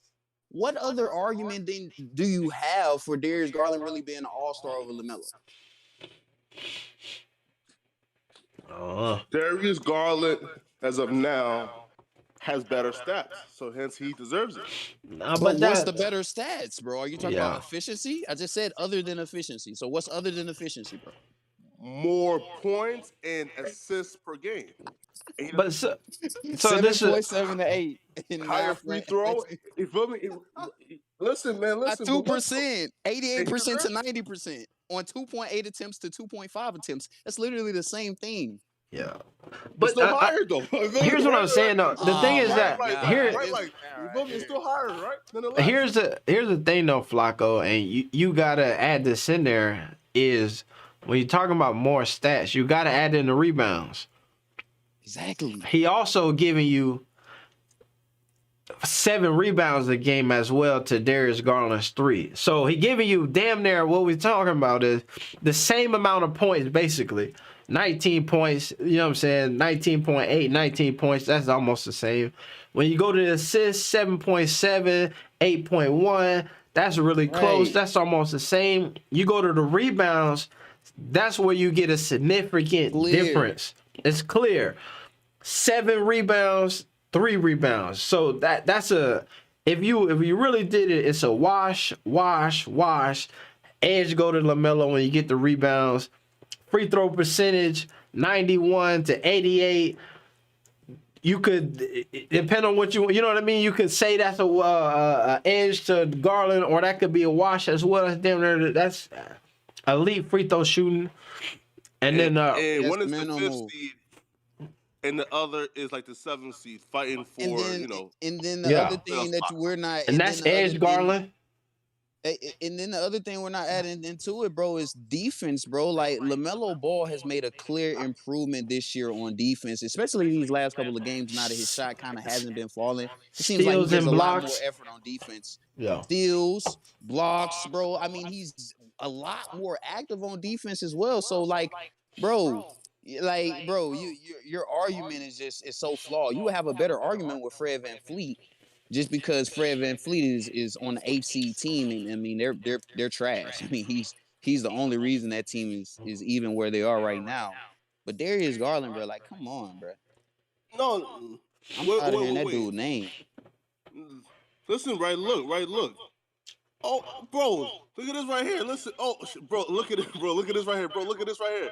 what other argument then do you have for Darius Garland really being an all-star over LaMelo? Darius Garland, as of now, has better stats, so hence he deserves it. But what's the better stats, bro? Are you talking Yeah. about efficiency? I just said other than efficiency. So what's other than efficiency, bro? More points and assists per game. But so this is 7.7 to 8. Higher free throw. You feel me? Listen, man. Listen. 2%, 88% to 90% on 2.8 attempts to 2.5 attempts. That's literally the same thing. Yeah. But still higher though. Here's what I'm saying though. The thing is that here, it's still higher, right? here's the thing though, Flacco, and you gotta add this in there is when you're talking about more stats, you gotta add in the rebounds. Exactly. He also giving you 7 rebounds a game as well to Darius Garland's 3. So he giving you damn near what we're talking about is the same amount of points basically. 19 points, you know what I'm saying? 19.8, 19 points, that's almost the same. When you go to the assists, 7.7, 8.1, that's really close. Right. That's almost the same. You go to the rebounds, that's where you get a significant difference. It's clear. 7 rebounds, 3 rebounds. So that's a if you really did it, it's a wash. Edge go to LaMelo when you get the rebounds. Free throw percentage 91 to 88. You could depend on what you know what I mean. You could say that's a edge to Garland, or that could be a wash as well. That's elite free throw shooting. And then one is the 5th seed, and the other is like the 7th seed, fighting for And then the other thing that we're not, and that's Edge Garland. And then the other thing we're not adding into it, bro, is defense, bro. Like LaMelo Ball has made a clear improvement this year on defense, especially these last couple of games. Now that his shot kind of hasn't been falling, it seems like he gives a lot more effort on defense. Yeah, steals, blocks, bro. I mean, he's a lot more active on defense as well. So, bro, your argument is so flawed. You would have a better argument with Fred VanVleet. Just because Fred VanVleet is on the 8th seed team, and I mean they're trash. I mean he's the only reason that team is even where they are right now. But Darius Garland, bro, like come on, bro. No, I'm tired of hearing that dude's name. Listen, look. Oh, bro, look at this right here. Listen, bro, look at it, bro. Look at this right here, bro. Look at this right here.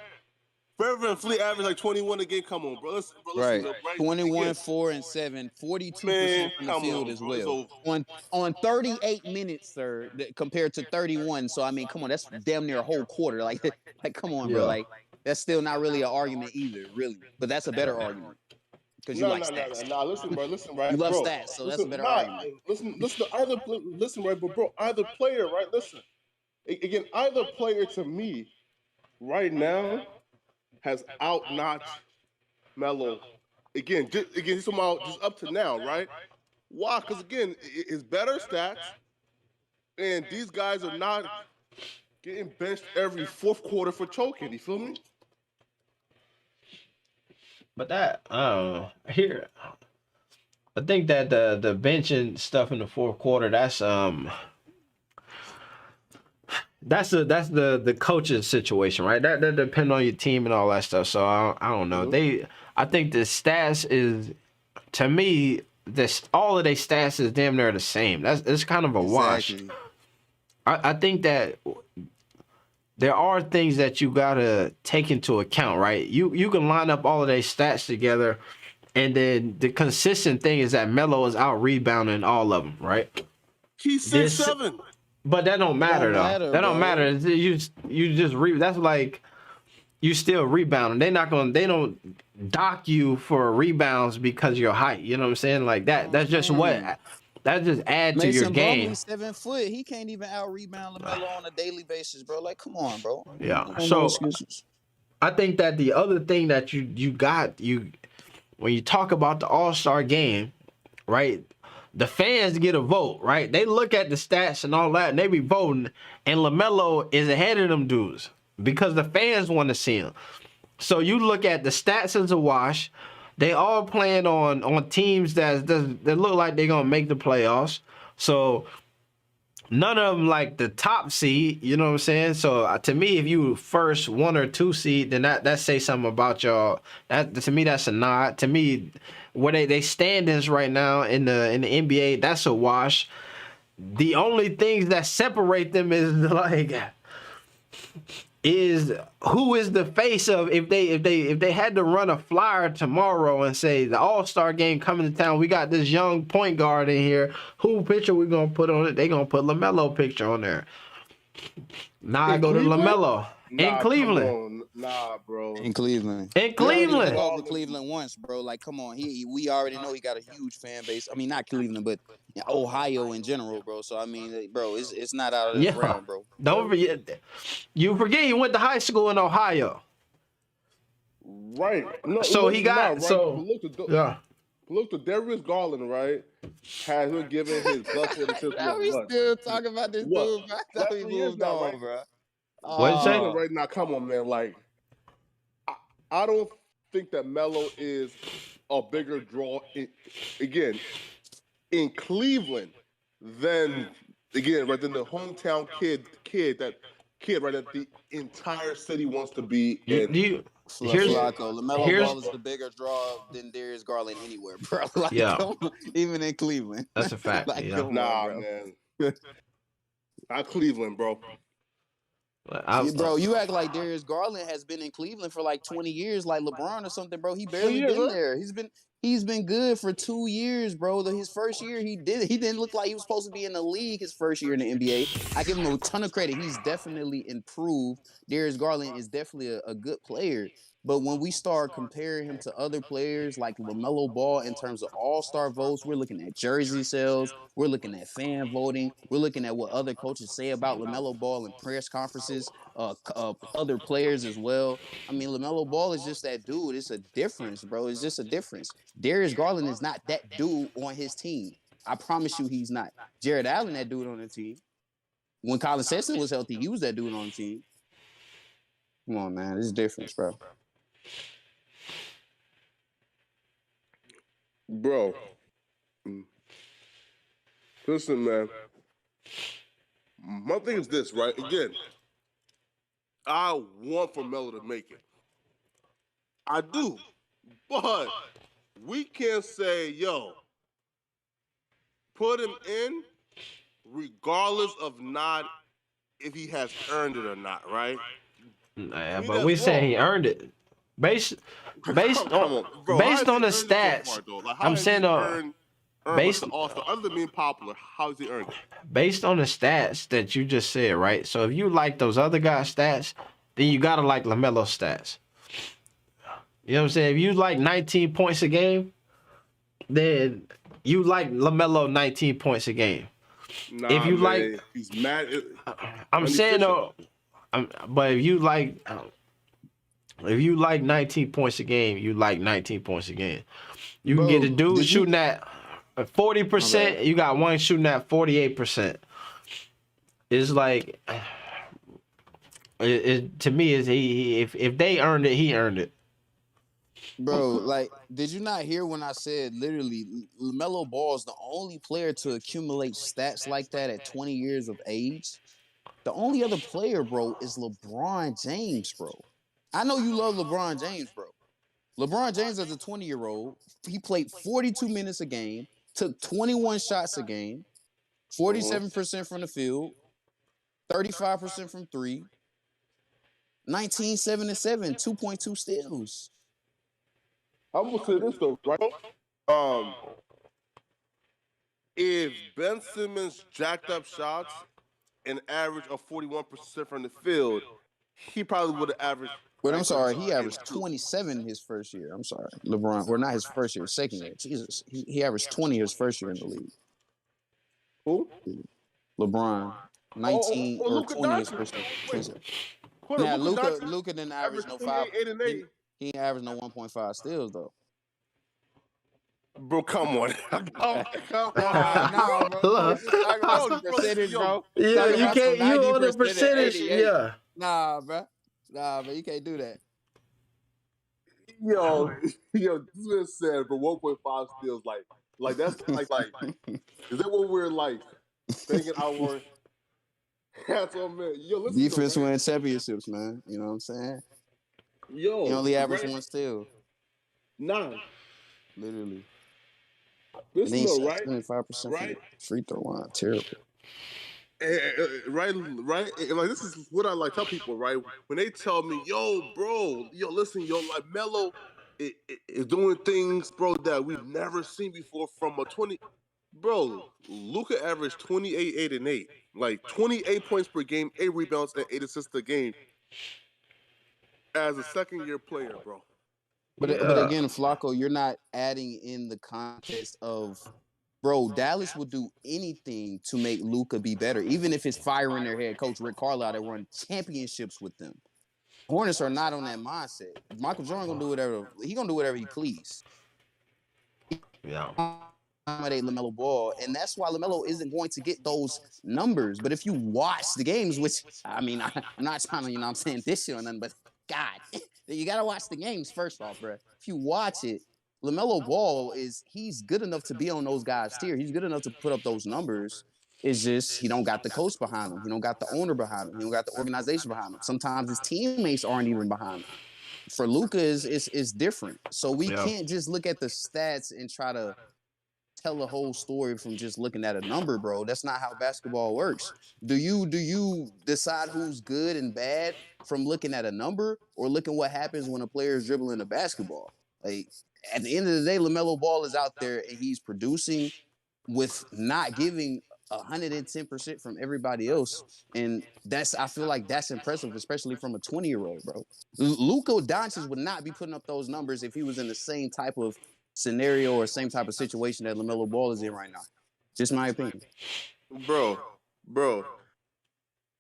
Fred VanVleet averaged like 21 a game. Come on, bro. Listen, right. Right. 21, 4, and 7, 42% from the field as well. On 38 minutes, sir, compared to 31. So I mean, come on, that's damn near a whole quarter. Like come on, bro. Like that's still not really an argument either, really. But that's a better argument. Because you like stats. No, listen, bro. Listen, right. You love bro. stats, so that's a better argument. Listen, right, but bro, either player, right? Listen. Again, either player to me right now has outnotched Melo. Again, he's talking about just up to now, right? Why? Because again, it's better stats, and these guys are not getting benched every 4th quarter for choking. You feel me? But that here, I think that the benching stuff in the 4th quarter, that's the coaching situation, right? That depends on your team and all that stuff. So I don't know. I think the stats is, to me, all of their stats is damn near the same. It's kind of a wash. I think that there are things that you gotta take into account, right? You can line up all of their stats together, and then the consistent thing is that Melo is out rebounding all of them, right? He's 6'7". But that don't matter though. That don't matter. You just that's like you still rebounding. They don't dock you for rebounds because of your height. You know what I'm saying? Like that. That's just what. That just add to your game. 7 foot. He can't even out rebound LaMelo on a daily basis, bro. Like, come on, bro. Yeah. So I think that the other thing that you when you talk about the All-Star game, right? The fans get a vote, right? They look at the stats and all that, and they be voting, and LaMelo is ahead of them dudes. because the fans want to see him. So you look at the stats as a wash. They all playing on teams that look like they're gonna make the playoffs. So none of them like the top seed. You know what I'm saying? So to me, if you first 1 or 2 seed, then that say something about y'all. That to me, that's a nod. To me, where they standings right now in the NBA, that's a wash. The only things that separate them is like is who is the face of if they had to run a flyer tomorrow and say the All-Star game coming to town, we got this young point guard in here. Who picture we gonna put on it? They gonna put LaMelo picture on there. Now I go to LaMelo in Cleveland. Nah, bro. In Cleveland. In Cleveland. He over Cleveland once, bro. Like, come on. We already know he got a huge fan base. I mean, not Cleveland, but Ohio in general, bro. So I mean, bro, it's not out of this realm, bro. Don't forget. You forget he went to high school in Ohio. Right. No, So he got right. so yeah. Look to Darius Garland, right? Has him giving his blood for the system. We still talking about this dude, bro. I thought we moved on, right? bro. What'd you say? Right now, come on, man. Like, I don't think that Melo is a bigger draw in Cleveland than right than the hometown kid right that the entire city wants to be in. LaMelo Ball is the bigger draw than Darius Garland anywhere, bro. Like, even in Cleveland. That's a fact. Like, yeah. Nah, man. Not Cleveland, bro. Bro, you act like Darius Garland has been in Cleveland for like 20 years, like LeBron or something, bro. He barely been there. He's been good for 2 years, bro. His first year, he didn't look like he was supposed to be in the league his first year in the NBA. I give him a ton of credit. He's definitely improved. Darius Garland is definitely a good player. But when we start comparing him to other players like LaMelo Ball in terms of all-star votes, we're looking at jersey sales, we're looking at fan voting, we're looking at what other coaches say about LaMelo Ball in press conferences, other players as well. I mean, LaMelo Ball is just that dude. It's a difference, bro. It's just a difference. Darius Garland is not that dude on his team. I promise you he's not. Jared Allen, that dude on the team. When Colin Sexton was healthy, he was that dude on the team. Come on, man. It's a difference, bro. Bro, listen, man. My thing is this, right? Again, I want for Melo to make it. I do. But we can't say, yo, put him in regardless of not if he has earned it or not, right? Nah, but we say he earned it. Based on the stats, I'm saying based also other than being popular, how has he earned it? Based on the stats that you just said, right? So if you like those other guys' stats, then you gotta like LaMelo's stats. You know what I'm saying? If you like 19 points a game, then you like LaMelo 19 points a game. Nah, if you man, like, he's mad. I'm saying though, but if you like. If you like 19 points a game, you like 19 points a game. You can get a dude shooting at 40%. You got one shooting at 48%. It's like, to me, is if they earned it, he earned it. Bro, like, did you not hear when I said literally LaMelo Ball is the only player to accumulate stats like that at 20 years of age? The only other player, bro, is LeBron James, bro. I know you love LeBron James, bro. LeBron James as a 20-year-old, he played 42 minutes a game, took 21 shots a game, 47% from the field, 35% from three, 19, 7 and 7, 2.2 steals. I'm gonna say this though, right? If Ben Simmons jacked up shots, an average of 41% from the field, he probably would have averaged. But I'm sorry, he averaged 27 his first year. I'm sorry, LeBron. Or not his first year, second year. Jesus, he averaged 20 his first year in the league. Who? LeBron, 19 or 20 his first year. Now Luka didn't average no 5. He ain't averaged no 1.5 steals though. Bro, come on. Nah, bro. Percentage, bro. Yeah, you can't. You on the percentage. Yeah. Nah, bro. Nah, man, you can't do that. Yo, yo, this man said for 1.5 steals, like that's like, is that what we're like banging our hats on, man? Yo, listen to Defense him, right? wins championships, man. You know what I'm saying? Yo, He only averaged right? one steal, 9. literally. And Listen then he though, shot right? 75% from Right? the free throw line. Terrible. Right, right. And like this is what I like tell people, right? When they tell me, "Yo, bro, yo, listen, yo, like Melo is doing things, bro, that we've never seen before from a 20." Bro, Luka averaged 28, 8, and 8, like 28 points per game, 8 rebounds, and 8 assists a game as a second-year player, bro. But Yeah. again, Flacco, you're not adding in the context of, bro, Dallas will do anything to make Luka be better, even if it's firing their head coach Rick Carlisle that run championships with them. Hornets are not on that mindset. Michael Jordan gonna do whatever he please. Yeah. Accommodate LaMelo Ball, and that's why LaMelo isn't going to get those numbers. But if you watch the games, which I mean, I'm not trying to, I'm saying this shit or nothing, but God, you gotta watch the games first off, bro. If you watch it, LaMelo Ball he's good enough to be on those guys' tier. He's good enough to put up those numbers. It's just he don't got the coach behind him. He don't got the owner behind him. He don't got the organization behind him. Sometimes his teammates aren't even behind him. For Luka, is different. So we can't just look at the stats and try to tell a whole story from just looking at a number, bro. That's not how basketball works. Do you decide who's good and bad from looking at a number or looking what happens when a player is dribbling a basketball? Like at the end of the day, LaMelo Ball is out there and he's producing with not giving 110% from everybody else. And I feel like that's impressive, especially from a 20-year-old, bro. Luka Doncic would not be putting up those numbers if he was in the same type of scenario or same type of situation that LaMelo Ball is in right now. Just my opinion. Bro,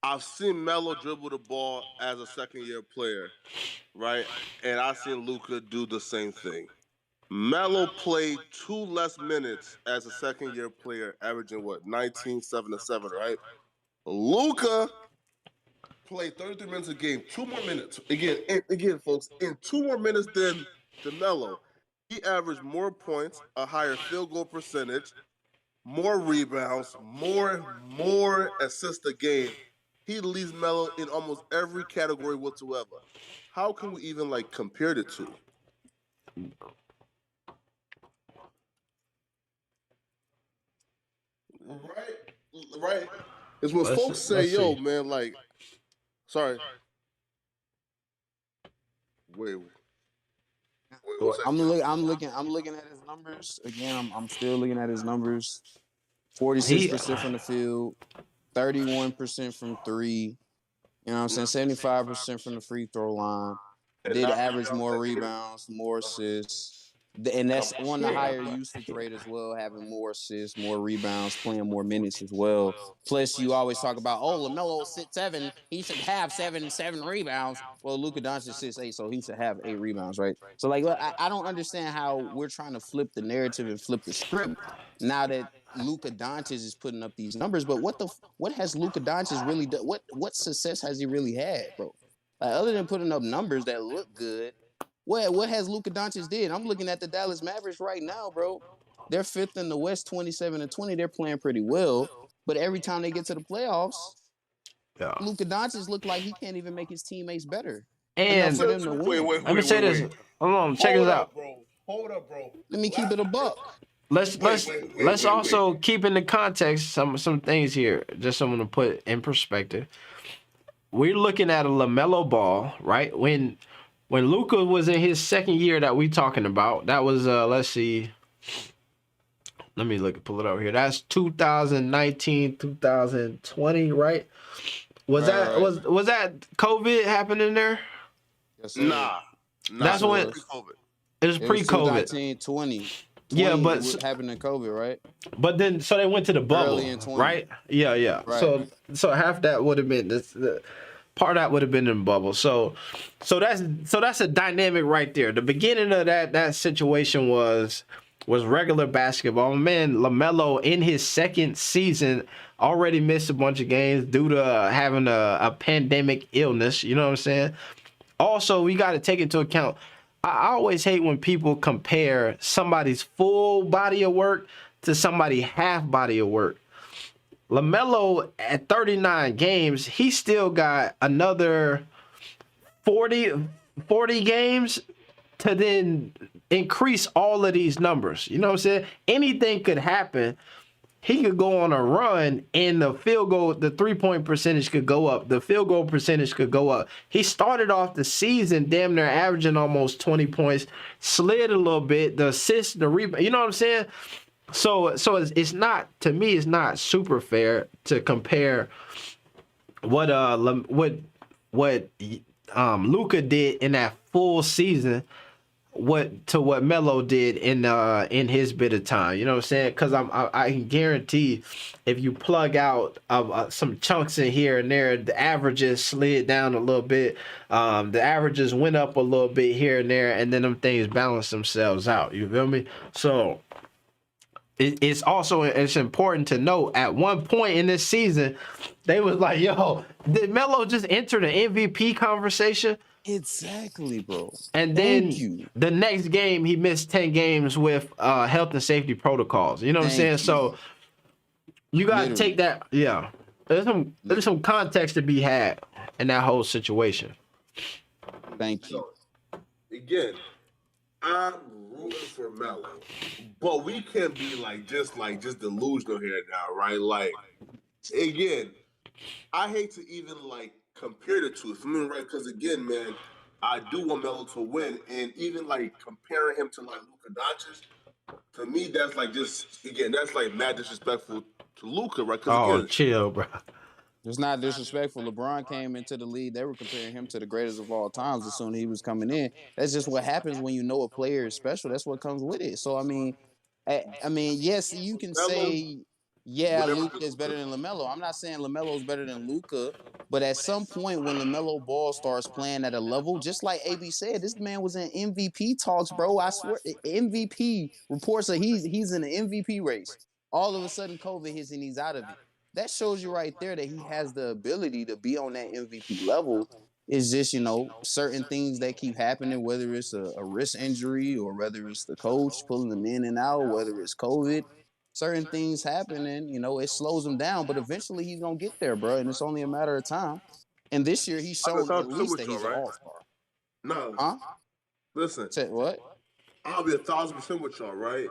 I've seen Melo dribble the ball as a second-year player, right? And I've seen Luka do the same thing. Melo played 2 less minutes as a second-year player, averaging what, 19, 7 to 7, right? Luka played 33 minutes a game, 2 more minutes. Again, folks, in 2 more minutes than Melo. He averaged more points, a higher field goal percentage, more rebounds, more assists a game. He leads Melo in almost every category whatsoever. How can we even like compare the two? Right. It's when folks say, "Yo, man, like, sorry." Wait. I'm looking at his numbers again. I'm still looking at his numbers. 46% from the field, 31% from three. You know what I'm saying? 75% from the free throw line. Did average more rebounds, more assists. And that's on the higher usage rate as well, having more assists, more rebounds, playing more minutes as well. Plus, you always talk about, LaMelo 6'7", he should have seven rebounds. Well, Luka Doncic 6'8", so he should have 8 rebounds, right? So, like, I don't understand how we're trying to flip the narrative and flip the script now that Luka Doncic is putting up these numbers. But what has Luka Doncic really done? What success has he really had, bro? Like, other than putting up numbers that look good, what has Luka Doncic did? I'm looking at the Dallas Mavericks right now, bro. They're 5th in the West, 27-20. They're playing pretty well, but every time they get to the playoffs, Luka Doncic look like he can't even make his teammates better. And enough for them to win. let me say this. Hold on, check this out. Hold up, bro. Let me keep it a buck. Let's also keep in the context some things here, just someone to put in perspective. We're looking at a LaMelo Ball, right? When Luka was in his second year that we talking about, that was let's see. Let me pull it over here. That's 2019, 2020, right? Was that COVID happening there? Yes, sir. Nah. That's when pre-COVID. It was pre-COVID. 2020. Yeah, but what happened in COVID, right? But then, so they went to the bubble, Early in 20. right? Yeah. Right. So half that would have been part of that would have been in the bubble. So that's a dynamic right there. The beginning of that situation was regular basketball. Man, LaMelo in his second season already missed a bunch of games due to having a pandemic illness. You know what I'm saying? also we got to take into account. I always hate when people compare somebody's full body of work to somebody half body of work. LaMelo at 39 games, he still got another 40 games to then increase all of these numbers. You know what I'm saying? Anything could happen. He could go on a run and the field goal, the 3-point percentage could go up. The field goal percentage could go up. He started off the season damn near averaging almost 20 points, slid a little bit, the assist, the rebound. You know what I'm saying? So it's not, to me, it's not super fair to compare what Luka did in that full season to what Melo did in his bit of time. You know what I'm saying? Because I can guarantee if you plug out some chunks in here and there, the averages slid down a little bit. The averages went up a little bit here and there, and then them things balance themselves out. You feel me? So it's important to note at one point in this season, they was like, yo, did Melo just enter the MVP conversation? Exactly, bro. And then the next game, he missed 10 games with health and safety protocols. You know what I'm saying? So you got to take that. Yeah. There's some context to be had in that whole situation. Thank you. Again, I'm rooting for Melo, but we can't be just delusional here now, right? Like, again, I hate to even compare the two. For me, right? Because again, man, I do want Melo to win, and even comparing him to Luka Doncic, to me, that's that's mad disrespectful to Luka, right? Oh, chill, bro. It's not disrespectful. LeBron came into the league. They were comparing him to the greatest of all times as soon as he was coming in. That's just what happens when you know a player is special. That's what comes with it. So, I mean, yes, you can say, yeah, Luka is better than LaMelo. I'm not saying LaMelo is better than Luka, but at some point when LaMelo Ball starts playing at a level, just like AB said, this man was in MVP talks, bro. I swear, MVP reports that he's in the MVP race. All of a sudden, COVID hits and he's out of it. That shows you right there that he has the ability to be on that MVP level. It's just, certain things that keep happening, whether it's a wrist injury or whether it's the coach pulling him in and out, whether it's COVID. Certain things happen and, it slows him down, but eventually he's going to get there, bro, and it's only a matter of time. And this year he's shown at least that he's an all-star. No. Huh? Listen. Say what? I'll be 1,000% with y'all, right?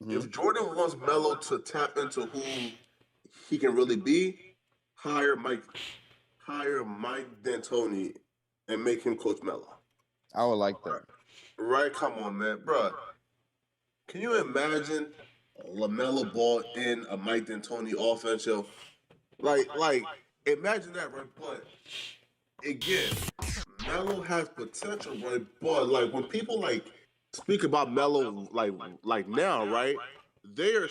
Mm-hmm. If Jordan wants Melo to tap into who he can really be, hire Mike D'Antoni and make him Coach Melo. I would like that. Right? Come on, man. Bro, can you imagine LaMelo Ball in a Mike D'Antoni offense, yo? Imagine that, right? But again, Melo has potential, right? But when people speak about Melo now, right? They are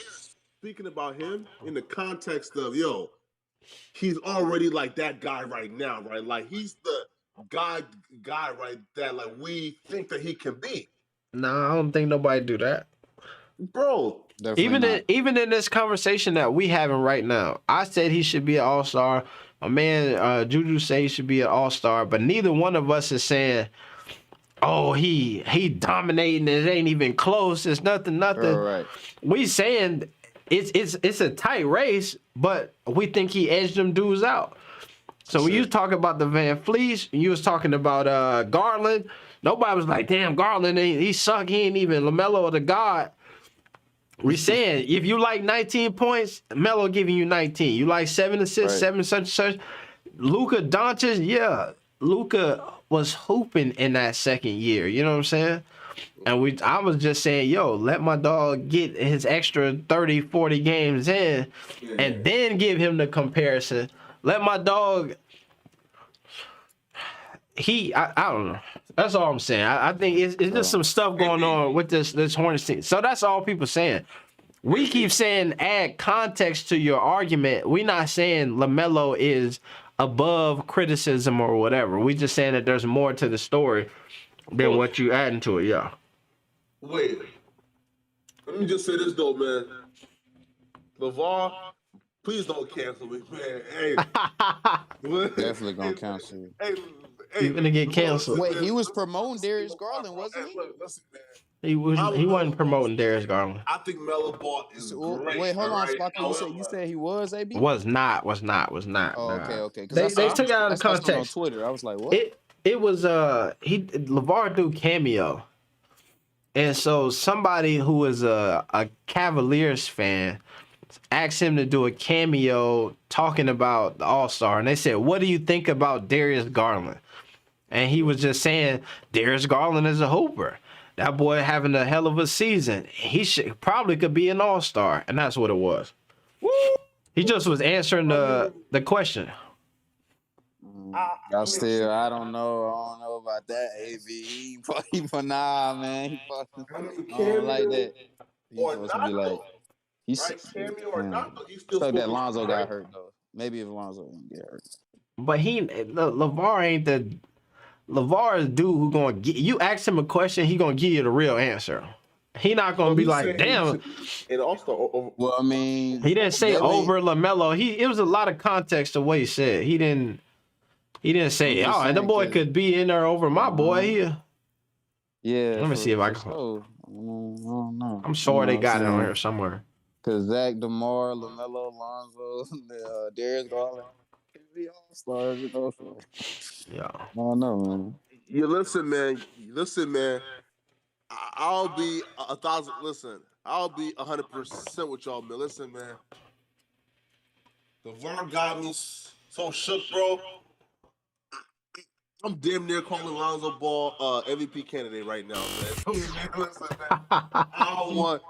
speaking about him in the context of, he's already that guy right now, right? He's the guy right that we think that he can be. No, I don't think nobody do that. Bro, even in this conversation that we having right now, I said he should be an all-star. My man Juju say he should be an all-star, but neither one of us is saying, oh, he dominating, it ain't even close, it's nothing. Right. We saying it's a tight race, but we think he edged them dudes out. So when you talk about the Van Fleets, you was talking about Garland, nobody was like, damn, Garland, he suck, he ain't even LaMelo or the God. We saying if you like 19 points, Melo giving you 19. You like 7 assists, 7 such. Luka Doncic, yeah, Luka was hooping in that second year. You know what I'm saying? And I was just saying, yo, let my dog get his extra 30, 40 games in, and then give him the comparison. Let my dog. I don't know. That's all I'm saying. I think it's just some stuff going on with this Hornets team. So that's all people saying. We keep saying add context to your argument. We're not saying LaMelo is above criticism or whatever. We just saying that there's more to the story than what you adding to it. Yeah. Wait. Let me just say this though, man. LeVar, please don't cancel me, man. Hey. Definitely gonna cancel you. He gonna get canceled. Wait, he was promoting Darius Garland, wasn't he? Listen, man. He wasn't promoting Darius Garland. I think Melo Ball is great. Wait, hold on, right? Sparkle. You said he was AB? Was not. Oh, Nah. okay. They took it out of I saw something on context. Twitter. I was like, what? It was LeVar do cameo, and so somebody who was a Cavaliers fan asked him to do a cameo talking about the All-Star, and they said, "What do you think about Darius Garland?" And he was just saying, Darius Garland is a hooper. That boy having a hell of a season. He probably could be an all-star. And that's what it was. He just was answering the question. I don't know about that, AB. Nah, man. I don't like that. He's supposed to be like, Cameo or not, but he's still so that supposed to Lonzo be, got right? hurt, though. Maybe if Lonzo didn't get hurt. But LeVar ain't the... LeVar is dude who gonna get you ask him a question, he gonna give you the real answer. He not gonna be like, damn. And also, Well, I mean, He didn't say over LaMelo. It was a lot of context to what he said. He didn't say, I'm just the saying, boy 'cause- could be in there over my boy. Yeah. Let me see if I can. So, I don't know. I'm sure they got it on here somewhere. Because Zach, DeMar, LaMelo, Lonzo, Darius Garland, be all stars, Yeah. I don't know, man. you listen, man. I'll be 1,000. Listen, I'll be 100% with y'all, man. Listen, man. The VAR got me so shook, bro. I'm damn near calling Lonzo Ball MVP candidate right now, man. Listen, man. I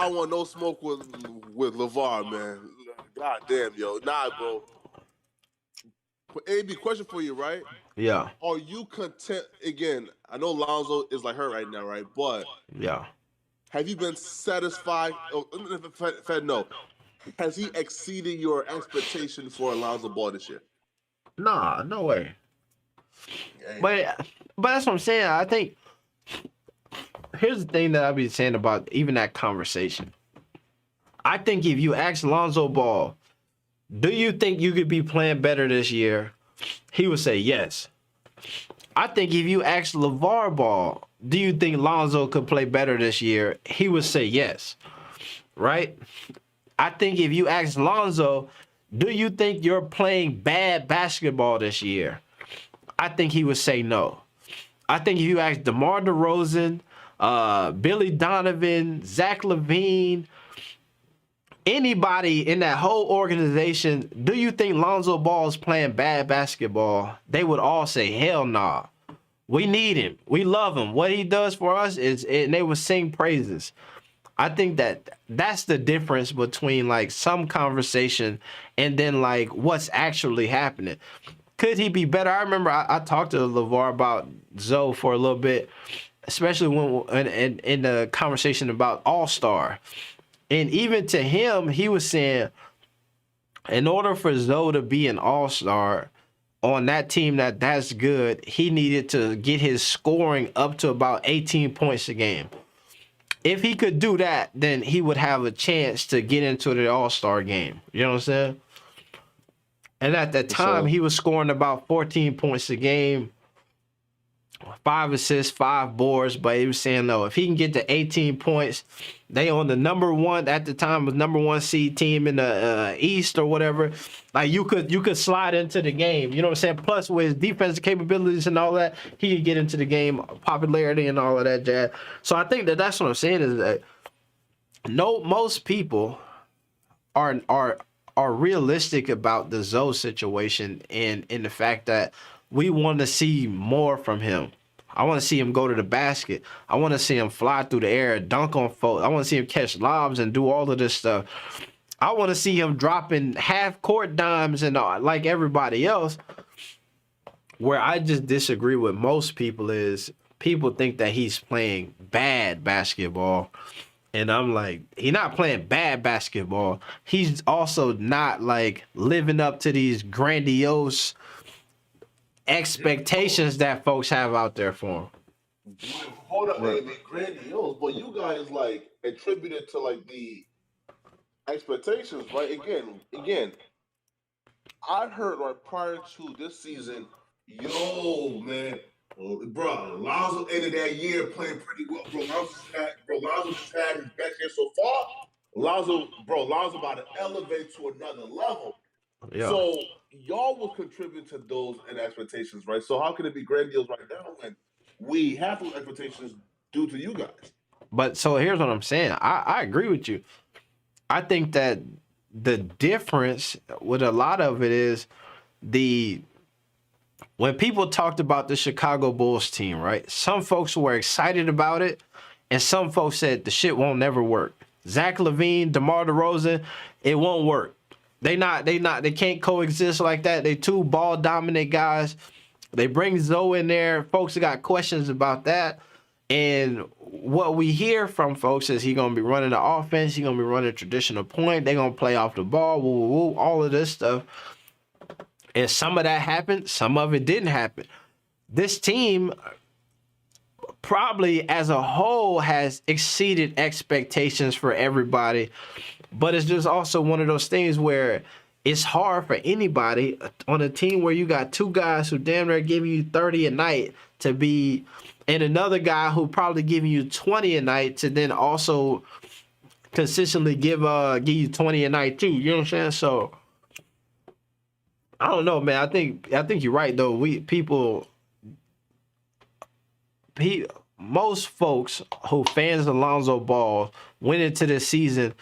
don't want no smoke with LeVar, man. God damn, yo. Nah, bro. AB, question for you, right? Yeah. Are you content? Again, I know Lonzo is like hurt right now, right? But Yeah. have you been satisfied? Fed, no. Has he exceeded your expectation for Lonzo Ball this year? Nah, no way. Yeah. But that's what I'm saying. I think here's the thing that I've been saying about even that conversation. I think if you ask Lonzo Ball, do you think you could be playing better this year? He would say yes. I think if you ask LeVar Ball, do you think Lonzo could play better this year? He would say yes. Right? I think if you ask Lonzo, do you think you're playing bad basketball this year? I think he would say no. I think if you ask DeMar DeRozan, Billy Donovan, Zach LaVine, anybody in that whole organization, do you think Lonzo Ball is playing bad basketball? They would all say, hell nah. We need him. We love him. What he does for us and they would sing praises. I think that's the difference between like some conversation and then like what's actually happening. Could he be better? I remember I talked to LeVar about Zoe for a little bit, especially when in the conversation about All-Star. And even to him, he was saying, in order for Zoe to be an all-star on that team that's good, he needed to get his scoring up to about 18 points a game. If he could do that, then he would have a chance to get into the all-star game. You know what I'm saying? And at that time, he was scoring about 14 points a game, 5 assists, 5 boards, but he was saying, no, if he can get to 18 points, they on the number one, at the time, was number 1 seed team in the East or whatever. Like, you could slide into the game. You know what I'm saying? Plus, with his defensive capabilities and all that, he could get into the game, popularity and all of that jazz. So I think that's what I'm saying is that most people are realistic about the Zoe situation and in the fact that we want to see more from him. I want to see him go to the basket. I want to see him fly through the air, dunk on folks. I want to see him catch lobs and do all of this stuff. I want to see him dropping half-court dimes and like everybody else. Where I just disagree with most people is people think that he's playing bad basketball. And I'm like, he's not playing bad basketball. He's also not like living up to these grandiose expectations that folks have out there for him. Hold up, baby, grandiose, but you guys like attributed to like the expectations, right? Again, I heard right prior to this season, Yo, man. Bro, Lonzo ended that year playing pretty well. Lonzo just had his best year so far. Lonzo about to elevate to another level. Yeah. So y'all will contribute to those and expectations, right? So how can it be grandiose right now when we have those expectations due to you guys? But so here's what I'm saying. I agree with you. I think that the difference with a lot of it is when people talked about the Chicago Bulls team, right? Some folks were excited about it, and some folks said the shit won't never work. Zach LaVine, DeMar DeRozan, it won't work. They can't coexist like that. They two ball dominant guys. They bring Zoe in there. Folks got questions about that. And what we hear from folks is he's gonna be running the offense, he's gonna be running traditional point, they're gonna play off the ball, all of this stuff. And some of that happened, some of it didn't happen. This team probably as a whole has exceeded expectations for everybody, but it's just also one of those things where it's hard for anybody on a team where you got two guys who damn near giving you 30 a night to be, and another guy who probably giving you 20 a night to then also consistently give you 20 a night too. You know what I'm saying? So I don't know, man. I think you're right though. Most folks who fans of Lonzo Ball went into this season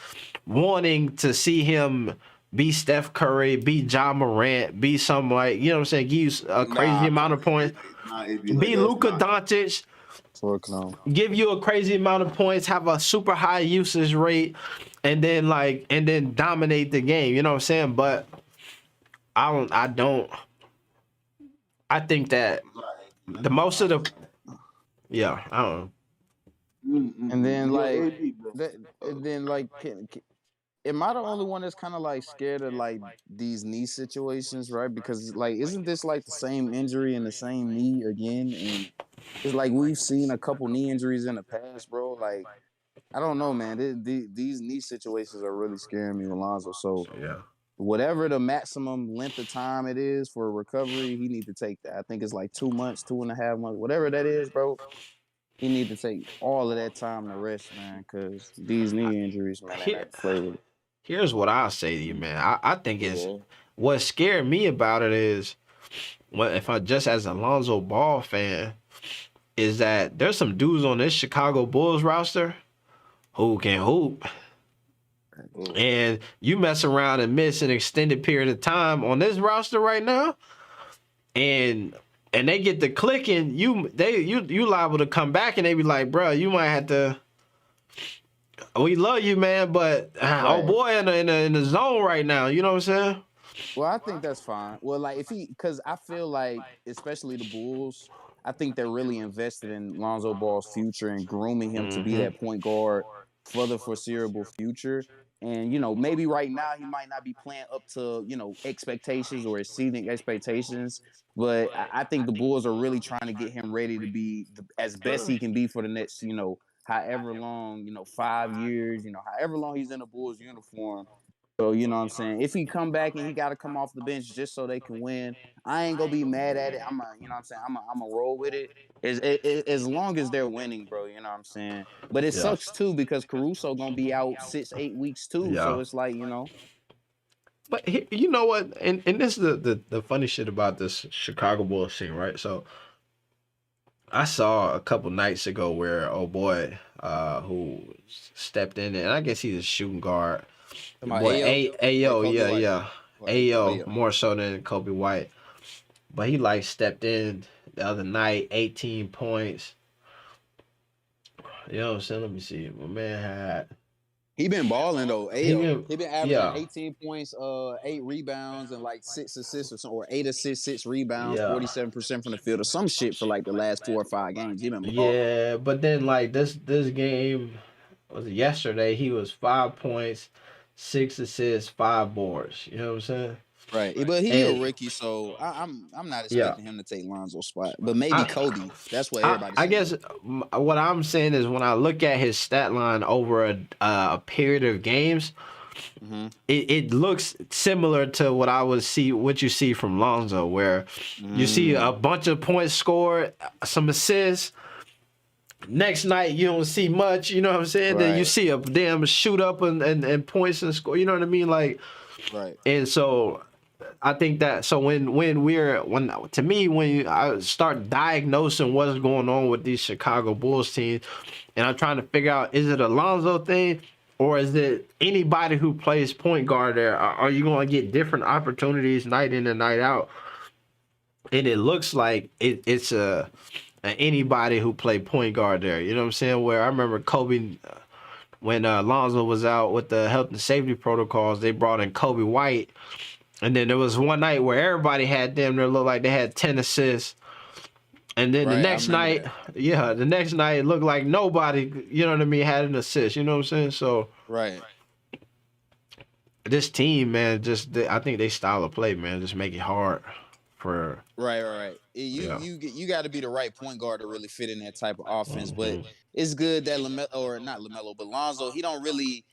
wanting to see him be Steph Curry, be Ja Morant, be something like, you know what I'm saying, give you a crazy amount of points, be Luka Doncic, give you a crazy amount of points, have a super high usage rate, and then dominate the game. You know what I'm saying? But I think that the most of the I don't know. And then am I the only one that's kind of like scared of like these knee situations, right? Because like, isn't this like the same injury in the same knee again? And it's like we've seen a couple knee injuries in the past, bro. Like, I don't know, man. These knee situations are really scaring me, Alonzo. So whatever the maximum length of time it is for recovery, he need to take that. I think it's like 2 months, 2.5 months, whatever that is, bro. He need to take all of that time to rest, man, because these knee injuries, man, they not play with it. Here's what I'll say to you, man. I think what scared me about it is, if I just as a Lonzo Ball fan, is that there's some dudes on this Chicago Bulls roster who can hoop. And you mess around and miss an extended period of time on this roster right now, and they get the clicking, you liable to come back and they be like, bro, you might have to. We love you, man, but oh boy, in the zone right now. You know what I'm saying? Well, I think that's fine. Well, like because I feel like, especially the Bulls, I think they're really invested in Lonzo Ball's future and grooming him to be that point guard for the foreseeable future. And, maybe right now he might not be playing up to, expectations or exceeding expectations. But I think the Bulls are really trying to get him ready to be as best he can be for the next, however long, 5 years, however long he's in a Bulls uniform. So, you know what I'm saying? If he come back and he got to come off the bench just so they can win, I ain't going to be mad at it. I'm a roll with it. As long as they're winning, bro, you know what I'm saying? But it sucks, too, because Caruso going to be out 6-8 weeks, too. So it's like, But you know what? And this is the funny shit about this Chicago Bulls team, right? So I saw a couple nights ago where boy who stepped in, and I guess he's a shooting guard. Ayo, more so than Kobe White. But he stepped in the other night, 18 points. You know what I'm saying? Let me see. My man had. He been balling though. He been averaging 18 points, 8 rebounds, and 6 assists or 8 assists, 6 rebounds, 47% from the field or some shit for the last 4 or 5 games. He been balling. But then this game was yesterday. He was 5 points, 6 assists, 5 boards. You know what I'm saying? Right, but he a rookie, so I'm not expecting him to take Lonzo's spot. But maybe Kobe. That's what everybody's saying. I guess what I'm saying is when I look at his stat line over a period of games, it looks similar to what you see from Lonzo, where you see a bunch of points scored, some assists. Next night you don't see much, you know what I'm saying? Then you see a damn shoot up and points and score, you know what I mean? Like, and so I think that when I start diagnosing what's going on with these Chicago Bulls teams, and I'm trying to figure out, is it a Lonzo thing or is it anybody who plays point guard there? Are you going to get different opportunities night in and night out? And it looks like it's anybody who played point guard there. You know what I'm saying? Where I remember Kobe, when Lonzo was out with the health and safety protocols, they brought in Kobe White. And then there was one night where everybody had them there looked like they had 10 assists. And then the next night, it looked like nobody, you know what I mean, had an assist. You know what I'm saying? So this team, man, I think they style of play, man, just make it hard for You got to be the right point guard to really fit in that type of offense. But it's good that Lonzo, he don't really.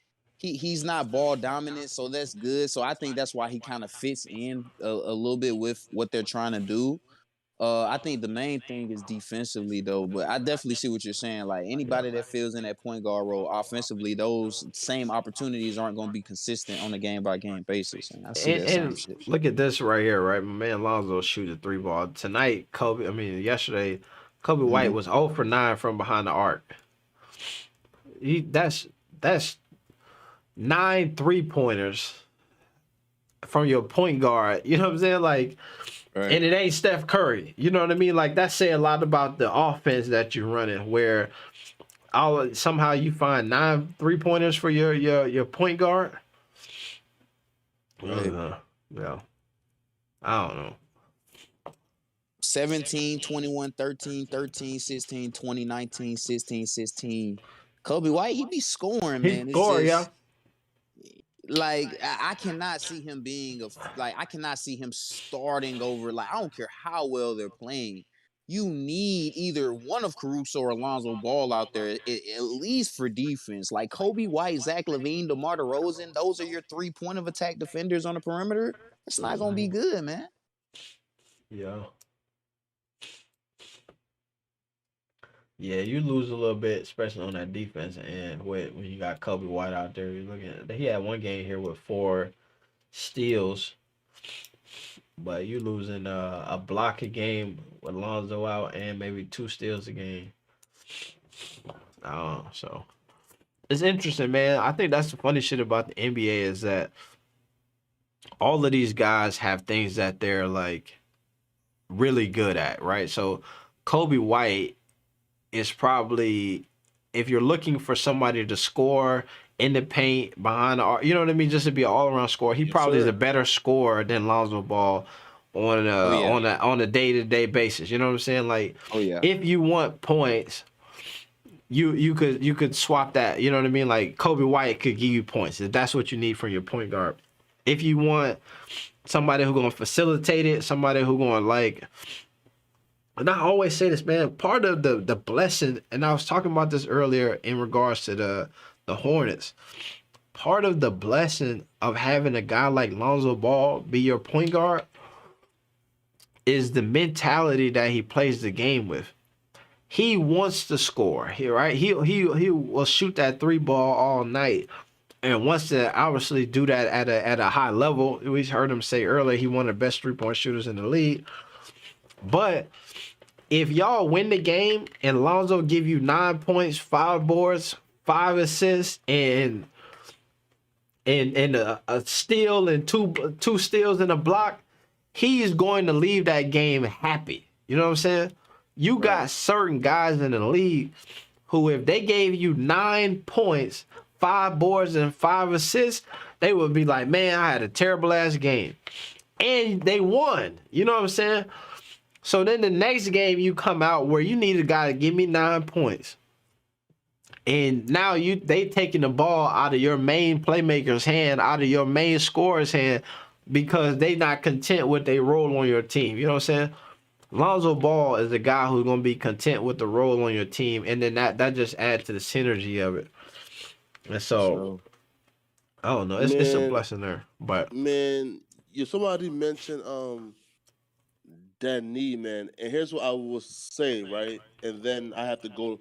He's not ball dominant, so that's good. So I think that's why he kind of fits in a little bit with what they're trying to do. I think the main thing is defensively, though. But I definitely see what you're saying. Like, anybody that fills in that point guard role offensively, those same opportunities aren't going to be consistent on a game-by-game basis. And I see that same shit. Look at this right here, right? My man Lonzo shoot a 3-ball. Tonight, yesterday, Kobe White was 0 for 9 from behind the arc. That's 9 3-pointers from your point guard. You know what I'm saying? Like, and it ain't Steph Curry. You know what I mean? Like, that say a lot about the offense that you're running, where somehow you find 9 3-pointers for your point guard. Yeah. I don't know. 17, 21, 13, 13, 16, 20, 19, 16, 16. Kobe White, he be scoring, man. He score, yeah. Like, I cannot see him I cannot see him starting over. Like, I don't care how well they're playing. You need either one of Caruso or Lonzo Ball out there, at least for defense. Like, Kobe White, Zach LaVine, DeMar DeRozan, those are your 3 point of attack defenders on the perimeter. It's not going to be good, man. Yeah. Yeah, you lose a little bit, especially on that defense end when you got Kobe White out there. You're looking at, he had one game here with 4 steals, but you losing a block a game with Lonzo out and maybe 2 steals a game. So it's interesting, man. I think that's the funny shit about the NBA is that all of these guys have things that they're like really good at, right? So Kobe White is probably, if you're looking for somebody to score in the paint behind the arc, you know what I mean, just to be an all-around scorer, he probably is a better scorer than Lonzo Ball on a day-to-day basis. You know what I'm saying? Like, if you want points, you could swap that. You know what I mean? Like, Kobe White could give you points if that's what you need from your point guard. If you want somebody who's gonna facilitate it, somebody who's gonna like. And I always say this, man, part of the blessing, and I was talking about this earlier in regards to the Hornets, part of the blessing of having a guy like Lonzo Ball be your point guard is the mentality that he plays the game with. He wants to score, right? He will shoot that 3-ball all night and wants to obviously do that at a high level. We heard him say earlier he one of the best 3-point shooters in the league. But if y'all win the game and Lonzo give you 9 points, 5 boards, 5 assists, and a steal and two steals and a block, he is going to leave that game happy. You know what I'm saying? You got certain guys in the league who, if they gave you 9 points, 5 boards, and 5 assists, they would be like, man, I had a terrible ass game. And they won. You know what I'm saying? So then the next game you come out where you need a guy to give me 9 points. And now they taking the ball out of your main playmaker's hand, out of your main scorer's hand, because they not content with their role on your team. You know what I'm saying? Lonzo Ball is a guy who's going to be content with the role on your team. And then that just adds to the synergy of it. And so I don't know. It's a Man, blessing there, but man, somebody mentioned that knee, man. And here's what I will say, right? And then I have to go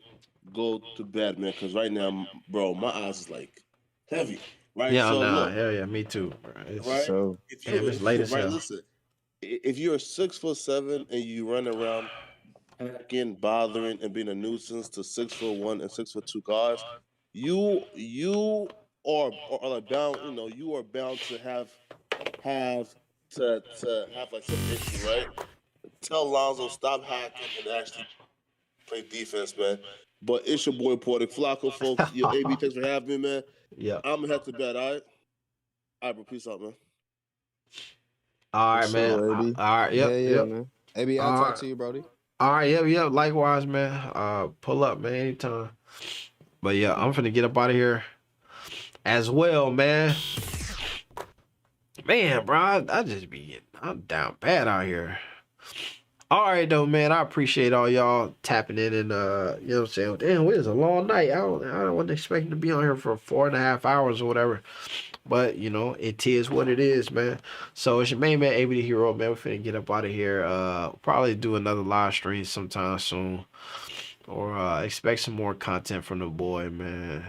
to bed, man, because right now, bro, my eyes is like heavy, right? yeah, So no, look, hell yeah, me too. Bro. For It's right? sure. damn, it's late as Right, hell. listen, if you're 6'7" and you run around hacking, bothering, and being a nuisance to 6'1" and 6'2" guys, you are like bound, you are bound to have to have like some issue, right? Tell Lonzo stop hacking and actually play defense, man. But it's your boy Porter Flacco, folks. Yo, AB, thanks for having me, man. Yeah. I'm gonna head to bed, all right? All right, bro. Peace out, man. All For right, man. sure, AB. All right. Hell Yep. yeah, Yep. man. AB, I'll All talk right. to you, Brody. All right. Yep. Yep. Likewise, man. Pull up, man. Anytime. But yeah, I'm finna get up out of here as well, man. Man, bro, I just be getting, I'm down bad out here. All right, though, man. I appreciate all y'all tapping in and you know what I'm saying. Damn, it was a long night. I wasn't expecting to be on here for 4.5 hours or whatever. But it is what it is, man. So it's your main man, AB the Hero, man. We're finna get up out of here. Probably do another live stream sometime soon. Or expect some more content from the boy, man.